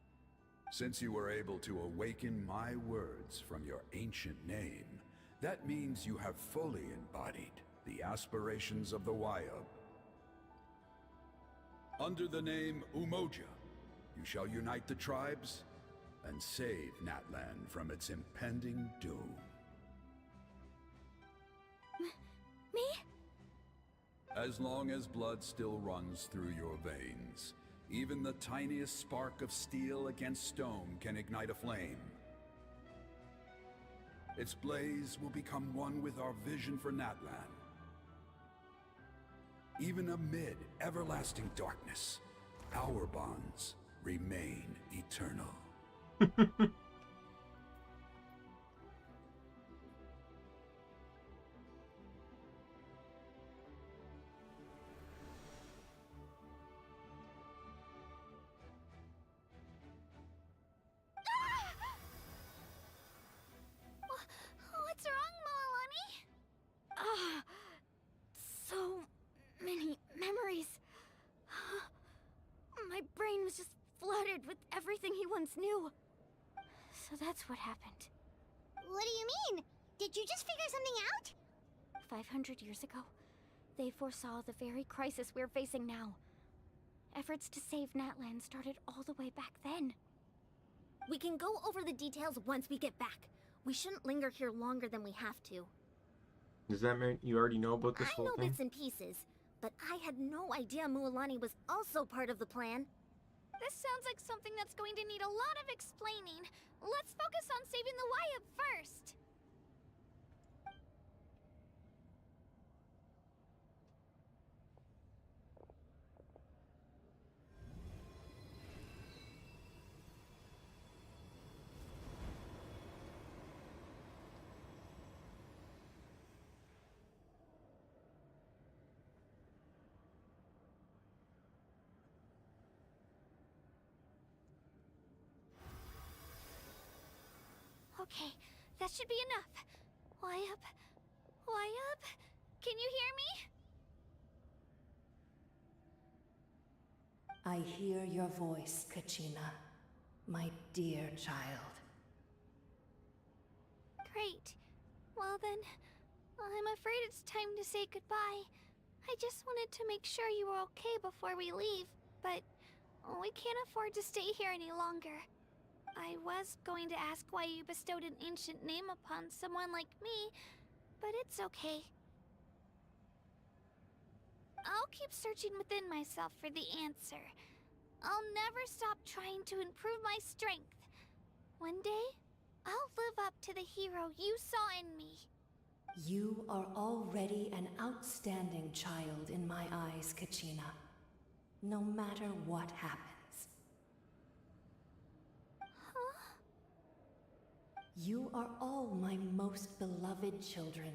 Since you were able to awaken my words from your ancient name, That means you have fully embodied the aspirations of the Wayub. Under the name Umoja, you shall unite the tribes and save Natlan from its impending doom. Me? As long as blood still runs through your veins, even the tiniest spark of steel against stone can ignite a flame. Its blaze will become one with our vision for Natlan. Even amid everlasting darkness, our bonds remain eternal. What's wrong, Moalani? Ah, so many memories. My brain was just flooded with everything he once knew. So that's what happened. What do you mean? Did you just figure something out? 500 years ago, they foresaw the very crisis we're facing now. Efforts to save Natlan started all the way back then. We can go over the details once we get back. We shouldn't linger here longer than we have to. Does that mean you already know about this I whole know thing? bits and pieces, but I had no idea Mualani was also part of the plan. This sounds like something that's going to need a lot of explaining. Let's focus on saving the Wayub first. Okay, that should be enough. Wayub? Wayub? Can you hear me? I hear your voice, Kachina, my dear child. Great. Well then, I'm afraid it's time to say goodbye. I just wanted to make sure you were okay before we leave, but we can't afford to stay here any longer. I was going to ask why you bestowed an ancient name upon someone like me, but it's okay. I'll keep searching within myself for the answer. I'll never stop trying to improve my strength. One day, I'll live up to the hero you saw in me. You are already an outstanding child in my eyes, Kachina. No matter what happens. You are all my most beloved children.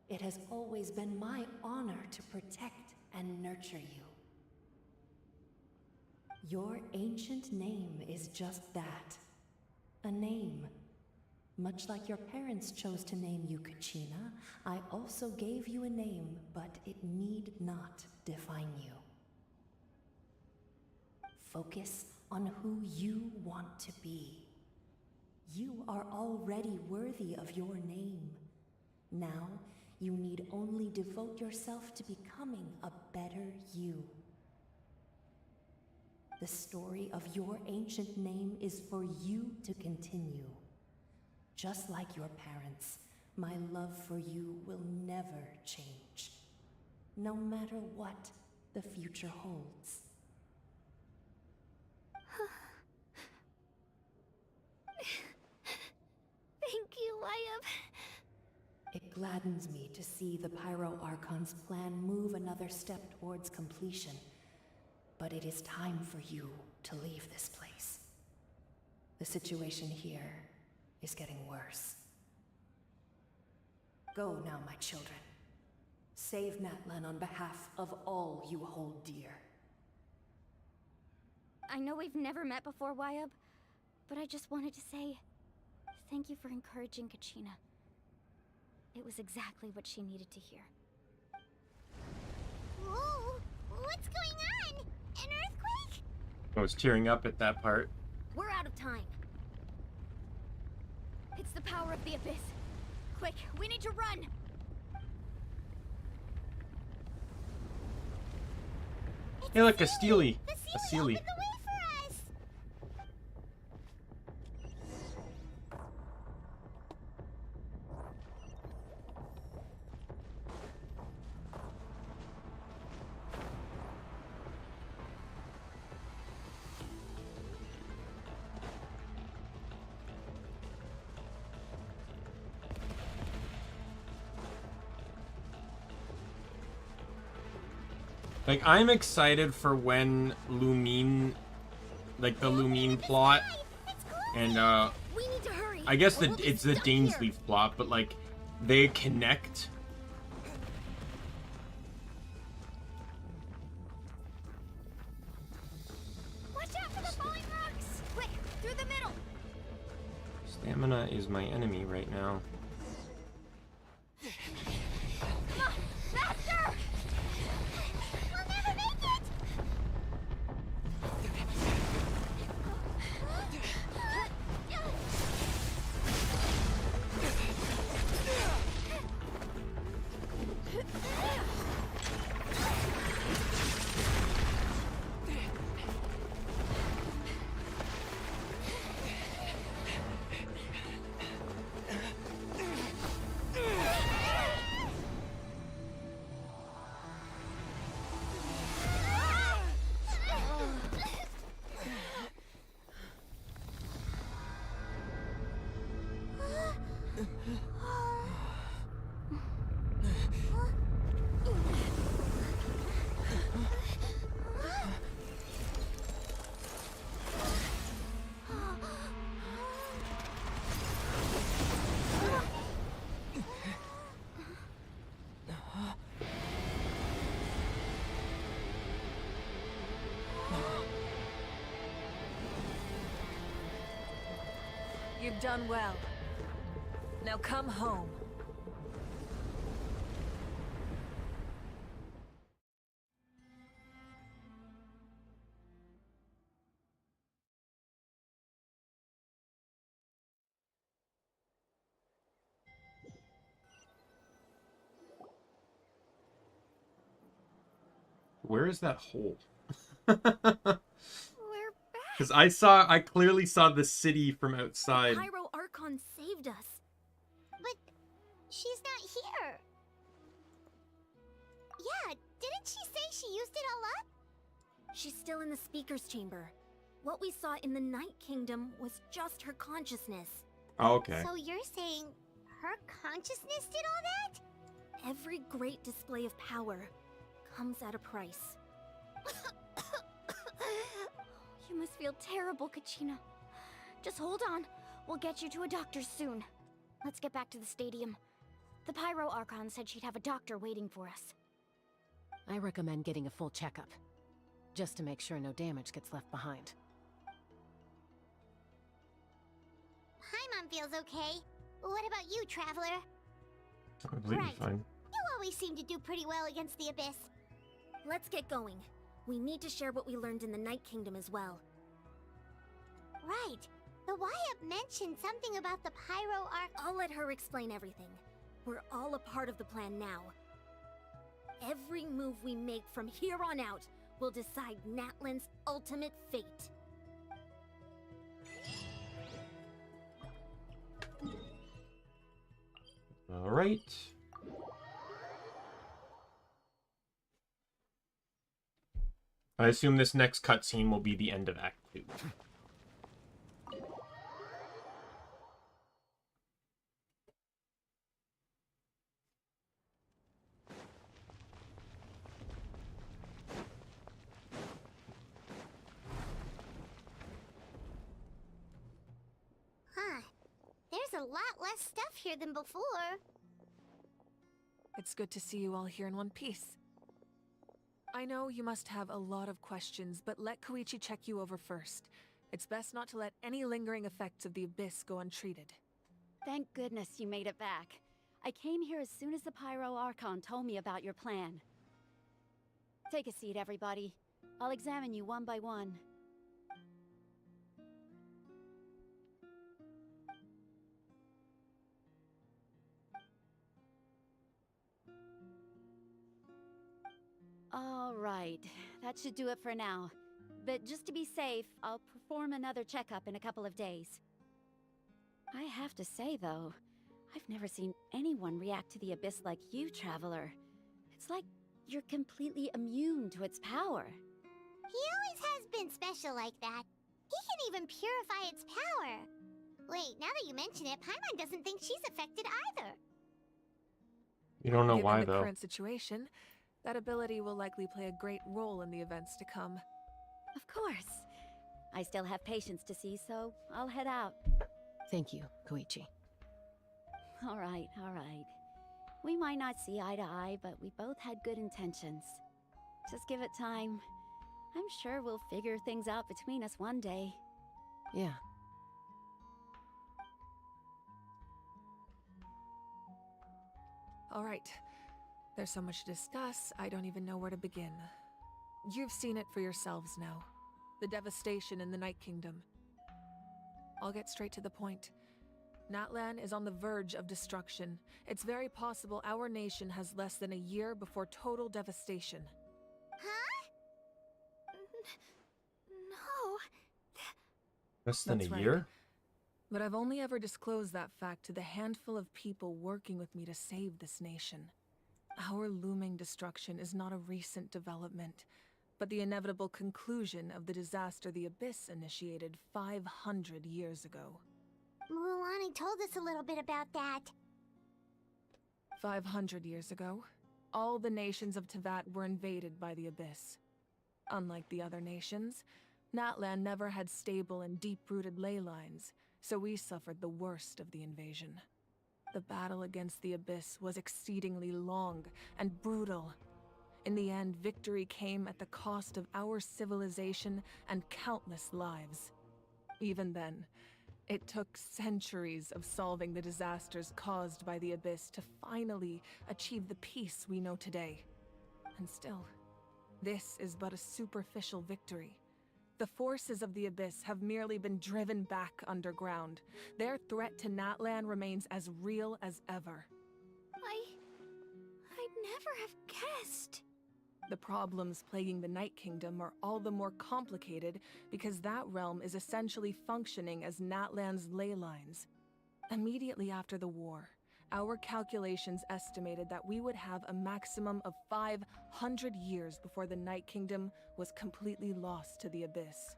It has always been my honor to protect and nurture you. Your ancient name is just that. A name. Much like your parents chose to name you Kachina, I also gave you a name, but it need not define you. Focus on who you want to be. You are already worthy of your name. Now, you need only devote yourself to becoming a better you. The story of your ancient name is for you to continue. Just like your parents, my love for you will never change. No matter what the future holds. Thank you, Wayub. It gladdens me to see the Pyro Archon's plan move another step towards completion. But it is time for you to leave this place. The situation here is getting worse. Go now, my children. Save Natlan on behalf of all you hold dear. I know we've never met before, Wayub, but I just wanted to say thank you for encouraging Kachina. It was exactly what she needed to hear. Whoa! What's going on? An earthquake? I was tearing up at that part. We're out of time. It's the power of the Abyss. Quick, we need to run! Hey, look, a Steely. A Sealy. Like, I'm excited for when Lumine, like the Lumine plot, and I guess it's the Dainsleif plot, but like they connect. Watch out for the falling rocks! Quick, through the middle! Stamina is my enemy right now. Come on, faster! We'll never make it! You've done well. Now come home. Where is that hole? We're back. Because I clearly saw the city from outside. Pyro Archon saved us. But she's not here. Yeah, didn't she say she used it all up? She's still in the speaker's chamber. What we saw in the Night Kingdom was just her consciousness. Oh, okay. So you're saying her consciousness did all that? Every great display of power comes at a price. You must feel terrible, Kachina. Just hold on. We'll get you to a doctor soon. Let's get back to the stadium. The Pyro Archon said she'd have a doctor waiting for us. I recommend getting a full checkup, just to make sure no damage gets left behind. Paimon feels okay. What about you, Traveler? Completely fine. You always seem to do pretty well against the Abyss. Let's get going. We need to share what we learned in the Night Kingdom as well. Right. The Wyatt mentioned something about the Pyro Arc. I'll let her explain everything. We're all a part of the plan now. Every move we make from here on out will decide Natlan's ultimate fate. All right. I assume this next cutscene will be the end of Act 2. Huh. There's a lot less stuff here than before. It's good to see you all here in one piece. I know you must have a lot of questions, but let Koichi check you over first. It's best not to let any lingering effects of the Abyss go untreated. Thank goodness you made it back. I came here as soon as the Pyro Archon told me about your plan. Take a seat, everybody. I'll examine you one by one. All right, that should do it for now. But just to be safe, I'll perform another checkup in a couple of days. I have to say, though, I've never seen anyone react to the Abyss like you, Traveler. It's like you're completely immune to its power. He always has been special like that. He can even purify its power. Wait, now that you mention it, Paimon doesn't think she's affected either. You don't know Given why, the though. current situation, that ability will likely play a great role in the events to come. Of course. I still have patients to see, so I'll head out. Thank you, Koichi. All right, all right. We might not see eye to eye, but we both had good intentions. Just give it time. I'm sure we'll figure things out between us one day. Yeah. All right. There's so much to discuss, I don't even know where to begin. You've seen it for yourselves now. The devastation in the Night Kingdom. I'll get straight to the point. Natlan is on the verge of destruction. It's very possible our nation has less than a year before total devastation. Huh? No. Less than That's a right. year? But I've only ever disclosed that fact to the handful of people working with me to save this nation. Our looming destruction is not a recent development, but the inevitable conclusion of the disaster the Abyss initiated 500 years ago. Mulan told us a little bit about that. 500 years ago, all the nations of Teyvat were invaded by the Abyss. Unlike the other nations, Natlan never had stable and deep-rooted ley lines, so we suffered the worst of the invasion. The battle against the Abyss was exceedingly long and brutal. In the end, victory came at the cost of our civilization and countless lives. Even then, it took centuries of solving the disasters caused by the Abyss to finally achieve the peace we know today. And still, this is but a superficial victory. The forces of the Abyss have merely been driven back underground. Their threat to Natlan remains as real as ever. I'd never have guessed. The problems plaguing the Night Kingdom are all the more complicated because that realm is essentially functioning as Natlan's ley lines. Immediately after the war, our calculations estimated that we would have a maximum of 500 years before the Night Kingdom was completely lost to the Abyss.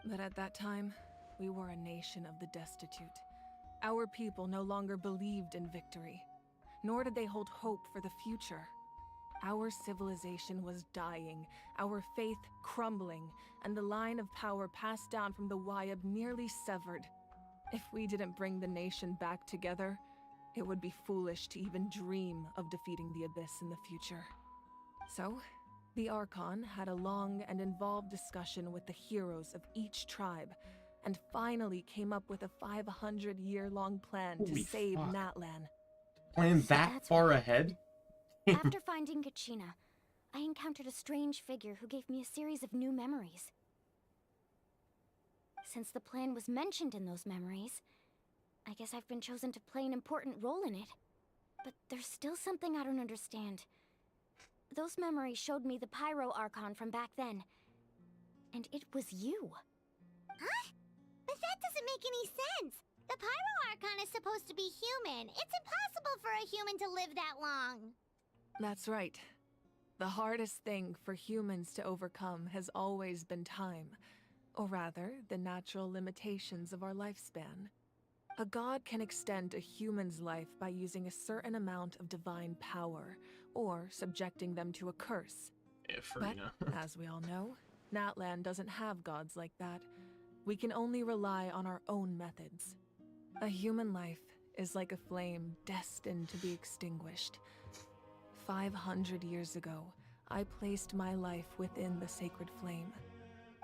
But at that time, we were a nation of the destitute. Our people no longer believed in victory, nor did they hold hope for the future. Our civilization was dying, our faith crumbling, and the line of power passed down from the Wayab nearly severed. If we didn't bring the nation back together, it would be foolish to even dream of defeating the Abyss in the future. So, the Archon had a long and involved discussion with the heroes of each tribe, and finally came up with a 500-year-long plan to Holy save fuck. Natlan. Plan that That's far right. ahead? After finding Kachina, I encountered a strange figure who gave me a series of new memories. Since the plan was mentioned in those memories, I guess I've been chosen to play an important role in it. But there's still something I don't understand. Those memories showed me the Pyro Archon from back then. And it was you. Huh? But that doesn't make any sense. The Pyro Archon is supposed to be human. It's impossible for a human to live that long. That's right. The hardest thing for humans to overcome has always been time, or rather, the natural limitations of our lifespan. A god can extend a human's life by using a certain amount of divine power, or subjecting them to a curse. But, as we all know, Natlan doesn't have gods like that. We can only rely on our own methods. A human life is like a flame destined to be extinguished. 500 years ago, I placed my life within the sacred flame.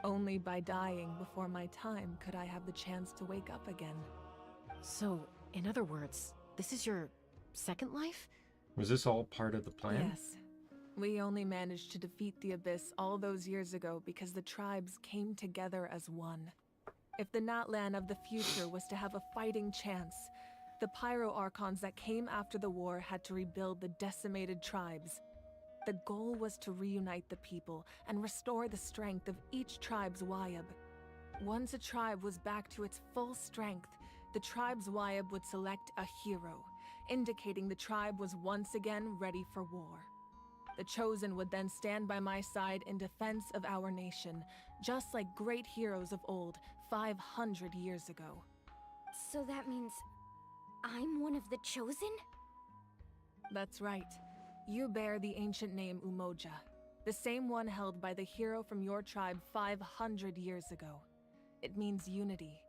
Only by dying before my time could I have the chance to wake up again. So, in other words, this is your second life? Was this all part of the plan? Yes. We only managed to defeat the Abyss all those years ago because the tribes came together as one. If the Natlan of the future was to have a fighting chance, the Pyro Archons that came after the war had to rebuild the decimated tribes. The goal was to reunite the people and restore the strength of each tribe's Wayab. Once a tribe was back to its full strength, the tribe's Wayab would select a hero, indicating the tribe was once again ready for war. The Chosen would then stand by my side in defense of our nation, just like great heroes of old 500 years ago. So that means I'm one of the Chosen? That's right. You bear the ancient name Umoja, the same one held by the hero from your tribe 500 years ago. It means unity.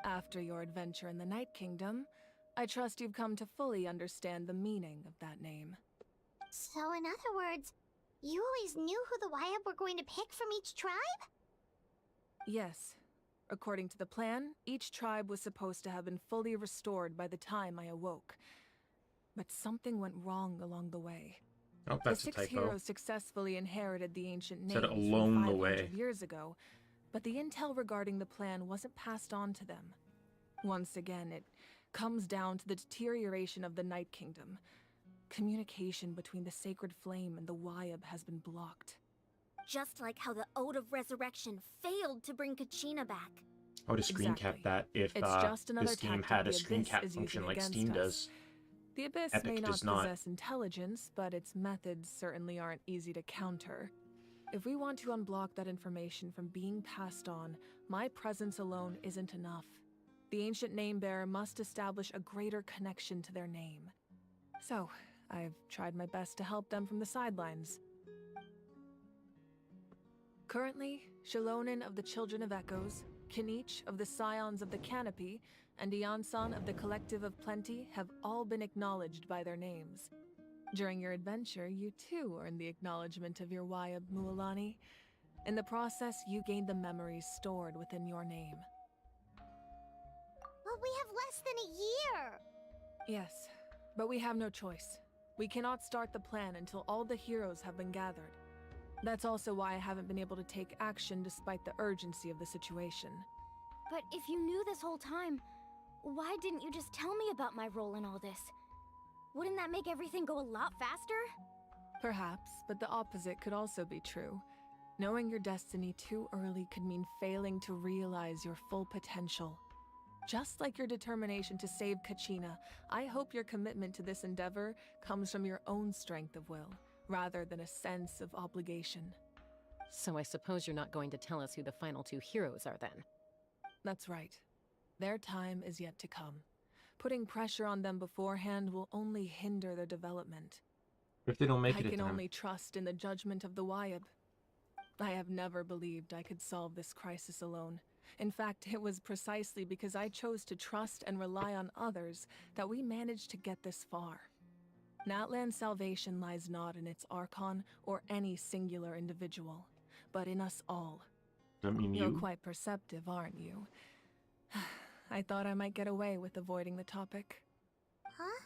After your adventure in the Night Kingdom, I trust you've come to fully understand the meaning of that name. So in other words, you always knew who the Wayab were going to pick from each tribe? Yes. According to the plan, each tribe was supposed to have been fully restored by the time I awoke. But something went wrong along the way. Oh, that's the a 6 typo. heroes successfully inherited the ancient names Said from along the 500 way. years ago, but the intel regarding the plan wasn't passed on to them. Once again, it comes down to the deterioration of the Night Kingdom. Communication between the Sacred Flame and the Wayab has been blocked. Just like how the Ode of Resurrection failed to bring Kachina back. I would have screen capped that if It's just the another Steam tactic had a the screen Abyss cap is function using like against Steam us. does. The Abyss Epic may not does not. possess intelligence, but its methods certainly aren't easy to counter. If we want to unblock that information from being passed on, my presence alone isn't enough. The ancient name-bearer must establish a greater connection to their name. So, I've tried my best to help them from the sidelines. Currently, Shalonin of the Children of Echoes, Kinich of the Scions of the Canopy, and Iansan of the Collective of Plenty have all been acknowledged by their names. During your adventure, you too earned the acknowledgement of your Wayab, Mualani. In the process, you gained the memories stored within your name. But we have less than a year! Yes, but we have no choice. We cannot start the plan until all the heroes have been gathered. That's also why I haven't been able to take action despite the urgency of the situation. But if you knew this whole time, why didn't you just tell me about my role in all this? Wouldn't that make everything go a lot faster? Perhaps, but the opposite could also be true. Knowing your destiny too early could mean failing to realize your full potential. Just like your determination to save Kachina, I hope your commitment to this endeavor comes from your own strength of will, rather than a sense of obligation. So I suppose you're not going to tell us who the final 2 heroes are then? That's right. Their time is yet to come. Putting pressure on them beforehand will only hinder their development. If they don't make it I in can time. only trust in the judgment of the Wayab. I have never believed I could solve this crisis alone. In fact, it was precisely because I chose to trust and rely on others that we managed to get this far. Natlan's salvation lies not in its Archon or any singular individual, but in us all. I mean, You're you? quite perceptive, aren't you? I thought I might get away with avoiding the topic. Huh?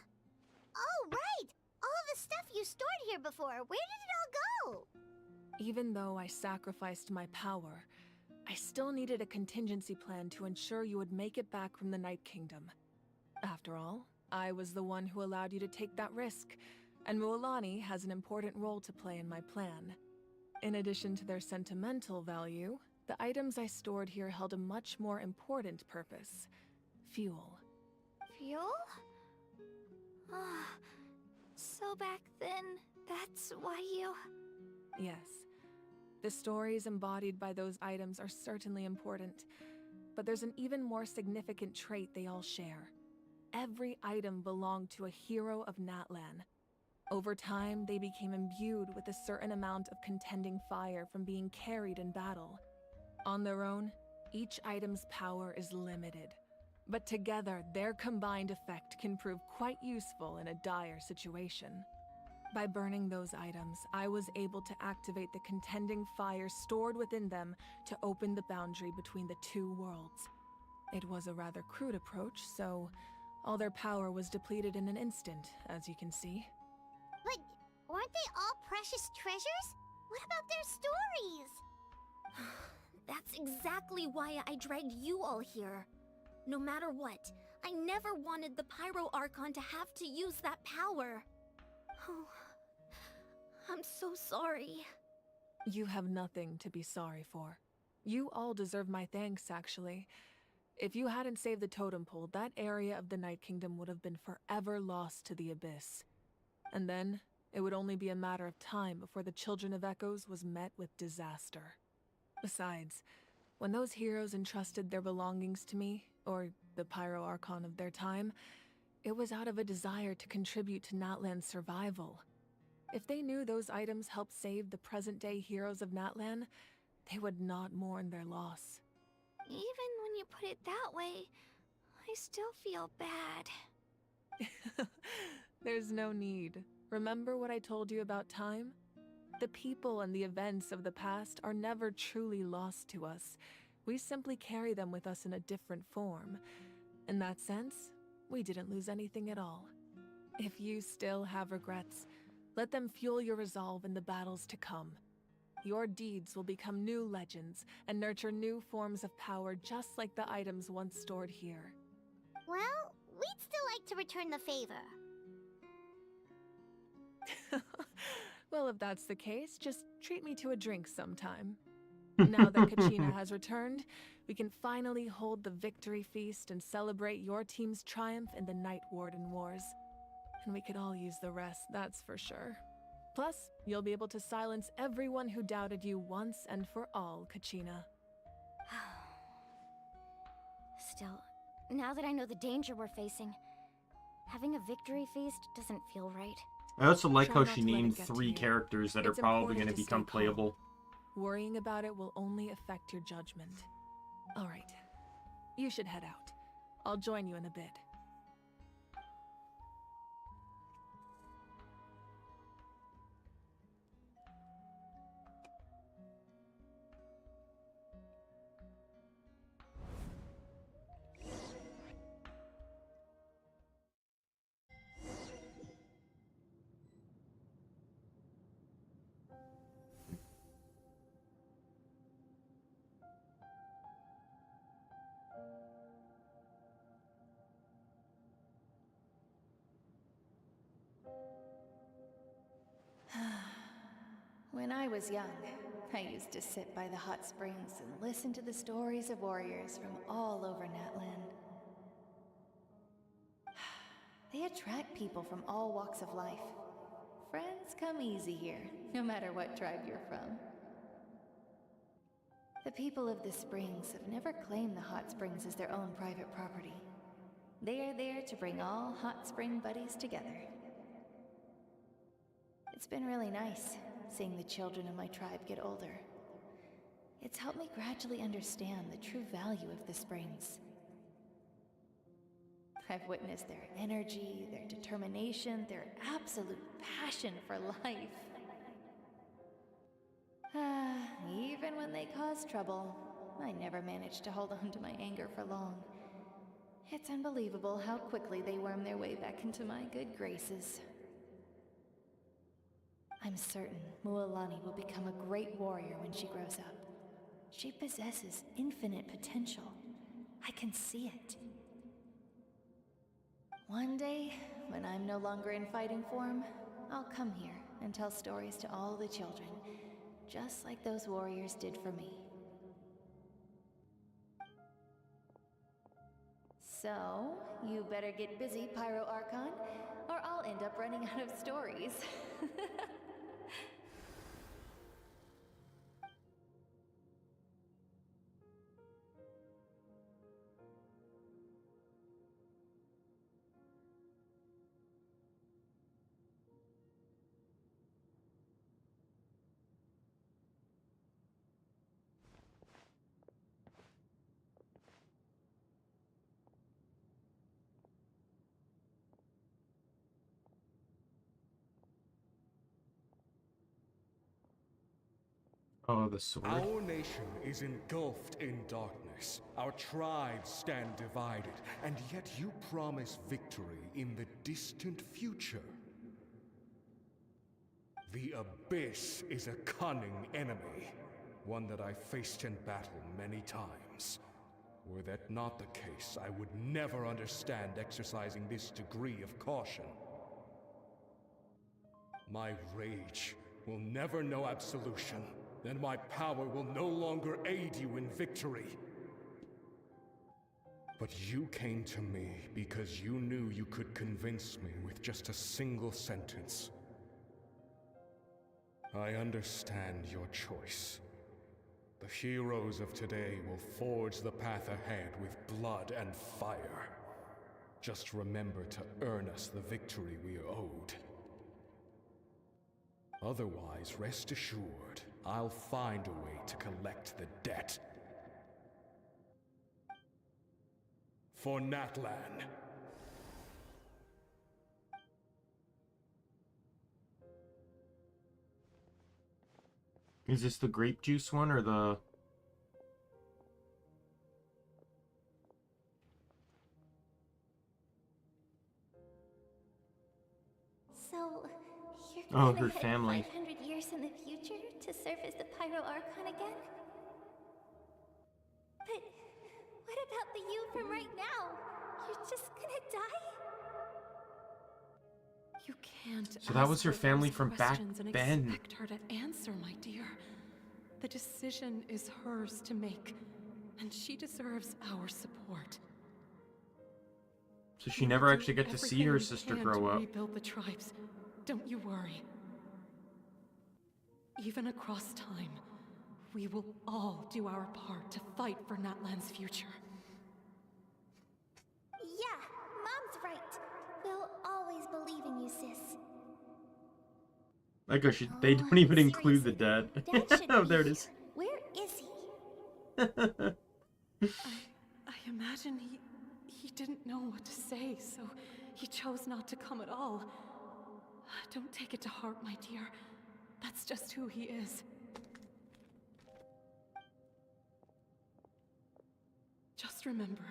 Oh, right! All of the stuff you stored here before, where did it all go? Even though I sacrificed my power, I still needed a contingency plan to ensure you would make it back from the Night Kingdom. After all, I was the one who allowed you to take that risk, and Mualani has an important role to play in my plan. In addition to their sentimental value, the items I stored here held a much more important purpose: fuel. Fuel? Ah, so back then, that's why you... Yes. The stories embodied by those items are certainly important, but there's an even more significant trait they all share. Every item belonged to a hero of Natlan. Over time, they became imbued with a certain amount of contending fire from being carried in battle. On their own, each item's power is limited, but together, their combined effect can prove quite useful in a dire situation. By burning those items, I was able to activate the contending fire stored within them to open the boundary between the 2 worlds. It was a rather crude approach, so all their power was depleted in an instant, as you can see. But weren't they all precious treasures? What about their stories? That's exactly why I dragged you all here. No matter what, I never wanted the Pyro Archon to have to use that power. Oh, I'm so sorry. You have nothing to be sorry for. You all deserve my thanks, actually. If you hadn't saved the totem pole, that area of the Night Kingdom would have been forever lost to the abyss. And then, it would only be a matter of time before the Children of Echoes was met with disaster. Besides, when those heroes entrusted their belongings to me, or the Pyro Archon of their time, it was out of a desire to contribute to Natlan's survival. If they knew those items helped save the present-day heroes of Natlan, they would not mourn their loss. Even when you put it that way, I still feel bad. There's no need. Remember what I told you about time? The people and the events of the past are never truly lost to us. We simply carry them with us in a different form. In that sense, we didn't lose anything at all. If you still have regrets, let them fuel your resolve in the battles to come. Your deeds will become new legends and nurture new forms of power just like the items once stored here. Well, we'd still like to return the favor. Well, if that's the case, just treat me to a drink sometime. Now that Kachina has returned, we can finally hold the victory feast and celebrate your team's triumph in the Night Warden Wars. And we could all use the rest, that's for sure. Plus, you'll be able to silence everyone who doubted you once and for all, Kachina. Still, now that I know the danger we're facing, having a victory feast doesn't feel right. I also like Try how not she to let it named get to 3 you. characters that It's are probably important going to to stay become calm. playable. Worrying about it will only affect your judgment. All right, you should head out. I'll join you in a bit. When I was young, I used to sit by the hot springs and listen to the stories of warriors from all over Natlan. They attract people from all walks of life. Friends come easy here, no matter what tribe you're from. The people of the springs have never claimed the hot springs as their own private property. They are there to bring all hot spring buddies together. It's been really nice, seeing the children of my tribe get older. It's helped me gradually understand the true value of the springs. I've witnessed their energy, their determination, their absolute passion for life. Even when they cause trouble, I never managed to hold on to my anger for long. It's unbelievable how quickly they worm their way back into my good graces. I'm certain Mualani will become a great warrior when she grows up. She possesses infinite potential. I can see it. One day, when I'm no longer in fighting form, I'll come here and tell stories to all the children, just like those warriors did for me. So, you better get busy, Pyro Archon, or I'll end up running out of stories. Oh, the sword. Our nation is engulfed in darkness. Our tribes stand divided, and yet you promise victory in the distant future. The Abyss is a cunning enemy, one that I faced in battle many times. Were that not the case, I would never understand exercising this degree of caution. My rage will never know absolution, then my power will no longer aid you in victory. But you came to me because you knew you could convince me with just a single sentence. I understand your choice. The heroes of today will forge the path ahead with blood and fire. Just remember to earn us the victory we are owed. Otherwise, rest assured, I'll find a way to collect the debt. For Natlan. Is this the grape juice one or the... So, you're Oh, gonna her head family. 500 years in the future to serve as the Pyro Archon again? But what about the you from right now? You're just gonna die? You can't So that was ask her her family those from back questions and then. expect her to answer, my dear. The decision is hers to make, and she deserves our support. So she We will never do actually get to see everything her we sister can grow to up. rebuild the tribes. Don't you worry. Even across time, we will all do our part to fight for Natlan's future. Yeah, Mom's right. We'll always believe in you, sis. Like, they don't even include the seriously, dead. Dad should Oh, be there it here. is. Where is he? I imagine he didn't know what to say, so he chose not to come at all. Don't take it to heart, my dear. That's just who he is. Just remember,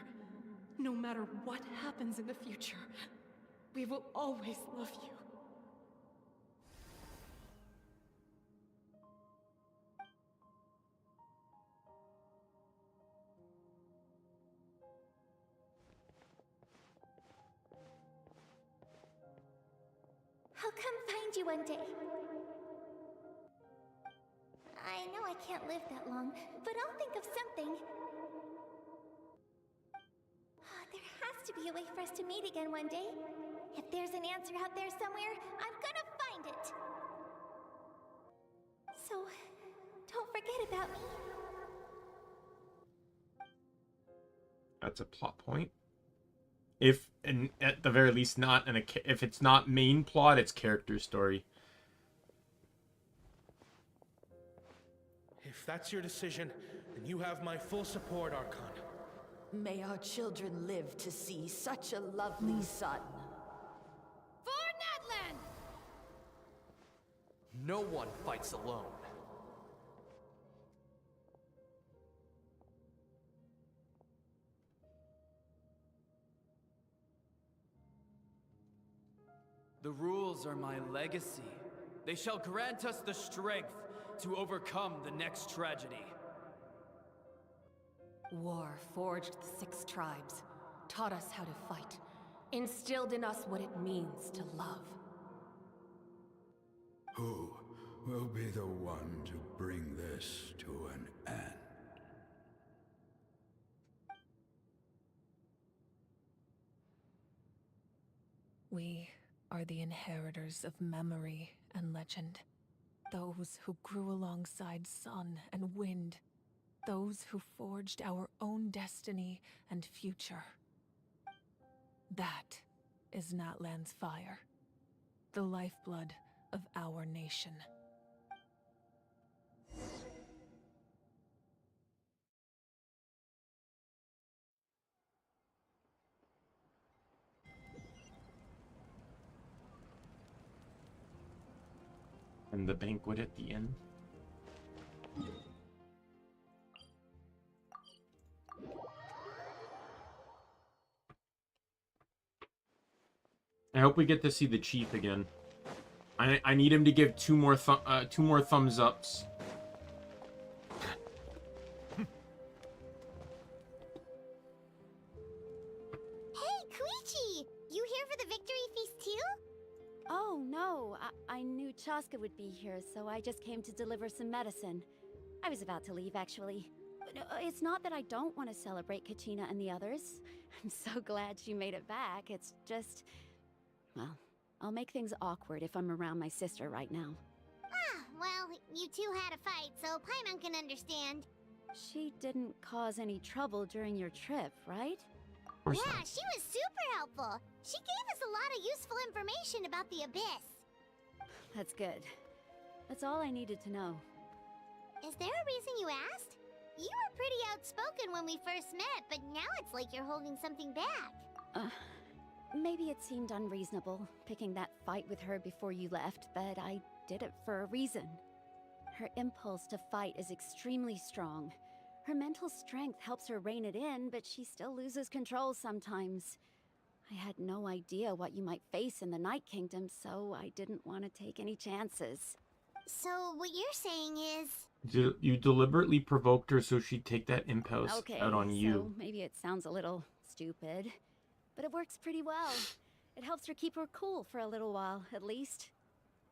no matter what happens in the future, we will always love you. I'll come find you one day. I know I can't live that long, but I'll think of something. There has to be a way for us to meet again one day. If there's an answer out there somewhere, I'm gonna find it. So, don't forget about me. That's a plot point. If, and at the very least, not if it's not main plot, it's character story. If that's your decision, then you have my full support, Archon. May our children live to see such a lovely son. For Natlan! No one fights alone. The rules are my legacy. They shall grant us the strength to overcome the next tragedy. War forged the 6 tribes, taught us how to fight, instilled in us what it means to love. Who will be the one to bring this to an end? We are the inheritors of memory and legend. Those who grew alongside sun and wind. Those who forged our own destiny and future. That is Natlan's fire. The lifeblood of our nation. And the banquet at the end. I hope we get to see the chief again. I need him to give two more thumbs ups. Hey, Koichi! You here for the victory feast too? Oh, no. I knew Chaska would be here, so I just came to deliver some medicine. I was about to leave, actually. It's not that I don't want to celebrate Kachina and the others. I'm so glad she made it back. It's just... Well, I'll make things awkward if I'm around my sister right now. Ah, well, you two had a fight, so Paimon can understand. She didn't cause any trouble during your trip, right? Yeah, she was super helpful. She gave us a lot of useful information about the Abyss. That's good. That's all I needed to know. Is there a reason you asked? You were pretty outspoken when we first met, but now it's like you're holding something back. Maybe it seemed unreasonable, picking that fight with her before you left, but I did it for a reason. Her impulse to fight is extremely strong. Her mental strength helps her rein it in, but she still loses control sometimes. I had no idea what you might face in the Night Kingdom, so I didn't want to take any chances. So what you're saying is... You deliberately provoked her so she'd take that impulse out on you. So maybe it sounds a little stupid, but it works pretty well. It helps her keep her cool for a little while, at least.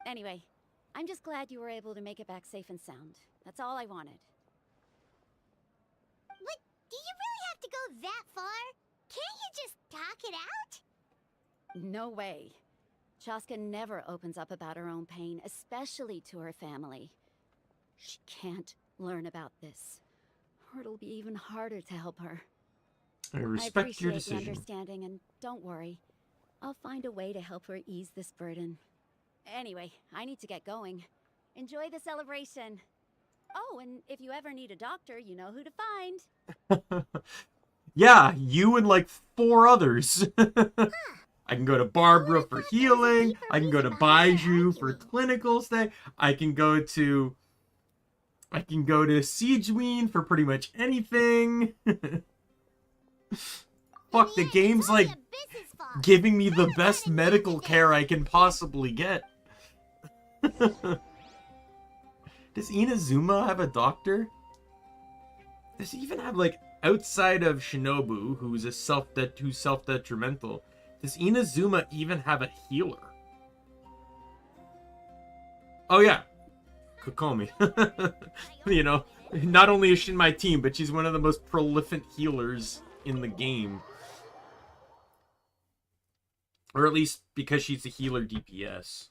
Anyway, I'm just glad you were able to make it back safe and sound. That's all I wanted. But do you really have to go that far? Can't you just talk it out? No way. Chaska never opens up about her own pain, especially to her family. She can't learn about this, or it'll be even harder to help her. I respect your appreciate decision. the understanding, and don't worry. I'll find a way to help her ease this burden. Anyway, I need to get going. Enjoy the celebration. Oh, and if you ever need a doctor, you know who to find. Yeah, you and like 4 others. I can go to Barbara for healing. I can go to Baiju for clinical stay. I can go to Siegeween for pretty much anything. Fuck, the game's like giving me the best medical care I can possibly get. Does Inazuma have a doctor? Does he even have, like, outside of Shinobu, who's self-detrimental, does Inazuma even have a healer? Oh yeah, Kokomi. You know, not only is she in my team, but she's one of the most prolific healers in the game. Or at least because she's a healer DPS.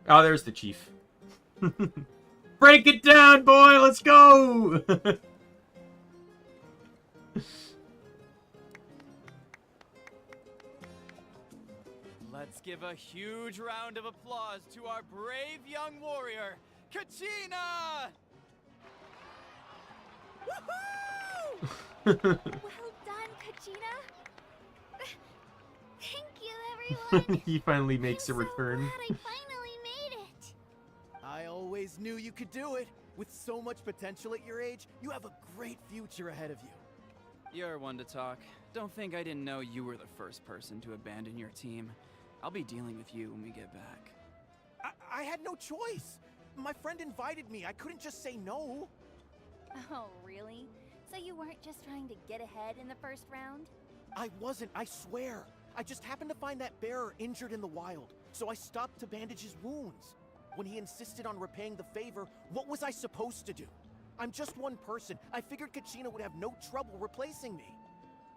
Oh, there's the chief. Break it down, boy! Let's go! Let's give a huge round of applause to our brave young warrior, Kachina! Woohoo! Well done, Kachina. Thank you, everyone. He finally makes a return. Glad I finally made it. I always knew you could do it. With so much potential at your age, you have a great future ahead of you. You're one to talk. Don't think I didn't know you were the first person to abandon your team. I'll be dealing with you when we get back. I had no choice. My friend invited me. I couldn't just say no. Oh, really? So you weren't just trying to get ahead in the first round? I wasn't, I swear. I just happened to find that bearer injured in the wild, so I stopped to bandage his wounds. When he insisted on repaying the favor, what was I supposed to do? I'm just one person. I figured Kachina would have no trouble replacing me.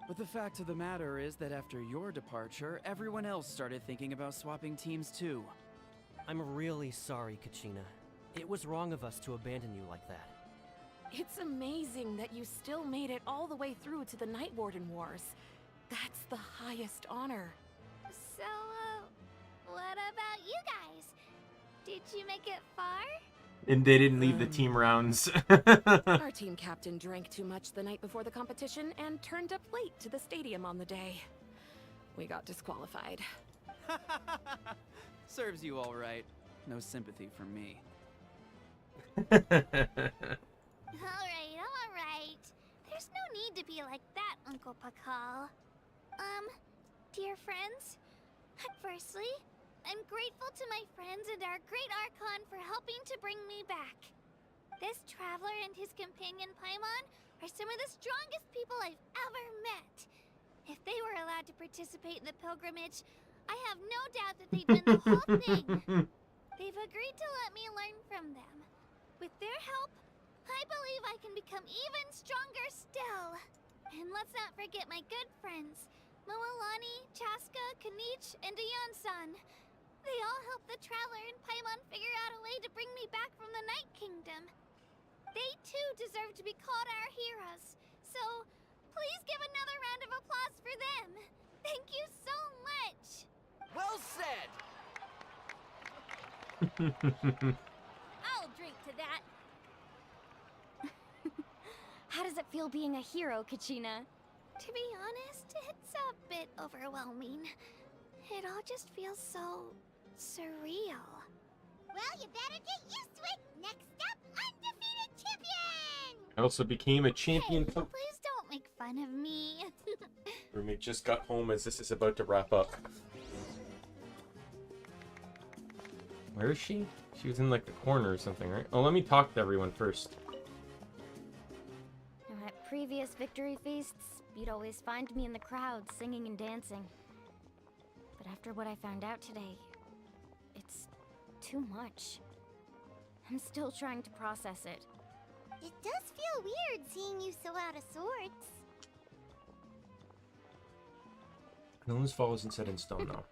But the fact of the matter is that after your departure, everyone else started thinking about swapping teams too. I'm really sorry, Kachina. It was wrong of us to abandon you like that. It's amazing that you still made it all the way through to the Night Warden Wars. That's the highest honor. So, what about you guys? Did you make it far? And they didn't leave the team rounds. Our team captain drank too much the night before the competition and turned up late to the stadium on the day. We got disqualified. Serves you all right. No sympathy from me. Alright. There's no need to be like that, Uncle Pakal. Dear friends, firstly, I'm grateful to my friends and our great Archon for helping to bring me back. This traveler and his companion Paimon are some of the strongest people I've ever met. If they were allowed to participate in the pilgrimage, I have no doubt that they'd win the whole thing. They've agreed to let me learn from them. With their help, I believe I can become even stronger still. And let's not forget my good friends, Moalani, Chaska, Kanich, and Ayan-san. They all helped the Traveler and Paimon figure out a way to bring me back from the Night Kingdom. They too deserve to be called our heroes. So, please give another round of applause for them. Thank you so much. Well said! I'll drink to that. How does it feel being a hero, Kachina? To be honest, it's a bit overwhelming. It all just feels so surreal. Well, you better get used to it. Next up, undefeated champion! I also became a champion. Hey, please don't make fun of me. Roommate just got home as this is about to wrap up. Where is she? She was in like the corner or something, right? Oh, let me talk to everyone first. Now, at previous victory feasts, you'd always find me in the crowd singing and dancing. But after what I found out today, it's too much. I'm still trying to process it. It does feel weird seeing you so out of sorts. No one's fall isn't set in stone now.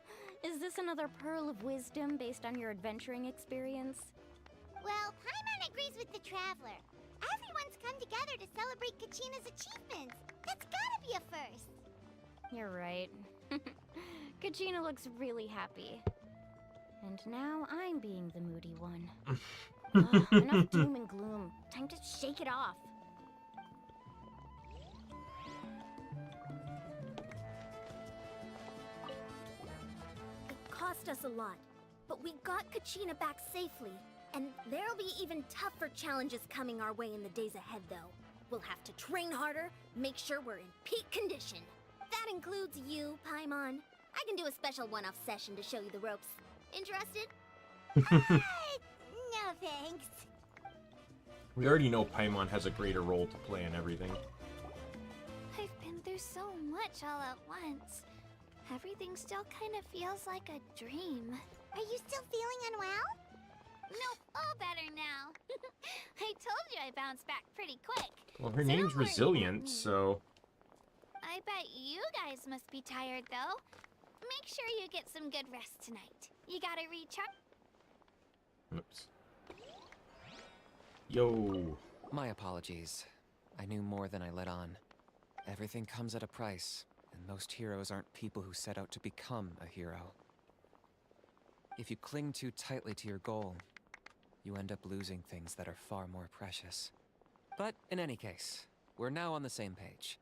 Is this another pearl of wisdom based on your adventuring experience? Well, Paimon agrees with the Traveler. Everyone's come together to celebrate Kachina's achievements. That's gotta be a first. You're right. Kachina looks really happy. And now I'm being the moody one. Enough doom and gloom. Time to shake it off. It cost us a lot, but we got Kachina back safely. And there'll be even tougher challenges coming our way in the days ahead, though. We'll have to train harder, make sure we're in peak condition. That includes you, Paimon. I can do a special one-off session to show you the ropes. Interested? No thanks. We already know Paimon has a greater role to play in everything. I've been through so much all at once. Everything still kind of feels like a dream. Are you still feeling unwell? Nope, all better now. I told you I bounced back pretty quick. Well, her name's Resilient, so... I bet you guys must be tired, though. Make sure you get some good rest tonight. You gotta recharge. Oops. Yo. My apologies. I knew more than I let on. Everything comes at a price, and most heroes aren't people who set out to become a hero. If you cling too tightly to your goal, you end up losing things that are far more precious. But in any case, we're now on the same page.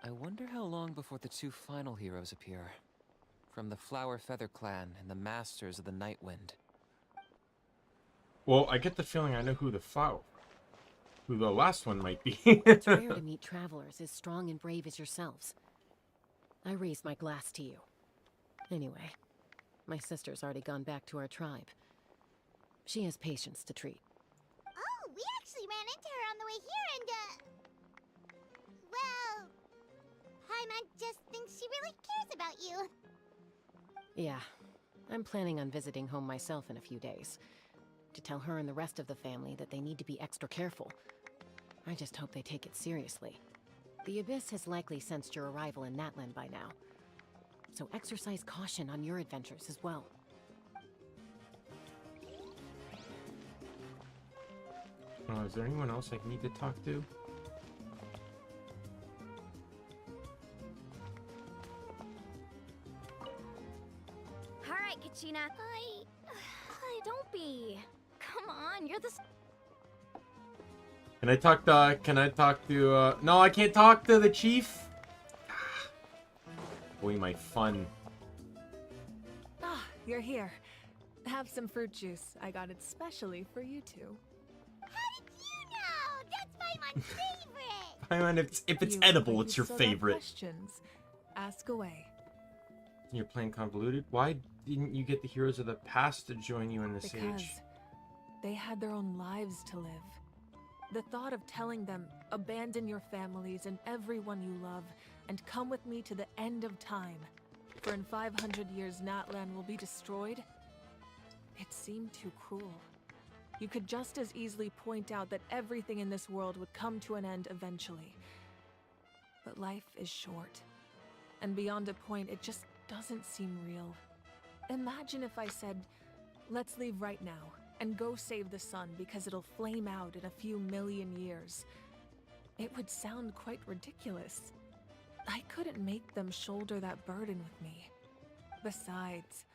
I wonder how long before the two final heroes appear. From the Flower Feather Clan and the Masters of the Night Wind. Well, I get the feeling I know who the last one might be. It's rare to meet travelers as strong and brave as yourselves. I raise my glass to you. Anyway, my sister's already gone back to our tribe. She has patients to treat. Oh, we actually ran into her on the way here and, well, Paimon just thinks she really cares about you. Yeah, I'm planning on visiting home myself in a few days. To tell her and the rest of the family that they need to be extra careful. I just hope they take it seriously. The Abyss has likely sensed your arrival in Natlan by now. So exercise caution on your adventures as well. Is there anyone else I need to talk to? Alright, Kachina. Don't be. Come on, you're the... Can I talk to, no, I can't talk to the chief. Boy, my fun. Ah, you're here. Have some fruit juice. I got it specially for you two. How did you know? That's Paimon's favorite! Paimon, if it's You edible, like it's you your still got favorite. Questions. Ask away. Your plan convoluted? Why didn't you get the heroes of the past to join you in this Because age? they had their own lives to live. The thought of telling them, abandon your families and everyone you love, and come with me to the end of time, for in 500 years Natlan will be destroyed, it seemed too cruel. You could just as easily point out that everything in this world would come to an end eventually. But life is short, and beyond a point, it just doesn't seem real. Imagine if I said, let's leave right now, and go save the sun because it'll flame out in a few million years. It would sound quite ridiculous. I couldn't make them shoulder that burden with me. Besides,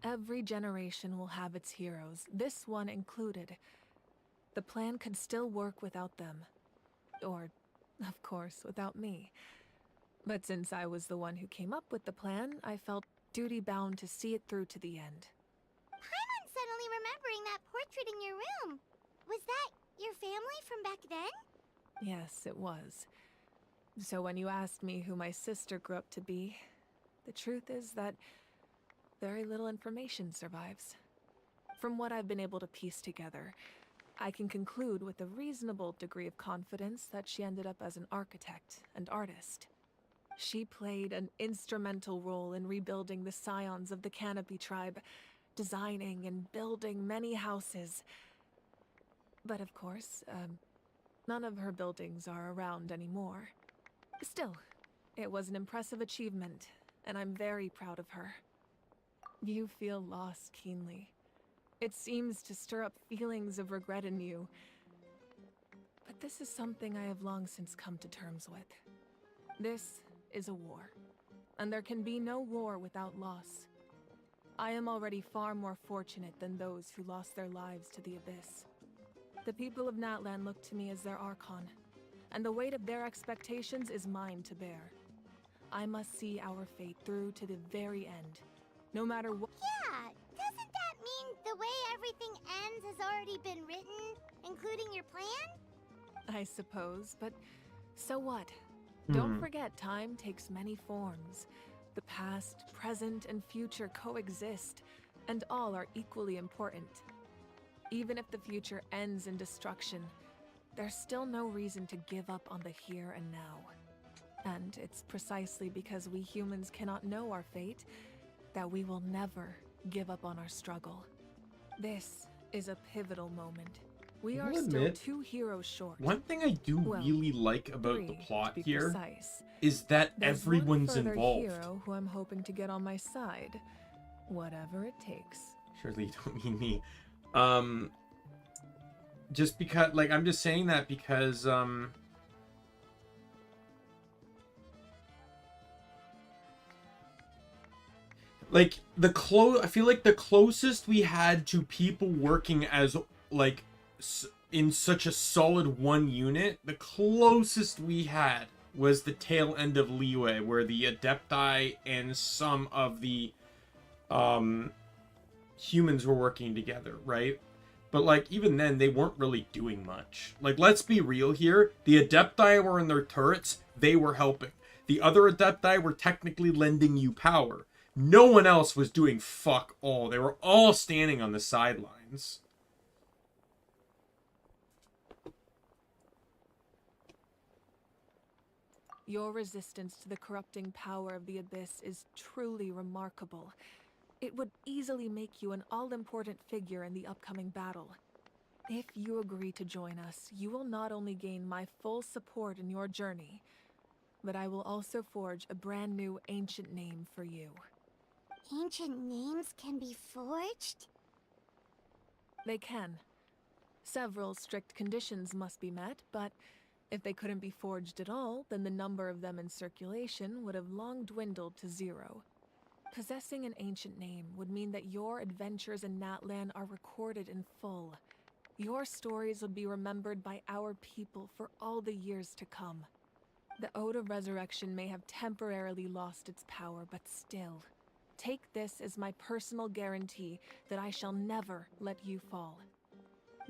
every generation will have its heroes, this one included. The plan could still work without them. Or, of course, without me. But since I was the one who came up with the plan, I felt duty-bound to see it through to the end. Paimon's suddenly remembering that portrait in your room. Was that your family from back then? Yes, it was. So when you asked me who my sister grew up to be, the truth is that very little information survives. From what I've been able to piece together, I can conclude with a reasonable degree of confidence that she ended up as an architect and artist. She played an instrumental role in rebuilding the scions of the Canopy tribe, designing and building many houses. But of course, none of her buildings are around anymore. Still, it was an impressive achievement, and I'm very proud of her. You feel loss keenly. It seems to stir up feelings of regret in you. But this is something I have long since come to terms with. This is a war, and there can be no war without loss. I am already far more fortunate than those who lost their lives to the Abyss. The people of Natlan look to me as their Archon, and the weight of their expectations is mine to bear. I must see our fate through to the very end, no matter what— Yeah, doesn't that mean the way everything ends has already been written, including your plan? I suppose, but so what? Don't forget, time takes many forms. The past, present, and future coexist, and all are equally important. Even if the future ends in destruction, there's still no reason to give up on the here and now. And it's precisely because we humans cannot know our fate that we will never give up on our struggle. This is a pivotal moment. We are still 2 heroes short. One thing I do really like about the 3 plot to be here precise. is that There's everyone's one further involved. hero who I'm hoping to get on my side, whatever it takes. Surely you don't mean me. Just because, like, I'm just saying that because, like, I feel like the closest we had to people working as, like, in such a solid one unit, the closest we had was the tail end of Liyue, where the Adepti and some of the, humans were working together, right? But, like, even then, they weren't really doing much. Like, let's be real here. The Adepti were in their turrets. They were helping. The other Adepti were technically lending you power. No one else was doing fuck all. They were all standing on the sidelines. Your resistance to the corrupting power of the Abyss is truly remarkable. It would easily make you an all-important figure in the upcoming battle. If you agree to join us, you will not only gain my full support in your journey, but I will also forge a brand new ancient name for you. Ancient names can be forged? They can. Several strict conditions must be met, but if they couldn't be forged at all, then the number of them in circulation would have long dwindled to 0. Possessing an ancient name would mean that your adventures in Natlan are recorded in full. Your stories would be remembered by our people for all the years to come. The Ode of Resurrection may have temporarily lost its power, but still, take this as my personal guarantee that I shall never let you fall.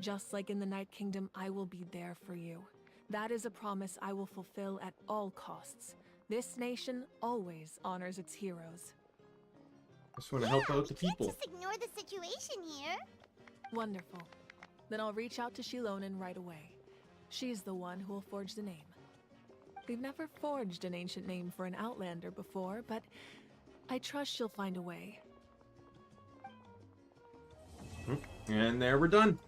Just like in the Night Kingdom, I will be there for you. That is a promise I will fulfill at all costs. This nation always honors its heroes. I just want to help out the people. Just ignore the situation here. Wonderful. Then I'll reach out to Shilonen right away. She's the one who will forge the name. We've never forged an ancient name for an Outlander before, but I trust she'll find a way. And there we're done.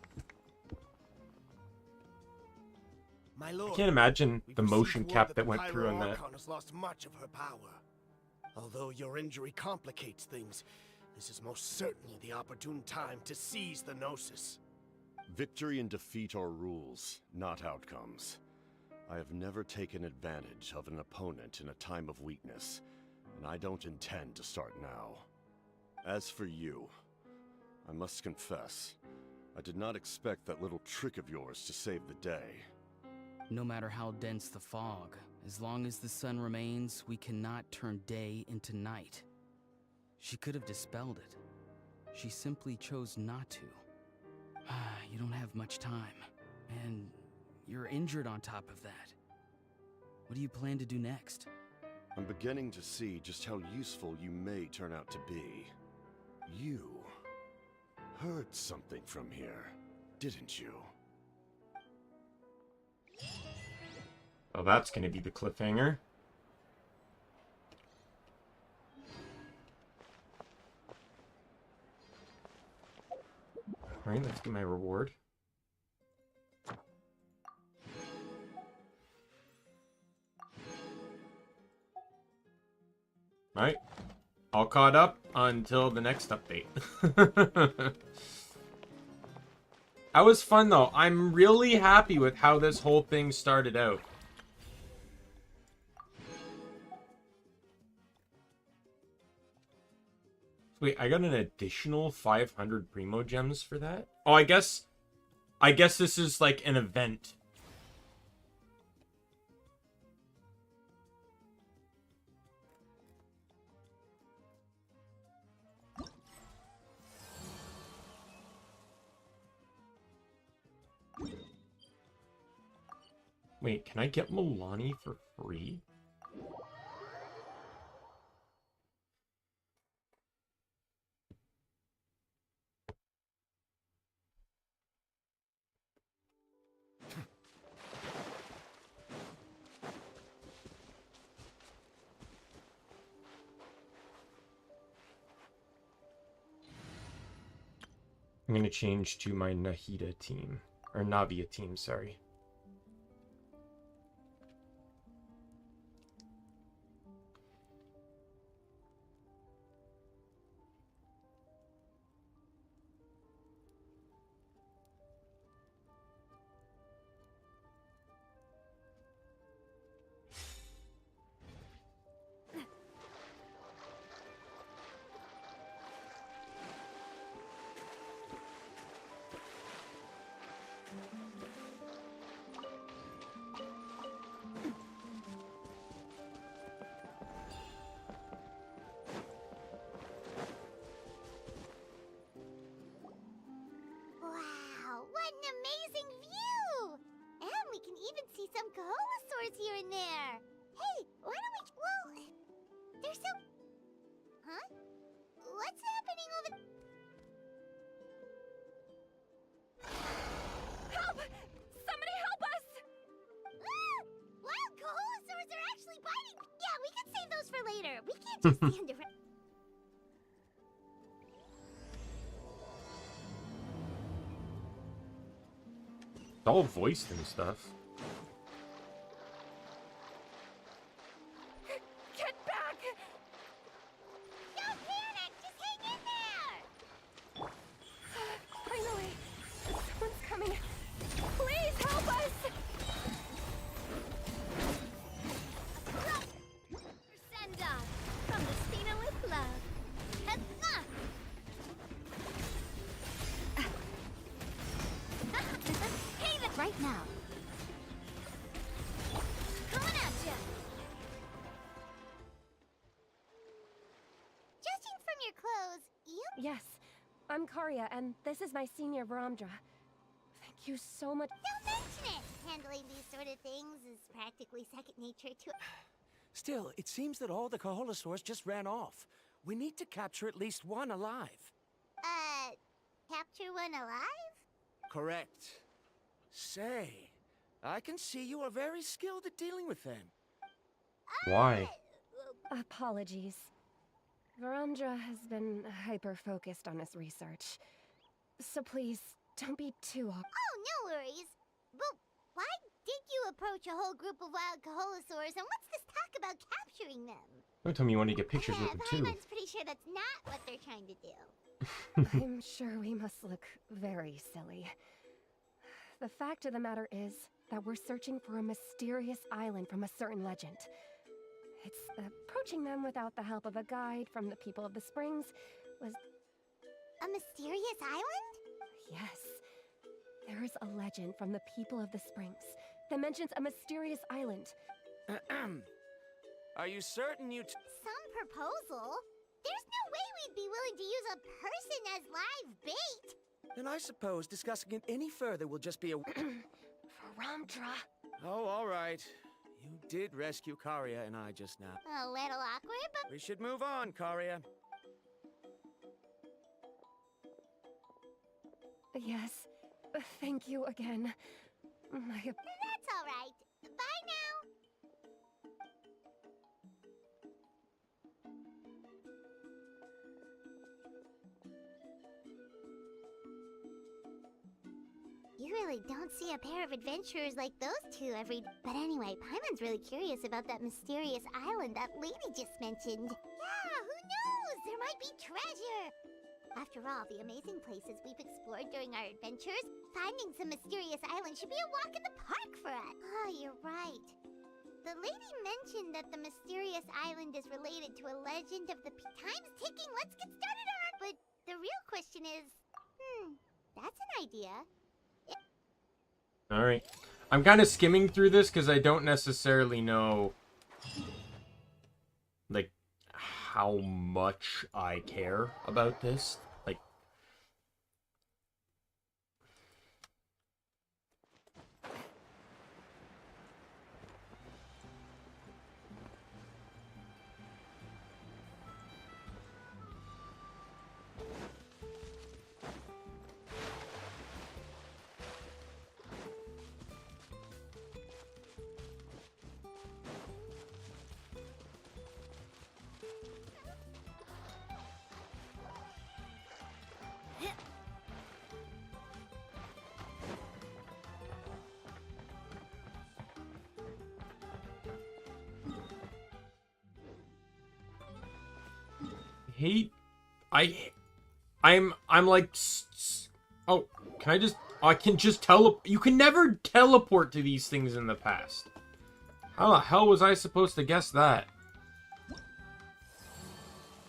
My lord, I can't imagine we've the received motion word cap that that the went through on that. Pyro-Archon has lost much of her power. Although your injury complicates things, this is most certainly the opportune time to seize the Gnosis. Victory and defeat are rules, not outcomes. I have never taken advantage of an opponent in a time of weakness, and I don't intend to start now. As for you, I must confess, I did not expect that little trick of yours to save the day. No matter how dense the fog, as long as the sun remains, we cannot turn day into night. She could have dispelled it. She simply chose not to. You don't have much time, and you're injured on top of that. What do you plan to do next? I'm beginning to see just how useful you may turn out to be. You heard something from here, didn't you? Oh, that's gonna be the cliffhanger. Alright, let's get my reward. Alright. All caught up until the next update. That was fun, though. I'm really happy with how this whole thing started out. Wait, I got an additional 500 Primo Gems for that? Oh, I guess this is like an event. Wait, can I get Milani for free? I'm gonna change to my Nahida team. Or Navia team, sorry. Wow, what an amazing view! And we can even see some Kaholosaurs here and there. Hey, why don't we... Well, they're so... Huh? What's happening over... Help! Somebody help us! Ah! Wild Kaholosaurs are actually biting... Yeah, we can save those for later. We can't just stand around... It's all voiced and stuff. Get back! Don't panic! Just hang in there! Finally! Someone's coming! Please help us! Send off from the Stina with love. Huzzah! Hey, that's right now. Coming at ya! Judging from your clothes, you... Yes, I'm Karya, and this is my senior Varamdra. Thank you so much. Don't mention it! Handling these sort of things is practically second nature to... Still, it seems that all the Kaholosaurs just ran off. We need to capture at least one alive. Capture one alive? Correct. Say, I can see you are very skilled at dealing with them. Why? Apologies. Varamdra has been hyper-focused on his research. So please, don't be too awkward. Oh, no worries. But why did you approach a whole group of wild Kaholosaurs, and what's this talk about capturing them? Don't tell me you want to get pictures with them too. Paimon's pretty sure that's not what they're trying to do. I'm sure we must look very silly. The fact of the matter is that we're searching for a mysterious island from a certain legend. It's approaching them without the help of a guide from the people of the Springs was... A mysterious island? Yes. There is a legend from the people of the Springs that mentions a mysterious island. Are you certain you... Some proposal? There's no way we'd be willing to use a person as live bait! Then I suppose discussing it any further will just be a... Varamdra. Oh, all right. You did rescue Karia and I just now. A little awkward, but... We should move on, Karia. Yes. Thank you again. That's all right. Bye now. You really don't see a pair of adventurers like those two every... But anyway, Paimon's really curious about that mysterious island that lady just mentioned. Yeah, who knows? There might be treasure! After all the amazing places we've explored during our adventures, finding some mysterious island should be a walk in the park for us. Oh, you're right. The lady mentioned that the mysterious island is related to a legend of the... Time's ticking, let's get started on our... But the real question is... that's an idea. Alright. I'm kind of skimming through this because I don't necessarily know, like, how much I care about this. Like, I'm like, oh, can I just, I can just you can never teleport to these things in the past. How the hell was I supposed to guess that?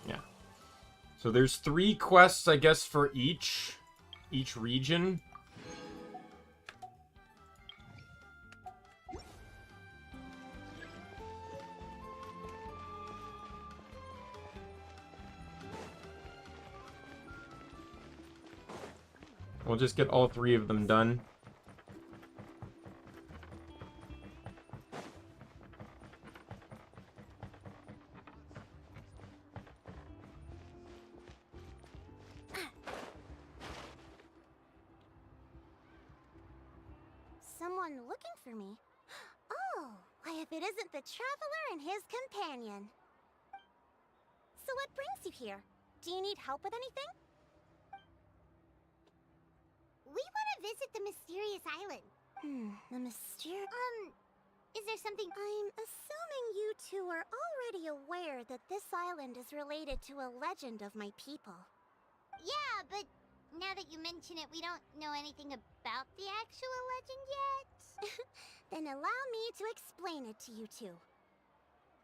Yeah. So there's 3 quests, I guess, for each region. We'll just get all 3 of them done. Someone looking for me? Oh, why if it isn't the traveler and his companion. So what brings you here? Do you need help with anything? We want to visit the mysterious island. The mysterious... is there something... I'm assuming you two are already aware that this island is related to a legend of my people. Yeah, but now that you mention it, we don't know anything about the actual legend yet. Then allow me to explain it to you two.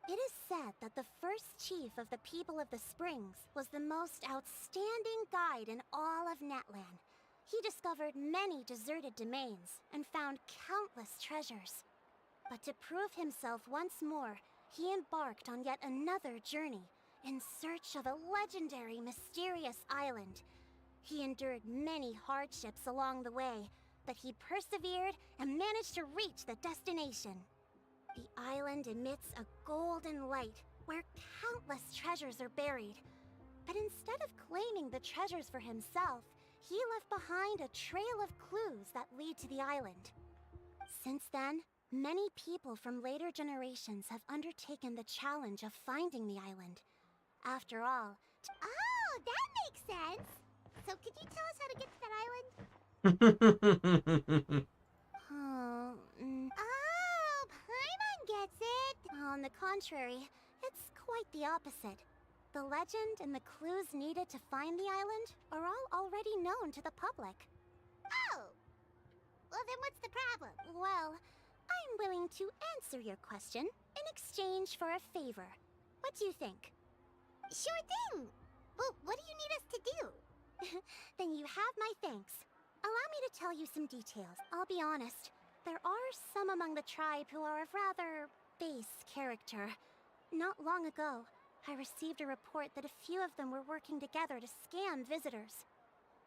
It is said that the first chief of the people of the Springs was the most outstanding guide in all of Natlan. He discovered many deserted domains and found countless treasures. But to prove himself once more, he embarked on yet another journey in search of a legendary, mysterious island. He endured many hardships along the way, but he persevered and managed to reach the destination. The island emits a golden light where countless treasures are buried. But instead of claiming the treasures for himself, he left behind a trail of clues that lead to the island. Since then, many people from later generations have undertaken the challenge of finding the island. After all... Oh, that makes sense! So could you tell us how to get to that island? Oh, Paimon gets it! On the contrary, it's quite the opposite. The legend and the clues needed to find the island are all already known to the public. Oh! Well, then what's the problem? Well, I'm willing to answer your question in exchange for a favor. What do you think? Sure thing! Well, what do you need us to do? Then you have my thanks. Allow me to tell you some details. I'll be honest, there are some among the tribe who are of rather base character. Not long ago, I received a report that a few of them were working together to scam visitors.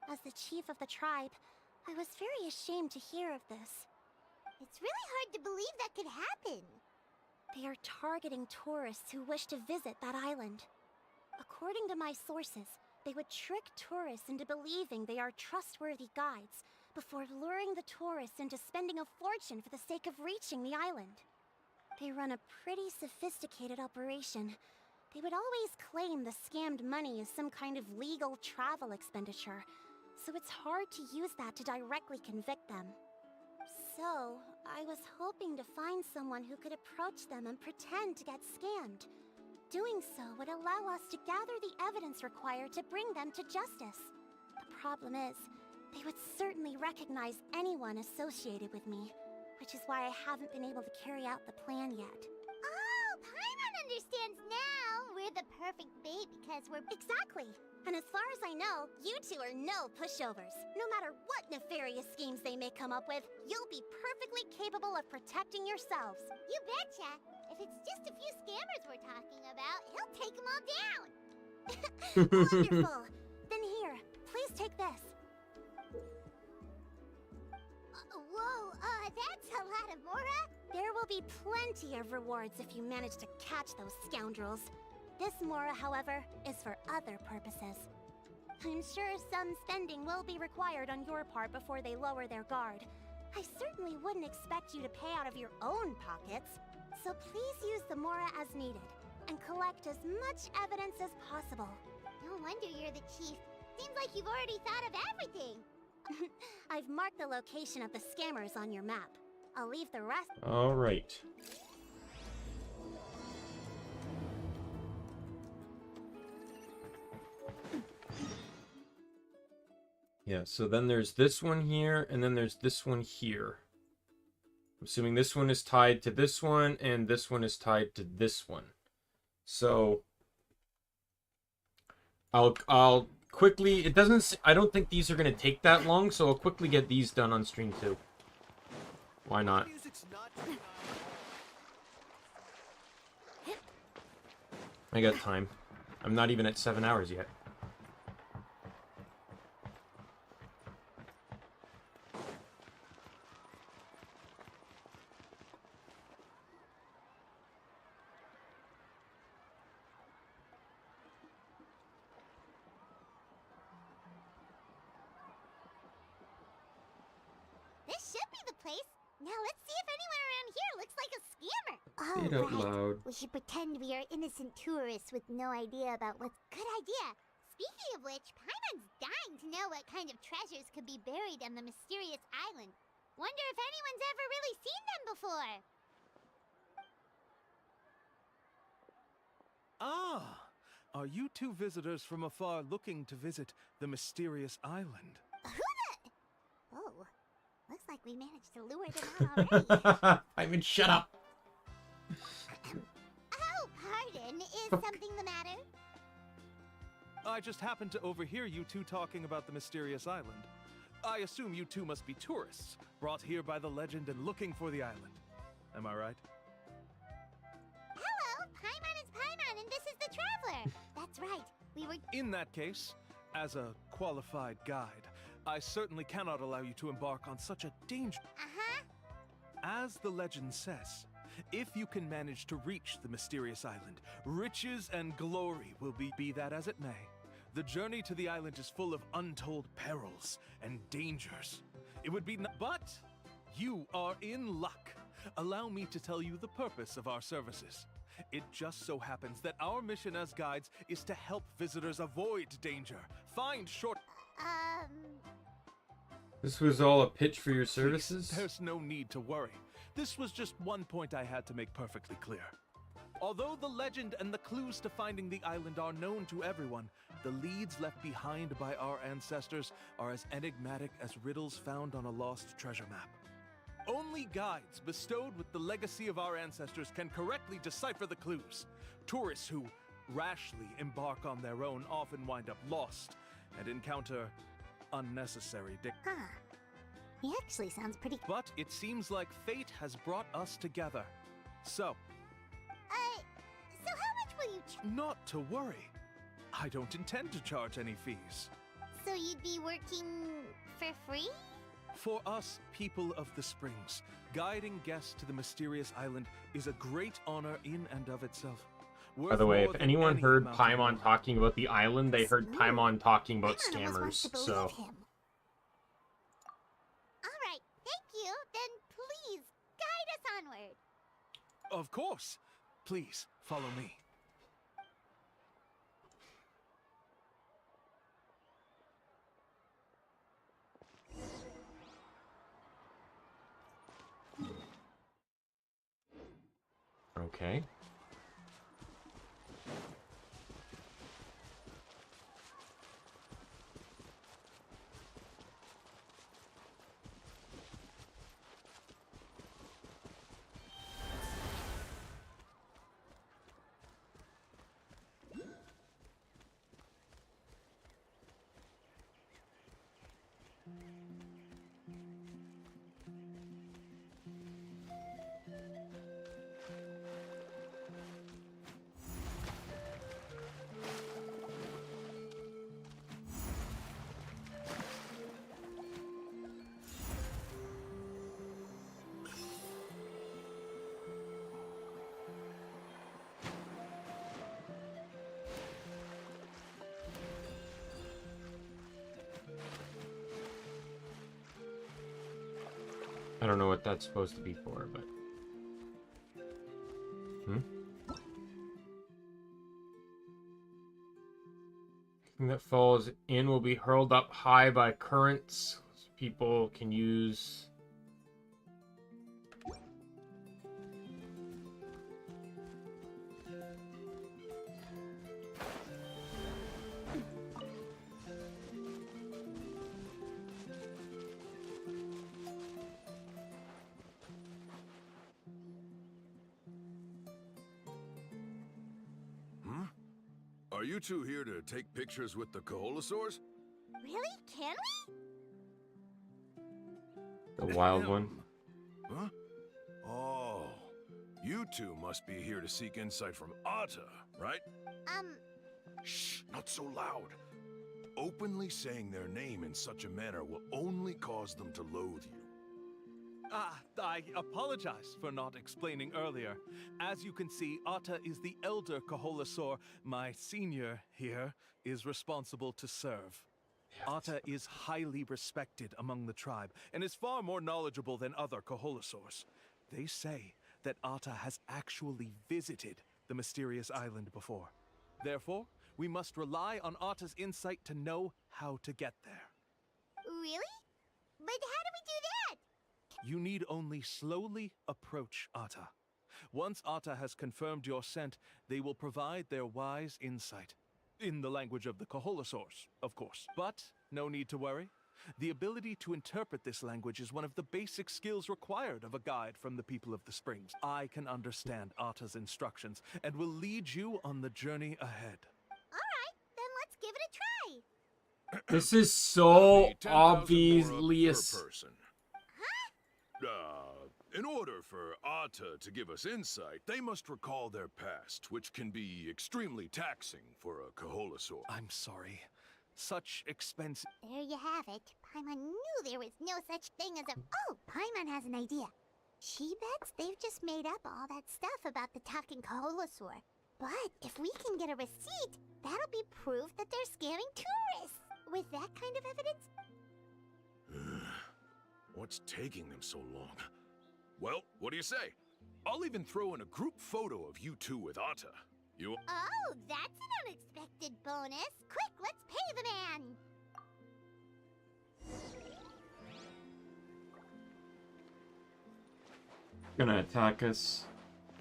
As the chief of the tribe, I was very ashamed to hear of this. It's really hard to believe that could happen. They are targeting tourists who wish to visit that island. According to my sources, they would trick tourists into believing they are trustworthy guides before luring the tourists into spending a fortune for the sake of reaching the island. They run a pretty sophisticated operation. They would always claim the scammed money is some kind of legal travel expenditure, so it's hard to use that to directly convict them. So, I was hoping to find someone who could approach them and pretend to get scammed. Doing so would allow us to gather the evidence required to bring them to justice. The problem is, they would certainly recognize anyone associated with me, which is why I haven't been able to carry out the plan yet. Oh, Paimon understands now! We're the perfect bait because we're... Exactly! And as far as I know, you two are no pushovers. No matter what nefarious schemes they may come up with, you'll be perfectly capable of protecting yourselves. You betcha! If it's just a few scammers we're talking about, he'll take them all down! Wonderful! Then here, please take this. Whoa, that's a lot of Mora! There will be plenty of rewards if you manage to catch those scoundrels. This Mora, however, is for other purposes. I'm sure some spending will be required on your part before they lower their guard. I certainly wouldn't expect you to pay out of your own pockets, so please use the Mora as needed, and collect as much evidence as possible. No wonder you're the chief. Seems like you've already thought of everything. I've marked the location of the scammers on your map. I'll leave the rest... Alright. Yeah, so then there's this one here, and then there's this one here. I'm assuming this one is tied to this one, and this one is tied to this one. So I'll quickly, it doesn't, I don't think these are going to take that long, so I'll quickly get these done on stream too. Why not? I got time. I'm not even at 7 hours yet. This should be the place. Now let's see if anyone around here looks like a scammer. Say it out loud. We should pretend we are innocent tourists with no idea about what's... Good idea. Speaking of which, Paimon's dying to know what kind of treasures could be buried on the mysterious island. Wonder if anyone's ever really seen them before. Ah! Are you two visitors from afar looking to visit the mysterious island? Oh, looks like we managed to lure them out already. Paimon, shut up! Oh, pardon. Is something the matter? I just happened to overhear you two talking about the mysterious island. I assume you two must be tourists, brought here by the legend and looking for the island. Am I right? Hello, Paimon is Paimon, and this is the Traveler. That's right. We were... In that case, as a qualified guide, I certainly cannot allow you to embark on such a danger. As the legend says, if you can manage to reach the mysterious island, riches and glory will be that as it may. The journey to the island is full of untold perils and dangers. It would be but You are in luck. Allow me to tell you the purpose of our services. It just so happens that our mission as guides is to help visitors avoid danger, find short... This was all a pitch for your services? Please, there's no need to worry. This was just one point I had to make perfectly clear. Although the legend and the clues to finding the island are known to everyone, the leads left behind by our ancestors are as enigmatic as riddles found on a lost treasure map. Only guides bestowed with the legacy of our ancestors can correctly decipher the clues. Tourists who rashly embark on their own often wind up lost and encounter unnecessary He actually sounds pretty... But it seems like fate has brought us together. So how much will you not to worry. I don't intend to charge any fees. So you'd be working for free? For us, people of the Springs, guiding guests to the mysterious island is a great honor in and of itself. By the way, if anyone heard Paimon talking about the island, they heard Paimon talking about scammers, so... Alright, thank you. Then please, guide us onward. Of course. Please, follow me. Okay. I don't know what that's supposed to be for, but... Anything that falls in will be hurled up high by currents. So people can use... Are you two here to take pictures with the Koholosaurs? Really? Can we? The wild one. Huh? Oh, you two must be here to seek insight from Atta, right? Shh, not so loud. Openly saying their name in such a manner will only cause them to loathe you. I apologize for not explaining earlier. As you can see, Atta is the elder Koholosaur. My senior here is responsible to serve. Atta is highly respected among the tribe and is far more knowledgeable than other Koholosaurs. They say that Atta has actually visited the mysterious island before. Therefore, we must rely on Atta's insight to know how to get there. Really? But how do we do that? You need only slowly approach Atta. Once Atta has confirmed your scent, they will provide their wise insight. In the language of the Koholosaurs, of course. But no need to worry. The ability to interpret this language is one of the basic skills required of a guide from the people of the Springs. I can understand Atta's instructions and will lead you on the journey ahead. Alright, then let's give it a try. This is so 10,000 obviously per a... person. In order for Atta to give us insight, they must recall their past, which can be extremely taxing for a Koholosaur. I'm sorry. Such expense... There you have it. Paimon knew there was no such thing as a... Oh, Paimon has an idea. She bets they've just made up all that stuff about the talking Koholosaur. But if we can get a receipt, that'll be proof that they're scamming tourists. With that kind of evidence... What's taking them so long? Well, what do you say? I'll even throw in a group photo of you two with Atta. You... Oh, that's an unexpected bonus. Quick, let's pay the man. Gonna attack us,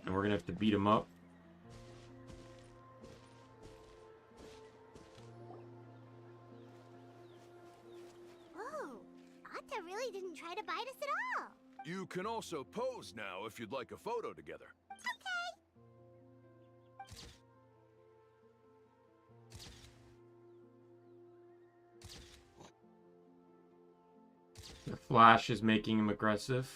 and we're gonna have to beat him up. Whoa, Atta really didn't try to bite us at all. You can also pose now if you'd like a photo together. The flash is making him aggressive.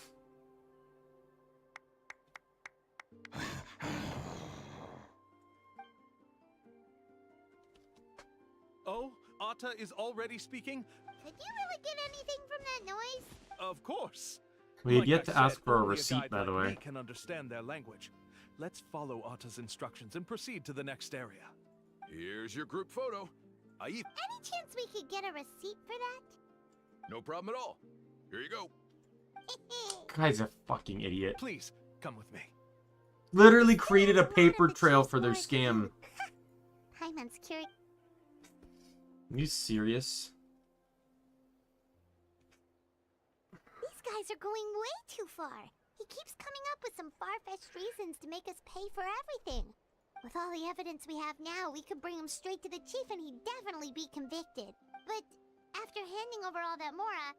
Oh, Atta is already speaking? Could you really get anything from that noise? Of course. We had Like yet I to said, ask for a only receipt, guide by the like way. me can understand their language. Let's follow Atta's instructions and proceed to the next area. Here's your group photo. Any chance we could get a receipt for that? No problem at all. Here you go. Guy's a fucking idiot. Please, come with me. Literally created a paper trail for their scam. Paimon's curious. Are you serious? These guys are going way too far. He keeps coming up with some far-fetched reasons to make us pay for everything. With all the evidence we have now, we could bring him straight to the chief and he'd definitely be convicted. But after handing over all that Mora,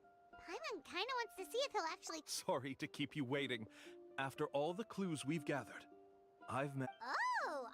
Paimon kind of wants to see if he'll actually... Sorry to keep you waiting. After all the clues we've gathered, I've met... Oh, all right.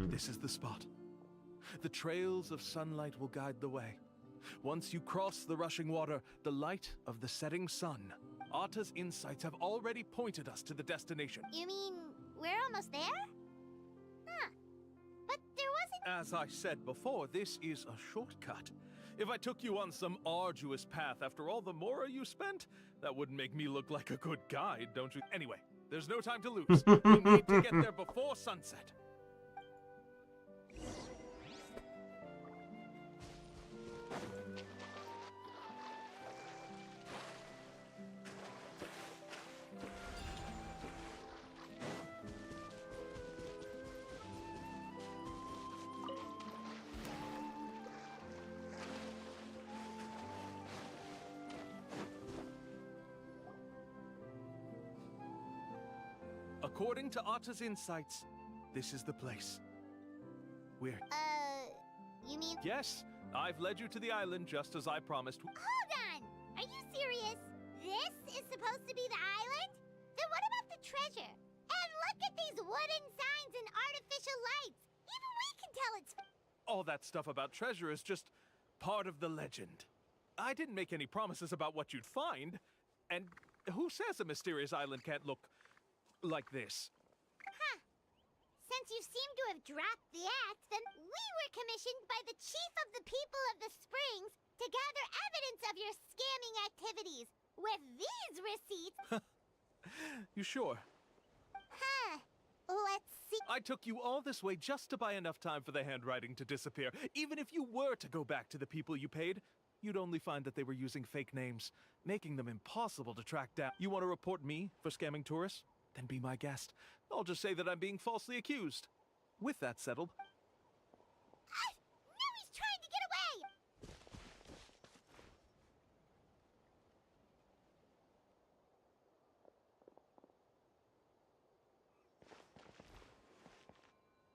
This is the spot. The trails of sunlight will guide the way. Once you cross the rushing water, the light of the setting sun, Atta's insights have already pointed us to the destination. You mean we're almost there? Huh. But there wasn't... As I said before, this is a shortcut. If I took you on some arduous path after all the Mora you spent, that wouldn't make me look like a good guide, don't you? Anyway, there's no time to lose. We need to get there before sunset. According to Atta's insights, this is the place. We're... you mean... Yes, I've led you to the island just as I promised. Hold on! Are you serious? This is supposed to be the island? Then what about the treasure? And look at these wooden signs and artificial lights! Even we can tell it's... All that stuff about treasure is just part of the legend. I didn't make any promises about what you'd find. And who says a mysterious island can't look like this? Huh. Since you seem to have dropped the act, then we were commissioned by the chief of the people of the Springs to gather evidence of your scamming activities. With these receipts... You sure? Huh. Let's see... I took you all this way just to buy enough time for the handwriting to disappear. Even if you were to go back to the people you paid, you'd only find that they were using fake names, making them impossible to track down. You want to report me for scamming tourists? Then be my guest. I'll just say that I'm being falsely accused. With that settled... Now he's trying to get away!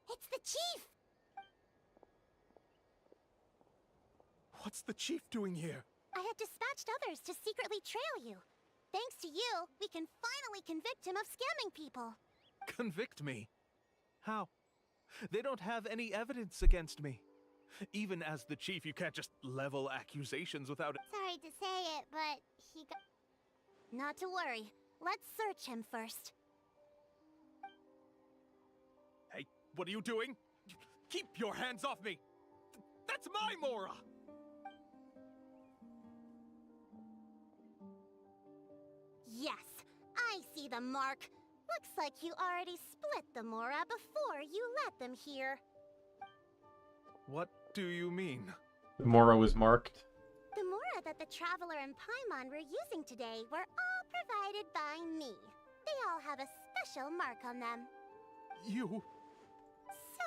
It's the chief! What's the chief doing here? I have dispatched others to secretly trail you. Thanks to you, we can finally convict him of scamming people. Convict me? How? They don't have any evidence against me. Even as the chief, you can't just level accusations without it. Sorry to say it, but he got... Not to worry. Let's search him first. What are you doing? Keep your hands off me! That's my Mora! Yes, I see the mark. Looks like you already split the Mora before you let them here. What do you mean? The Mora was marked. The Mora that the Traveler and Paimon were using today were all provided by me. They all have a special mark on them. You...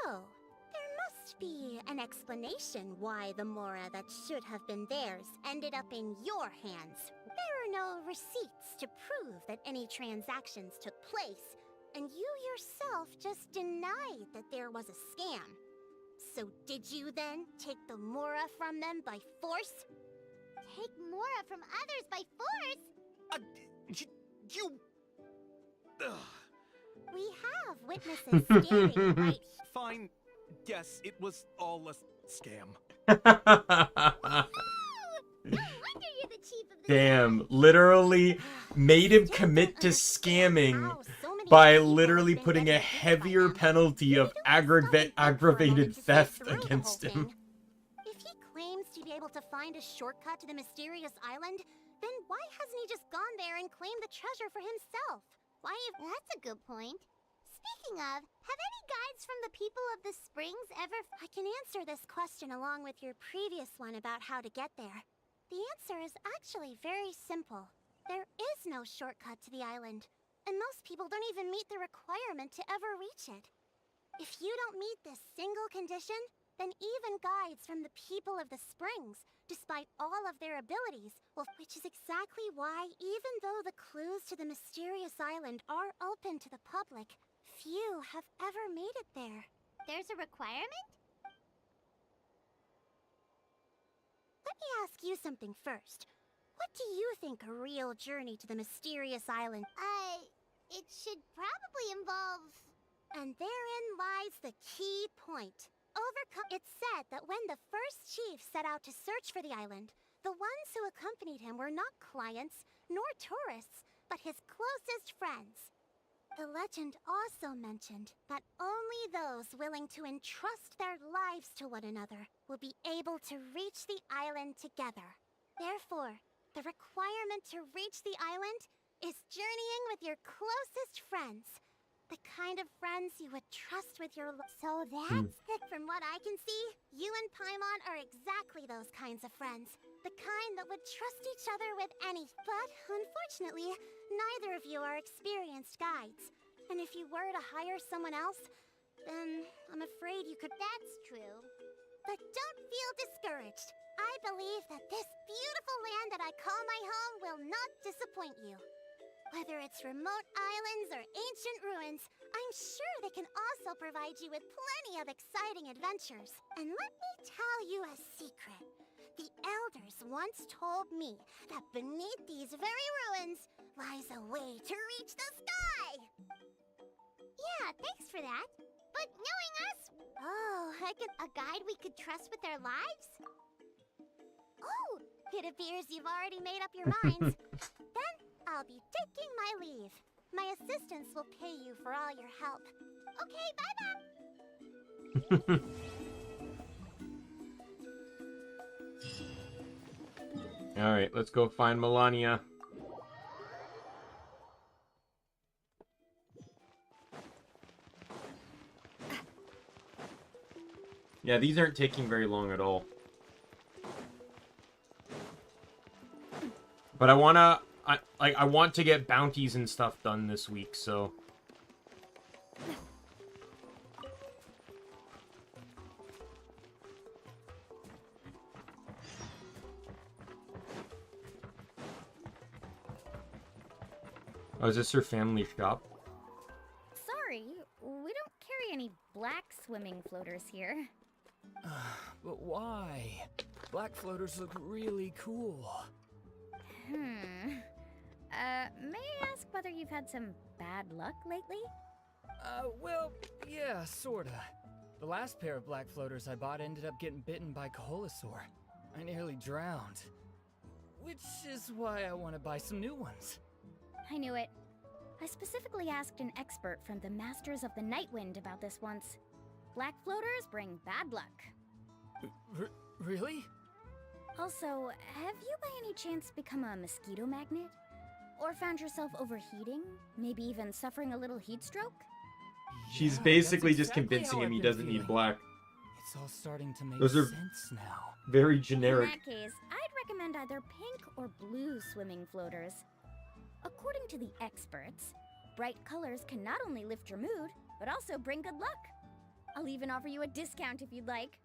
So, there must be an explanation why the Mora that should have been theirs ended up in your hands. There are no receipts to prove that any transactions took place, and you yourself just denied that there was a scam. So did you then take the Mora from them by force? Take Mora from others by force? You... We have witnesses standing right. Fine. Yes, it was all a scam. Damn, literally made him commit to scamming by literally putting a heavier penalty of aggravated theft against him. If he claims to be able to find a shortcut to the mysterious island, then why hasn't he just gone there and claimed the treasure for himself? That's a good point. Speaking of, have any guides from the people of the springs ever... I can answer this question along with your previous one about how to get there. The answer is actually very simple. There is no shortcut to the island, and most people don't even meet the requirement to ever reach it. If you don't meet this single condition, then even guides from the people of the springs, despite all of their abilities, which is exactly why, even though the clues to the mysterious island are open to the public, few have ever made it there. There's a requirement? Let me ask you something first. What do you think a real journey to the mysterious island? It should probably involve... And therein lies the key point. It's said that when the first chief set out to search for the island, the ones who accompanied him were not clients, nor tourists, but his closest friends. The legend also mentioned that only those willing to entrust their lives to one another will be able to reach the island together. Therefore, the requirement to reach the island is journeying with your closest friends. The kind of friends you would trust with your So that's... From what I can see, you and Paimon are exactly those kinds of friends. The kind that would trust each other with any... But, unfortunately, neither of you are experienced guides. And if you were to hire someone else, then I'm afraid you could... That's true. But don't feel discouraged. I believe that this beautiful land that I call my home will not disappoint you. Whether it's remote islands or ancient ruins, I'm sure they can also provide you with plenty of exciting adventures. And let me tell you a secret. The elders once told me that beneath these very ruins lies a way to reach the sky! Yeah, thanks for that. But knowing us... Oh, a guide we could trust with their lives? Oh, it appears you've already made up your minds. Then I'll be taking my leave. My assistants will pay you for all your help. Okay, bye-bye! Alright, let's go find Melania. Yeah, these aren't taking very long at all. But I want to get bounties and stuff done this week, so... Oh, is this her family shop? Sorry, we don't carry any black swimming floaters here. But why? Black floaters look really cool. May I ask whether you've had some bad luck lately? Well, yeah, sorta. The last pair of black floaters I bought ended up getting bitten by Koholosaur. I nearly drowned. Which is why I want to buy some new ones. I knew it. I specifically asked an expert from the Masters of the Night Wind about this once. Black floaters bring bad luck. Really? Also, have you by any chance become a mosquito magnet? Or found yourself overheating? Maybe even suffering a little heat stroke? She's Yeah, basically that's just exactly convincing how him he I've been doesn't need feeling. black. It's all starting to make Those are sense now. very In generic. that case, I'd recommend either pink or blue swimming floaters. According to the experts, bright colors can not only lift your mood, but also bring good luck. I'll even offer you a discount if you'd like.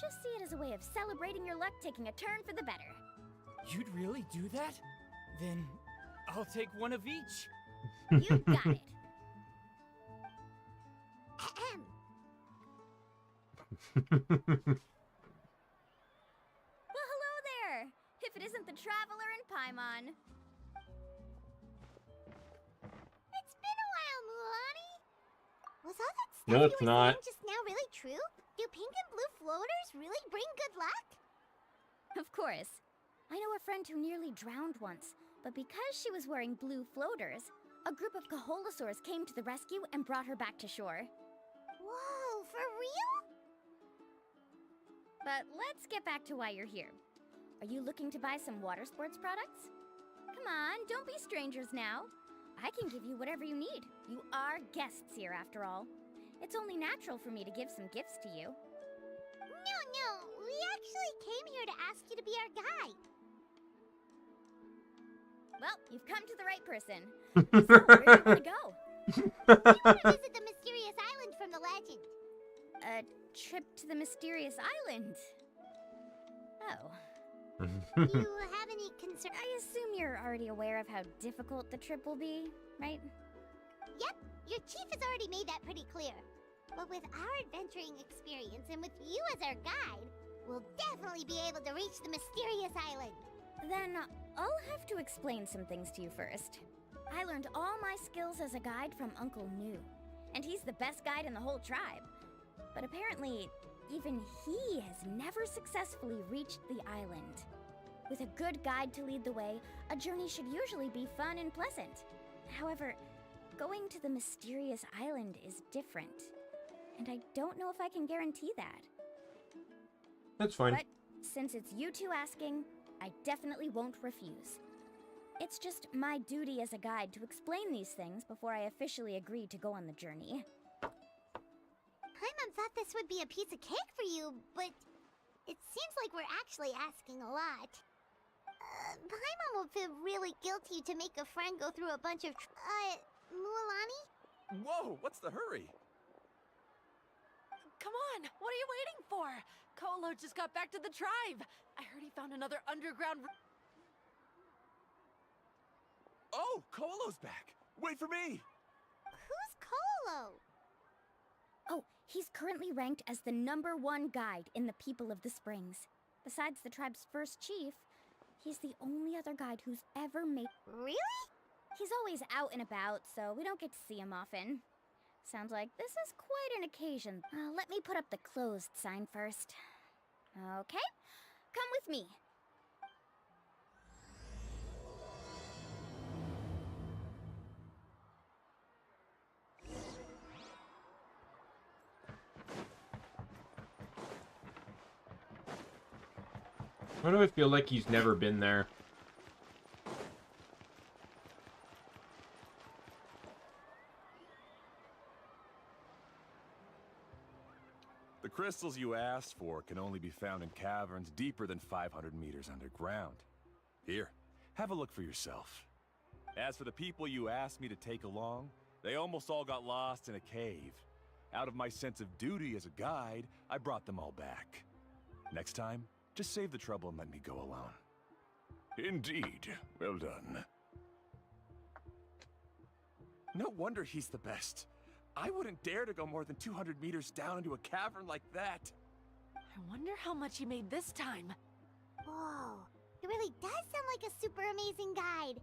Just see it as a way of celebrating your luck taking a turn for the better. You'd really do that? Then I'll take one of each. You got it. Ahem. Well, hello there! If it isn't the Traveler and Paimon. It's been a while, Mulan. Was all that stuff No, you it's were not. saying just now really true? Do pink and blue floaters really bring good luck? Of course. I know a friend who nearly drowned once, but because she was wearing blue floaters, a group of Kaholosaurs came to the rescue and brought her back to shore. Whoa, for real? But let's get back to why you're here. Are you looking to buy some water sports products? Come on, don't be strangers now. I can give you whatever you need. You are guests here after all. It's only natural for me to give some gifts to you. No, we actually came here to ask you to be our guide. Well, you've come to the right person. So, where do you want to go? We want to visit the mysterious island from the legend. A trip to the mysterious island. Oh. Do you have any concern? I assume you're already aware of how difficult the trip will be, right? Yep, your chief has already made that pretty clear. But with our adventuring experience and with you as our guide, we'll definitely be able to reach the mysterious island. Then I'll have to explain some things to you first. I learned all my skills as a guide from Uncle Nu, and he's the best guide in the whole tribe. But apparently, even he has never successfully reached the island. With a good guide to lead the way, a journey should usually be fun and pleasant. However, going to the mysterious island is different, and I don't know if I can guarantee that. That's fine. But since it's you two asking, I definitely won't refuse. It's just my duty as a guide to explain these things before I officially agree to go on the journey. Paimon thought this would be a piece of cake for you, but it seems like we're actually asking a lot. Paimon will feel really guilty to make a friend go through a bunch of Mualani? Whoa, what's the hurry? Come on, what are you waiting for? Kolo just got back to the tribe. I heard he found another underground. Oh, Kolo's back. Wait for me. Who's Kolo? Oh, he's currently ranked as the #1 guide in the People of the Springs. Besides the tribe's first chief, he's the only other guide who's ever made... Really? He's always out and about, so we don't get to see him often. Sounds like this is quite an occasion. Let me put up the closed sign first. Okay, come with me. Why do I feel like he's never been there? The crystals you asked for can only be found in caverns deeper than 500 meters underground. Here, have a look for yourself. As for the people you asked me to take along, they almost all got lost in a cave. Out of my sense of duty as a guide, I brought them all back. Next time, just save the trouble and let me go alone. Indeed. Well done. No wonder he's the best. I wouldn't dare to go more than 200 meters down into a cavern like that. I wonder how much he made this time. Whoa, he really does sound like a super amazing guide.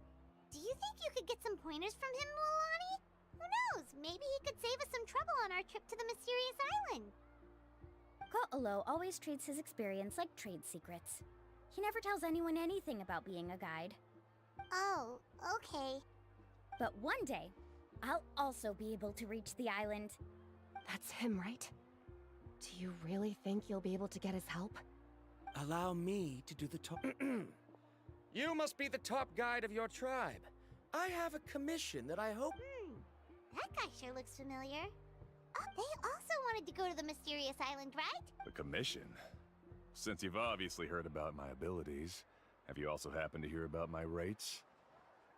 Do you think you could get some pointers from him, Mualani? Who knows? Maybe he could save us some trouble on our trip to the mysterious island. Ko'olo always treats his experience like trade secrets. He never tells anyone anything about being a guide. Oh, okay. But one day, I'll also be able to reach the island. That's him, right? Do you really think you'll be able to get his help? Allow me to do the top. You must be the top guide of your tribe. I have a commission that I hope. That guy sure looks familiar. Oh, they also wanted to go to the mysterious island, right? The commission? Since you've obviously heard about my abilities, have you also happened to hear about my rates?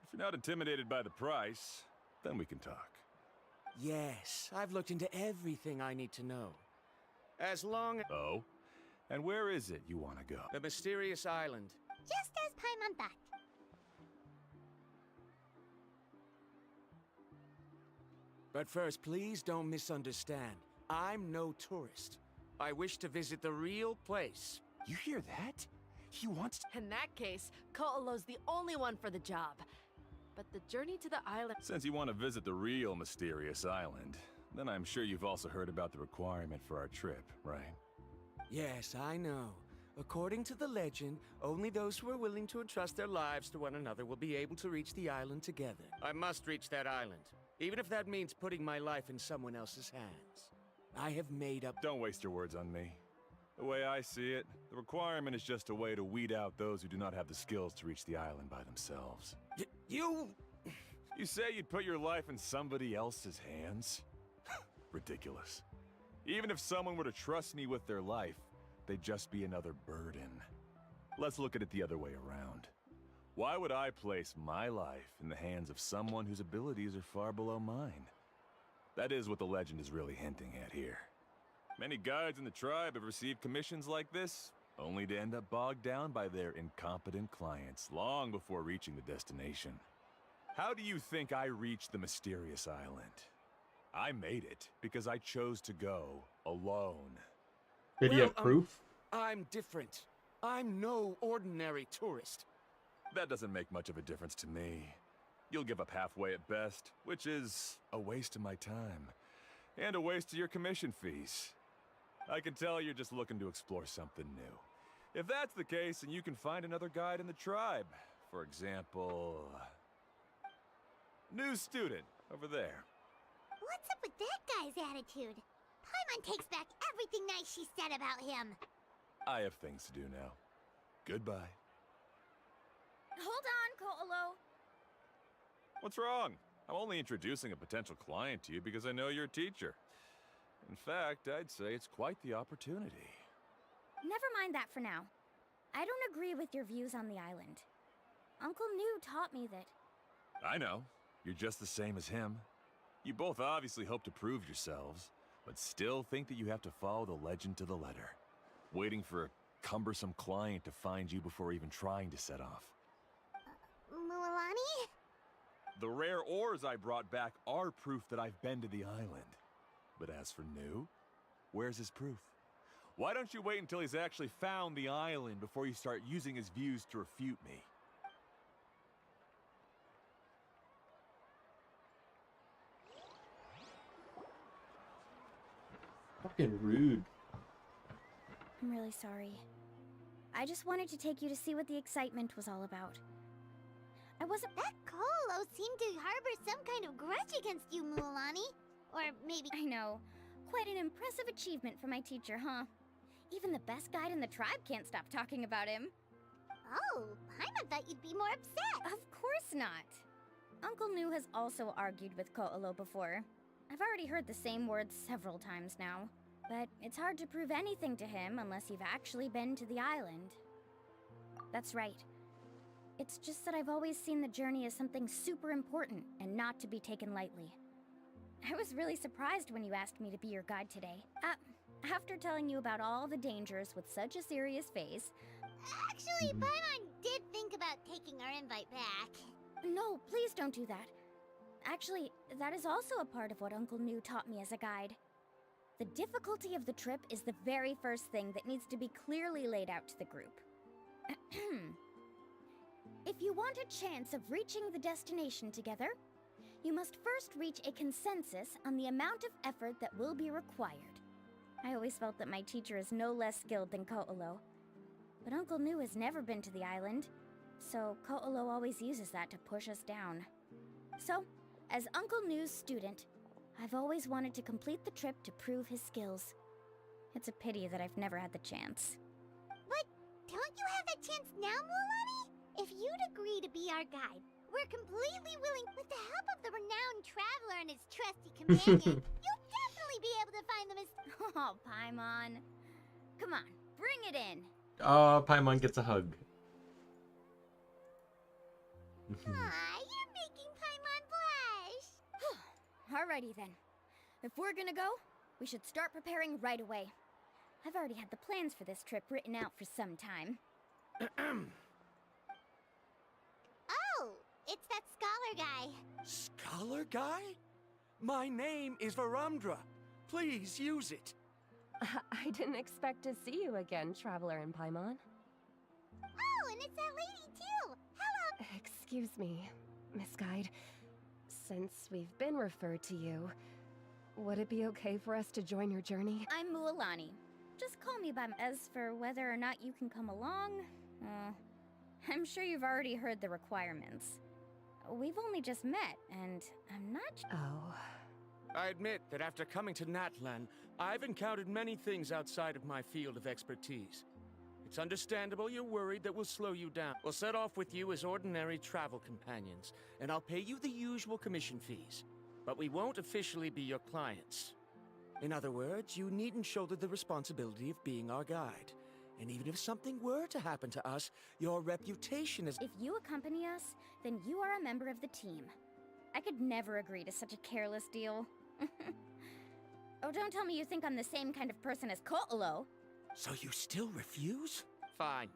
If you're not intimidated by the price, then we can talk. Yes, I've looked into everything I need to know. As long as... Oh? And where is it you want to go? The mysterious island. Just as Paimon thought. But first, please don't misunderstand. I'm no tourist. I wish to visit the real place. You hear that? He wants to... In that case, Ko'olo's the only one for the job. But the journey to the island... Since you want to visit the real mysterious island, then I'm sure you've also heard about the requirement for our trip, right? Yes, I know. According to the legend, only those who are willing to entrust their lives to one another will be able to reach the island together. I must reach that island, even if that means putting my life in someone else's hands. I have made up... Don't waste your words on me. The way I see it, the requirement is just a way to weed out those who do not have the skills to reach the island by themselves. You say you'd put your life in somebody else's hands? Ridiculous. Even if someone were to trust me with their life, they'd just be another burden. Let's look at it the other way around. Why would I place my life in the hands of someone whose abilities are far below mine? That is what the legend is really hinting at here. Many guides in the tribe have received commissions like this, only to end up bogged down by their incompetent clients long before reaching the destination. How do you think I reached the mysterious island? I made it because I chose to go alone. Did he have proof? I'm different. I'm no ordinary tourist. That doesn't make much of a difference to me. You'll give up halfway at best, which is a waste of my time. And a waste of your commission fees. I can tell you're just looking to explore something new. If that's the case, then you can find another guide in the tribe. For example... new student, over there. What's up with that guy's attitude? Paimon takes back everything nice she said about him. I have things to do now. Goodbye. Hold on, Ko'olo. What's wrong? I'm only introducing a potential client to you because I know you're a teacher. In fact, I'd say it's quite the opportunity. Never mind that for now. I don't agree with your views on the island. Uncle New taught me that... I know. You're just the same as him. You both obviously hope to prove yourselves, but still think that you have to follow the legend to the letter. Waiting for a cumbersome client to find you before even trying to set off. Mualani? The rare ores I brought back are proof that I've been to the island. But as for New, where's his proof? Why don't you wait until he's actually found the island before you start using his views to refute me? Fucking rude. I'm really sorry. I just wanted to take you to see what the excitement was all about. I wasn't... That Ko'olo seemed to harbor some kind of grudge against you, Mualani. Or maybe... I know. Quite an impressive achievement for my teacher, huh? Even the best guide in the tribe can't stop talking about him. Oh, Paimon thought you'd be more upset. Of course not. Uncle New has also argued with Ko'olo before. I've already heard the same words several times now. But it's hard to prove anything to him unless you've actually been to the island. That's right. It's just that I've always seen the journey as something super important and not to be taken lightly. I was really surprised when you asked me to be your guide today. After telling you about all the dangers with such a serious face... Actually, Paimon did think about taking our invite back. No, please don't do that. Actually, that is also a part of what Uncle New taught me as a guide. The difficulty of the trip is the very first thing that needs to be clearly laid out to the group. If you want a chance of reaching the destination together, you must first reach a consensus on the amount of effort that will be required. I always felt that my teacher is no less skilled than Ko'olo. But Uncle New has never been to the island, so Ko'olo always uses that to push us down. So, as Uncle New's student, I've always wanted to complete the trip to prove his skills. It's a pity that I've never had the chance. But don't you have that chance now, Mualani? If you'd agree to be our guide, we're completely willing. With the help of the renowned traveler and his trusty companion, you'll definitely be able to find them as... Oh, Paimon. Come on, bring it in. Paimon gets a hug. Aw, you're making Paimon blush. Alrighty then. If we're gonna go, we should start preparing right away. I've already had the plans for this trip written out for some time. Oh, it's that scholar guy. Scholar guy? My name is Varumdra. Please use it. I didn't expect to see you again, Traveler and Paimon. Oh, and it's that lady too. Hello. Excuse me, Miss Guide. Since we've been referred to you, would it be okay for us to join your journey? I'm Mualani. Just call me by as for whether or not you can come along, I'm sure you've already heard the requirements. We've only just met, and I'm not... Oh... I admit that after coming to Natlan, I've encountered many things outside of my field of expertise. It's understandable you're worried that we'll slow you down. We'll set off with you as ordinary travel companions, and I'll pay you the usual commission fees. But we won't officially be your clients. In other words, you needn't shoulder the responsibility of being our guide. And even if something were to happen to us, your reputation is... If you accompany us, then you are a member of the team. I could never agree to such a careless deal. Oh, don't tell me you think I'm the same kind of person as Ko'olo. So you still refuse? Fine.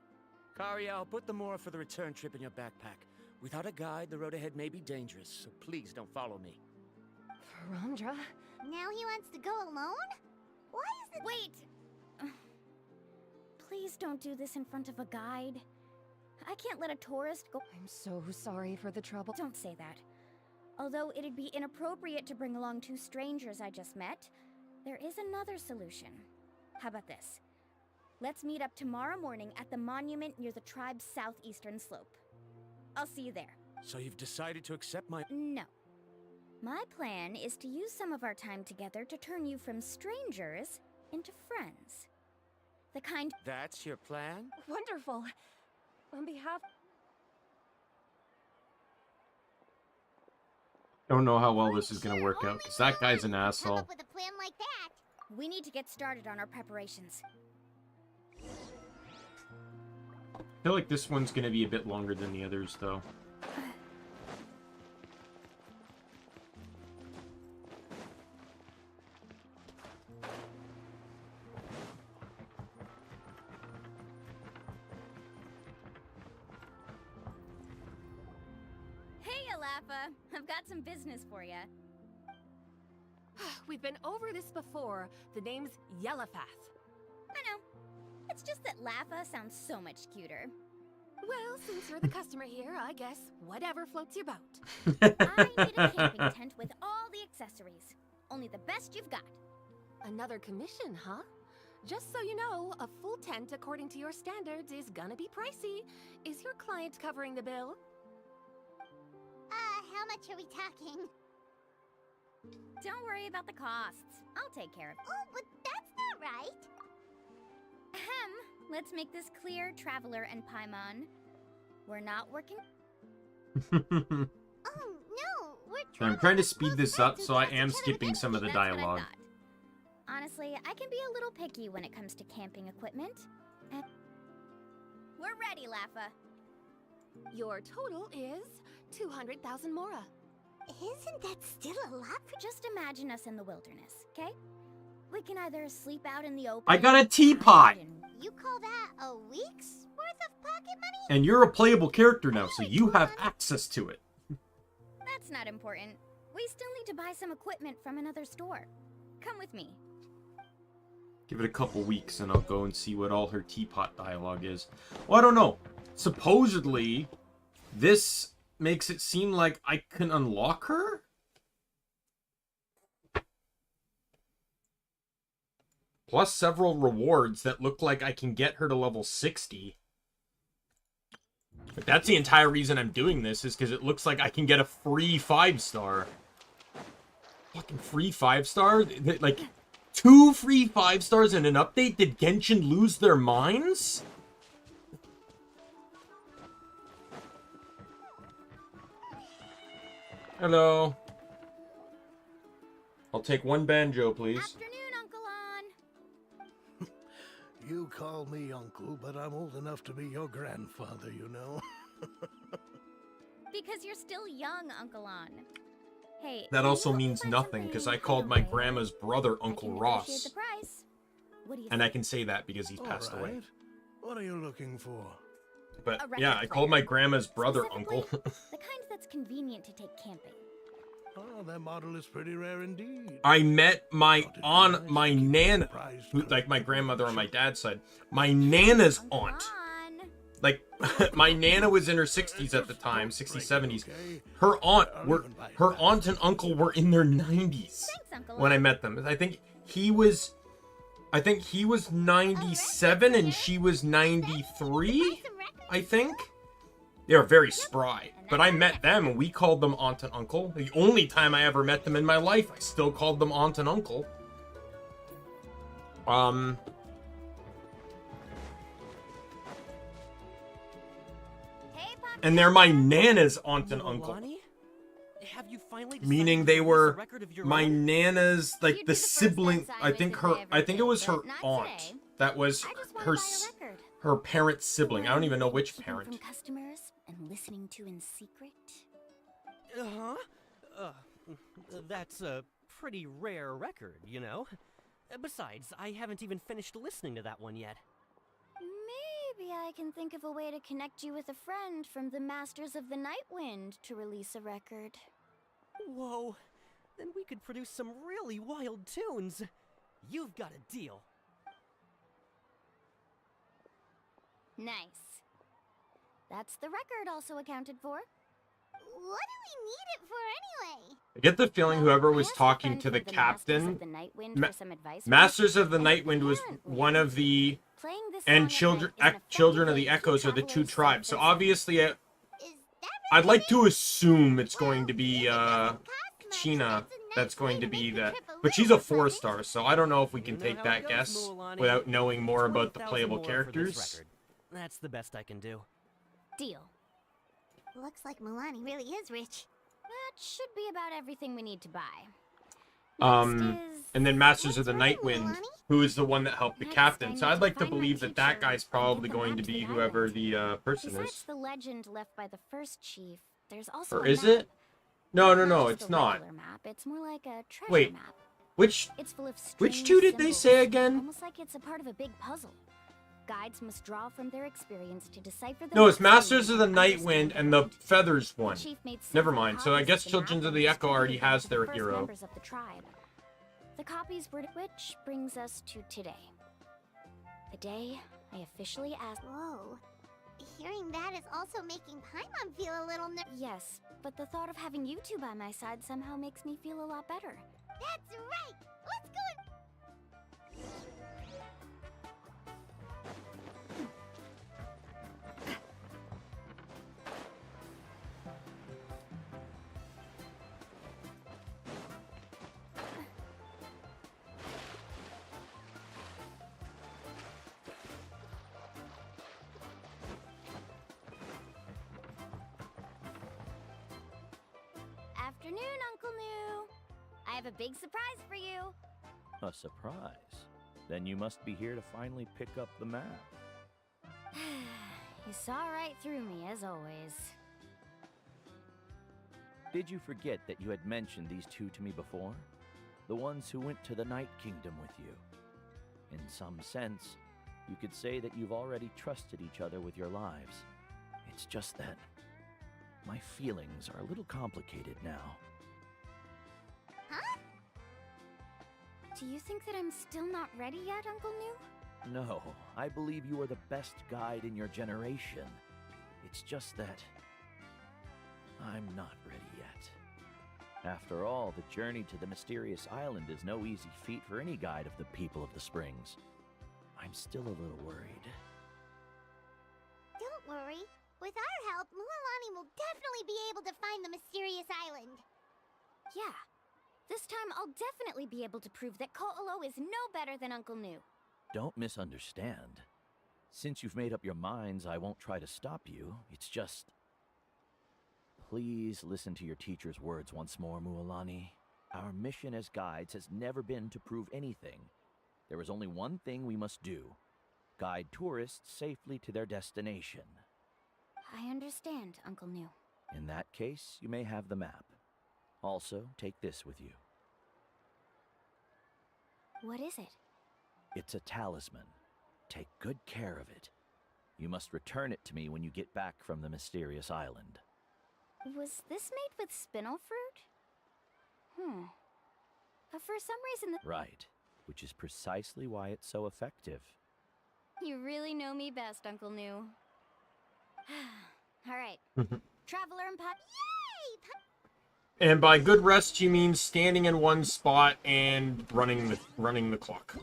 Kariel, put the Mora for the return trip in your backpack. Without a guide, the road ahead may be dangerous, so please don't follow me. Varumdra? Now he wants to go alone? Why is it... Wait! Please don't do this in front of a guide. I can't let a tourist go... I'm so sorry for the trouble. Don't say that. Although it'd be inappropriate to bring along two strangers I just met, there is another solution. How about this? Let's meet up tomorrow morning at the monument near the tribe's southeastern slope. I'll see you there. So you've decided to accept my... No. My plan is to use some of our time together to turn you from strangers into friends. The kind... That's your plan? Wonderful. On behalf... Don't know how well this is gonna work out, because that guy's an asshole. Come up with a plan like that. We need to get started on our preparations. I feel like this one's gonna be a bit longer than the others, though. I've got some business for you. We've been over this before. The name's Yellowfath. I know. It's just that Lafa sounds so much cuter. Well, since you're the customer here, I guess whatever floats your boat. I need a camping tent with all the accessories. Only the best you've got. Another commission, huh? Just so you know, a full tent according to your standards is gonna be pricey. Is your client covering the bill? How much are we talking? Don't worry about the costs. I'll take care of it. Oh, but that's not right. Ahem. Let's make this clear, Traveler and Paimon. We're not working... Oh, no! I'm trying to speed this up, so I am skipping some of the dialogue. Honestly, I can be a little picky when it comes to camping equipment. And... We're ready, Lafa. Your total is 200,000 Mora. Isn't that still a lot for... Just imagine us in the wilderness, okay? We can either sleep out in the open... I got a teapot! You call that a week's worth of pocket money? And you're a playable character now, so you have access to it. That's not important. We still need to buy some equipment from another store. Come with me. Give it a couple weeks and I'll go and see what all her teapot dialogue is. Well, I don't know. Supposedly, this makes it seem like I can unlock her? Plus several rewards that look like I can get her to level 60. But that's the entire reason I'm doing this, is because it looks like I can get a free 5-star. Fucking free 5-star? Like, 2 free 5 stars and an update? Did Genshin lose their minds? Hello. I'll take 1 banjo, please. Afternoon, Uncle On. You call me uncle, but I'm old enough to be your grandfather, you know. Because you're still young, Uncle On. Hey, That also means nothing, because I called my grandma's brother Uncle Ross. the price. What do you And I can say that because he's passed away. Alright. What are you looking for? But A yeah, record I called my player. grandma's brother Uncle. The kind that's convenient to take camping. Oh, that model is pretty rare indeed. I met my nana, who, like my grandmother on my dad's side, my nana's aunt. Like, my nana was in her 60s at the time, 60s, 70s. Her aunt and uncle were in their 90s when I met them. I think he was 97 and she was 93, I think. They are very spry. But I met them and we called them aunt and uncle. The only time I ever met them in my life, I still called them aunt and uncle. And they're my nana's aunt and uncle. Have you finally Meaning they were my nana's, like, the sibling. I think it was her aunt. That was her parent's sibling. I don't even know which parent. From customers and listening to in secret. That's a pretty rare record, you know? Besides, I haven't even finished listening to that one yet. Maybe I can think of a way to connect you with a friend from the Masters of the Night Wind to release a record. Whoa, then we could produce some really wild tunes. You've got a deal. Nice. That's the record also accounted for. What do we need it for anyway? I get the feeling whoever was talking to the captain, Masters of the Nightwind was one of the, and Children of the Echoes are the 2 tribes. So obviously, I'd like to assume it's going to be China that's going to be that, but she's a 4-star, so I don't know if we can take that guess without knowing more about the playable characters. That's the best I can do. Deal. Looks like Milani really is rich. That should be about everything we need to buy. And then Masters of the Nightwind, who is the one that helped the captain. So I'd like to believe that that guy's probably going to be whoever the person is. The legend left by the first chief. There's also Or is it? No, it's not. Map. It's more like a treasure Wait, map. which 2 did they say again? Almost like it's a part of a big puzzle. Guides must draw from their experience to decipher the No, it's Masters of the Nightwind and the Feathers one. Never mind. So I guess Children of the Echo already has their hero. The copies were, which brings us to today. The day I officially asked. Whoa. Hearing that is also making Paimon feel a little Yes, but the thought of having you 2 by my side somehow makes me feel a lot better. That's right! Let's go and... Afternoon, Uncle New. I have a big surprise for you. A surprise? Then you must be here to finally pick up the map. You saw right through me, as always. Did you forget that you had mentioned these 2 to me before? The ones who went to the Night Kingdom with you. In some sense, you could say that you've already trusted each other with your lives. It's just that my feelings are a little complicated now. Huh? Do you think that I'm still not ready yet, Uncle New? No, I believe you are the best guide in your generation. It's just that I'm not ready yet. After all, the journey to the mysterious island is no easy feat for any guide of the people of the Springs. I'm still a little worried. Don't worry. With our help, Mualani will definitely be able to find the mysterious island. Yeah. This time I'll definitely be able to prove that Ko'olo is no better than Uncle Nu. Don't misunderstand. Since you've made up your minds, I won't try to stop you. It's just... Please listen to your teacher's words once more, Mualani. Our mission as guides has never been to prove anything. There is only one thing we must do. Guide tourists safely to their destination. I understand, Uncle Nu. In that case, you may have the map. Also, take this with you. What is it? It's a talisman. Take good care of it. You must return it to me when you get back from the mysterious island. Was this made with spinel fruit? For some reason Right, which is precisely why it's so effective. You really know me best, Uncle Nu. Alright. Traveler and Pup. Yay! And by good rest, you mean standing in one spot and running the clock.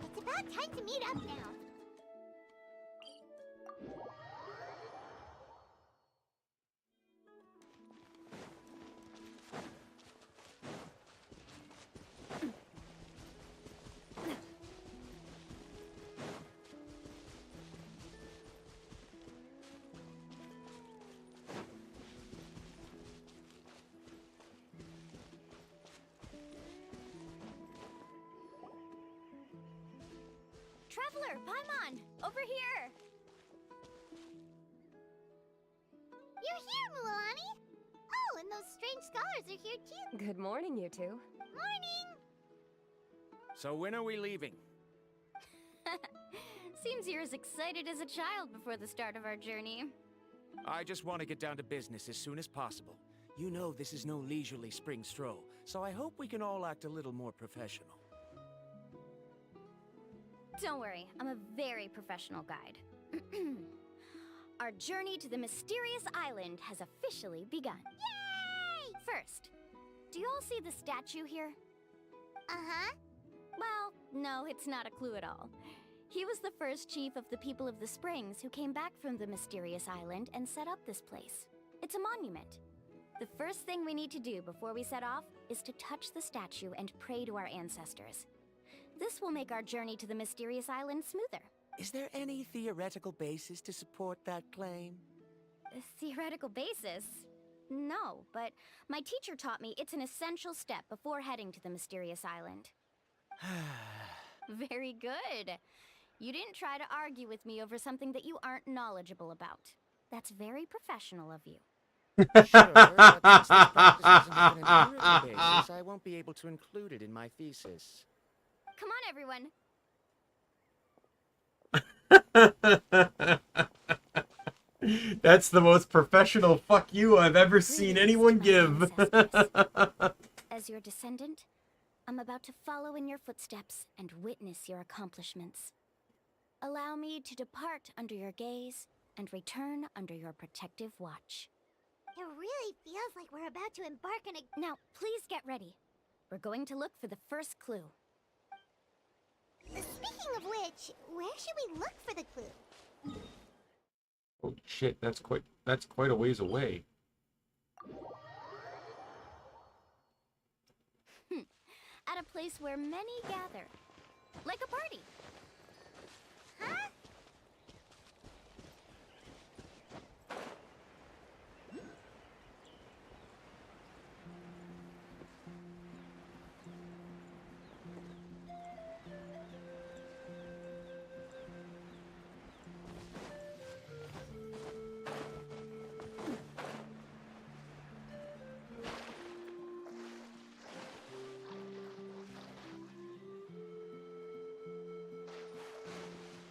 It's about time to meet up now. Traveler, Paimon! Over here! You're here, Mualani! Oh, and those strange scholars are here too. Good morning, you two. Morning! So when are we leaving? Seems you're as excited as a child before the start of our journey. I just want to get down to business as soon as possible. You know this is no leisurely spring stroll, so I hope we can all act a little more professional. Don't worry, I'm a very professional guide. Our journey to the mysterious island has officially begun. Yay! First, do you all see the statue here? Uh-huh. Well, no, it's not a clue at all. He was the first chief of the people of the Springs who came back from the mysterious island and set up this place. It's a monument. The first thing we need to do before we set off is to touch the statue and pray to our ancestors. This will make our journey to the mysterious island smoother. Is there any theoretical basis to support that claim? A theoretical basis? No, but my teacher taught me it's an essential step before heading to the mysterious island. Very good. You didn't try to argue with me over something that you aren't knowledgeable about. That's very professional of you. Sure, but since the practice doesn't have an empirical basis, I won't be able to include it in my thesis. Come on, everyone. That's the most professional fuck you I've ever seen anyone give. As your descendant, I'm about to follow in your footsteps and witness your accomplishments. Allow me to depart under your gaze and return under your protective watch. It really feels like we're about to embark on a... Now, please get ready. We're going to look for the first clue. Speaking of which, where should we look for the clue? Oh shit, that's quite a ways away. At a place where many gather. Like a party. Huh?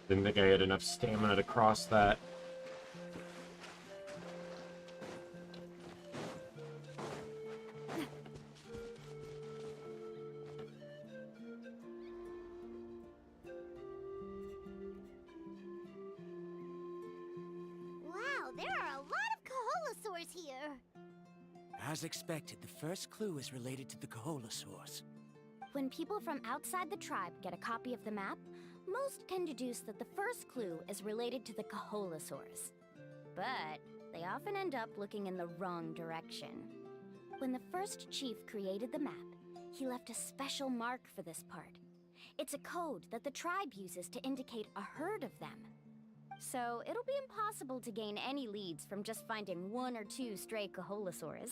Didn't think I had enough stamina to cross that. As expected, the first clue is related to the Kaholasaurs. When people from outside the tribe get a copy of the map, most can deduce that the first clue is related to the Kaholasaurs. But they often end up looking in the wrong direction. When the first chief created the map, he left a special mark for this part. It's a code that the tribe uses to indicate a herd of them. So it'll be impossible to gain any leads from just finding 1 or 2 stray Kaholasaurs.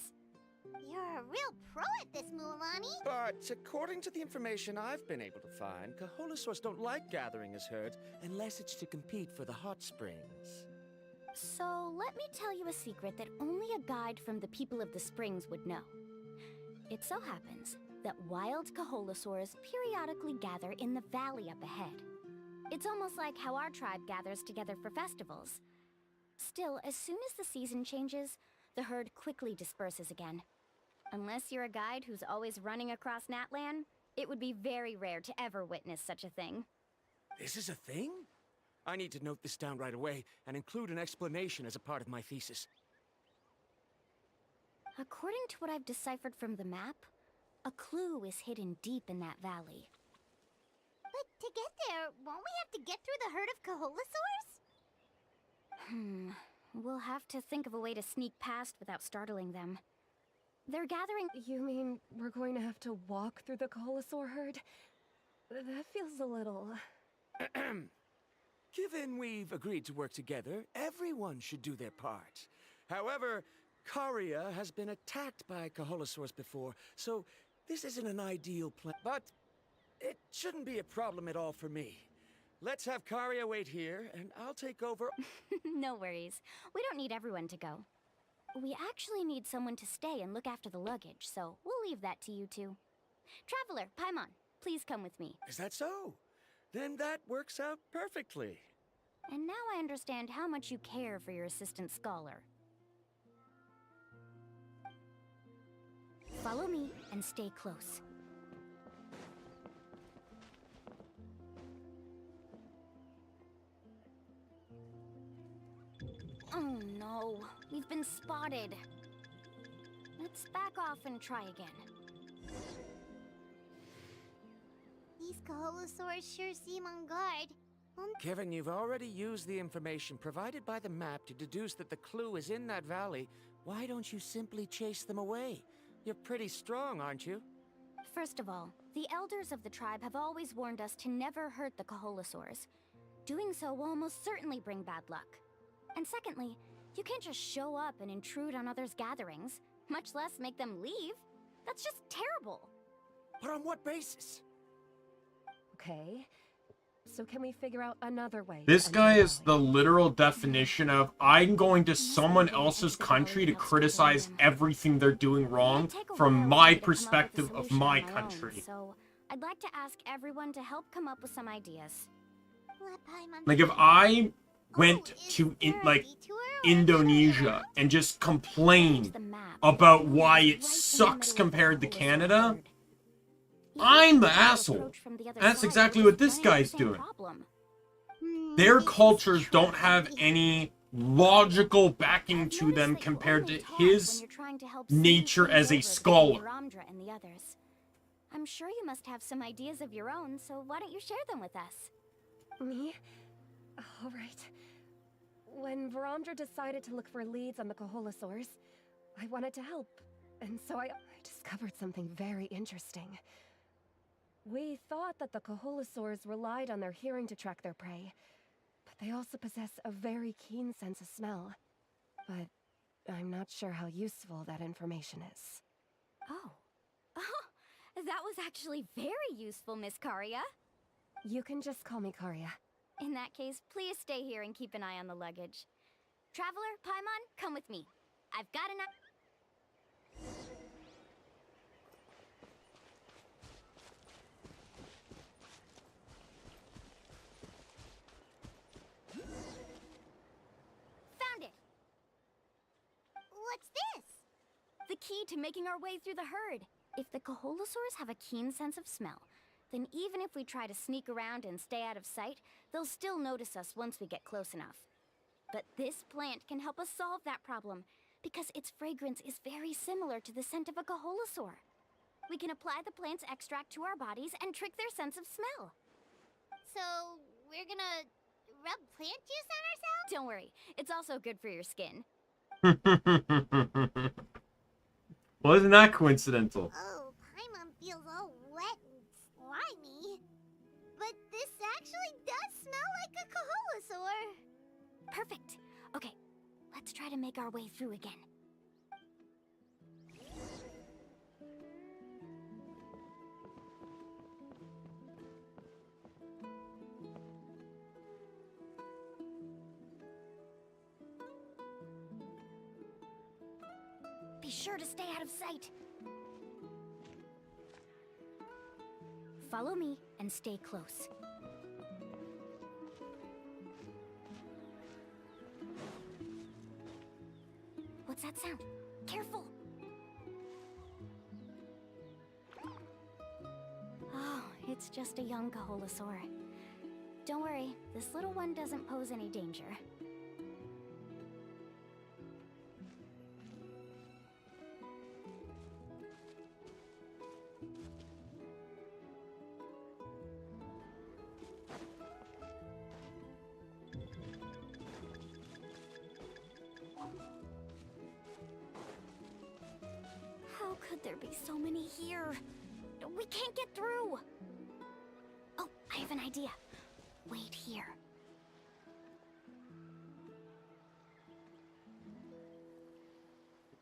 You're a real pro at this, Mualani. But according to the information I've been able to find, Kaholasaurs don't like gathering as herds unless it's to compete for the hot springs. So let me tell you a secret that only a guide from the people of the springs would know. It so happens that wild Kaholasaurs periodically gather in the valley up ahead. It's almost like how our tribe gathers together for festivals. Still, as soon as the season changes, the herd quickly disperses again. Unless you're a guide who's always running across Natlan, it would be very rare to ever witness such a thing. This is a thing? I need to note this down right away and include an explanation as a part of my thesis. According to what I've deciphered from the map, a clue is hidden deep in that valley. But to get there, won't we have to get through the herd of Kaholasaurs? We'll have to think of a way to sneak past without startling them. They're gathering— You mean we're going to have to walk through the Kaholasaur herd? That feels a little... Given we've agreed to work together, everyone should do their part. However, Karia has been attacked by Kaholasaurs before, so this isn't an ideal plan. But it shouldn't be a problem at all for me. Let's have Karia wait here, and I'll take over. No worries. We don't need everyone to go. We actually need someone to stay and look after the luggage, so we'll leave that to you two. Traveler, Paimon, please come with me. Is that so? Then that works out perfectly. And now I understand how much you care for your assistant scholar. Follow me and stay close. Oh no, we've been spotted. Let's back off and try again. These Kaholasaurs sure seem on guard. Kevin, you've already used the information provided by the map to deduce that the clue is in that valley. Why don't you simply chase them away? You're pretty strong, aren't you? First of all, the elders of the tribe have always warned us to never hurt the Kaholasaurs. Doing so will almost certainly bring bad luck. And secondly, you can't just show up and intrude on others' gatherings, much less make them leave. That's just terrible. But on what basis? Okay, so can we figure out another way? This guy is the literal definition of, I'm going to someone else's country to criticize everything they're doing wrong from my perspective of my country. So I'd like to ask everyone to help come up with some ideas. Like, if I went to Indonesia and just complained about why it sucks compared to Canada, I'm the asshole. That's exactly what this guy's doing. Their cultures don't have any logical backing to them compared to his nature as a scholar. I'm sure you must have some ideas of your own, so why don't you share them with us? Me? All right. When Varamdra decided to look for leads on the Kaholasaurs, I wanted to help, and so I discovered something very interesting. We thought that the Kaholasaurs relied on their hearing to track their prey, but they also possess a very keen sense of smell. But I'm not sure how useful that information is. Oh. That was actually very useful, Miss Karia. You can just call me Karia. In that case, please stay here and keep an eye on the luggage. Traveler, Paimon, come with me. I've got enough... Found it! What's this? The key to making our way through the herd. If the Kaholasaurs have a keen sense of smell, then even if we try to sneak around and stay out of sight, they'll still notice us once we get close enough. But this plant can help us solve that problem, because its fragrance is very similar to the scent of a Kaholosaur. We can apply the plant's extract to our bodies and trick their sense of smell. So, we're gonna rub plant juice on ourselves? Don't worry, it's also good for your skin. Well, isn't that coincidental? Oh, Paimon feels all wet and slimy. But this actually does smell like a Kaholosaur. Perfect. Okay, let's try to make our way through again. Be sure to stay out of sight. Follow me and stay close. What's that sound? Careful! Oh, it's just a young Kaholosaur. Don't worry, this little one doesn't pose any danger. How could there be so many here? We can't get through! Oh, I have an idea. Wait here.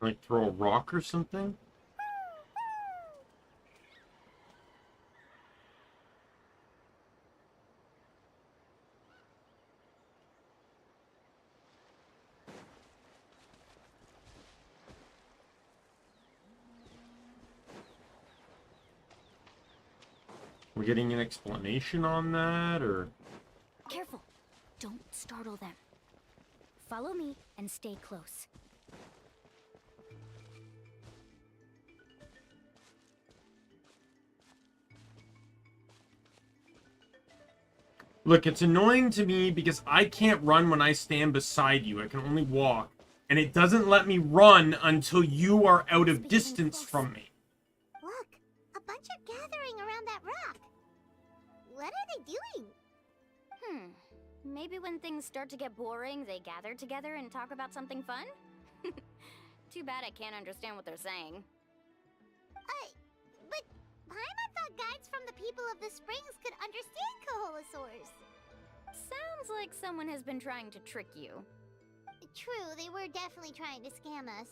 Like throw a rock or something? We're getting an explanation on that, or? Careful! Don't startle them. Follow me and stay close. Look, it's annoying to me because I can't run when I stand beside you. I can only walk. And it doesn't let me run until you are out of distance from me. Look, a bunch are gathering around that rock. What are they doing? Maybe when things start to get boring, they gather together and talk about something fun? Too bad I can't understand what they're saying. But Paimon thought guides from the people of the springs could understand Kaholosaurs. Sounds like someone has been trying to trick you. True, they were definitely trying to scam us.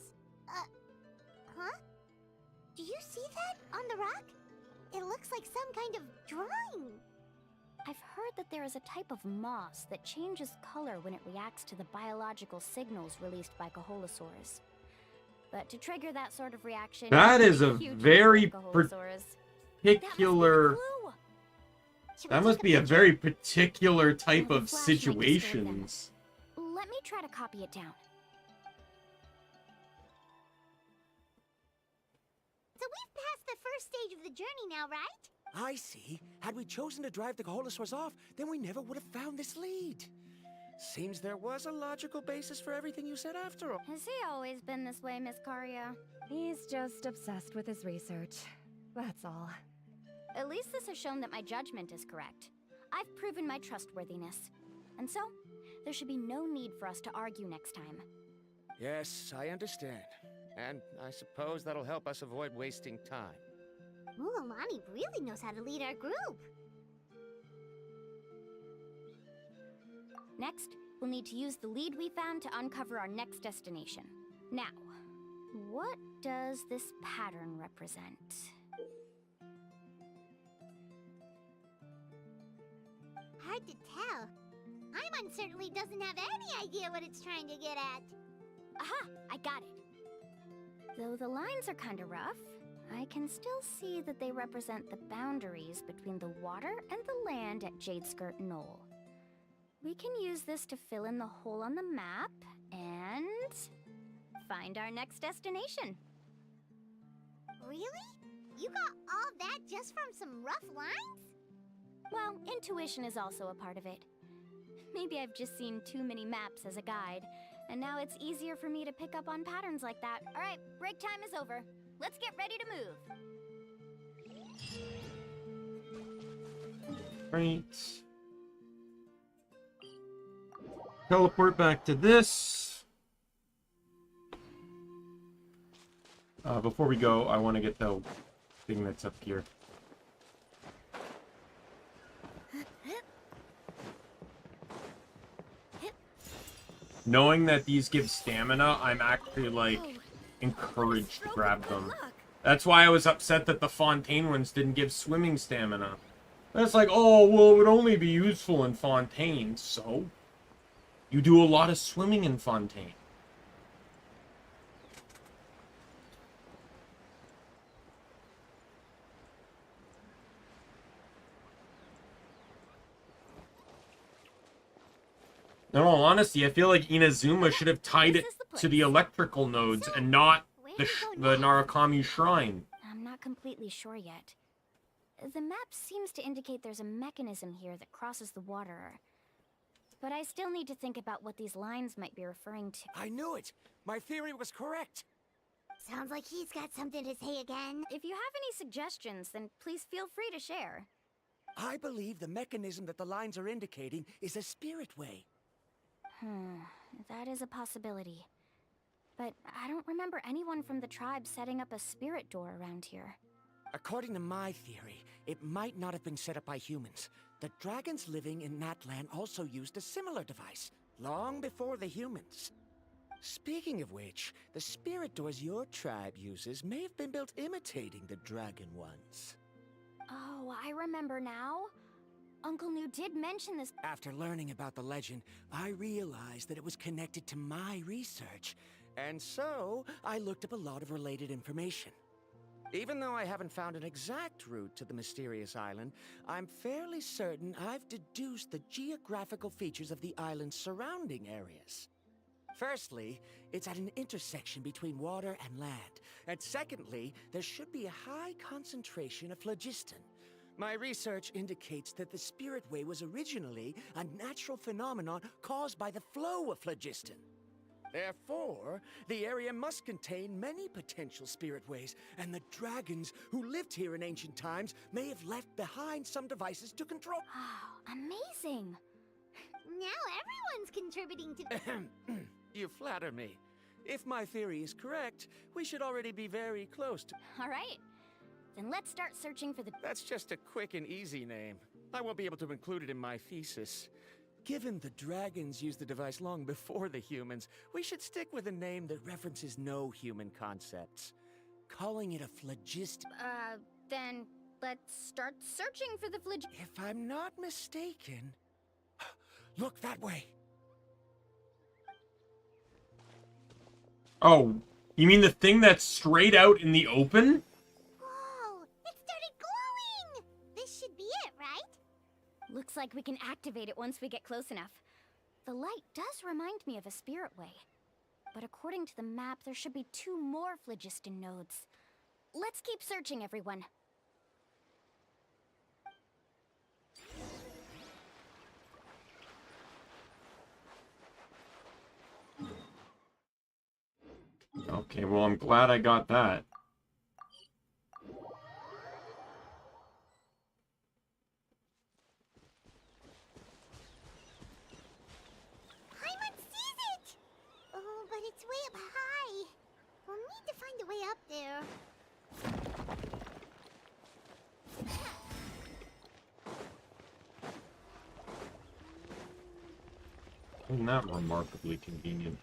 Huh? Do you see that on the rock? It looks like some kind of drawing. I've heard that there is a type of moss that changes color when it reacts to the biological signals released by Kaholosaurs. But to trigger that sort of reaction... That is a very particular... That must be a very particular type of situations. Let me try to copy it down. So we've passed the first stage of the journey now, right? I see. Had we chosen to drive the Kaholosaurs off, then we never would have found this lead. Seems there was a logical basis for everything you said after all. Has he always been this way, Miss Karia? He's just obsessed with his research. That's all. At least this has shown that my judgment is correct. I've proven my trustworthiness. And so, there should be no need for us to argue next time. Yes, I understand. And I suppose that'll help us avoid wasting time. Mulamani really knows how to lead our group. Next, we'll need to use the lead we found to uncover our next destination. Now, what does this pattern represent? Hard to tell. Paimon certainly doesn't have any idea what it's trying to get at. Aha! I got it. Though the lines are kind of rough, I can still see that they represent the boundaries between the water and the land at Jadeskirt Knoll. We can use this to fill in the hole on the map and find our next destination. Really? You got all that just from some rough lines? Well, intuition is also a part of it. Maybe I've just seen too many maps as a guide, And now it's easier for me to pick up on patterns like that. All right, break time is over. Let's get ready to move. Right. Teleport back to this. Before we go, I want to get the thing that's up here. Knowing that these give stamina, I'm actually, like, encouraged to grab them. That's why I was upset that the Fontaine ones didn't give swimming stamina. That's like, oh, well, it would only be useful in Fontaine. So? You do a lot of swimming in Fontaine. In all honesty, I feel like Inazuma should have tied it to the electrical nodes and not the Narukami Shrine. I'm not completely sure yet. The map seems to indicate there's a mechanism here that crosses the water. But I still need to think about what these lines might be referring to. I knew it! My theory was correct! Sounds like he's got something to say again. If you have any suggestions, then please feel free to share. I believe the mechanism that the lines are indicating is a spirit way. That is a possibility. But I don't remember anyone from the tribe setting up a spirit door around here. According to my theory, it might not have been set up by humans. The dragons living in Natlan also used a similar device, long before the humans. Speaking of which, the spirit doors your tribe uses may have been built imitating the dragon ones. Oh, I remember now. Uncle New did mention this. After learning about the legend, I realized that it was connected to my research, and so I looked up a lot of related information. Even though I haven't found an exact route to the mysterious island, I'm fairly certain I've deduced the geographical features of the island's surrounding areas. Firstly, it's at an intersection between water and land, and secondly, there should be a high concentration of phlogiston. My research indicates that the Spirit Way was originally a natural phenomenon caused by the flow of phlogiston. Therefore, the area must contain many potential spirit ways, and the dragons who lived here in ancient times may have left behind some devices to control. Oh, amazing! Now everyone's contributing to... You flatter me. If my theory is correct, we should already be very close to... All right. Then let's start searching for the... That's just a quick and easy name. I won't be able to include it in my thesis. Given the dragons used the device long before the humans, we should stick with a name that references no human concepts. Calling it a phlogiston... Then let's start searching for the If I'm not mistaken... Look that way! Oh, you mean the thing that's straight out in the open? Whoa! It started glowing! This should be it, right? Looks like we can activate it once we get close enough. The light does remind me of a spirit way. But according to the map, there should be 2 more phlogiston nodes. Let's keep searching, everyone. Okay, well, I'm glad I got that. Paimon sees it! Oh, but it's way up high. We'll need to find a way up there. Isn't that remarkably convenient?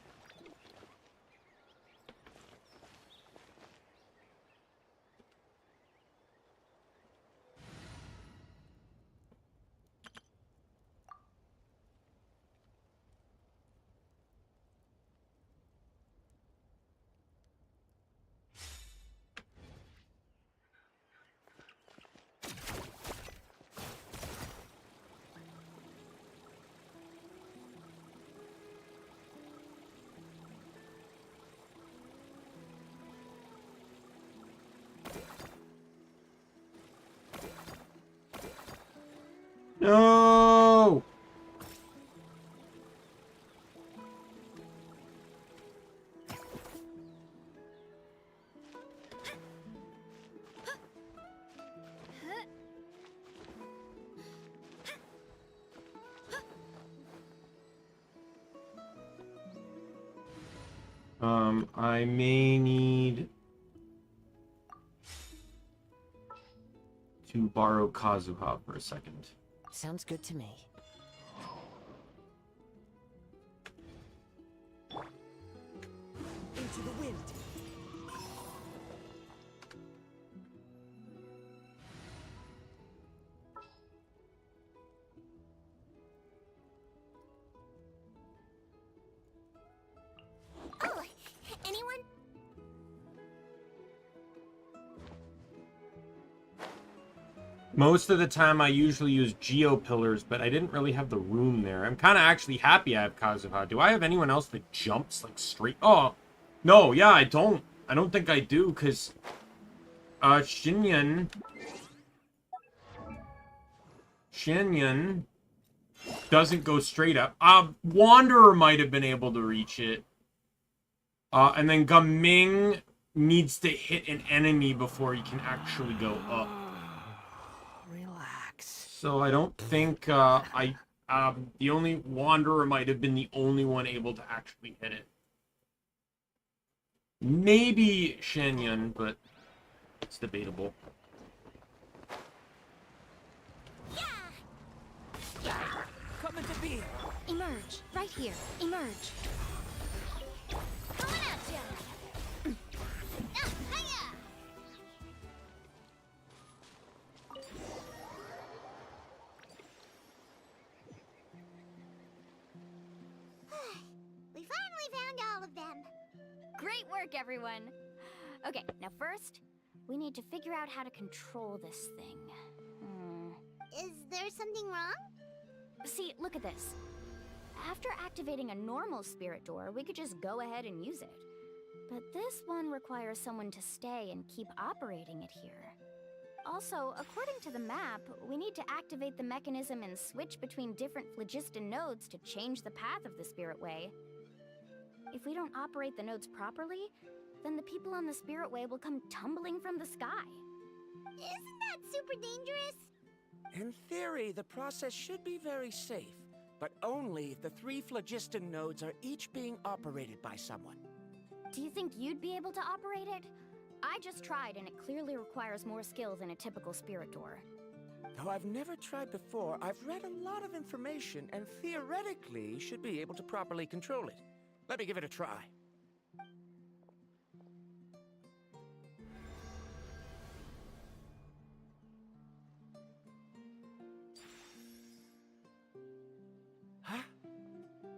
I may need to borrow Kazuha for a second. Sounds good to me. Into the wind. Oh, anyone? Most of the time I usually use Geo Pillars, but I didn't really have the room there. I'm kind of actually happy I have Kazuha. Do I have anyone else that jumps like straight? Oh, no, yeah, I don't. I don't think I do, because Shinyan doesn't go straight up. Wanderer might have been able to reach it. And then Gaming needs to hit an enemy before he can actually go up. Relax. So I don't think the only Wanderer might have been the only one able to actually hit it. Maybe Shenyan, but it's debatable. Come into being. Emerge. Right here. Emerge. Coming at ya. Hiya! We finally found all of them. Great work, everyone. Okay, now first, we need to figure out how to control this thing. Is there something wrong? See, look at this. After activating a normal spirit door, we could just go ahead and use it. But this one requires someone to stay and keep operating it here. Also, according to the map, we need to activate the mechanism and switch between different phlogiston nodes to change the path of the spirit way. If we don't operate the nodes properly, then the people on the spirit way will come tumbling from the sky. Isn't that super dangerous? In theory, the process should be very safe, but only if the 3 phlogiston nodes are each being operated by someone. Do you think you'd be able to operate it? I just tried, and it clearly requires more skill than a typical spirit door. Though I've never tried before, I've read a lot of information and theoretically should be able to properly control it. Let me give it a try. Huh?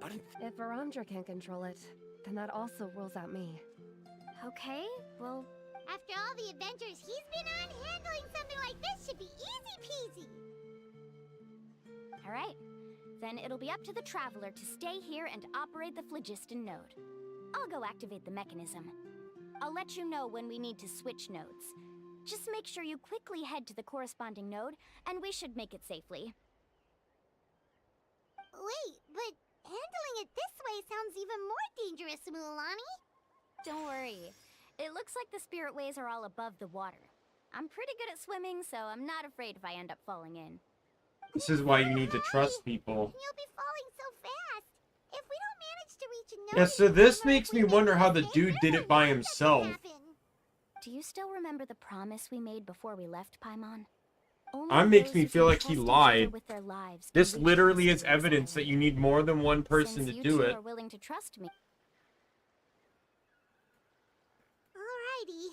But If Varamdra can control it, then that also rules out me. Okay, well... After all the adventures he's been on, handling something like this should be easy peasy. Alright. Then it'll be up to the Traveler to stay here and operate the phlogiston node. I'll go activate the mechanism. I'll let you know when we need to switch nodes. Just make sure you quickly head to the corresponding node, and we should make it safely. Wait, but handling it this way sounds even more dangerous, Mulan. Don't worry. It looks like the spirit ways are all above the water. I'm pretty good at swimming, so I'm not afraid if I end up falling in. This is why you need to trust people. You'll be falling so fast. If we don't manage to reach a node... Yeah, so this makes me wonder how the dude did it by himself. Do you still remember the promise we made before we left Paimon? That makes me feel like he lied. This literally is evidence that you need more than one person to do it. Are willing to trust me. Alrighty.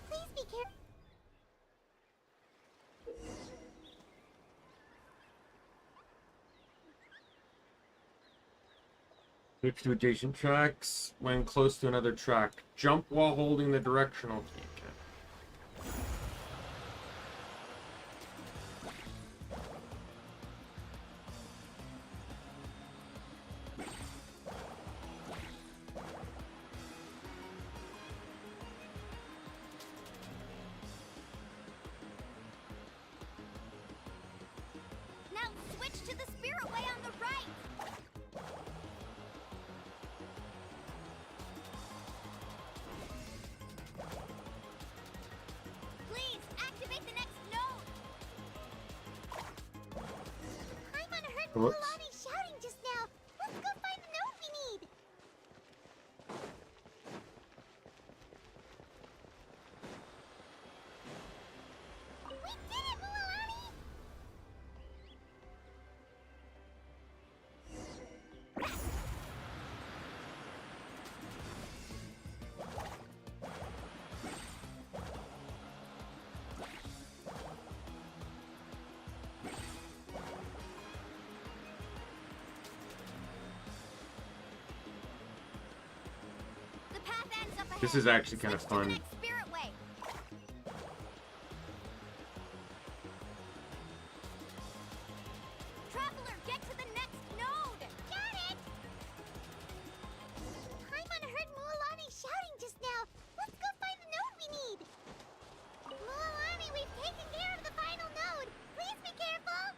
Please be careful. Switch to adjacent tracks when close to another track. Jump while holding the directional key. Now switch to the spirit way on the right. Please activate the next node. I'm unheard Whoops. Mulan shouting just now. Let's go find the node we need. This is actually kind of fun. Spirit way. Traveler, get to the next node. Got it. Paimon heard Mualani shouting just now. Let's go find the node we need. Mualani, we've taken care of the final node. Please be careful.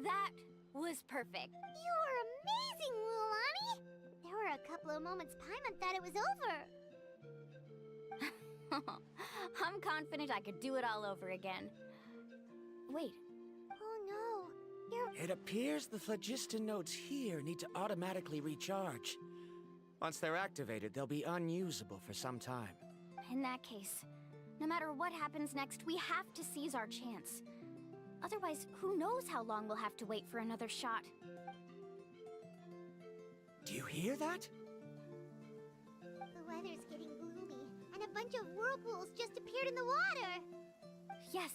That was perfect. You were amazing, Mualani. There were a couple of moments Paimon thought it was over. I'm confident I could do it all over again. Wait, Oh no. You're... It appears the phlogiston nodes here need to automatically recharge. Once they're activated, they'll be unusable for some time. in that case, no matter what happens next, we have to seize our chance. Otherwise, who knows how long we'll have to wait for another shot. Do you hear that? The weather's getting gloomy, and a bunch of whirlpools just appeared in the water. Yes,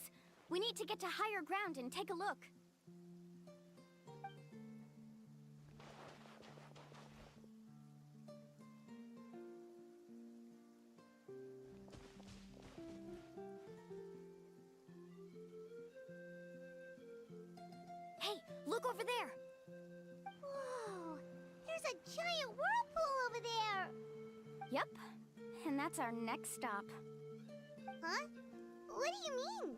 we need to get to higher ground and take a look. Hey, look over there! Whoa! There's a giant whirlpool over there! Yep, and that's our next stop. Huh? What do you mean?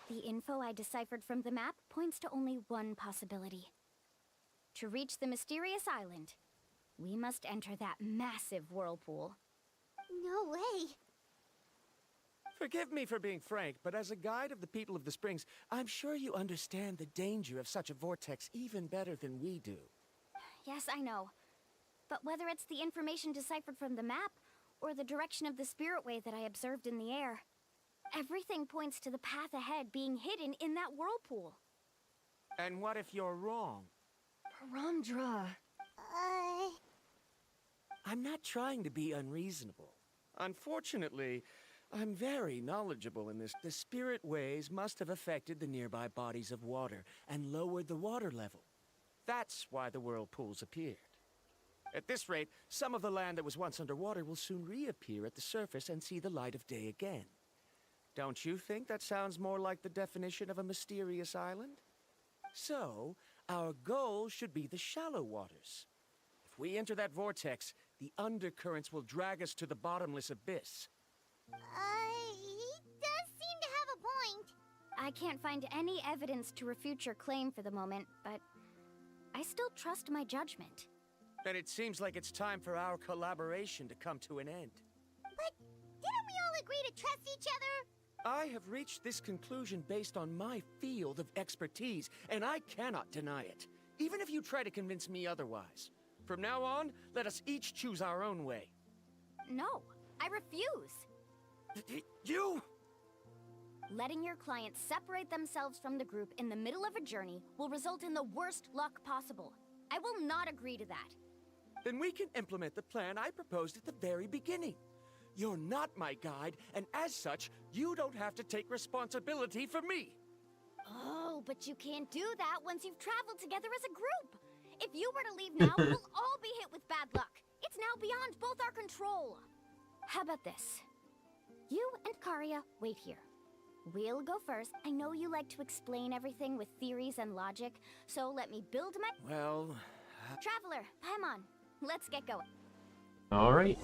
The info I deciphered from the map points to only one possibility. To reach the mysterious island, we must enter that massive whirlpool. No way! Forgive me for being frank, but as a guide of the people of the Springs, I'm sure you understand the danger of such a vortex even better than we do. Yes, I know. But whether it's the information deciphered from the map, or the direction of the spirit way that I observed in the air, everything points to the path ahead being hidden in that whirlpool. And what if you're wrong? Paramdra. I'm not trying to be unreasonable. Unfortunately, I'm very knowledgeable in this. The spirit ways must have affected the nearby bodies of water and lowered the water level. That's why the whirlpools appeared. At this rate, some of the land that was once underwater will soon reappear at the surface and see the light of day again. Don't you think that sounds more like the definition of a mysterious island? So, our goal should be the shallow waters. If we enter that vortex, the undercurrents will drag us to the bottomless abyss. He does seem to have a point. I can't find any evidence to refute your claim for the moment, but I still trust my judgment. Then it seems like it's time for our collaboration to come to an end. But didn't we all agree to trust each other? I have reached this conclusion based on my field of expertise, and I cannot deny it, even if you try to convince me otherwise. From now on, let us each choose our own way. No, I refuse. You? Letting your clients separate themselves from the group in the middle of a journey will result in the worst luck possible. I will not agree to that. Then we can implement the plan I proposed at the very beginning. You're not my guide, and as such, you don't have to take responsibility for me. Oh, but you can't do that once you've traveled together as a group. If you were to leave now, we'll all be hit with bad luck. It's now beyond both our control. How about this? You and Karia wait here. We'll go first. I know you like to explain everything with theories and logic, so let me build my... Well... Traveler, Paimon, let's get going. All right.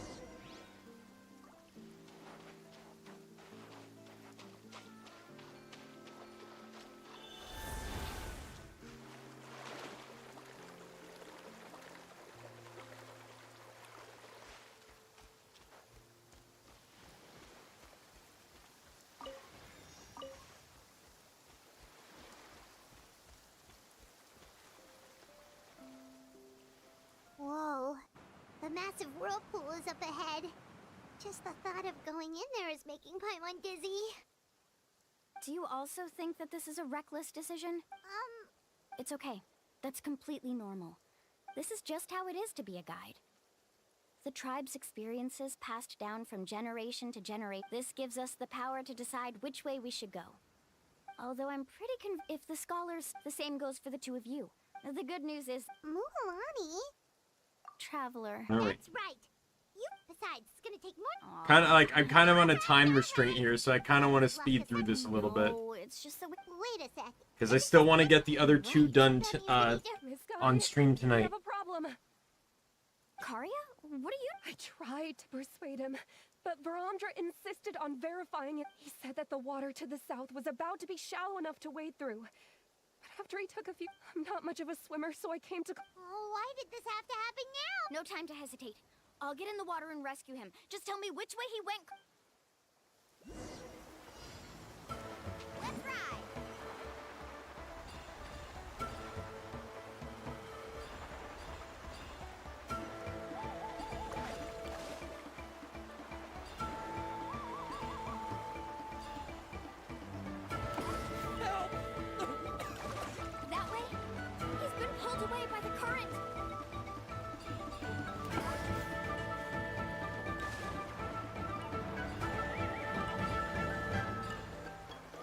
massive whirlpool is up ahead. Just the thought of going in there is making Paimon dizzy. Do you also think that this is a reckless decision? It's okay. That's completely normal. This is just how it is to be a guide. The tribe's experiences passed down from generation to generation. This gives us the power to decide which way we should go. Although I'm pretty if the scholars, the same goes for the two of you. The good news is... Mulan? Traveler. All right. That's right. Besides, it's gonna take more... Kind of like, I'm kind of on a time restraint here, so I kind of want to speed through this a little bit. No, it's just that wait a sec. Because I still want to get the other two done on stream tonight. I have a problem. Karya? What are you... I tried to persuade him, but Varamdra insisted on verifying it. He said that the water to the south was about to be shallow enough to wade through. But after he took a few... I'm not much of a swimmer, so I came to... Oh, why did this have to happen now? No time to hesitate. I'll get in the water and rescue him. Just tell me which way he went. Let's ride. That way? He's been pulled away by the current.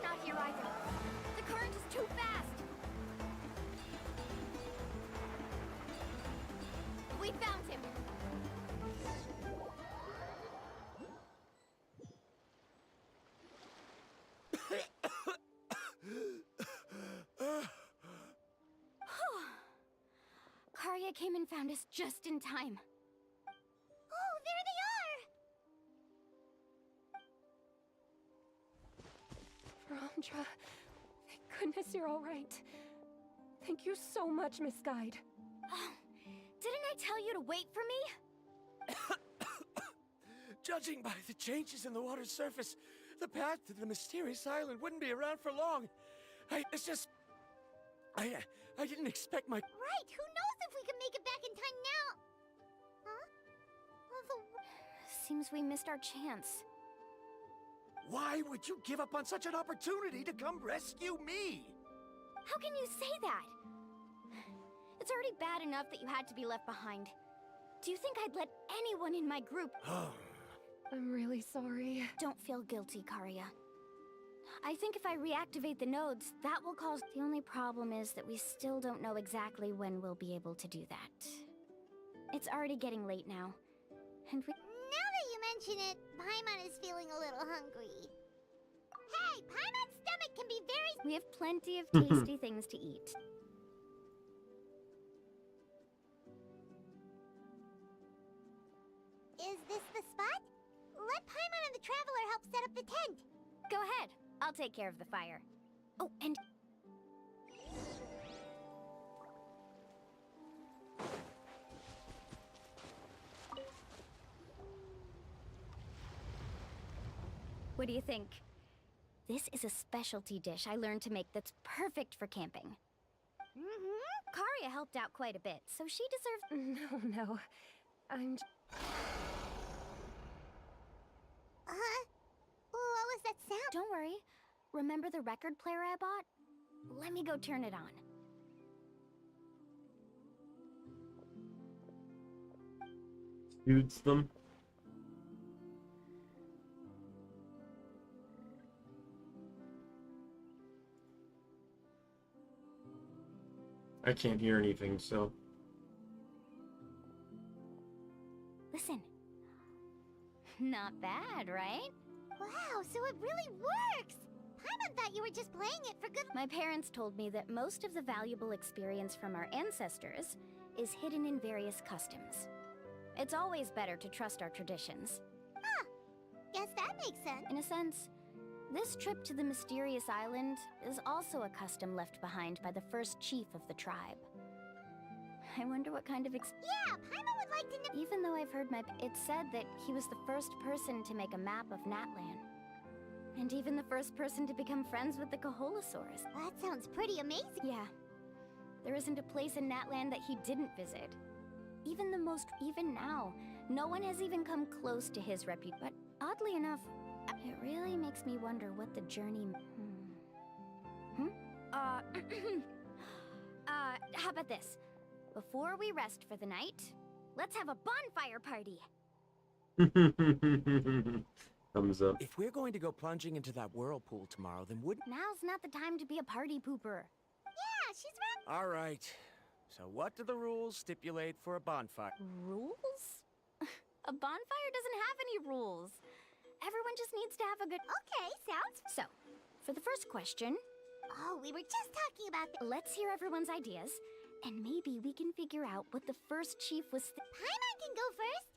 Not here either. The current is too fast. We found him. Karya came and found us just in time. Oh, there they are! Varamdra, thank goodness you're all right. Thank you so much, Miss Guide. Oh, didn't I tell you to wait for me? Judging by the changes in the water's surface, the path to the mysterious island wouldn't be around for long. I didn't expect my... Right, who knows if we can make it back in time now? Huh? Seems we missed our chance. Why would you give up on such an opportunity to come rescue me? How can you say that? It's already bad enough that you had to be left behind. Do you think I'd let anyone in my group... I'm really sorry. Don't feel guilty, Karya. I think if I reactivate the nodes, that will cause... The only problem is that we still don't know exactly when we'll be able to do that. It's already getting late now, and we... Now that you mention it, Paimon is feeling a little hungry. Hey, Paimon's stomach can be very... We have plenty of tasty things to eat. Is this the spot? Let Paimon and the Traveler help set up the tent. Go ahead. I'll take care of the fire. Oh, and... What do you think? This is a specialty dish I learned to make that's perfect for camping. Karya helped out quite a bit, so she deserves... No. I'm... What was that sound? Don't worry. Remember the record player I bought? Let me go turn it on. Shoots them. I can't hear anything, so... Listen. Not bad, right? Wow, so it really works! Paimon thought you were just playing it for good... My parents told me that most of the valuable experience from our ancestors is hidden in various customs. It's always better to trust our traditions. Huh. Guess that makes sense. In a sense, this trip to the mysterious island is also a custom left behind by the first chief of the tribe. I wonder what kind of Yeah, Paimon would like to know... Even though I've heard it's said that he was the first person to make a map of Natlan. And even the first person to become friends with the Kaholasaurs. That sounds pretty amazing. Yeah. There isn't a place in Natlan that he didn't visit. Even now, no one has even come close to his reputation. But oddly enough, it really makes me wonder what the journey... how about this? Before we rest for the night, let's have a bonfire party. Thumbs up. If we're going to go plunging into that whirlpool tomorrow, then Now's not the time to be a party pooper. Yeah, she's right. All right. So what do the rules stipulate for a bonfire? Rules? A bonfire doesn't have any rules. Everyone just needs to have a good... Okay, sounds... So, for the first question... Oh, we were just talking about... Let's hear everyone's ideas, and maybe we can figure out what the first chief was... Paimon can go first.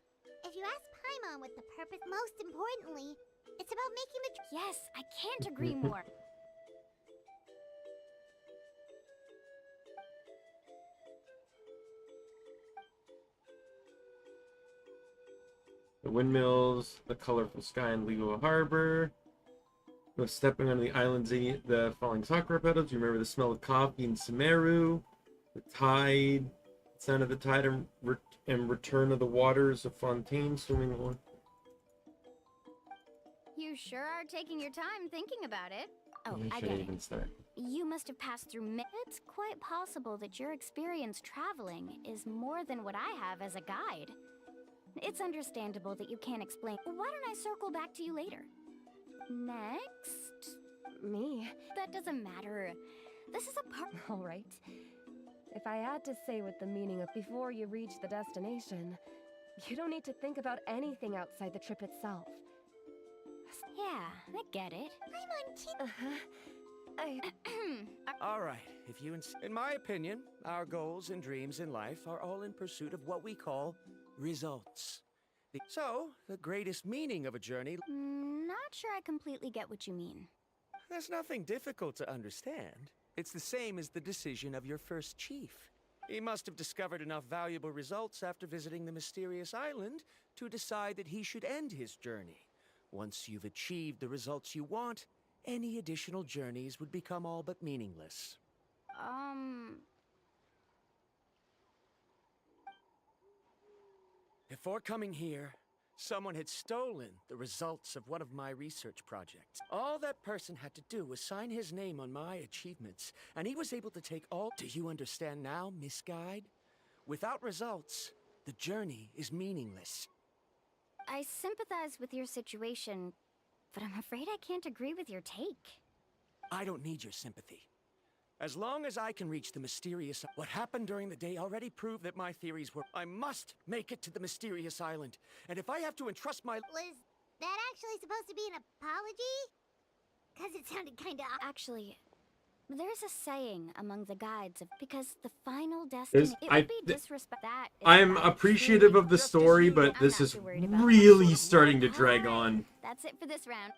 If you ask Paimon what the purpose... Most importantly, it's about making the... Yes, I can't agree more. The windmills, the colorful sky in Ligo Harbor. No stepping on the island's the falling sakura petals. You remember the smell of coffee in Sumeru. The tide, sound of the tide, and return of the waters of Fontaine swimming along. You sure are taking your time thinking about it. Oh, You I shouldn't get it. even start. You must have passed through It's quite possible that your experience traveling is more than what I have as a guide. It's understandable that you can't explain. Why don't I circle back to you later? Next? Me? That doesn't matter. This is a part... All right. If I had to say what the meaning of before you reach the destination, you don't need to think about anything outside the trip itself. Yeah, I get it. All right, if you in my opinion, our goals and dreams in life are all in pursuit of what we call results. So, the greatest meaning of a journey... Not sure I completely get what you mean. There's nothing difficult to understand. It's the same as the decision of your first chief. He must have discovered enough valuable results after visiting the mysterious island to decide that he should end his journey. Once you've achieved the results you want, any additional journeys would become all but meaningless. Before coming here, someone had stolen the results of one of my research projects. All that person had to do was sign his name on my achievements, and he was able to take all... Do you understand now, Miss Guide? Without results, the journey is meaningless. I sympathize with your situation, but I'm afraid I can't agree with your take. I don't need your sympathy. As long as I can reach the mysterious... What happened during the day already proved that my theories were... I must make it to the mysterious island. And if I have to entrust my... Was that actually supposed to be an apology? Because it sounded kind of... Actually, there's a saying among the guides of... Because the final destiny... I'm appreciative of the story, but this is really starting to drag on. That's it for this round.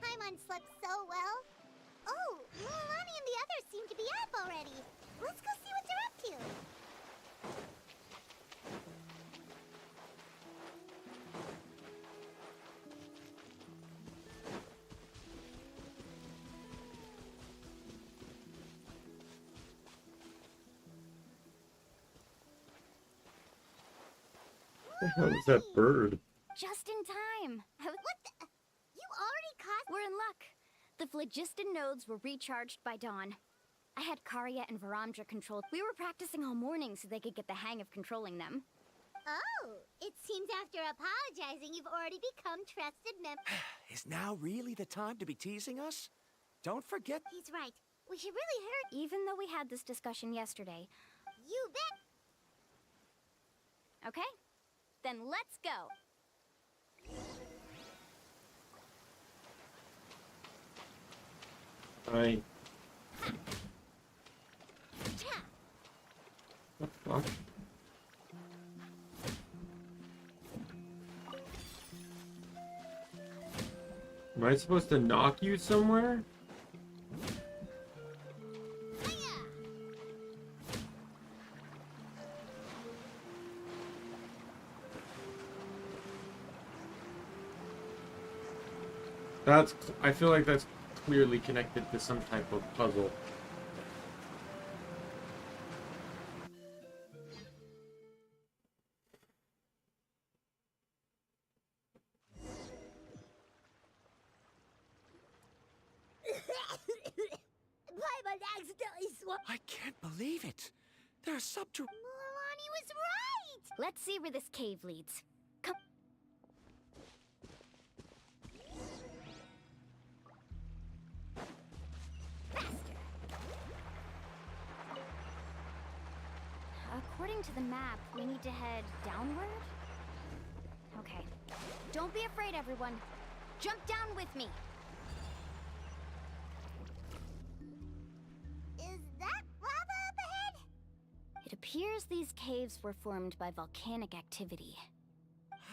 Paimon slept so well. Oh, Milani and the others seem to be up already. Let's go see what they're up to. What the hell is that bird? Just in time. What the... You already caught... We're in luck. The phlogiston nodes were recharged by dawn. I had Karya and Varamdra controlled. We were practicing all morning so they could get the hang of controlling them. Oh, it seems after apologizing, you've already become trusted members. Is now really the time to be teasing us? Don't forget... He's right. We should really hurry. Even though we had this discussion yesterday. You bet. Okay, then let's go. What the fuck? Am I supposed to knock you somewhere? I feel like that's clearly connected to some type of puzzle. I can't believe it. They're subterranean. Milani was right! Let's see where this cave leads. Come. According to the map, we need to head downward? Okay. Don't be afraid, everyone. Jump down with me. Is that lava up ahead? It appears these caves were formed by volcanic activity.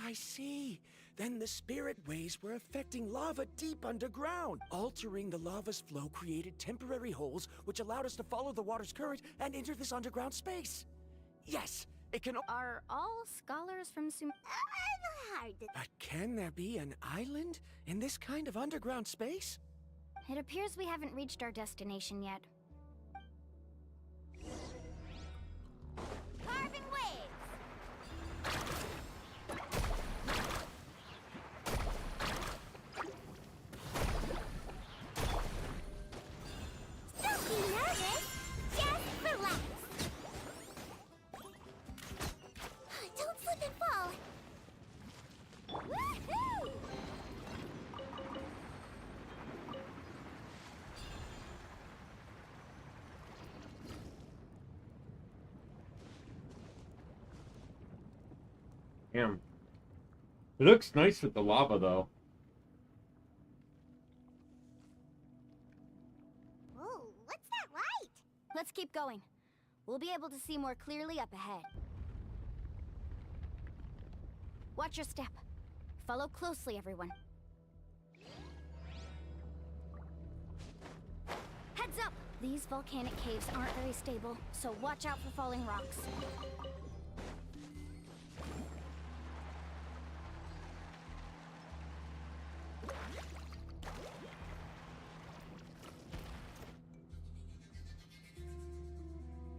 I see. Then the spirit waves were affecting lava deep underground. Altering the lava's flow created temporary holes, which allowed us to follow the water's current and enter this underground space. Yes, it can. Are all scholars from But can there be an island in this kind of underground space? It appears we haven't reached our destination yet. Carving waves! Don't be nervous! Just relax! Don't slip and fall! Woohoo! Damn. It looks nice with the lava, though. Whoa, what's that light? Let's keep going. We'll be able to see more clearly up ahead. Watch your step. Follow closely, everyone. Heads up! These volcanic caves aren't very stable, so watch out for falling rocks.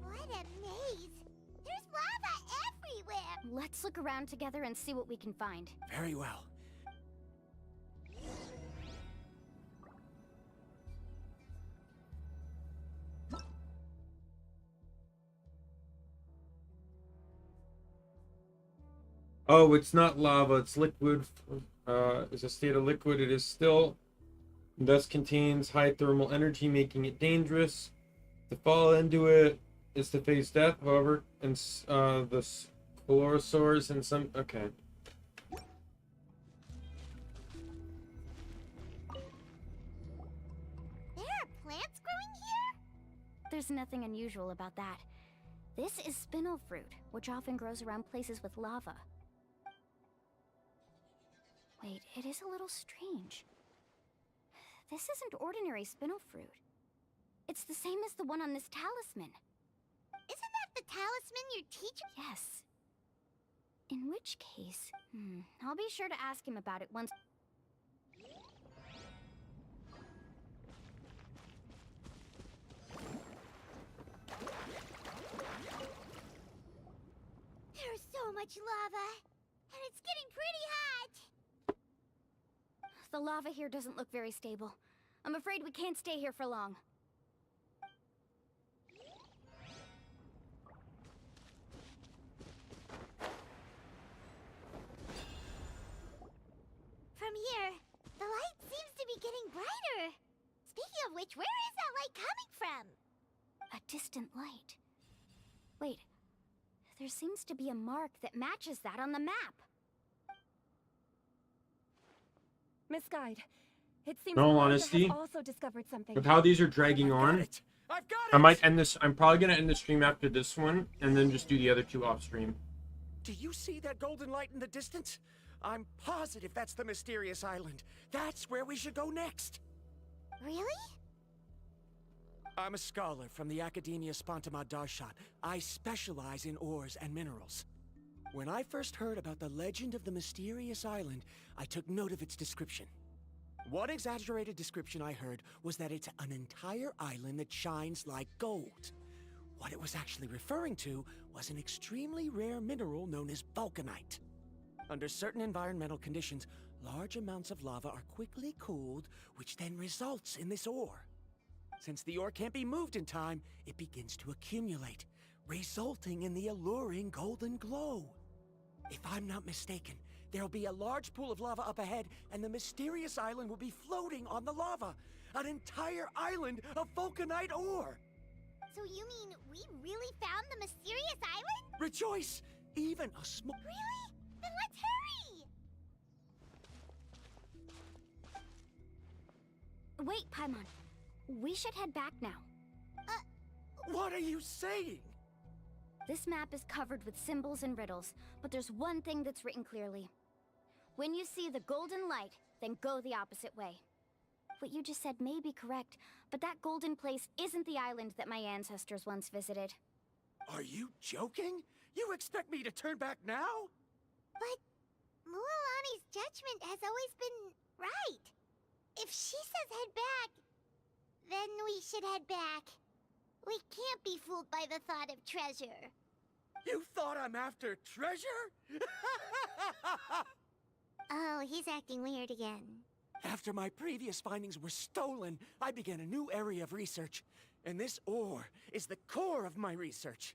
What a maze! There's lava everywhere! Let's look around together and see what we can find. Very well. Oh, it's not lava, it's liquid. It's a state of liquid. It is still, thus contains high thermal energy, making it dangerous. To fall into it is to face death, however, and the colorosaurs and some... Okay. There are plants growing here? There's nothing unusual about that. This is spinel fruit, which often grows around places with lava. Wait, it is a little strange. This isn't ordinary spinel fruit. It's the same as the one on this talisman. Isn't that the talisman your teacher... Yes. In which case... I'll be sure to ask him about it once... There's so much lava, and it's getting pretty hot. The lava here doesn't look very stable. I'm afraid we can't stay here for long. From here, the light seems to be getting brighter. Speaking of which, where is that light coming from? A distant light. Wait, there seems to be a mark that matches that on the map. Miss Guide, it seems In all Amanda honesty, has also discovered something. with how these are dragging on, I might end this. I'm probably gonna end the stream after this one, and then just do the other two off stream. Do you see that golden light in the distance? I'm positive that's the mysterious island. That's where we should go next. Really? I'm a scholar from the Academia Spontama Darshan. I specialize in ores and minerals. When I first heard about the legend of the mysterious island, I took note of its description. One exaggerated description I heard was that it's an entire island that shines like gold. What it was actually referring to was an extremely rare mineral known as vulcanite. Under certain environmental conditions, large amounts of lava are quickly cooled, which then results in this ore. Since the ore can't be moved in time, it begins to accumulate, resulting in the alluring golden glow. If I'm not mistaken, there'll be a large pool of lava up ahead, and the mysterious island will be floating on the lava. An entire island of vulcanite ore! So you mean we really found the mysterious island? Rejoice! Even a small... Really? Then let's hurry! Wait, Paimon. We should head back now. What are you saying? This map is covered with symbols and riddles, but there's one thing that's written clearly. When you see the golden light, then go the opposite way. What you just said may be correct, but that golden place isn't the island that my ancestors once visited. Are you joking? You expect me to turn back now? But Mualani's judgment has always been right. If she says head back, then we should head back. We can't be fooled by the thought of treasure. You thought I'm after treasure? Oh, he's acting weird again. After my previous findings were stolen, I began a new area of research. And this ore is the core of my research.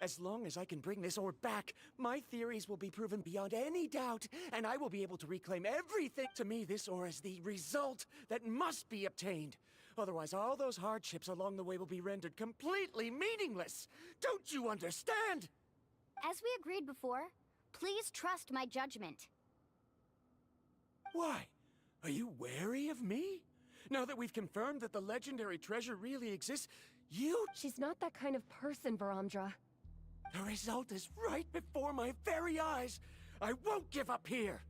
As long as I can bring this ore back, my theories will be proven beyond any doubt, and I will be able to reclaim everything. To me, this ore is the result that must be obtained. Otherwise, all those hardships along the way will be rendered completely meaningless. Don't you understand? As we agreed before, please trust my judgment. Why? Are you wary of me? Now that we've confirmed that the legendary treasure really exists, you... She's not that kind of person, Varamdra. The result is right before my very eyes. I won't give up here.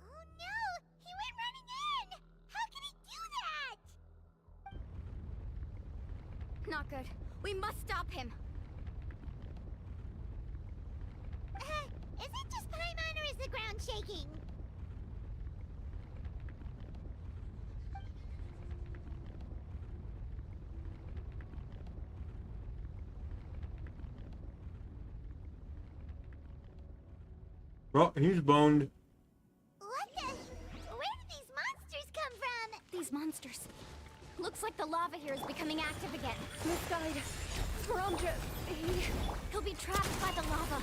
Oh no! He went running in! How can he do that? Not good. We must stop him. Is it just Paimon or is the ground shaking? Well, he's boned. What the? Where did these monsters come from? These monsters. Looks like the lava here is becoming active again. Misguide. Varamdra, He'll be trapped by the lava.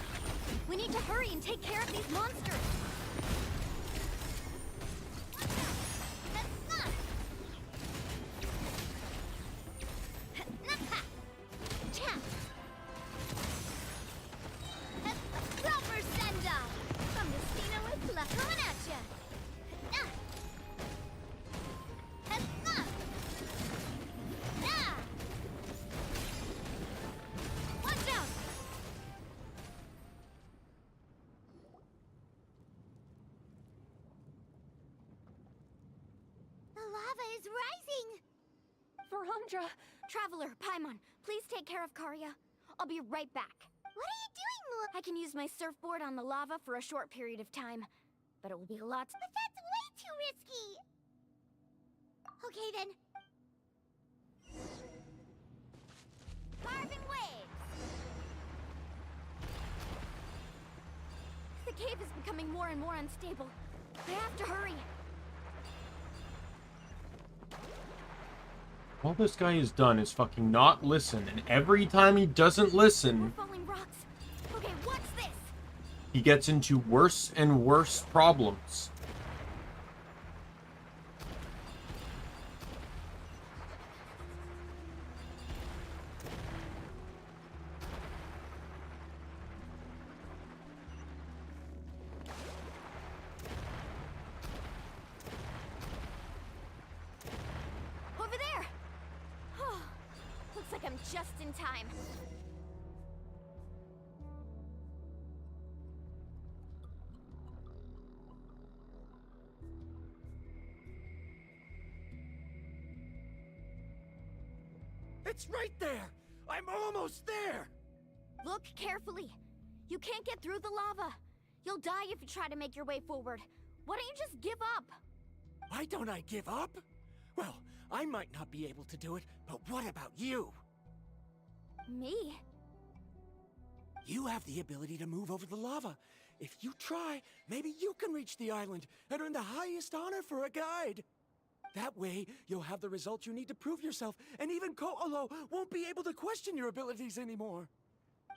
We need to hurry and take care of these monsters. Is rising! Varamdra! Traveler, Paimon, please take care of Karya. I'll be right back. What are you doing, Moon? I can use my surfboard on the lava for a short period of time, but it will be lots. But that's way too risky! Okay then. Carving waves! The cave is becoming more and more unstable. I have to hurry. All this guy has done is fucking not listen, and every time he doesn't listen, Falling rocks. Okay, what's this? he gets into worse and worse problems. Over there! Oh, looks like I'm just in time. It's right there! I'm almost there! Look carefully. You can't get through the lava. You'll die if you try to make your way forward. Why don't you just give up? Why don't I give up? Well, I might not be able to do it, but what about you? Me? You have the ability to move over the lava. If you try, maybe you can reach the island and earn the highest honor for a guide. That way, you'll have the results you need to prove yourself, and even Ko'olo won't be able to question your abilities anymore.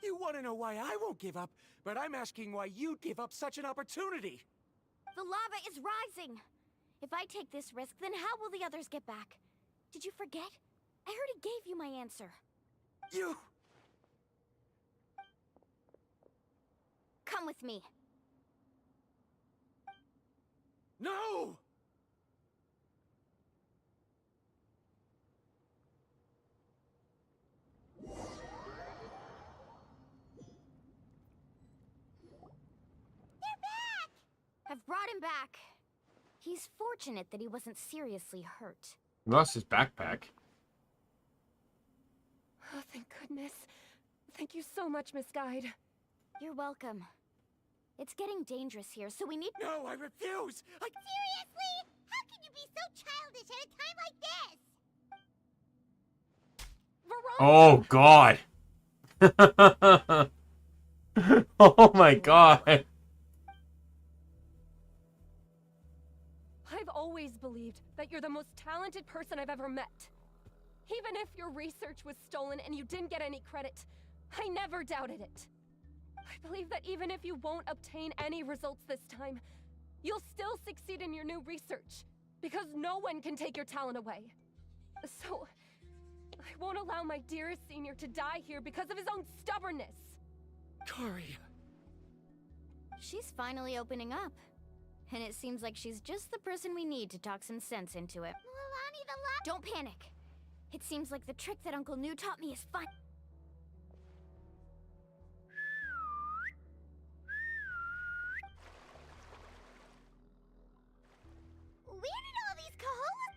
You want to know why I won't give up, but I'm asking why you'd give up such an opportunity. The lava is rising. If I take this risk, then how will the others get back? Did you forget? I already gave you my answer. You... Come with me. No! I've brought him back. He's fortunate that he wasn't seriously hurt. He lost his backpack. Oh, thank goodness. Thank you so much, Miss Guide. You're welcome. It's getting dangerous here, so we need— No, I refuse! Seriously? How can you be so childish at a time like this? Oh, God. Oh, my God. I've always believed that you're the most talented person I've ever met. Even if your research was stolen and you didn't get any credit, I never doubted it. I believe that even if you won't obtain any results this time, you'll still succeed in your new research, because no one can take your talent away. So, I won't allow my dearest senior to die here because of his own stubbornness. Kari. She's finally opening up. And it seems like she's just the person we need to talk some sense into it. Milani the Don't panic. It seems like the trick that Uncle New taught me is fine. Where did all these Ko'olos—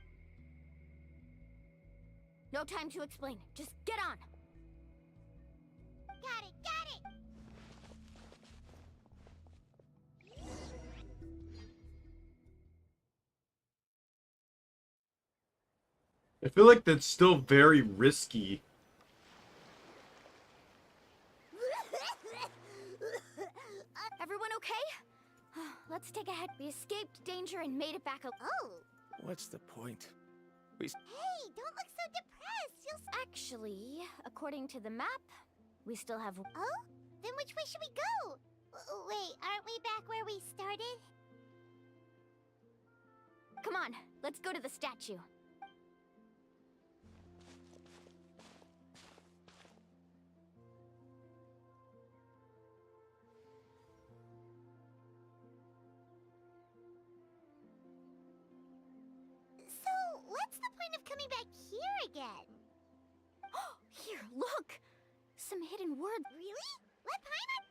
No time to explain. Just get on. Got it, got it! I feel like that's still very risky. Everyone okay? Let's take a head. We escaped danger and made it back. Oh! What's the point? Hey, don't look so depressed! You'll— Actually, according to the map, we still have— Oh? Then which way should we go? Wait, aren't we back where we started? Come on, let's go to the statue. So, what's the point of coming back here again? Here, look! Some hidden words. Really? Let Paimon—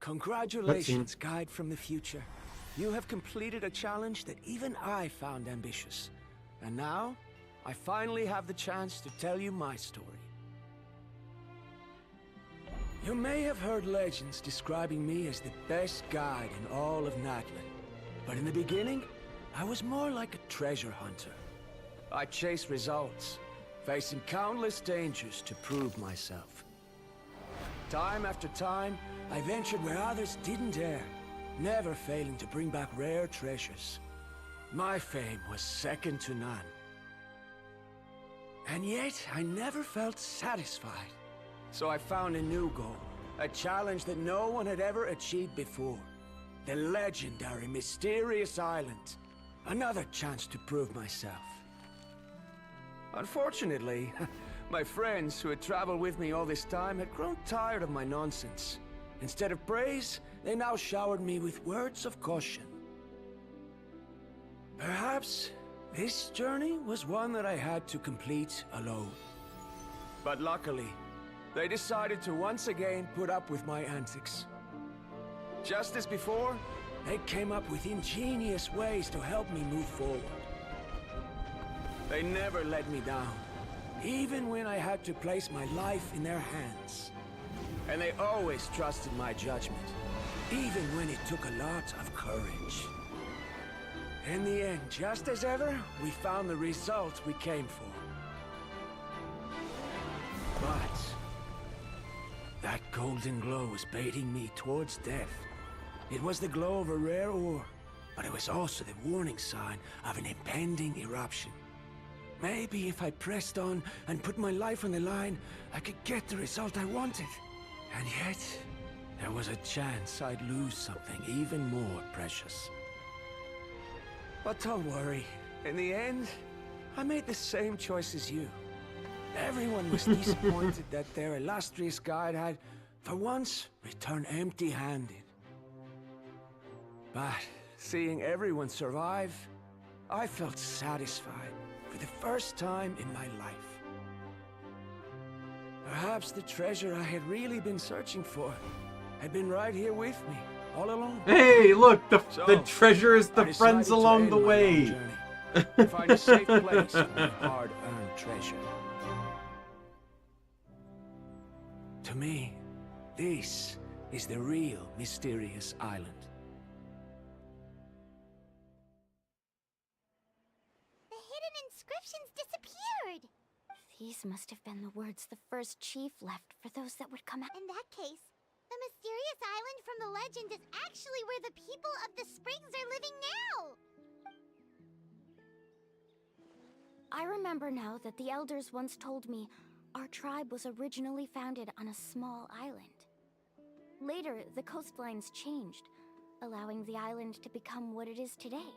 Congratulations, Guide from the Future. You have completed a challenge that even I found ambitious. And now, I finally have the chance to tell you my story. You may have heard legends describing me as the best guide in all of Natlan. But in the beginning, I was more like a treasure hunter. I chased results, facing countless dangers to prove myself. Time after time, I ventured where others didn't dare, never failing to bring back rare treasures. My fame was second to none. And yet, I never felt satisfied. So I found a new goal, a challenge that no one had ever achieved before. The legendary, mysterious island. Another chance to prove myself. Unfortunately, my friends who had traveled with me all this time had grown tired of my nonsense. Instead of praise, they now showered me with words of caution. Perhaps this journey was one that I had to complete alone. But luckily, they decided to once again put up with my antics. Just as before, they came up with ingenious ways to help me move forward. They never let me down. even when I had to place my life in their hands. And they always trusted my judgment, even when it took a lot of courage. In the end, just as ever, we found the result we came for. But that golden glow was baiting me towards death. It was the glow of a rare ore, but it was also the warning sign of an impending eruption. Maybe if I pressed on and put my life on the line, I could get the result I wanted. And yet, there was a chance I'd lose something even more precious. But don't worry. In the end, I made the same choice as you. Everyone was disappointed that their illustrious guide had, for once, returned empty-handed. But seeing everyone survive, I felt satisfied for the first time in my life. Perhaps the treasure I had really been searching for had been right here with me, all along. Hey, look, the So, treasure is the I friends decided to along end the my long way. journey and find a safe place for my hard-earned treasure. To me, this is the real mysterious island. The hidden inscriptions disappeared! These must have been the words the first chief left for those that would come out. In that case, the mysterious island from the legend is actually where the people of the springs are living now! I remember now that the elders once told me our tribe was originally founded on a small island. Later, the coastlines changed, allowing the island to become what it is today.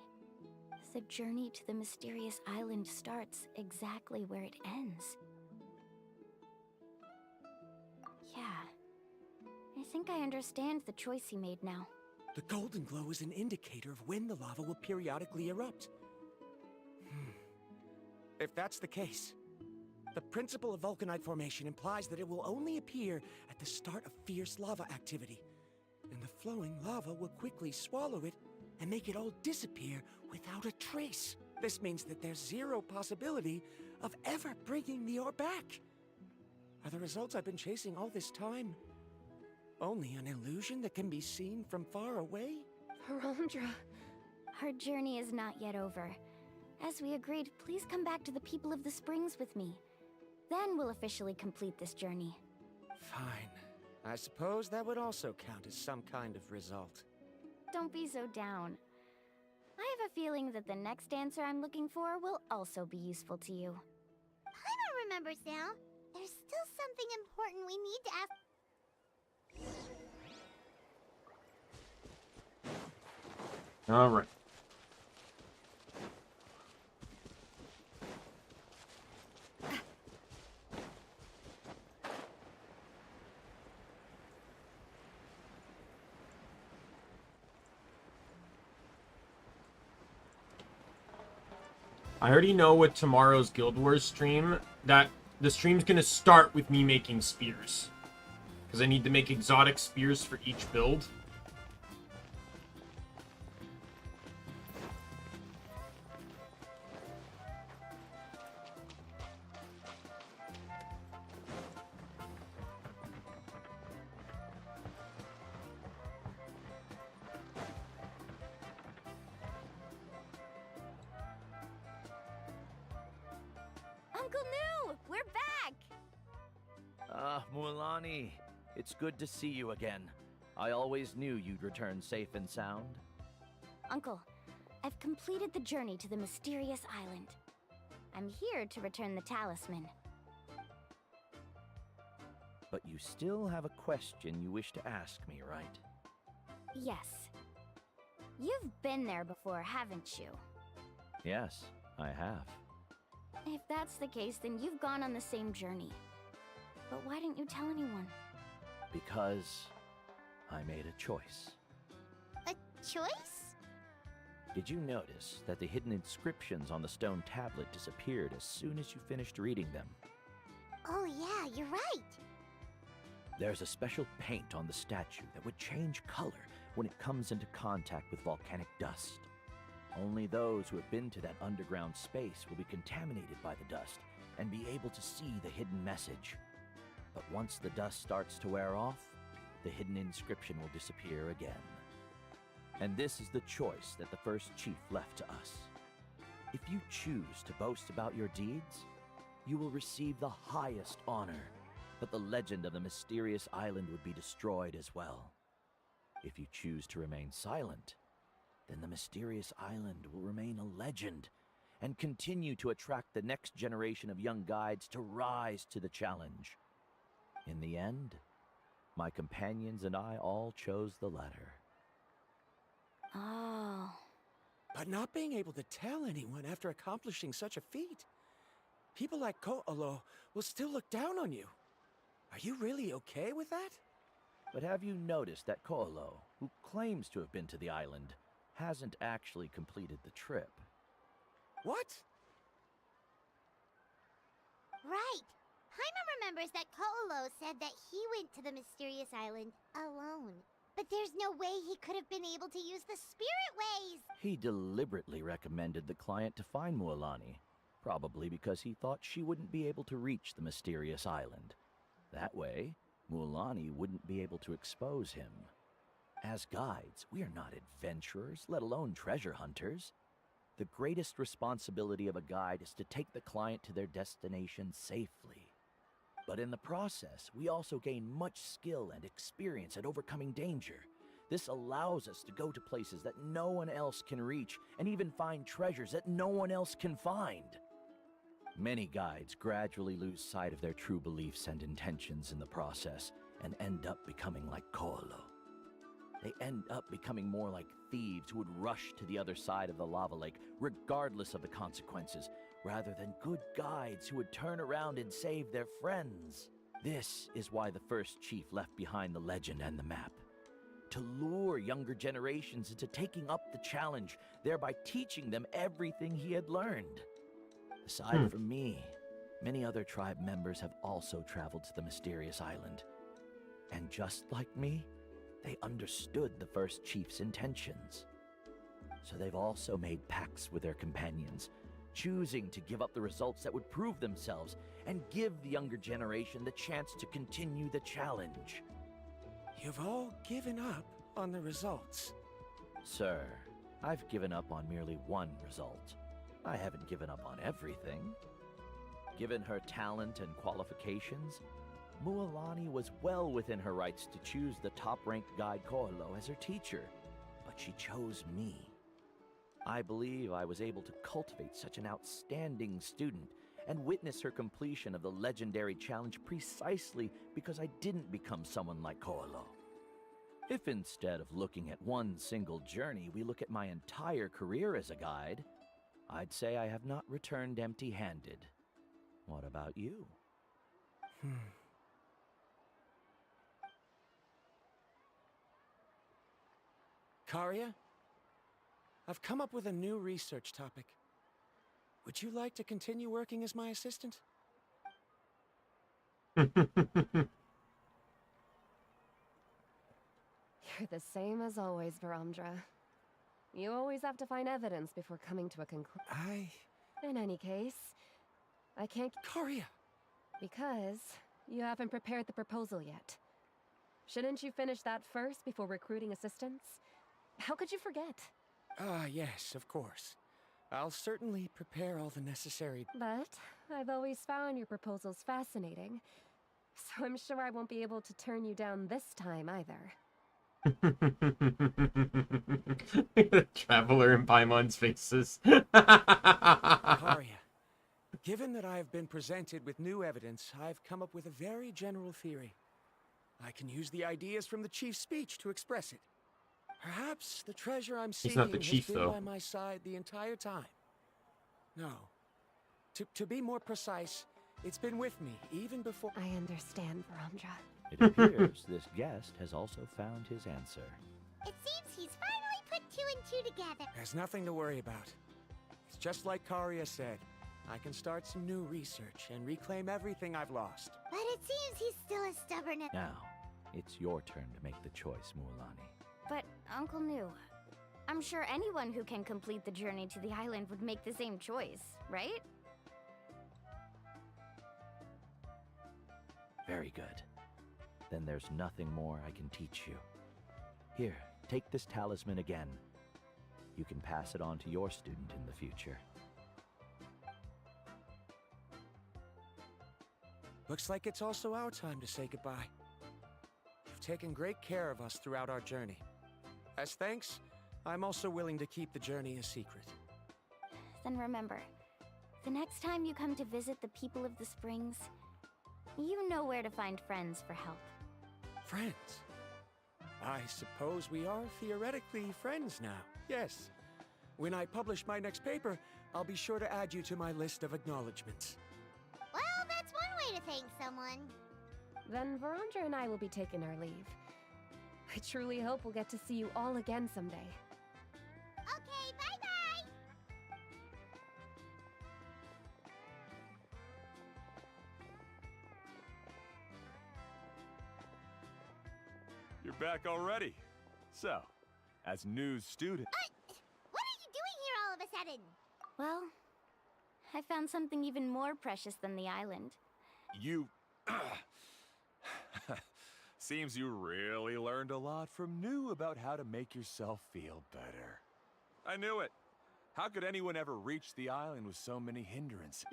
The journey to the mysterious island starts exactly where it ends. Yeah. I think I understand the choice he made now. The golden glow is an indicator of when the lava will periodically erupt. If that's the case, the principle of vulcanite formation implies that it will only appear at the start of fierce lava activity, and the flowing lava will quickly swallow it and make it all disappear without a trace. This means that there's zero possibility of ever bringing the ore back. Are the results I've been chasing all this time only an illusion that can be seen from far away? Harondra. Our journey is not yet over. As we agreed, please come back to the people of the springs with me. Then we'll officially complete this journey. Fine. I suppose that would also count as some kind of result. Don't be so down. I have a feeling that the next answer I'm looking for will also be useful to you. Paimon remembers now. There's still something important we need to ask. All right. I already know with tomorrow's Guild Wars stream that the stream's gonna start with me making spears. Because I need to make exotic spears for each build. Uncle New! We're back! Ah, Mualani. It's good to see you again. I always knew you'd return safe and sound. Uncle, I've completed the journey to the mysterious island. I'm here to return the talisman. But you still have a question you wish to ask me, right? Yes. You've been there before, haven't you? Yes, I have. If that's the case, then you've gone on the same journey. But why didn't you tell anyone? Because I made a choice. A choice? Did you notice that the hidden inscriptions on the stone tablet disappeared as soon as you finished reading them? Oh yeah, you're right. There's a special paint on the statue that would change color when it comes into contact with volcanic dust. Only those who have been to that underground space will be contaminated by the dust, and be able to see the hidden message. But once the dust starts to wear off, the hidden inscription will disappear again. And this is the choice that the first chief left to us. If you choose to boast about your deeds, you will receive the highest honor, but the legend of the mysterious island would be destroyed as well. If you choose to remain silent, then the mysterious island will remain a legend and continue to attract the next generation of young guides to rise to the challenge. In the end, my companions and I all chose the latter. Oh. But not being able to tell anyone after accomplishing such a feat. People like Ko'olo will still look down on you. Are you really okay with that? But have you noticed that Ko'olo, who claims to have been to the island, hasn't actually completed the trip? What? Right. Paimon remembers that Ko'olo said that he went to the mysterious island alone. But there's no way he could have been able to use the spirit ways! He deliberately recommended the client to find Mualani, probably because he thought she wouldn't be able to reach the mysterious island. That way, Mualani wouldn't be able to expose him. As guides, we are not adventurers, let alone treasure hunters. The greatest responsibility of a guide is to take the client to their destination safely. But in the process, we also gain much skill and experience at overcoming danger. This allows us to go to places that no one else can reach, and even find treasures that no one else can find. Many guides gradually lose sight of their true beliefs and intentions in the process, and end up becoming like Ko'olo. They end up becoming more like thieves who would rush to the other side of the lava lake, regardless of the consequences, rather than good guides who would turn around and save their friends. This is why the first chief left behind the legend and the map. To lure younger generations into taking up the challenge, thereby teaching them everything he had learned. Aside from me, many other tribe members have also traveled to the mysterious island. And just like me, they understood the first chief's intentions. So they've also made pacts with their companions, choosing to give up the results that would prove themselves and give the younger generation the chance to continue the challenge. You've all given up on the results. Sir, I've given up on merely one result. I haven't given up on everything. Given her talent and qualifications, Mualani was well within her rights to choose the top-ranked guide Ko'olo as her teacher, but she chose me. I believe I was able to cultivate such an outstanding student and witness her completion of the legendary challenge precisely because I didn't become someone like Ko'olo. If instead of looking at one single journey, we look at my entire career as a guide, I'd say I have not returned empty-handed. What about you? Karia? I've come up with a new research topic. Would you like to continue working as my assistant? You're the same as always, Varamdra. You always have to find evidence before coming to a conclusion. In any case, I can't... Karia! Because you haven't prepared the proposal yet. Shouldn't you finish that first before recruiting assistants? How could you forget? Yes, of course. I'll certainly prepare all the necessary... But I've always found your proposals fascinating, so I'm sure I won't be able to turn you down this time either. Traveler and Paimon's faces. Karia, given that I have been presented with new evidence, I've come up with a very general theory. I can use the ideas from the chief's speech to express it. Perhaps the treasure I'm seeking not the chief, has been though. by my side the entire time. No. To be more precise, it's been with me even before... I understand, Varamdra. It appears this guest has also found his answer. It seems he's finally put two and two together. There's nothing to worry about. It's just like Karia said. I can start some new research and reclaim everything I've lost. But it seems he's still as stubborn as... Now, it's your turn to make the choice, Mualani. But, Uncle Nu, I'm sure anyone who can complete the journey to the island would make the same choice, right? Very good. Then there's nothing more I can teach you. Here, take this talisman again. You can pass it on to your student in the future. Looks like it's also our time to say goodbye. You've taken great care of us throughout our journey. As thanks, I'm also willing to keep the journey a secret. Then remember, the next time you come to visit the people of the Springs, you know where to find friends for help. Friends? I suppose we are theoretically friends now. Yes. When I publish my next paper, I'll be sure to add you to my list of acknowledgements. Well, that's one way to thank someone. Then Verandra and I will be taking our leave. I truly hope we'll get to see you all again someday. Okay, bye-bye! You're back already. So, as news student... What are you doing here all of a sudden? Well, I found something even more precious than the island. You... Seems you really learned a lot from New about how to make yourself feel better. I knew it. How could anyone ever reach the island with so many hindrances?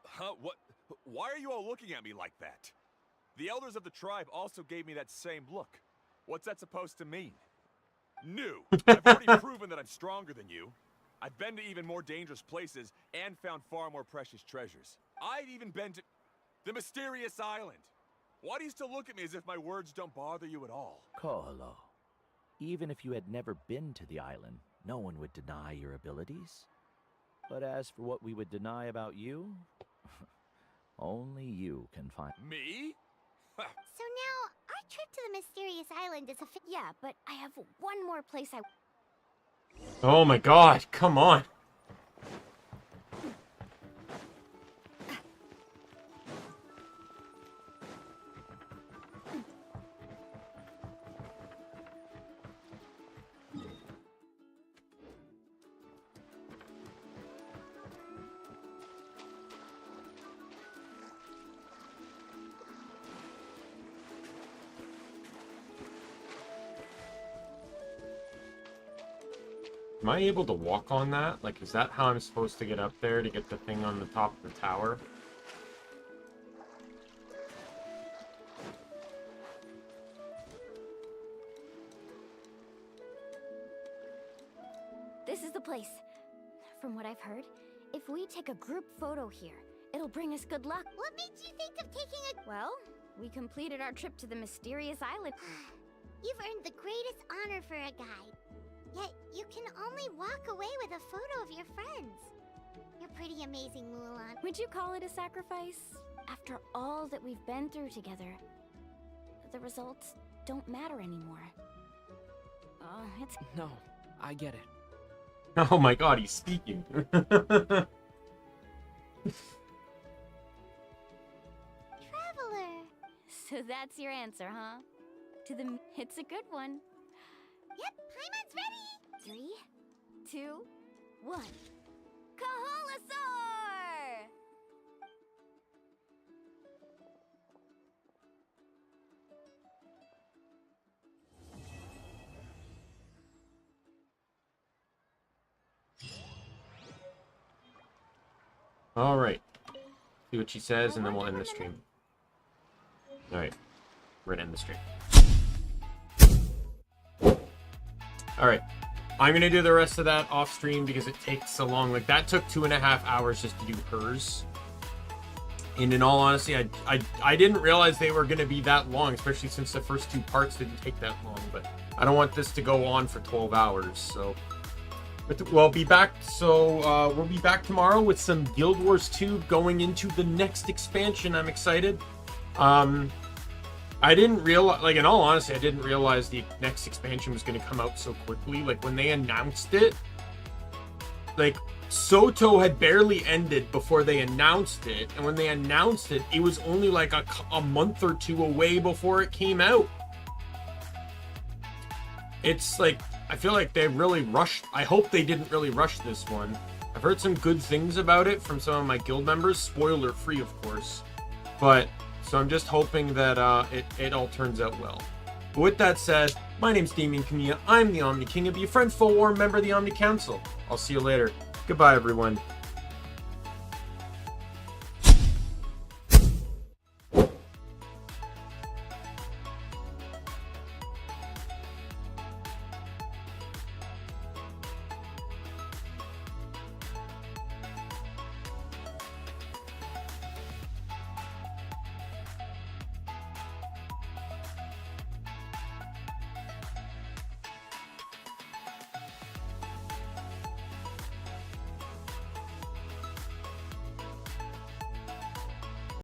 Huh? What? Why are you all looking at me like that? The elders of the tribe also gave me that same look. What's that supposed to mean? New. I've already proven that I'm stronger than you. I've been to even more dangerous places and found far more precious treasures. I've even been to the mysterious island. Why do you still look at me as if my words don't bother you at all? Koholo, even if you had never been to the island, no one would deny your abilities. But as for what we would deny about you, only you can find... Me? So now, our trip to the mysterious island is a Yeah, but I have one more place I... Oh my god, come on. Am I able to walk on that? Like, is that how I'm supposed to get up there to get the thing on the top of the tower? This is the place. From what I've heard, if we take a group photo here, it'll bring us good luck. What made you think of taking a... Well, we completed our trip to the mysterious island. You've earned the greatest honor for a guide. Yet, you can only walk away with a photo of your friends. You're pretty amazing, Mulan. Would you call it a sacrifice? After all that we've been through together, the results don't matter anymore. It's... No, I get it. Oh my god, he's speaking. Traveler! So that's your answer, huh? It's a good one. Yep, Paimon's ready! 3, 2, 1. Kaholasaur! Alright. See what she says, and then we'll end the stream. Alright. We're gonna end the stream. Alright. I'm gonna do the rest of that off stream because it takes so long. Like, that took 2.5 hours just to do hers. And in all honesty, I didn't realize they were gonna be that long, especially since the first 2 parts didn't take that long. But I don't want this to go on for 12 hours, so... But we'll be back, so we'll be back tomorrow with some Guild Wars 2 going into the next expansion. I'm excited. I didn't realize, like, in all honesty, I didn't realize the next expansion was going to come out so quickly. Like, when they announced it, like, Soto had barely ended before they announced it. And when they announced it, it was only like a month or 2 away before it came out. It's like, I feel like they really rushed. I hope they didn't really rush this one. I've heard some good things about it from some of my guild members, spoiler free of course. But, so I'm just hoping that it all turns out well. But with that said, my name's Daimien Kamiya, I'm the Omni King, and be a friend, foe, or member of the Omni Council. I'll see you later. Goodbye everyone.